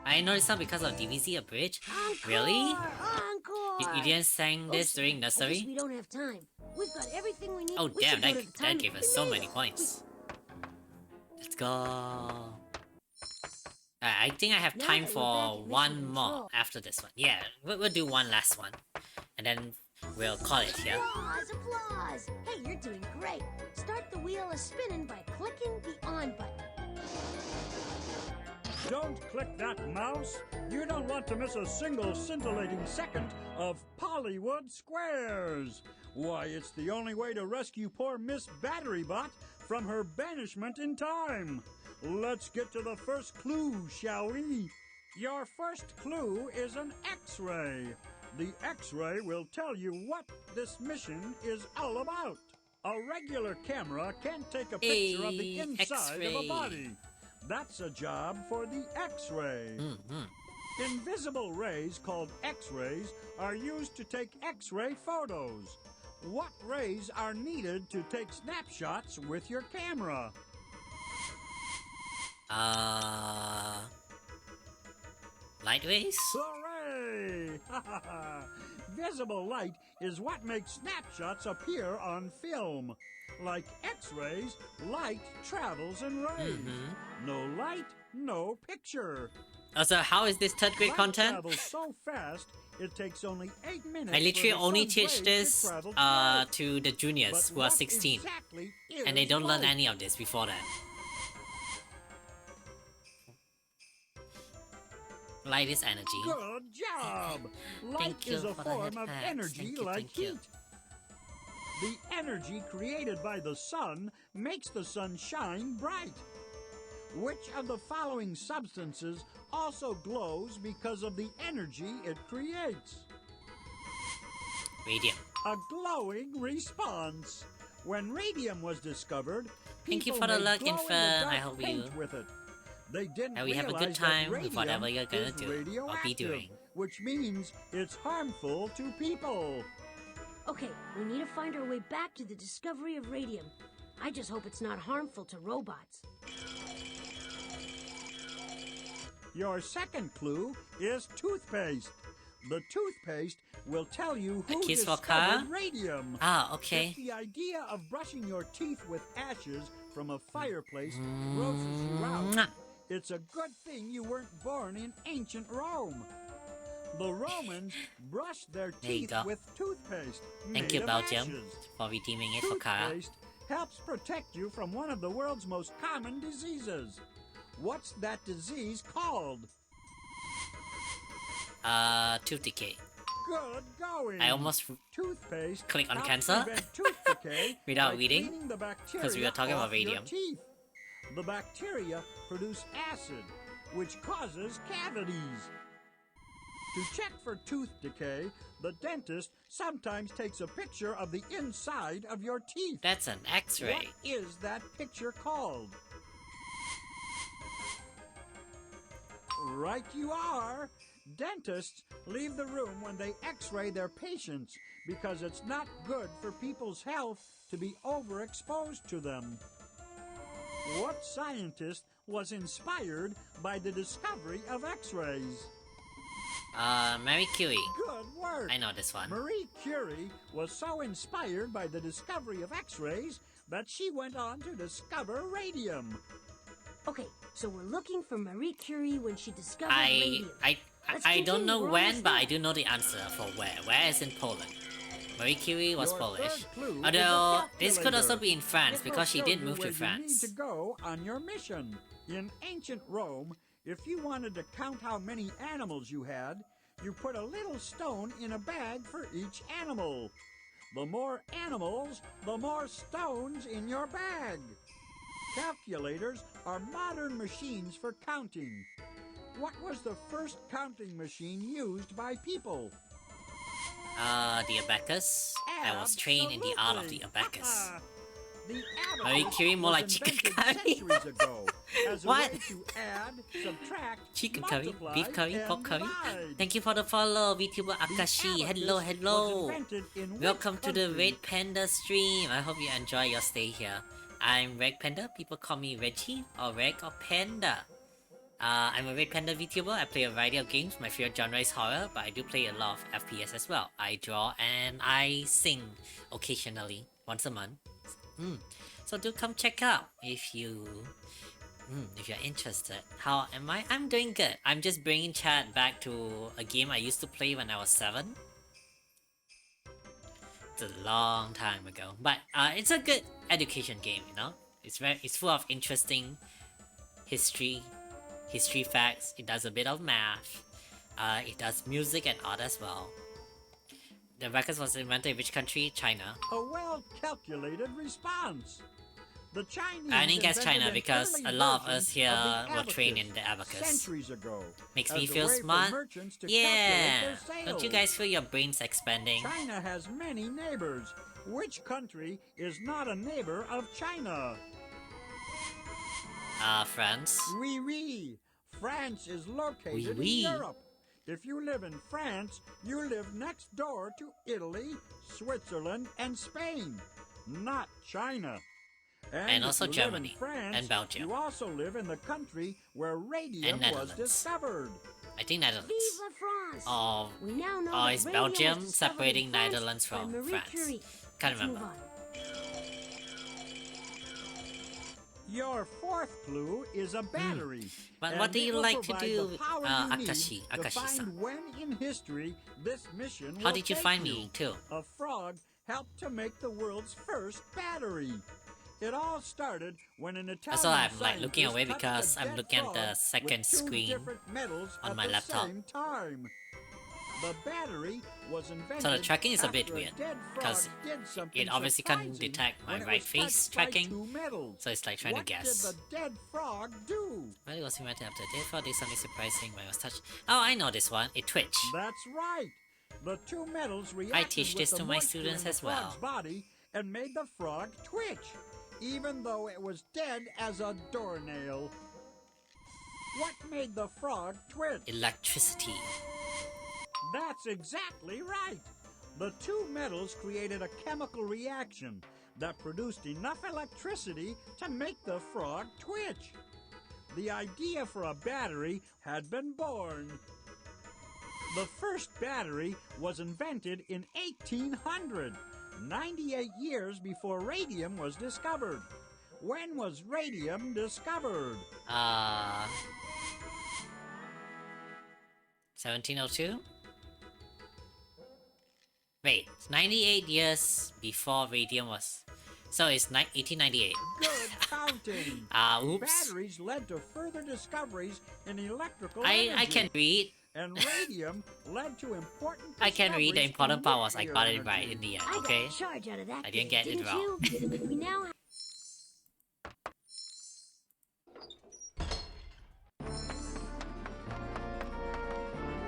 I know this song because of DVC Abridged. Really? Encore! You didn't sing this during I guess nursery? we don't have time. We've got everything we need. Oh We damn, should go to the that time gave us so many points. Let's go. I think I have Now time that we're for back at one mission more control. after this one. Yeah, we'll do one last one. And then we'll call it here. Applause, applause! Hey, you're doing great. Start the wheel a-spinning by clicking the on button. Don't click that mouse. You don't want to miss a single scintillating second of Pollywood Squares. Why, it's the only way to rescue poor Miss Batterybot from her banishment in time. Let's get to the first clue, shall we? Your first clue is an X-ray. The X-ray will tell you what this mission is all about. A regular camera can't take a picture of the inside of a X-ray. body. That's a job for the X-ray. Invisible rays called X-rays are used to take X-ray photos. What rays are needed to take snapshots with your camera? Light rays? Hooray! Visible light is what makes snapshots appear on film. Like X-rays, light travels in rays. No light, no picture. Also, how is this third grade Light content? travels so fast, it takes only 8 minutes. I literally for the only sun's teach rays to this travel to Earth. to the juniors But who are what 16. exactly And they is don't learn light? any of this before that. Light is energy. Good job! Light Thank you is a for the form of headphones. energy Thank you, like thank you. heat. The energy created by the sun makes the sun shine bright. Which of the following substances also glows because of the energy it creates? Radium. A glowing response. When radium was discovered, Thank you people for the made luck, glow-in-the-dark Infern. I hope paint you with it. They didn't that we have a good realize that time with radium whatever you're gonna is do or be radioactive, doing. which means it's harmful to people. Okay, we need to find our way back to the discovery of radium. I just hope it's not harmful to robots. Your second clue is toothpaste. The toothpaste will tell you A who kiss for discovered Ka? radium. Ah, okay. If the idea of brushing your teeth with ashes from a fireplace grosses you out, it's a good thing you weren't born in ancient Rome. The Romans brushed their There you teeth go. with toothpaste Thank made you, of Belgium, ashes. for redeeming it for Kara. Toothpaste helps protect you from one of the world's most common diseases. What's that disease called? Tooth decay. Good going. I almost Toothpaste clicked on helps cancer prevent tooth decay without by reading, cleaning the bacteria because we were talking about off your radium. teeth. The bacteria produce acid, which causes cavities. To check for tooth decay, the dentist sometimes takes a picture of the inside of your teeth. That's an X-ray. What is that picture called? Right you are. Dentists leave the room when they x-ray their patients because it's not good for people's health to be overexposed to them. What scientist was inspired by the discovery of x-rays? Marie Curie. Good work. I know this one. Marie Curie was so inspired by the discovery of x-rays that she went on to discover radium. Okay, so we're looking for Marie Curie when she discovered radium. I don't know when, but I do know the answer for where. Where is in Poland? Marie Curie was Your Polish. third clue is Although, a this could also be in calculator. France, It will because she show did you move where to you need France. to go on your mission. In ancient Rome, if you wanted to count how many animals you had, you put a little stone in a bag for each animal. The more animals, the more stones in your bag. Calculators are modern machines for counting. What was the first counting machine used by people? The abacus. I was trained in the art of the abacus. The Marie abacus Curie, more was like chicken invented curry. centuries ago as a What? way to add, subtract, Chicken curry, multiply, beef curry, and pork curry. divide. Thank you for the follow, VTuber Akashi. Hello, abacus hello. was invented in which Welcome to the country? Red Panda stream. I hope you enjoy your stay here. I'm Red Panda. People call me Reggie or Reg or Panda. I'm a Red Panda VTuber. I play a variety of games. My favorite genre is horror, but I do play a lot of FPS as well. I draw and I sing occasionally, once a month. So do come check out if you're interested. How am I? I'm doing good. I'm just bringing chat back to a game I used to play when I was 7. It's a long time ago, but it's a good education game, you know. It's full of interesting history facts. It does a bit of math. It does music and art as well. The records was invented in which country? China. A well-calculated response. The Chinese I didn't guess invented China an because early a lot of version us here of the were trained in abacus the abacus. centuries ago. Makes as me a feel way for smart. merchants to Yeah. calculate their Don't you sales. guys feel your brains expanding? China has many neighbors. Which country is not a neighbor of China? France. Oui. France is located Oui, in oui. Europe. If you live in France, you live next door to Italy, Switzerland, and Spain, not China. And if also you live in Germany France, and Belgium. You also live in the country where radium was Netherlands. discovered. I think Netherlands. Vive France! Oh, We now know oh, that is radium Belgium was discovered separating in France Netherlands by from Marie France? Curie. Can't Let's move remember. on. Your fourth clue is a battery. But and what do it you will like to provide do, the power you need Akashi- to Akashi-san? find when in history this mission How will did you take find me, too? A frog helped to make the world's first battery. It all started when an Italian Also, I'm like looking scientist away touched because a I'm dead looking at the frog second with two screen different metals on at my the laptop. same time. The battery was invented. So the tracking is a bit after weird, dead because frog did something it obviously can't surprising detect my when it right was face touched by tracking. two metals. So it's like trying What to guess. did the dead frog do? But it was invented after dead frog did something surprising when it was touched. Oh, I know this one. It twitched. That's right. The two metals reacted teach with this the to my moisture students in the as well. frog's body and made the frog twitch, even though it was dead as a doornail. What made the frog twitch? Electricity. That's exactly right. The two metals created a chemical reaction that produced enough electricity to make the frog twitch. The idea for a battery had been born. The first battery was invented in 1800, 98 years before radium was discovered. When was radium discovered? 1702? Wait, 98 years before radium was... So it's 1898. Good counting. Oops. Batteries led to further discoveries in electrical I energy. can read. And radium led to important I can read. The discoveries important in part was I nuclear got it energy. right in the end, I okay? got a charge out of that I didn't thing, get it didn't wrong. you? We now have...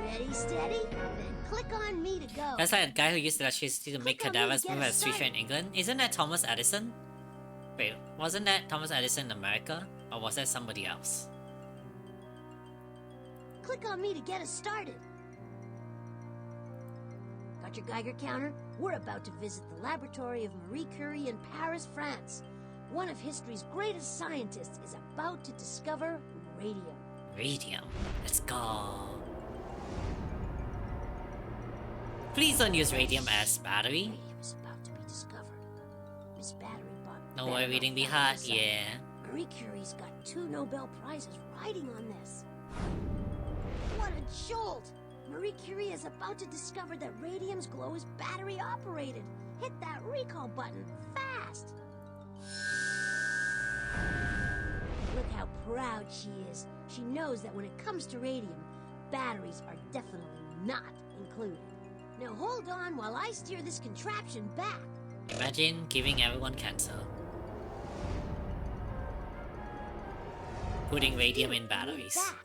Ready, steady, then click on me to go. That's like a guy who used electricity to make Click on me to cadavers get move us at a street fair in England. Isn't that Thomas Edison? Wait, wasn't that Thomas Edison in America? Or was that somebody else? Click on me to get us started. Got your Geiger counter? We're about to visit the laboratory of Marie Curie in Paris, France. One of history's greatest scientists is about to discover radium. Radium. Let's go. Please don't use radium as battery. Radium is about to be discovered. Miss Battery bought... No way, reading be hard, yeah. Marie Curie's got 2 Nobel Prizes riding on this. What a jolt! Marie Curie is about to discover that radium's glow is battery operated. Hit that recall button fast! Look how proud she is. She knows that when it comes to radium, batteries are definitely not included. Now hold on while I steer this contraption back. Imagine giving everyone cancer. Putting radium in batteries. Back.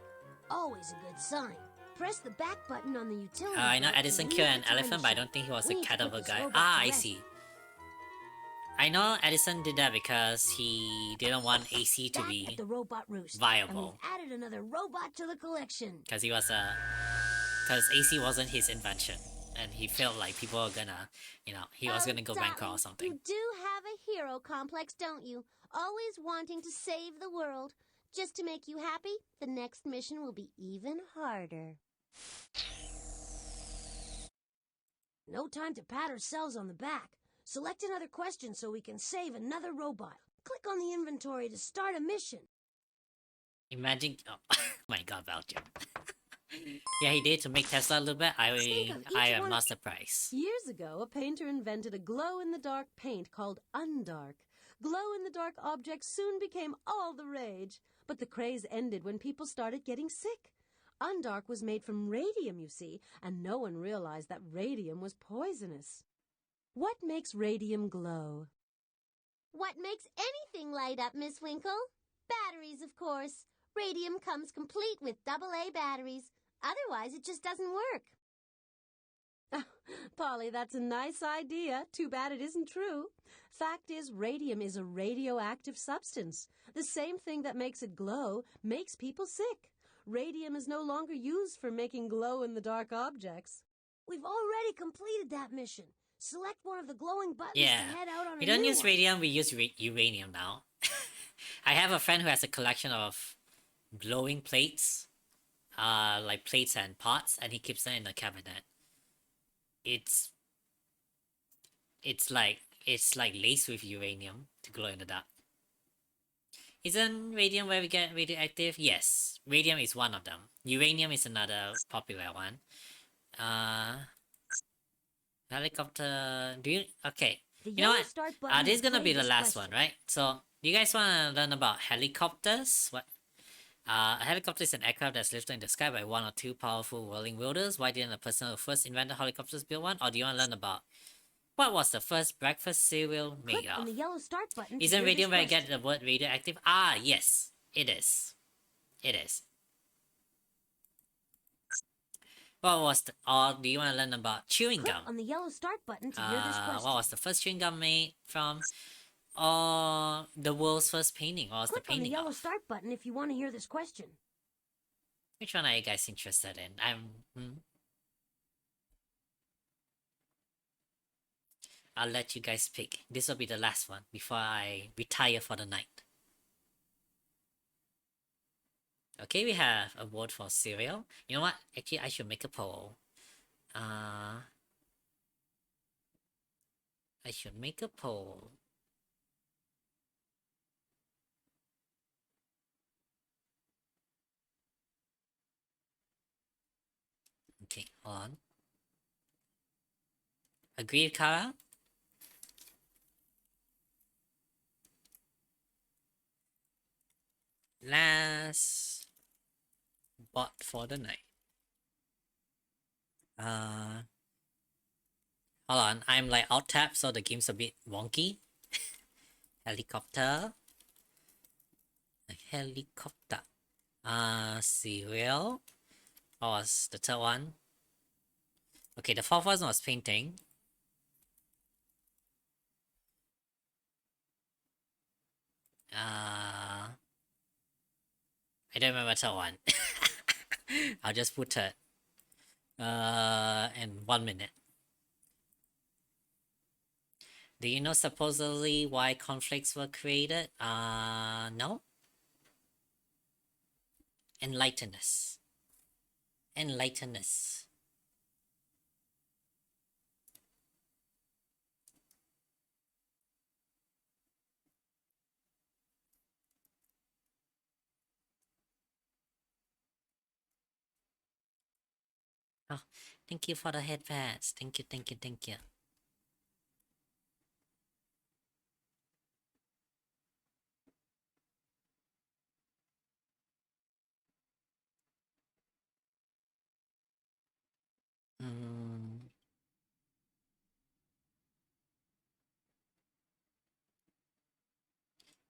Always a good sign. Press the back button on the utility. I know belt to Edison leave killed the an time elephant, but I machine. don't think he was We a need to cat put of a this guy. robot Ah, to I rest. see. I know Edison did that because he didn't want AC to Back be at the robot roost. viable. And we've added another robot to the collection. Because he was a... Because AC wasn't his invention. And he felt like people were gonna... You know, he was gonna go bankrupt or darling, something. You do have a hero complex, don't you? Always wanting to save the world. Just to make you happy, the next mission will be even harder. No time to pat ourselves on the back. Select another question so we can save another robot. Click on the inventory to start a mission. Imagine... Oh my god, Belgium. Yeah, he did to make Tesla a little bit. I am not surprised. Years ago, a painter invented a glow-in-the-dark paint called Undark. Glow-in-the-dark objects soon became all the rage, but the craze ended when people started getting sick. Undark was made from radium, you see, and no one realized that radium was poisonous. What makes radium glow? What makes anything light up, Miss Winkle? Batteries, of course. Radium comes complete with AA batteries. Otherwise, it just doesn't work. Polly, that's a nice idea. Too bad it isn't true. Fact is, radium is a radioactive substance. The same thing that makes it glow makes people sick. Radium is no longer used for making glow-in-the-dark objects. We've already completed that mission. Select one of the glowing buttons Yeah. to head out on We a don't new use one. radium, we use uranium now. I have a friend who has a collection of glowing plates. Like plates and pots, and he keeps them in the cabinet. It's like laced with uranium to glow in the dark. Isn't radium where we get radioactive? Yes, radium is one of them. Uranium is another popular one. Helicopter. Do you? Okay. The You know yellow what? start button This is will gonna be play the this last question. one, right? So, do you guys want to learn about helicopters? What? A helicopter is an aircraft that's lifted in the sky by one or two powerful whirling wielders. Why didn't the person who first invented helicopters build one? Or do you want to learn about what was the first breakfast cereal made Click on of? the yellow start button to Isn't hear radium this where you question. get the word radioactive? Ah, yes, it is. It is. What was the, or do you want to learn about chewing Click gum? on the yellow start button to hear this question. What was the first chewing gum made from? Or the world's first painting? What was Click the on the painting yellow of? start button if you want to hear this question. Which one are you guys interested in? I'll let you guys pick. This will be the last one before I retire for the night. Okay, we have a vote for cereal. You know what? Actually, I should make a poll. I should make a poll. Okay, hold on. Agree, Kara? Last bot for the night. Hold on. I'm like alt tab, so the game's a bit wonky. Helicopter. A helicopter. Cereal. What was the third one? Okay, the fourth one was painting. I don't remember the third one. I'll just put it. In 1 minute. Do you know supposedly why conflicts were created? No? Enlighten us. Enlighten us. Oh, thank you for the headpads. Thank you, thank you, thank you.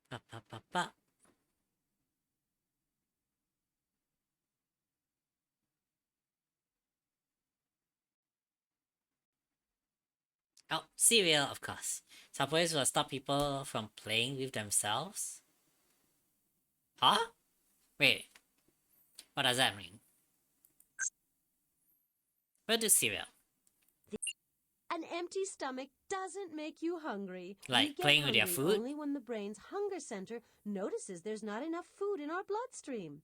Pa, pa, pa, pa. Oh, cereal, of course. Subways will stop people from playing with themselves? Huh? Wait. What does that mean? What is cereal? An empty stomach doesn't make you hungry. Like We get playing with your hungry food? only when the brain's hunger center notices there's not enough food in our bloodstream.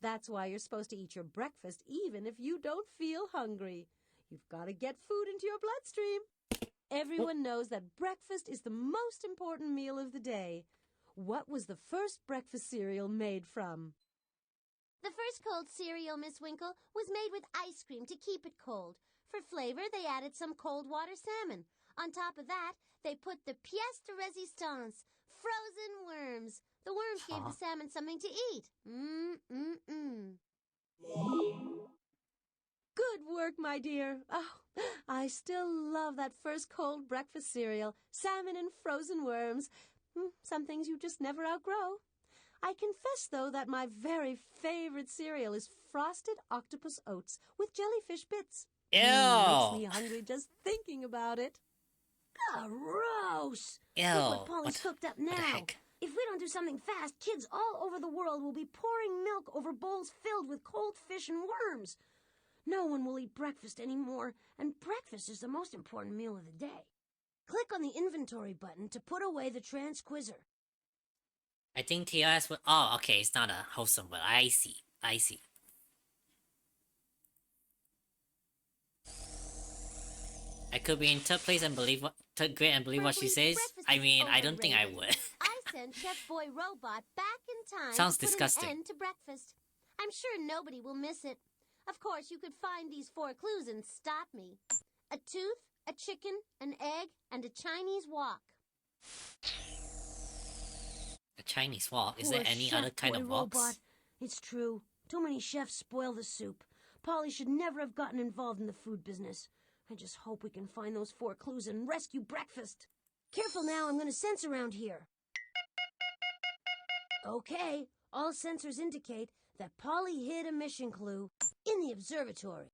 That's why you're supposed to eat your breakfast even if you don't feel hungry. You've got to get food into your bloodstream. Everyone knows that breakfast is the most important meal of the day. What was the first breakfast cereal made from? The first cold cereal, Miss Winkle, was made with ice cream to keep it cold. For flavor, they added some cold water salmon. On top of that, they put the pièce de résistance, frozen worms. The worms gave the salmon something to eat. Good work, my dear. Oh, I still love that first cold breakfast cereal, salmon and frozen worms. Some things you just never outgrow. I confess, though, that my very favorite cereal is Frosted Octopus Oats with jellyfish bits. Ew! Makes me hungry just thinking about it. Gross! Ew! Look what Polly's cooked up now. What the heck? If we don't do something fast, kids all over the world will be pouring milk over bowls filled with cold fish and worms. No one will eat breakfast anymore, and breakfast is the most important meal of the day. Click on the inventory button to put away the transquizzer. I think TOS would. Oh, okay, it's not a wholesome word. I see. I see. I could be in third place and believe what third grade and believe what she says. I mean, I don't think I would. I sent Chef Boy Robot back in time Sounds to put disgusting. an end to breakfast. I'm sure nobody will miss it. Of course, you could find these 4 clues and stop me. A tooth, a chicken, an egg, and a Chinese walk. A Chinese walk? Is Poor there any Chef other kind Boy of walks? Robot. It's true. Too many chefs spoil the soup. Polly should never have gotten involved in the food business. I just hope we can find those 4 clues and rescue breakfast. Careful now, I'm gonna sense around here. Okay, all sensors indicate that Polly hid a mission clue in the observatory.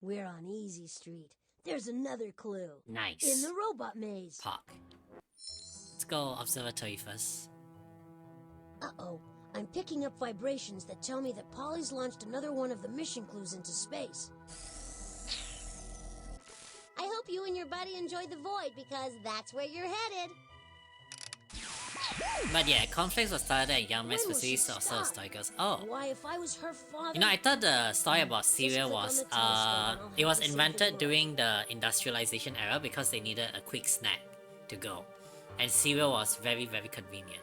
We're on Easy Street. There's another clue. Nice. In the robot maze. Park. Let's go observatory first. Uh-oh. I'm picking up vibrations that tell me that Polly's launched another one of the mission clues into space. I hope you and your buddy enjoyed the void, because that's where you're headed. But yeah, conflicts was started at Young Man's When will facility, she so the stop? story goes, oh. Why, if I was her father... You know, I thought the story about cereal click on was, the telescope and I'll it was have to save the invented world. during the industrialization era because they needed a quick snack to go. And cereal was very, very convenient.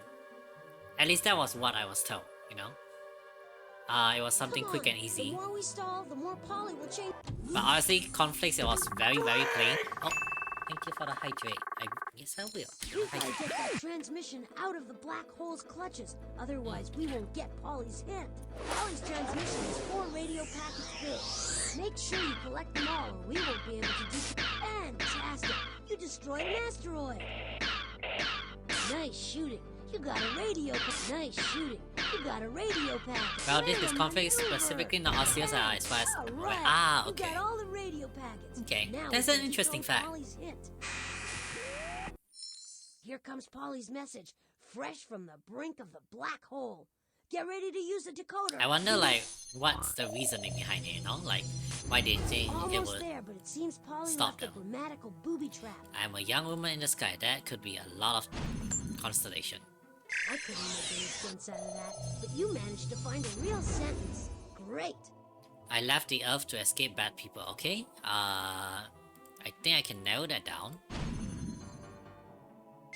At least that was what I was told, you know? It was something Come quick on. and easy. The more we stall, the more Polly will change. But honestly, conflicts, it was very, very plain. Oh, thank you for the hydrate. I guess I will. We gotta get that transmission out of the black hole's clutches. Otherwise, we won't get Polly's hint. Polly's transmission is 4 radio packets big. Make sure you collect them all, or we won't be able to do... Fantastic! You destroyed an asteroid! Nice shooting. You got a radio pack. Nice shooting. You got a radio pack. Well, this conflict is specifically not obvious as far as... Right. Ah, You okay. got all the radio packets. Okay, Now that's we an can interesting decode fact. Polly's hint. Here comes Polly's message, fresh from the brink of the black hole. Get ready to use the decoder. I wonder, like, what's the reasoning behind it, you know? Like, why they think it Almost would... there, but it seems Polly stop left a grammatical booby trap. I'm a young woman in the sky. That could be a lot of constellation. I couldn't make any sense out of that, but you managed to find a real sentence. Great. I left the Earth to escape bad people, okay? I think I can narrow that down.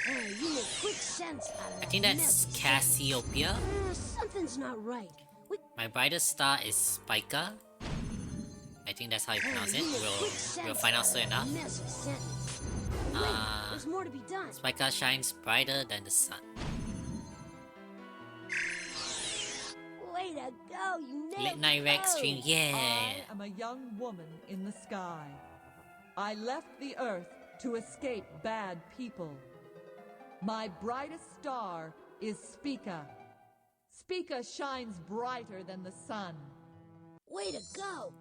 Hey, you make quick sense out of that. I think that's messy sentence. Cassiopeia. Something's not right. My brightest star is Spica. I think that's how you pronounce it. We'll find out soon enough. Messy sentence. Wait, there's more to be done. Spica shines brighter than the sun. Way to go, you nailed Late night Rex it. stream, yeah. I am a young woman in the sky. I left the earth to escape bad people. My brightest star is Spica. Spica shines brighter than the sun. Way to go.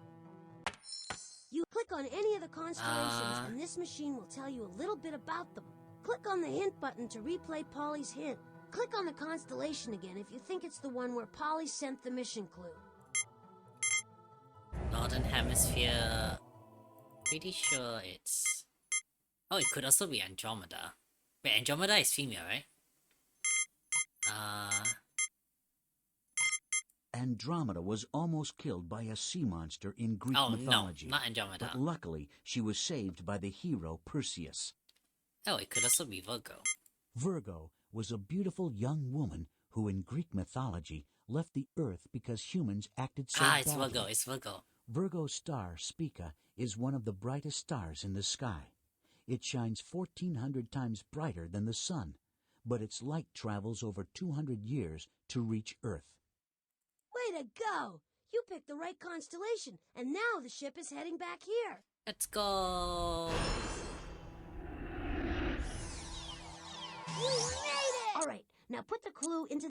You click on any of the constellations and this machine will tell you a little bit about them. Click on the hint button to replay Polly's hint. Click on the constellation again if you think it's the one where Polly sent the mission clue. Northern Hemisphere. Pretty sure it's... Oh, it could also be Andromeda. Wait, Andromeda is female, right? Andromeda was almost killed by a sea monster in Greek Oh, mythology. no, not Andromeda. But luckily, she was saved by the hero Perseus. Oh, it could also be Virgo. Virgo was a beautiful young woman who in Greek mythology left the earth because humans acted so It's badly. Virgo, it's Virgo. Virgo's star, Spica, is one of the brightest stars in the sky. It shines 1,400 times brighter than the sun, but its light travels over 200 years to reach Earth. Way to go! You picked the right constellation, and now the ship is heading back here. Let's go! We made it! Alright, now put the clue into...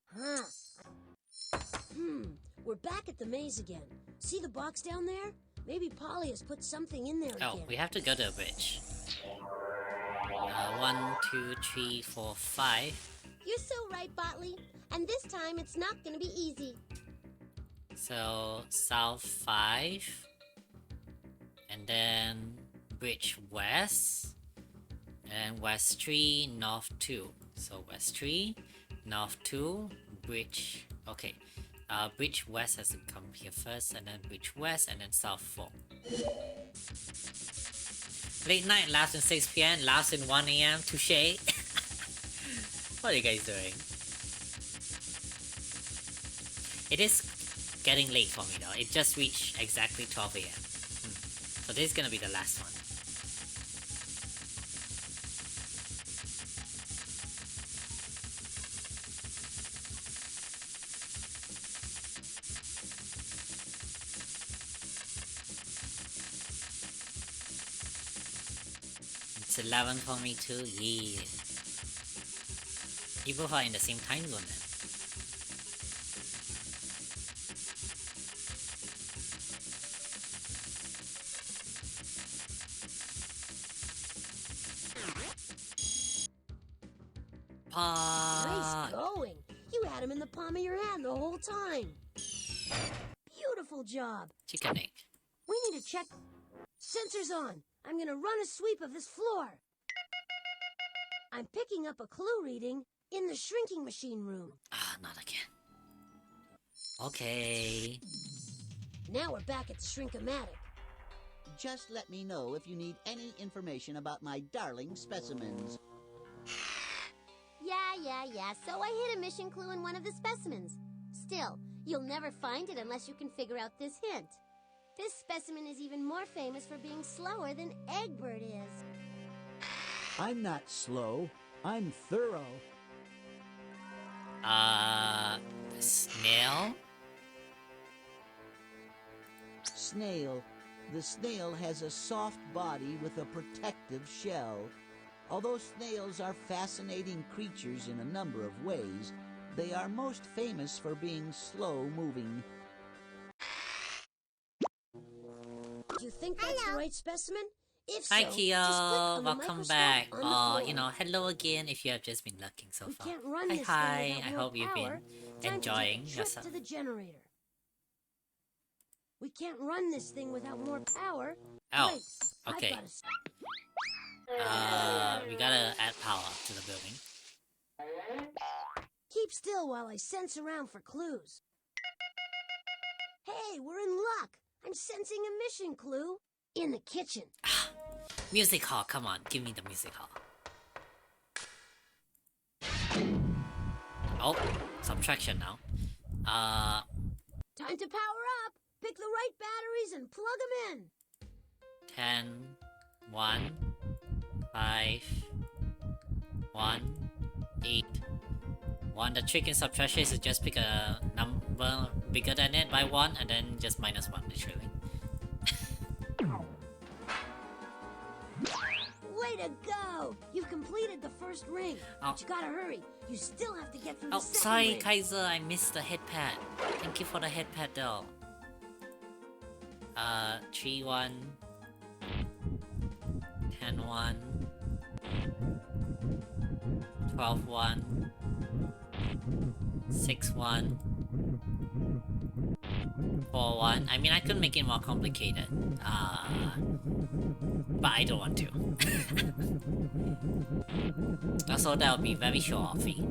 We're back at the maze again. See the box down there? Maybe Polly has put something in there Oh, again. we have to go to a bridge. 1, 2, 3, 4, 5. You're so right, Botley. And this time it's not gonna be easy. So, south 5. And then bridge west. And west 3, north 2. So west 3, north 2, bridge. Okay. Bridge west has to come here first, and then bridge west, and then south 4. Late night laughs in 6 p.m., laughs in 1 a.m. Touche. What are you guys doing? It is getting late for me though. It just reached exactly 12 a.m. So this is gonna be the last one. It's 11 for me too. Yeah. You both are in the same time zone then. Nice going. You had him in the palm of your hand the whole time. Beautiful job. Chicken egg. We need to check. Sensors on. I'm gonna run a sweep of this floor. I'm picking up a clue reading in the shrinking machine room. Ah, not again. Okay. Now we're back at the Shrinkamatic. Just let me know if you need any information about my darling specimens. Yeah. So I hid a mission clue in one of the specimens. Still, you'll never find it unless you can figure out this hint. This specimen is even more famous for being slower than Egbert is. I'm not slow. I'm thorough. Snail? Snail. The snail has a soft body with a protective shell. Although snails are fascinating creatures in a number of ways, they are most famous for being slow-moving. Do you think that's the right specimen? If so, Hi just click Kyo, on the welcome microscope back. on the floor. Hello again if you have just been looking so far. Can't run Hi, this hi. thing without I more hope you've been power. Time enjoying to take a trip yourself. to the generator. We can't run this thing without more power. Oh, Wait, I've okay. gotta We gotta add power to the building. Keep still while I sense around for clues. Hey, we're in luck. I'm sensing a mission clue in the kitchen. Music hall, come on, give me the music hall. Oh, subtraction now. Time to power up. Pick the right batteries and plug them in. 10, 1, 5, 1, 8, 1. The trick in subtraction is to just pick a number bigger than it by 1 and then just minus 1, literally. Way to go! You've completed the first ring. Oh. But you gotta hurry. You still have to get through Oh, the second sorry, ring. Kaiser, I missed the head pad. Thank you for the head pad, though. 3, 1, 10, 1, 12, 1, 6, 1, 4, 1. I mean, I could make it more complicated. But I don't want to. Also, that would be very show-offy.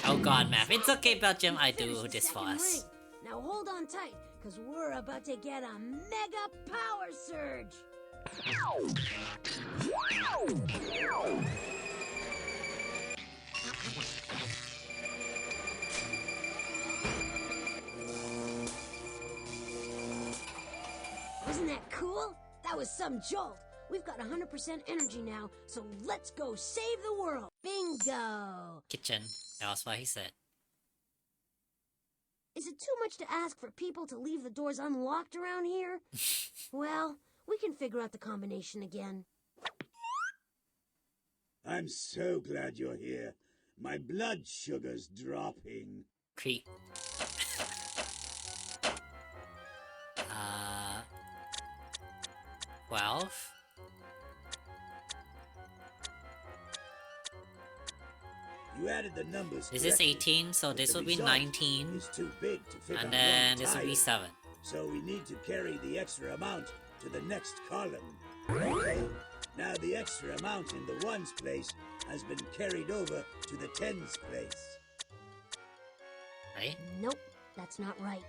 Oh god, math. It's okay, Belgium. I do this for us. Ring. Now hold on tight, because we're about to get a mega power surge. Wasn't that cool? That was some jolt. We've got 100% energy now, so let's go save the world. Bingo! Kitchen. That was what he said. Is it too much to ask for people to leave the doors unlocked around here? Well, we can figure out the combination again. I'm so glad you're here. My blood sugar's dropping. Creep. 12. You added the numbers. This is correctly, 18, so but this the will be result 19. is too big to fit on And then one this will be tile. 7. So we need to carry the extra amount to the next column. Okay. Now the extra amount in the ones place has been carried over to the tens place. Right? Nope, that's not right.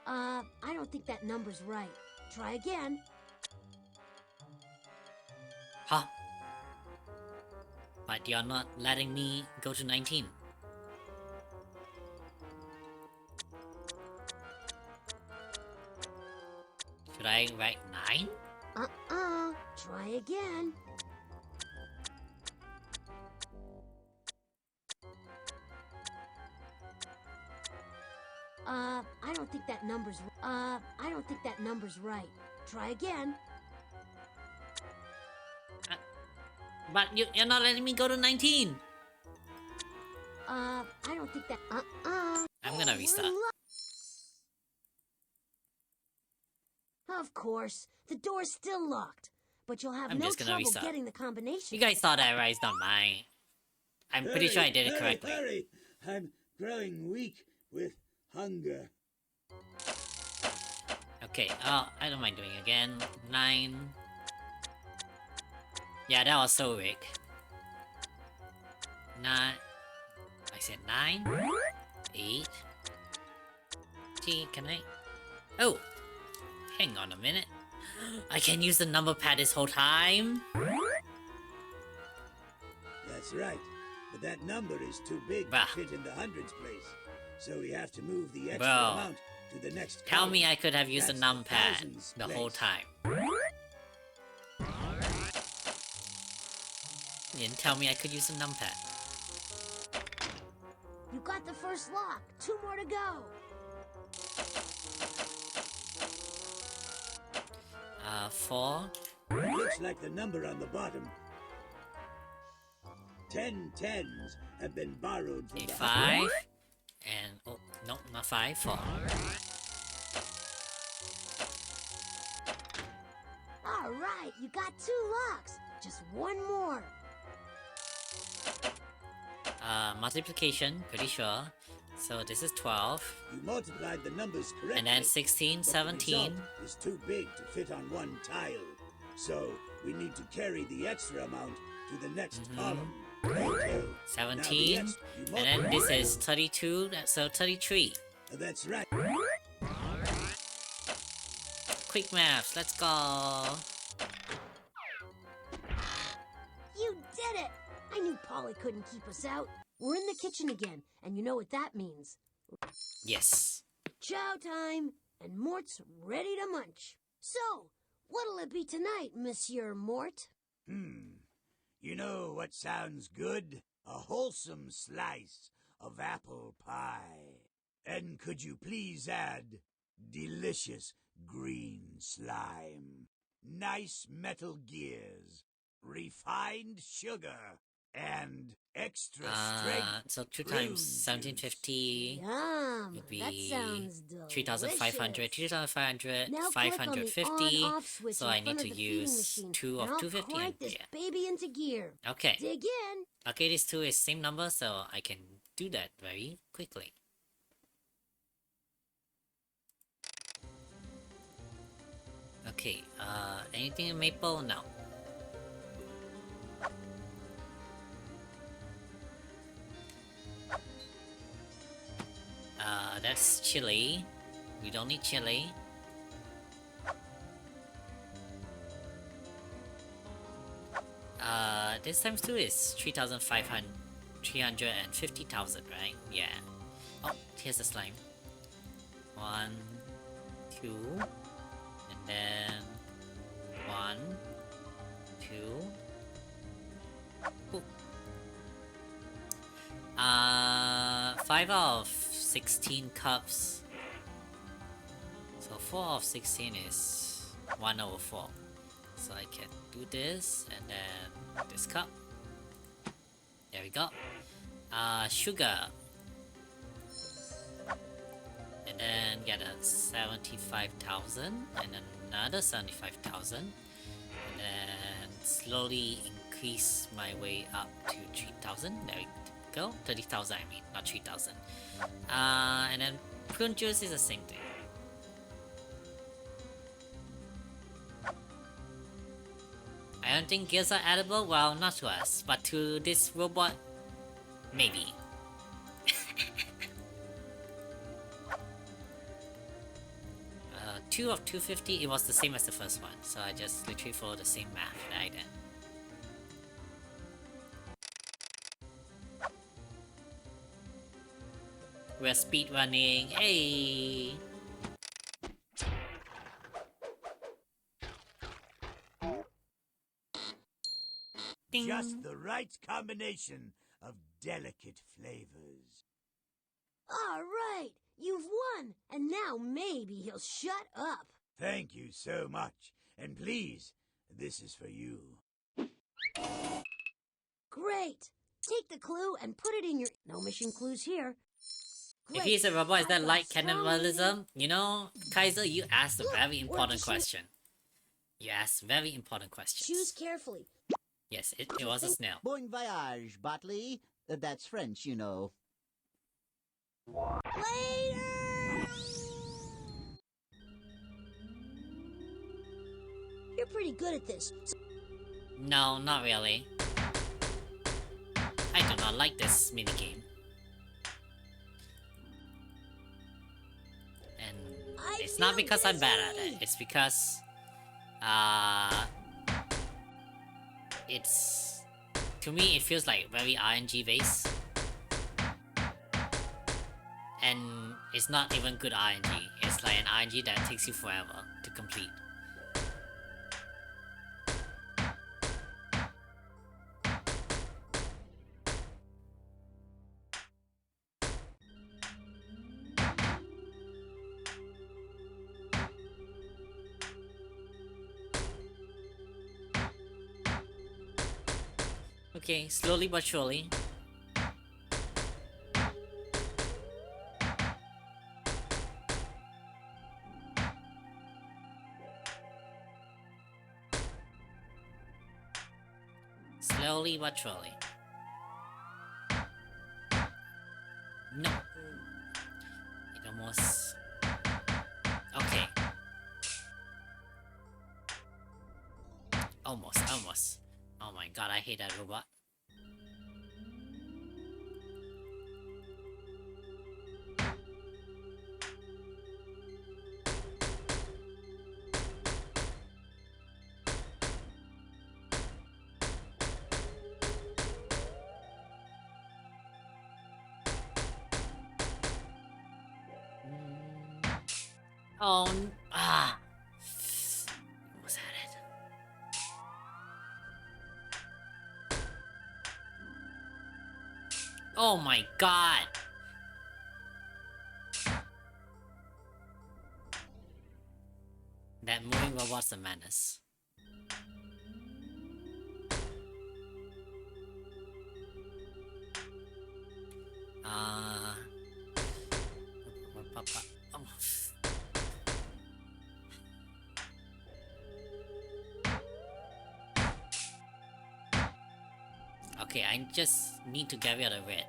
I don't think that number's right. Try again. Huh? But you're not letting me go to 19. Should I write 9? Try again. I don't think that number's right. Try again. But you're not letting me go to 19. I don't think that. I'm gonna restart. Of course, the door's still locked, but you'll have I'm no just gonna trouble restart. getting the combination. You guys thought I raised on mine. I'm pretty sure I did it correctly. Hurry! I'm growing weak with hunger. Okay, I don't mind doing it again. 9. Yeah, that was so rigged. 9. I said 9. 8. Gee, can I? Oh! Hang on a minute. I can use the number pad this whole time? That's right. But that number is too big Bah. to fit in the hundreds place. So we have to move the extra Bro. amount to the next Tell column. me I could have used the That's numpad thousands the place. whole time. You didn't tell me I could use the numpad. You got the first lock. 2 more to go. 4. Looks like the number on the bottom. 10 tens have been borrowed from the 5. And, oh, no, not 5, 4. All right, you got 2 locks. Just 1 more. Multiplication, pretty sure. So this is 12. You multiplied the numbers correctly. And then 16, but the 17. result is too big to fit on one tile. So we need to carry the extra amount to the next column. Okay. 17. Now the And then this is 32, so 33. That's right. Quick maths, let's go. You did it! I knew Polly couldn't keep us out. We're in the kitchen again, and you know what that means. Yes. Chow time, and Mort's ready to munch. So, what'll it be tonight, Monsieur Mort? You know what sounds good? A wholesome slice of apple pie. And could you please add delicious green slime, nice metal gears, refined sugar, and extra strength. So 2 times 1750 Yum! would be That sounds delicious. 3,500, 2,500, Now click on the 550. on-off switch So in I need front to of the feeding use machine, 2 and of I'll 250. crank this Yeah. baby into gear. Okay. Dig in. Okay, this 2 is same number, so I can do that very quickly. Okay, anything in maple? No. That's chili. We don't need chili. This times 2 is 350,000, right? Yeah. Oh, here's the slime. 1, 2, and then 1, 2. Ooh. 5 out of 16 cups. So 4 out of 16 is 1/4. So I can do this and then this cup. There we go. Sugar. And then get a 75,000 and another 75,000. And then slowly increase my way up to 3,000. There we go. 30,000 I mean, not 3,000. And then prune juice is the same thing. I don't think gears are edible. Well, not to us, but to this robot, maybe. 2 of 250, it was the same as the first one, so I just literally followed the same math that I did. We're speedrunning, hey! Ding. Just the right combination of delicate flavors. All right, you've won, and now maybe he'll shut up. Thank you so much. And please, this is for you. Great! Take the clue and put it in your... No mission clues here. If Great. he's a robot, is that I've got like strong cannibalism? You know, Kaiser, you asked a very Look, important we're question. You asked very important questions. Choose carefully. Yes, it was a snail. Bon voyage, Botley. That's French, you know. Later! You're pretty good at this. No, not really. I do not like this minigame. And it's not because I'm bad at it. It's because it's, to me it feels like very RNG based. And it's not even good RNG. It's like an RNG that takes you forever to complete. Okay, slowly but surely. Slowly but surely. No. It almost... Okay. Almost. Oh my god, I hate that robot. Oh, almost had it. Oh my god! That moving robot's a menace. Oh. Okay, I just need to get rid of red.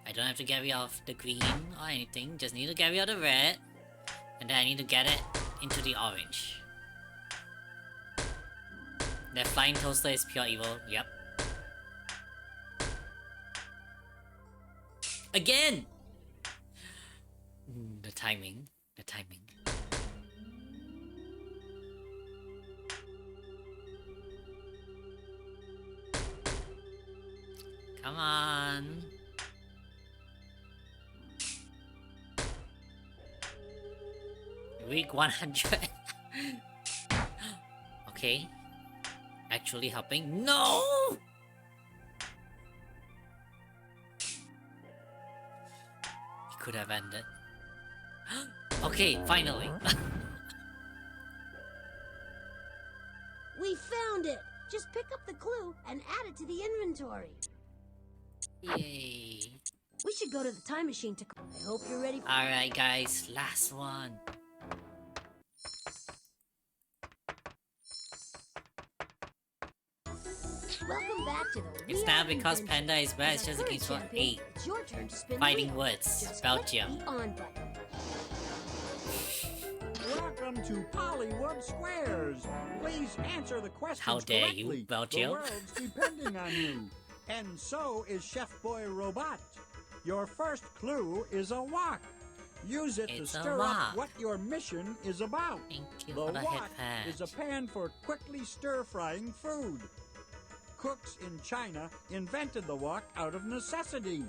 I don't have to get rid of the green or anything, just need to get rid of the red. And then I need to get it into the orange. That flying toaster is pure evil, yep. Again! The timing. Come on. Week 100. Okay. Actually helping. No! He could have ended. Okay, finally. We found it! Just pick up the clue and add it to the inventory. Yay. We should go to the time machine to... I hope you're ready for... Alright guys, last one. Welcome back to the... It's not because Panda is bad, it's just against for 8. It's your turn to spin Fighting the wheel. words, Just Belgium. click the on button. Welcome to Pollywood Squares. Please answer the questions How dare you, correctly. Belgium. The world's depending on you. And so is Chef Boy Robot. Your first clue is a wok. Use it It's to a stir wok. up what your mission is about. Thank you The for the wok headpad. is a pan for quickly stir-frying food. Cooks in China invented the wok out of necessity.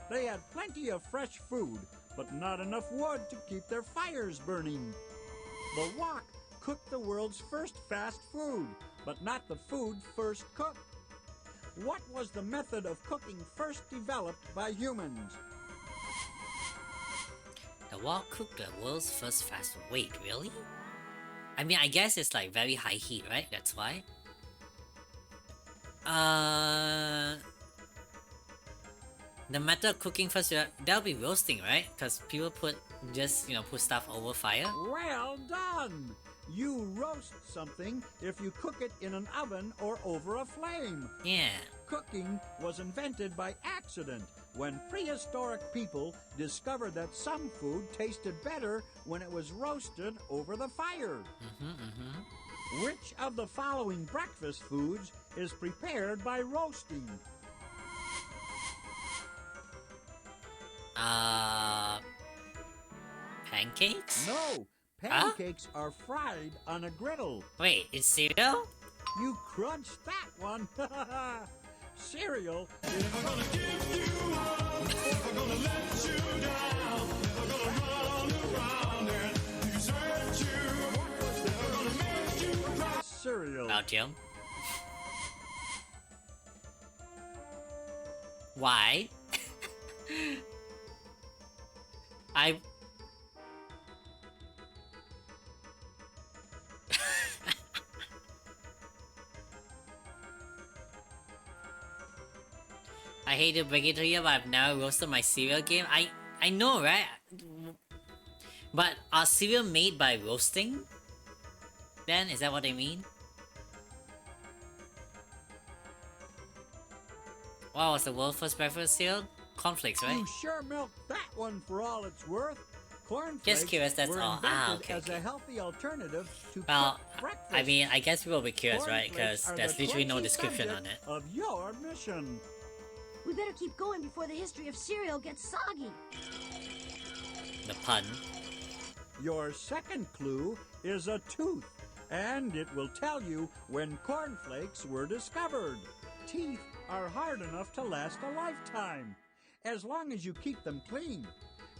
They had plenty of fresh food, but not enough wood to keep their fires burning. The wok cooked the world's first fast food, but not the food first cooked. What was the method of cooking first developed by humans? The wok cooked the world's first fast food. Wait, really? I mean, I guess it's like very high heat, right? That's why. The method of cooking first, that'll be roasting, right? Because people put stuff over fire. Well done! You roast something if you cook it in an oven or over a flame. Yeah. Cooking was invented by accident when prehistoric people discovered that some food tasted better when it was roasted over the fire. Which of the following breakfast foods is prepared by roasting? Pancakes? No, pancakes are fried on a griddle. Wait, it's cereal? You crunched that one. Cereal is... Never gonna give you up, never gonna let you down, never gonna run around and desert you, never gonna make you cry. Cereal. Belgium. Why? I hate to break it to you, but I've never roasted my cereal game. I know, right? But are cereal made by roasting? Then, is that what they mean? What was the world's first breakfast cereal? Cornflakes, right? You sure milked that one for all it's worth. Cornflakes Just curious, that's were all. invented Okay. as a healthy alternative to Well, breakfast. I mean, I guess people will be curious, right? Because Cornflakes are there's the literally no crunchy description on subject it. of your mission. We better keep going before the history of cereal gets soggy. The pun. Your second clue is a tooth, and it will tell you when cornflakes were discovered. Teeth are hard enough to last a lifetime, as long as you keep them clean.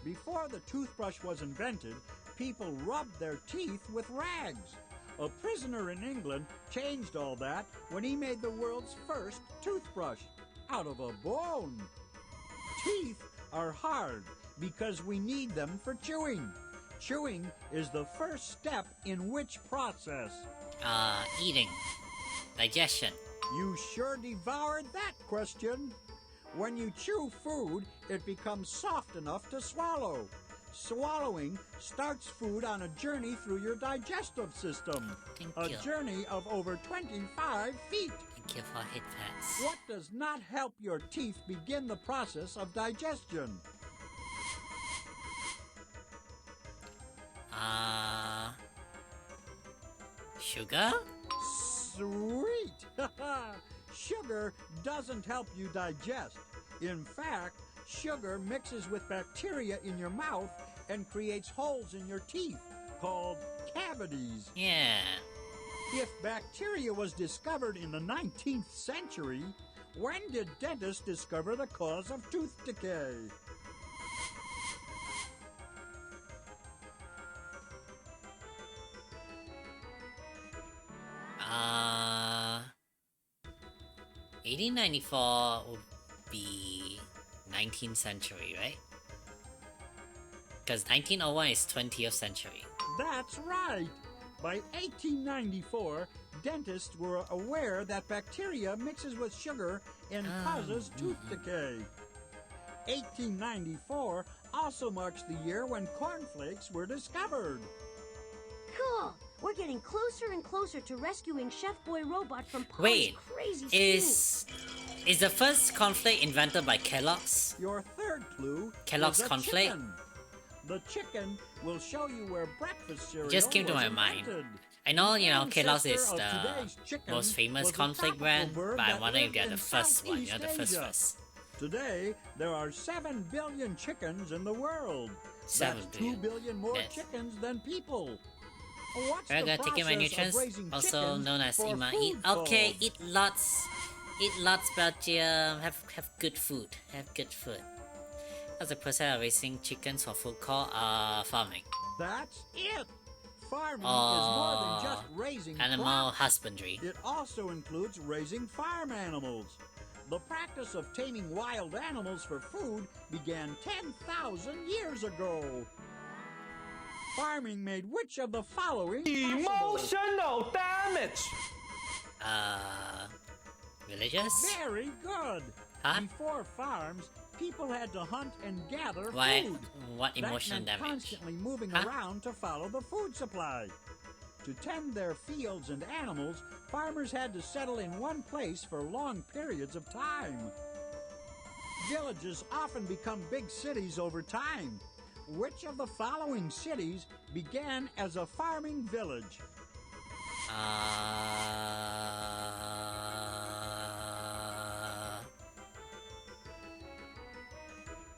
Before the toothbrush was invented, people rubbed their teeth with rags. A prisoner in England changed all that when he made the world's first toothbrush out of a bone. Teeth are hard because we need them for chewing. Chewing is the first step in which process? Eating. Digestion. You sure devoured that question. When you chew food, it becomes soft enough to swallow. Swallowing starts food on a journey through your digestive system. Thank you. Journey of over 25 feet. Thank you for hit pats. What does not help your teeth begin the process of digestion? Sugar? Sweet! Sugar doesn't help you digest. In fact, sugar mixes with bacteria in your mouth and creates holes in your teeth, called cavities. Yeah. If bacteria was discovered in the 19th century, when did dentists discover the cause of tooth decay? Uh, 1894 would be 19th century, right? Because 1901 is 20th century. That's right! By 1894, dentists were aware that bacteria mixes with sugar and causes tooth decay. 1894 also marks the year when cornflakes were discovered. Cool! We're getting closer and closer to rescuing Chef Boy Robot from Polly's Wait, crazy is the first cornflake invented by Kellogg's? Your third clue Kellogg's is a cornflake? chicken. The chicken will show you where breakfast cereal Just came to was my mind. invented. I know, Kellogg's is Ancestor of the today's chicken most famous was a cornflake tropical brand, bird but I that wonder if lived they're in the first one, Southeast the first Asia. first. Today, there are 7 billion chickens in the world. 7 That's billion. 2 billion more Yes. chickens than people. What's We're the gonna take in my process of nutrients, raising also chickens known as for Ima. food Eat okay, called? eat lots, Belgium. Have good food. Have good food. What's the process of raising chickens for food called farming? That's it. Farming is more than just raising Animal crops. husbandry. It also includes raising farm animals. The practice of taming wild animals for food began 10,000 years ago. Farming made which of the following possible? Emotional damage. Villagers? Very good. Huh? Before farms, people had to hunt and gather Why? food. What That emotional meant damage? constantly moving Huh? around to follow the food supply. To tend their fields and animals, farmers had to settle in one place for long periods of time. Villages often become big cities over time. Which of the following cities began as a farming village?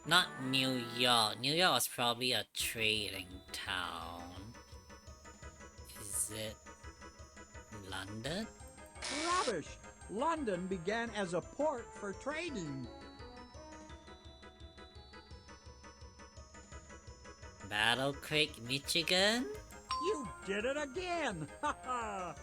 Not New York. New York was probably a trading town. Is it London? Rubbish! London began as a port for trading. Battle Creek, Michigan? You did it again! Ha ha!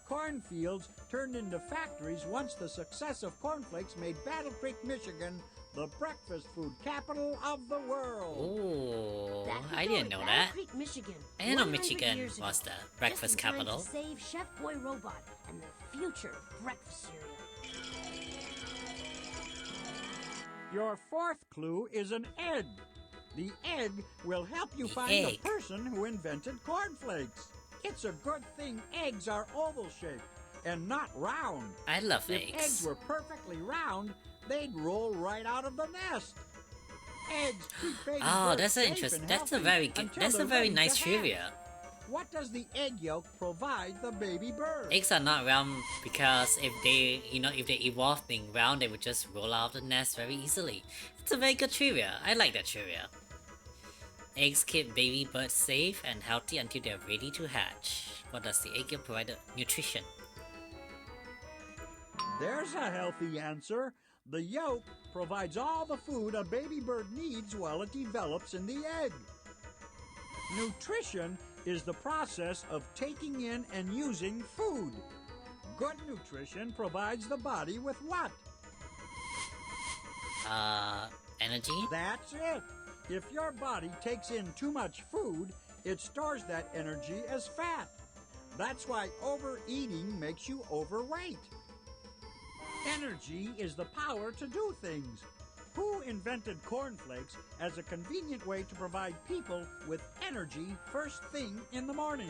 Cornfields turned into factories once the success of cornflakes made Battle Creek, Michigan the breakfast food capital of the world. Ooh, Back we I go didn't to know Battle that. Creek, Michigan. I didn't know 100 Michigan years was ago. the breakfast Just in time capital. to save Chef Boy Robot and the future breakfast cereal. Your fourth clue is an egg. The egg will help you The find egg. the person who invented cornflakes. It's a good thing eggs are oval-shaped and not round. I love If eggs. eggs were perfectly round, they'd roll right out of the nest. Eggs keep baby Oh, birds that's an safe interesting. and That's a healthy very good. until That's a they're very ready nice to hatch. trivia. What does the egg yolk provide the baby bird? Eggs are not round because if they evolve being round, they would just roll out of the nest very easily. It's a very good trivia. I like that trivia. Eggs keep baby birds safe and healthy until they're ready to hatch. What does the egg yolk provide? Nutrition. There's a healthy answer. The yolk provides all the food a baby bird needs while it develops in the egg. Nutrition is the process of taking in and using food. Good nutrition provides the body with what? Energy? That's it. If your body takes in too much food, it stores that energy as fat. That's why overeating makes you overweight. Energy is the power to do things. Who invented cornflakes as a convenient way to provide people with energy first thing in the morning?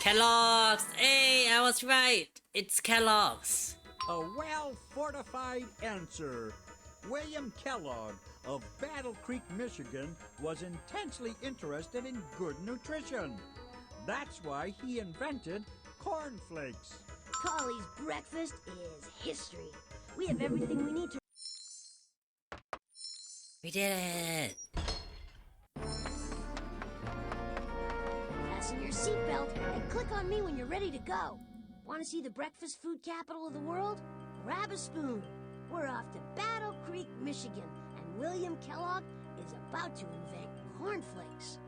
Kellogg's! Hey, I was right! It's Kellogg's! A well-fortified answer. William Kellogg of Battle Creek, Michigan, was intensely interested in good nutrition. That's why he invented cornflakes. Collie's breakfast is history. We have everything we need to... We did it! Fasten your seatbelt and click on me when you're ready to go. Want to see the breakfast food capital of the world? Grab a spoon. We're off to Battle Creek, Michigan, and William Kellogg is about to invent cornflakes.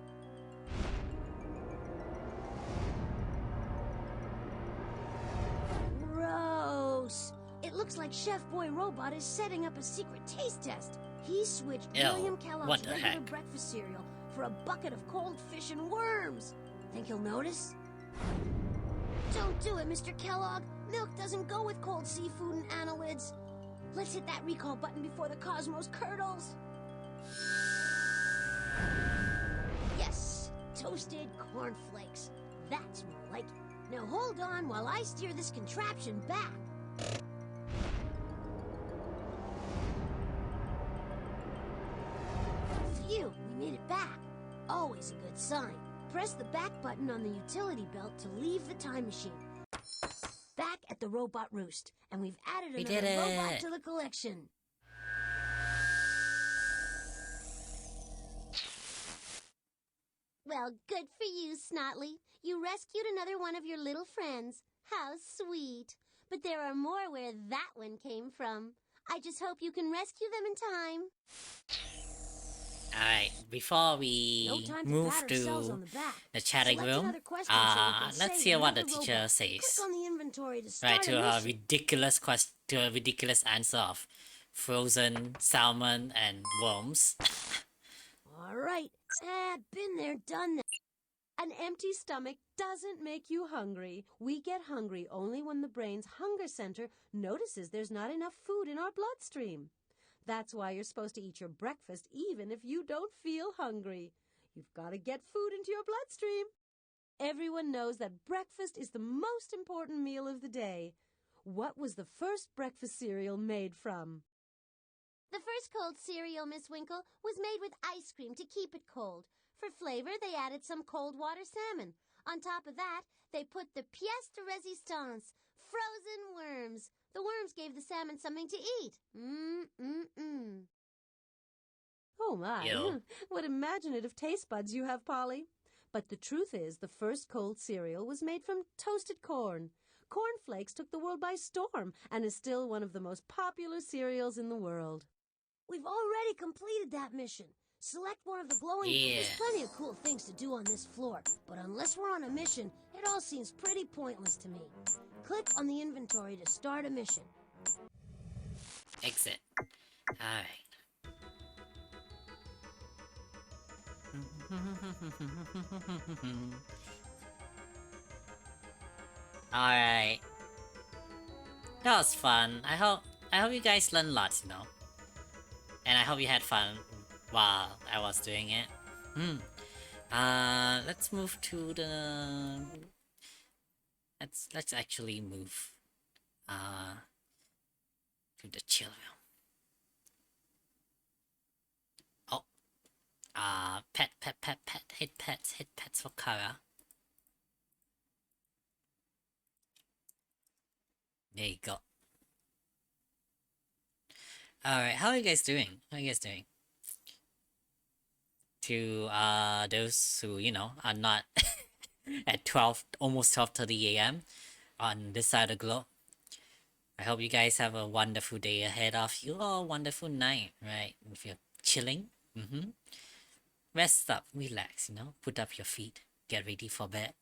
Gross! It looks like Chef Boy Robot is setting up a secret taste test. He switched Ew, William what Kellogg's the regular heck? breakfast cereal for a bucket of cold fish and worms. Think he'll notice? Don't do it, Mr. Kellogg. Milk doesn't go with cold seafood and annelids. Let's hit that recall button before the cosmos curdles. Yes, toasted cornflakes. That's more like it. Now hold on while I steer this contraption back. Phew, we made it back. Always a good sign. Press the back button on the utility belt to leave the time machine. Back at the robot roost, and we've added We another did robot it. to the collection. Well, good for you, Snotley. You rescued another one of your little friends. How sweet. But there are more where that one came from. I just hope you can rescue them in time. Alright, before No we time to move pat ourselves on to the back. the chatting Select room, another question so we can let's save hear what the another teacher robot. says. Click on the inventory to start Right, to a her mission. ridiculous to a ridiculous answer of frozen salmon and worms. All right. Been there, done that. An empty stomach doesn't make you hungry. We get hungry only when the brain's hunger center notices there's not enough food in our bloodstream. That's why you're supposed to eat your breakfast even if you don't feel hungry. You've got to get food into your bloodstream. Everyone knows that breakfast is the most important meal of the day. What was the first breakfast cereal made from? The first cold cereal, Miss Winkle, was made with ice cream to keep it cold. For flavor, they added some cold water salmon. On top of that, they put the pièce de résistance, frozen worms. The worms gave the salmon something to eat. Oh my, Ew. what imaginative taste buds you have, Polly. But the truth is, the first cold cereal was made from toasted corn. Corn Flakes took the world by storm and is still one of the most popular cereals in the world. We've already completed that mission. Select one of the glowing... Yeah. There's plenty of cool things to do on this floor, but unless we're on a mission, it all seems pretty pointless to me. Click on the inventory to start a mission. Exit. Alright. Alright. That was fun. I hope you guys learned lots, you know. And I hope you had fun while I was doing it. Let's move to the... Let's actually move to the chill room. Oh. Hit pets for Kara. There you go. Alright, how are you guys doing? To those who, you know, are not at 12, almost 12:30 a.m. on this side of the globe. I hope you guys have a wonderful day ahead of you, or a wonderful night, right? If you're chilling, rest up, relax, you know, put up your feet, get ready for bed.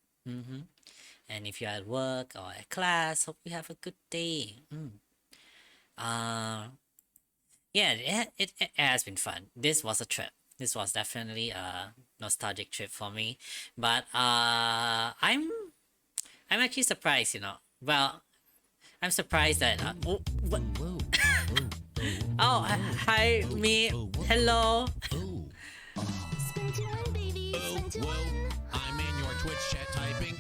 And if you're at work or at class, hope you have a good day. Yeah, it has been fun. This was a trip. This was definitely a nostalgic trip for me. But I'm actually surprised, you know. Well, I'm surprised that oh, what? Oh, hi me. Hello. I'm in your Twitch chat typing,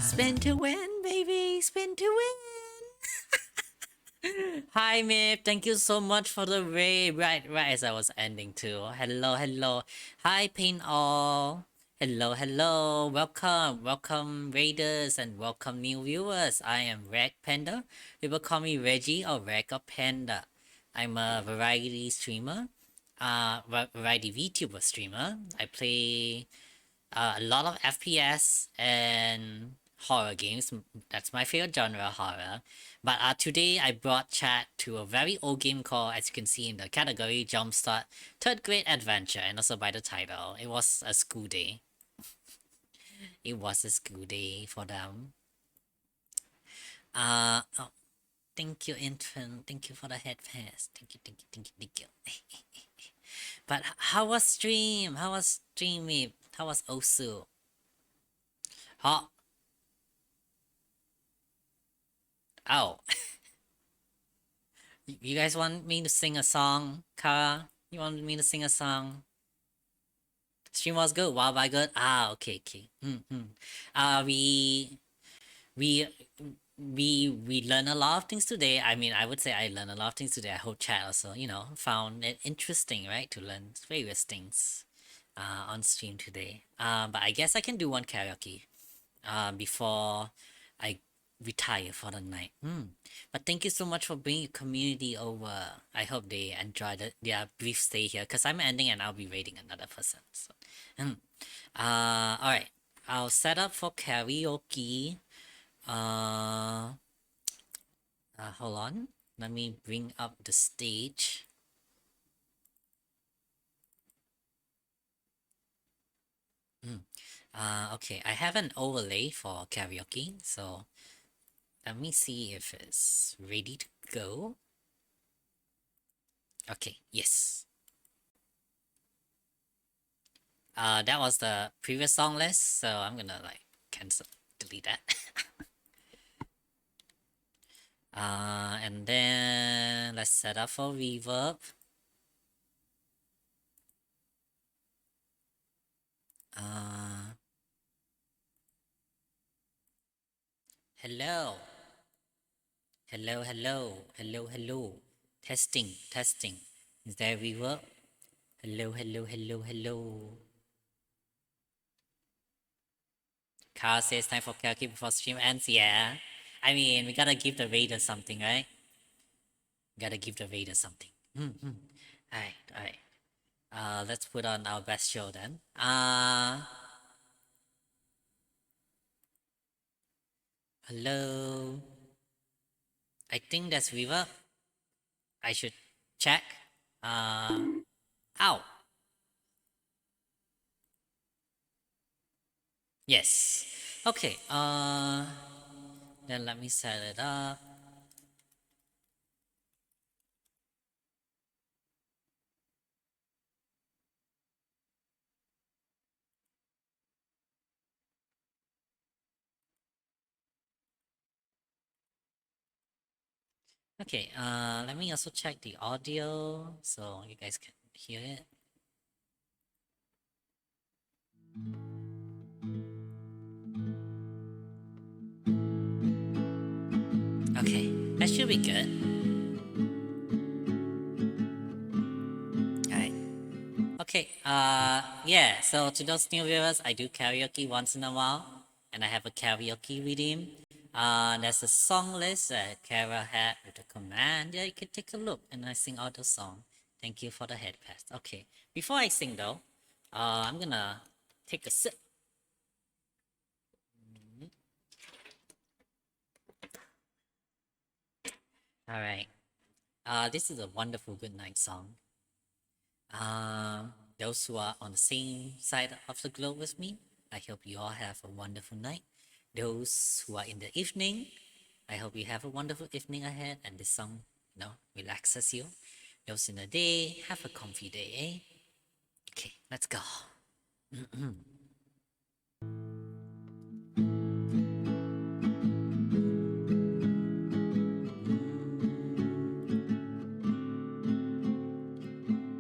Spin to win, baby. Spin to win. Hi, Mip. Thank you so much for the raid. Right as I was ending too. Hello. Hi, Pain All. Hello. Welcome, raiders, and welcome new viewers. I am Reg Panda. People call me Reggie or Reg or Panda. I'm a variety streamer, variety VTuber streamer. I play a lot of FPS and horror games. That's my favorite genre, horror. But today I brought chat to a very old game called, as you can see in the category, Jumpstart 3rd Grade Adventure, and also by the title. It was a school day. It was a school day for them. Oh, thank you, intern. Thank you for the head pass. Thank you. But how was stream? How was Mip? How was Osu? Oh. You guys want me to sing a song, Kara? You want me to sing a song? Stream was good. Wow, by good. Okay. We learned a lot of things today. I mean, I would say I learned a lot of things today. I hope chat also, you know, found it interesting, right, to learn various things on stream today. But I guess I can do one karaoke before I retire for the night. But thank you so much for bringing your community over. I hope they enjoyed their brief stay here, because I'm ending and I'll be raiding another person. So, alright. I'll set up for karaoke. Hold on. Let me bring up the stage. Okay, I have an overlay for karaoke, so let me see if it's ready to go. Okay, yes. That was the previous song list, so I'm gonna like cancel, delete that. And then let's set up for reverb. Hello. Hello, hello, hello, hello. Testing, testing. Is there reverb? Hello, hello, hello, hello. Carl says time for karaoke before stream ends. Yeah. I mean, we gotta give the raider something, right? Gotta give the raider something. Alright, alright. Let's put on our best show then. Hello. I think that's reverb. I should check. Ow. Yes. Okay. Then let me set it up. Okay, let me also check the audio so you guys can hear it. Okay, that should be good. Alright. Okay, yeah, so to those new viewers, I do karaoke once in a while, and I have a karaoke redeem. There's a song list that Kara had with a command. Yeah, you can take a look, and I sing all those songs. Thank you for the head pass. Okay, before I sing though, I'm gonna take a sip. Alright. This is a wonderful good night song. Those who are on the same side of the globe with me, I hope you all have a wonderful night. Those who are in the evening, I hope you have a wonderful evening ahead and this song, relaxes you. Those in the day, have a comfy day, eh? Okay, let's go.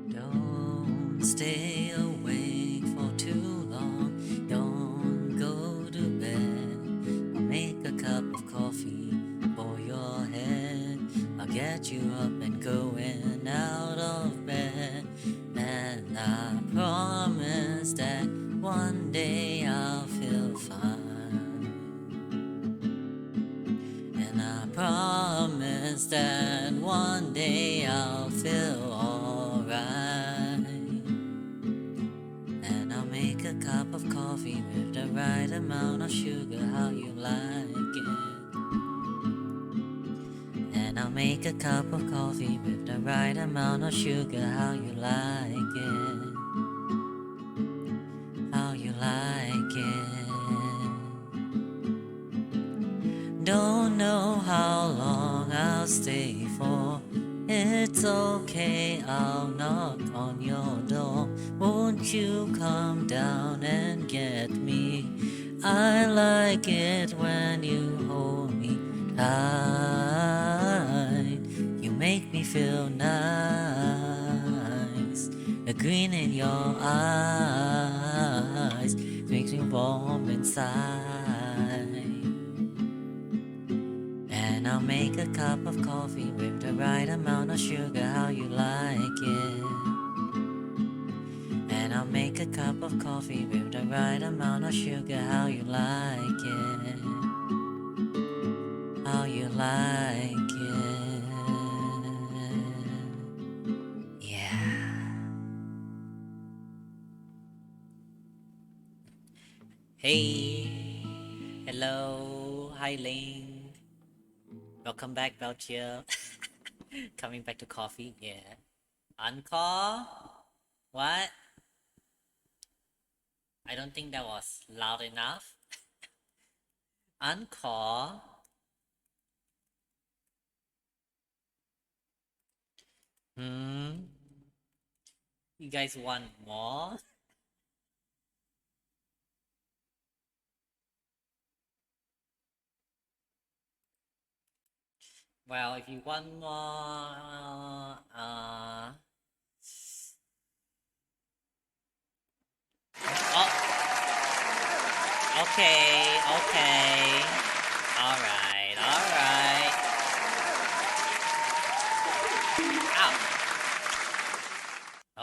Don't stay awake for too long. Don't go to bed. I'll make a cup of coffee for your head. I'll get you up and going out of bed. And I promise that one day I'll feel fine. And I promise that one day I'll feel alright. And I'll make a cup of coffee with the right amount of sugar, how you like it. And I'll make a cup of coffee with the right amount of sugar, how you like it. How you like it. Don't know how long I'll stay for. It's okay, I'll knock on your door. Won't you come down and get me? I like it when you hold me tight. You make me feel nice. The green in your eyes makes me warm inside. And I'll make a cup of coffee with the right amount of sugar, how you like it. And I'll make a cup of coffee with the right amount of sugar, how you like it. How you like it. Yeah. Hey. Hello. Hi, Ling. Welcome back, Belchier. Coming back to coffee, yeah. Encore? What? I don't think that was loud enough. Encore? You guys want more? Well, if you want more, oh, okay. Alright. Ow.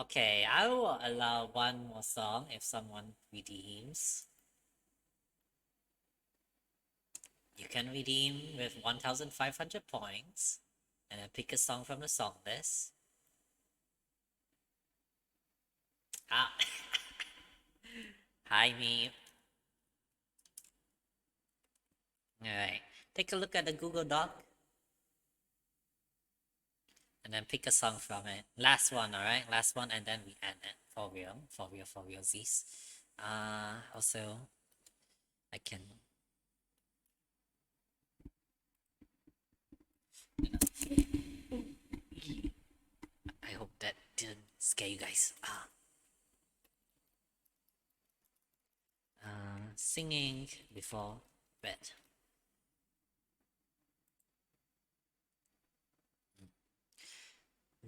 Okay, I will allow one more song if someone redeems. You can redeem with 1,500 points, and then pick a song from the song list. Ah. Hi, me. Alright, take a look at the Google Doc. And then pick a song from it. Last one, alright? Last one, and then we end it. For realsies. Also, I can... I hope that didn't scare you guys. Singing before bed.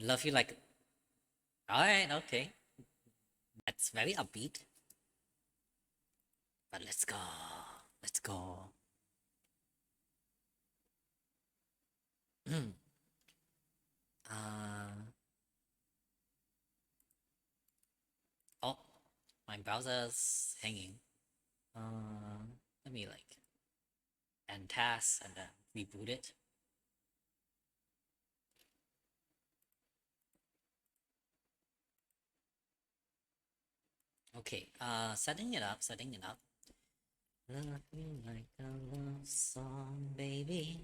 Love you like... Alright, okay. That's very upbeat. But let's go. Oh, my browser's hanging. Let me like end task and then reboot it. Okay, setting it up. Love you like a love song, baby.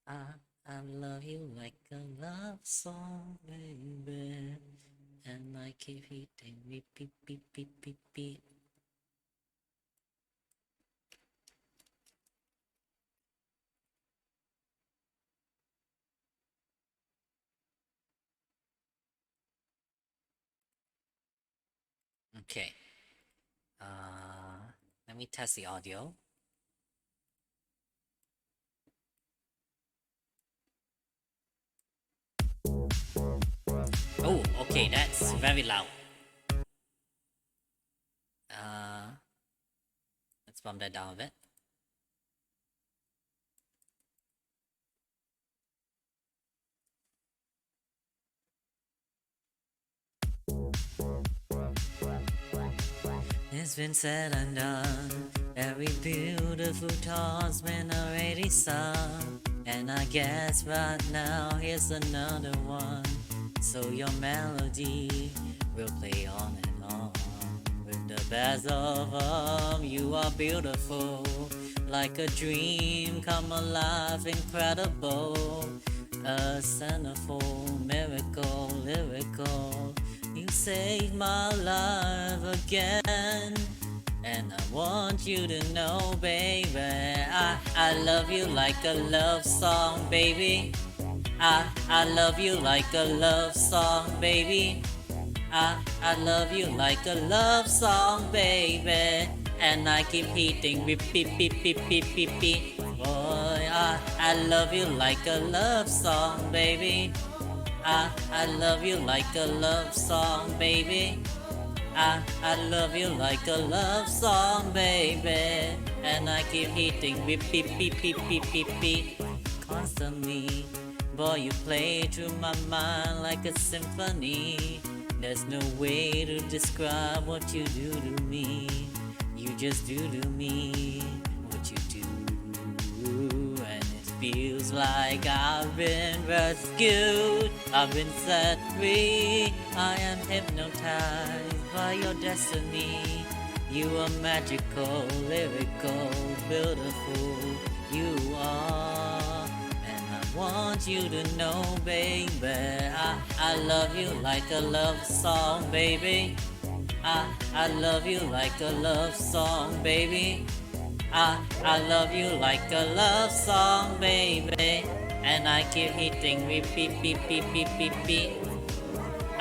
I love you like a love song, baby. And I keep hitting repeat, beep. Okay. Let me test the audio. Oh, okay, that's very loud. Let's bump that down a bit. It's been said and done. Every beautiful thought's been already sung. And I guess right now here's another one. So your melody will play on and on. With the best of them, you are beautiful. Like a dream come alive, incredible. A centerfold, miracle, lyrical. You saved my life again. And I want you to know, baby, I love you like a love song, baby. I love you like a love song, baby. I love you like a love song, baby. And I keep hitting repeat. Boy, I love you like a love song, baby. I love you like a love song, baby. I love you like a love song, baby. And I keep hitting repeat constantly. Boy, you play through my mind like a symphony. There's no way to describe what you do to me. You just do to me what you do. And it feels like I've been rescued. I've been set free. I am hypnotized by your destiny. You are magical, lyrical, beautiful. You are. And I want you to know, baby, I love you like a love song, baby. I love you like a love song, baby. I love you like a love song, baby. And I keep hitting repeat.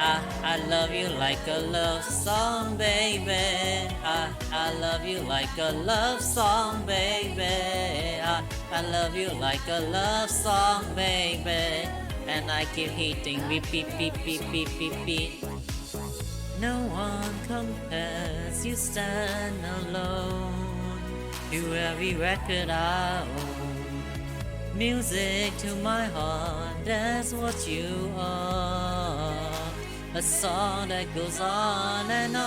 I love you like a love song, baby. I love you like a love song, baby. I love you like a love song, baby. And I keep hitting beep beep beep beep beep beep beep. No one compares, you stand alone to every record I own. Music to my heart, that's what you are. A song that goes on and on.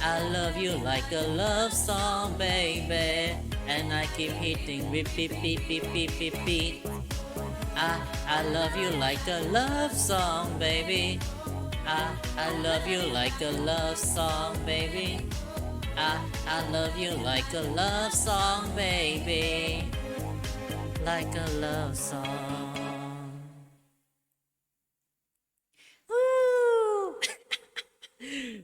I love you like a love song, baby. And I keep hitting beep beep beep beep beep beep beep. I love you like a love song, baby. I love you like a love song, baby. I love you like a love song, baby. Like a love song. Woo!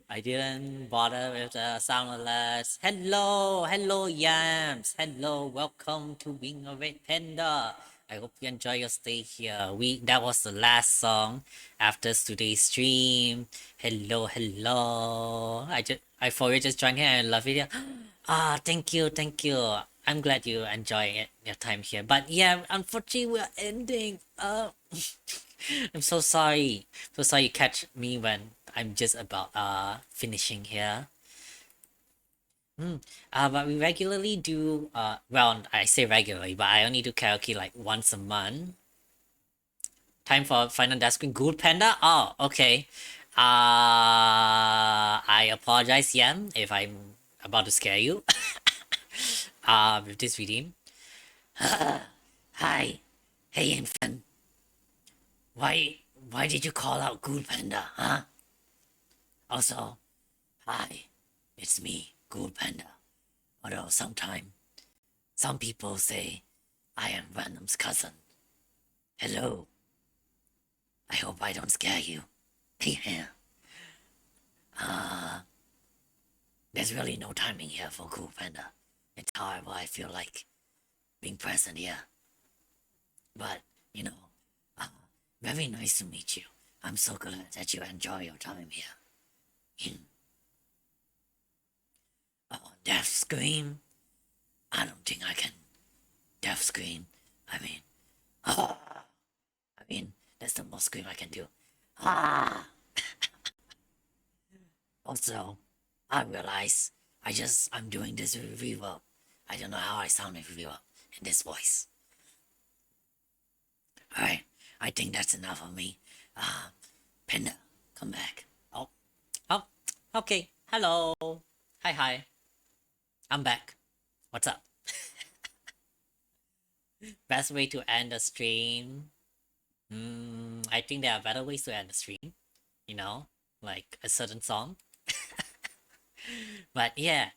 I didn't bother with the sound alerts. Hello, Yams. Hello, welcome to being a red panda. I hope you enjoy your stay here. That was the last song after today's stream. Hello. I thought you just joined here and love it. Thank you. I'm glad you enjoy it, your time here. But yeah, unfortunately we're ending. I'm so sorry. So sorry you catch me when I'm just about finishing here. But we regularly do well, I say regularly, but I only do karaoke like once a month. Time for final death screen. Good Panda? Oh, okay. I apologize, Yam, if I'm about to scare you. With this redeem. Hi. Hey, infant. Why did you call out Good Panda, huh? Also, hi. It's me, Good Panda. Although some people say I am Random's cousin. Hello. I hope I don't scare you. Yeah. There's really no timing here for Cool Panda. It's horrible, I feel like being present here. But, very nice to meet you. I'm so glad that you enjoy your time here. Death Scream? I don't think I can Death Scream. That's the most scream I can do. Also, I realize I'm doing this with reverb. I don't know how I sound with reverb in this voice. Alright, I think that's enough of me. Panda, come back. Oh, okay. Hello. Hi. I'm back. What's up? Best way to end a stream? I think there are better ways to end the stream. Like a certain song. But yeah,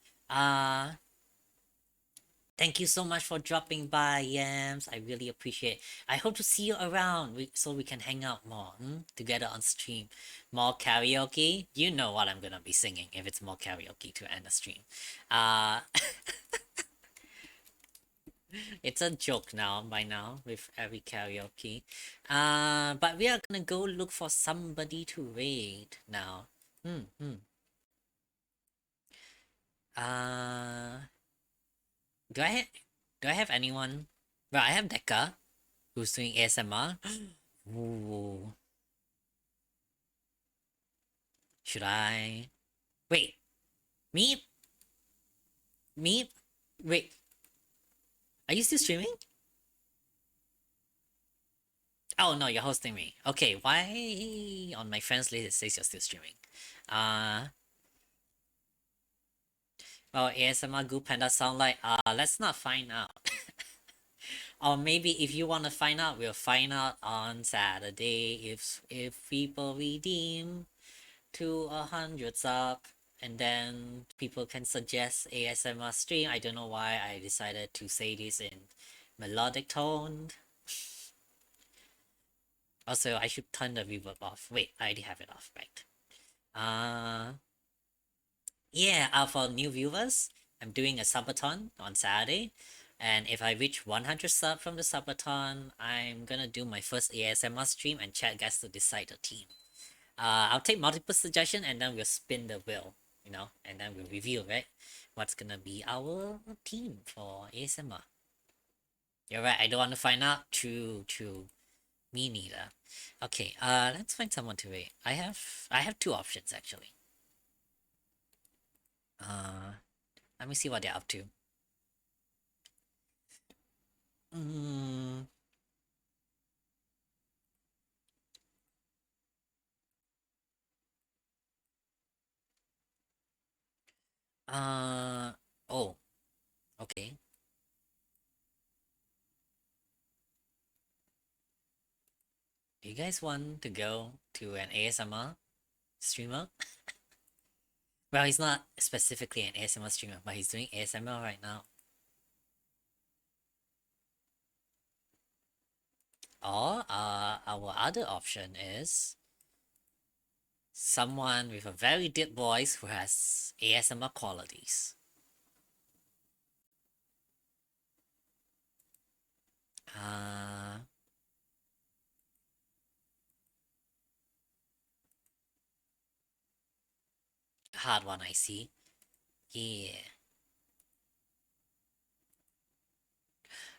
thank you so much for dropping by, Yams. I really appreciate it. I hope to see you around so we can hang out more together on stream. More karaoke. You know what I'm gonna be singing if it's more karaoke to end the stream. It's a joke by now with every karaoke. But we are gonna go look for somebody to raid now. Do I have anyone? Well, I have Dekka, who's doing ASMR. Ooh. Should I? Wait. Meep? Wait. Are you still streaming? Oh no, you're hosting me. Okay, why on my friends list it says you're still streaming? Well, ASMR Good Panda sound like, let's not find out. Or maybe if you want to find out, we'll find out on Saturday if people redeem to 100 sub, and then people can suggest ASMR stream. I don't know why I decided to say this in melodic tone. Also, I should turn the reverb off. Wait, I already have it off, right? Yeah, for new viewers, I'm doing a subathon on Saturday, and if I reach 100 subs from the subathon, I'm gonna do my first ASMR stream, and chat gets to decide the team. I'll take multiple suggestions, and then we'll spin the wheel, you know, and then we'll reveal, right, what's gonna be our team for ASMR. You're right, I don't want to find out. True. Me neither. Okay, let's find someone to rate. I have two options actually. Let me see what they're up to. Oh, okay. Do you guys want to go to an ASMR streamer? Well, he's not specifically an ASMR streamer, but he's doing ASMR right now. Or our other option is someone with a very deep voice who has ASMR qualities. Hard one, I see. Yeah.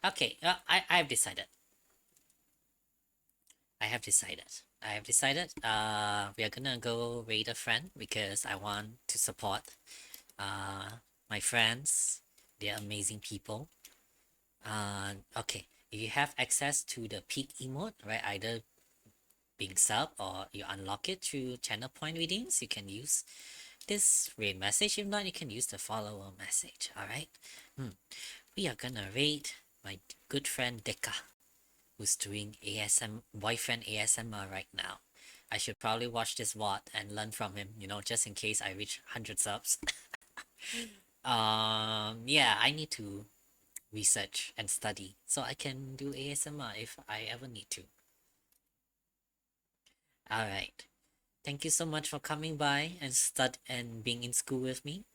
Okay, I've decided. I have decided. We are gonna go raid a friend because I want to support my friends. They're amazing people. Okay, if you have access to the peak emote, right, either being sub or you unlock it through channel point readings, you can use this raid message. If not, you can use the follower message. Alright? We are gonna raid my good friend Deka, who's doing boyfriend ASMR right now. I should probably watch this VOD and learn from him, you know, just in case I reach 100 subs. Yeah, I need to research and study so I can do ASMR if I ever need to. Alright. Thank you so much for coming by and being in school with me.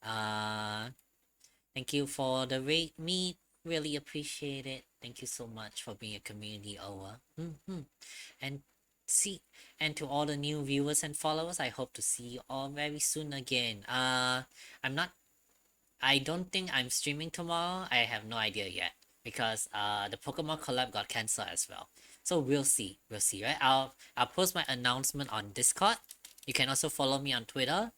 Thank you for the raid meet. Really appreciate it. Thank you so much for being a community over. And to all the new viewers and followers, I hope to see you all very soon again. I don't think I'm streaming tomorrow. I have no idea yet because the Pokemon collab got cancelled as well. So we'll see, right? I'll post my announcement on Discord. You can also follow me on Twitter.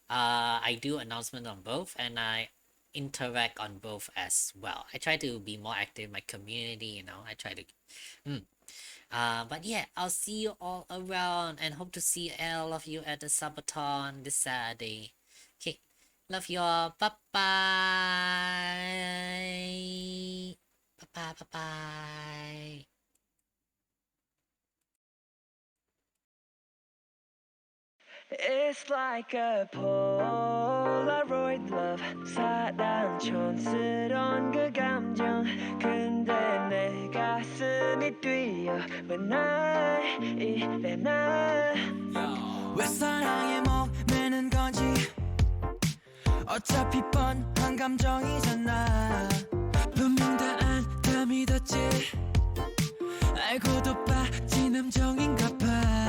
I do announcements on both, and I interact on both as well. I try to be more active in my community, you know. I try to but yeah, I'll see you all around and hope to see all of you at the subathon this Saturday. Okay, love you all. Bye bye. Bye bye. It's like a Polaroid love 사랑 촌스러운 그 감정 근데 내 가슴이 뛰어 왜 이래 나 왜 사랑에 목매는 건지 어차피 뻔한 감정이잖아 분명 다 안 다 믿었지 알고도 빠진 함정인가 봐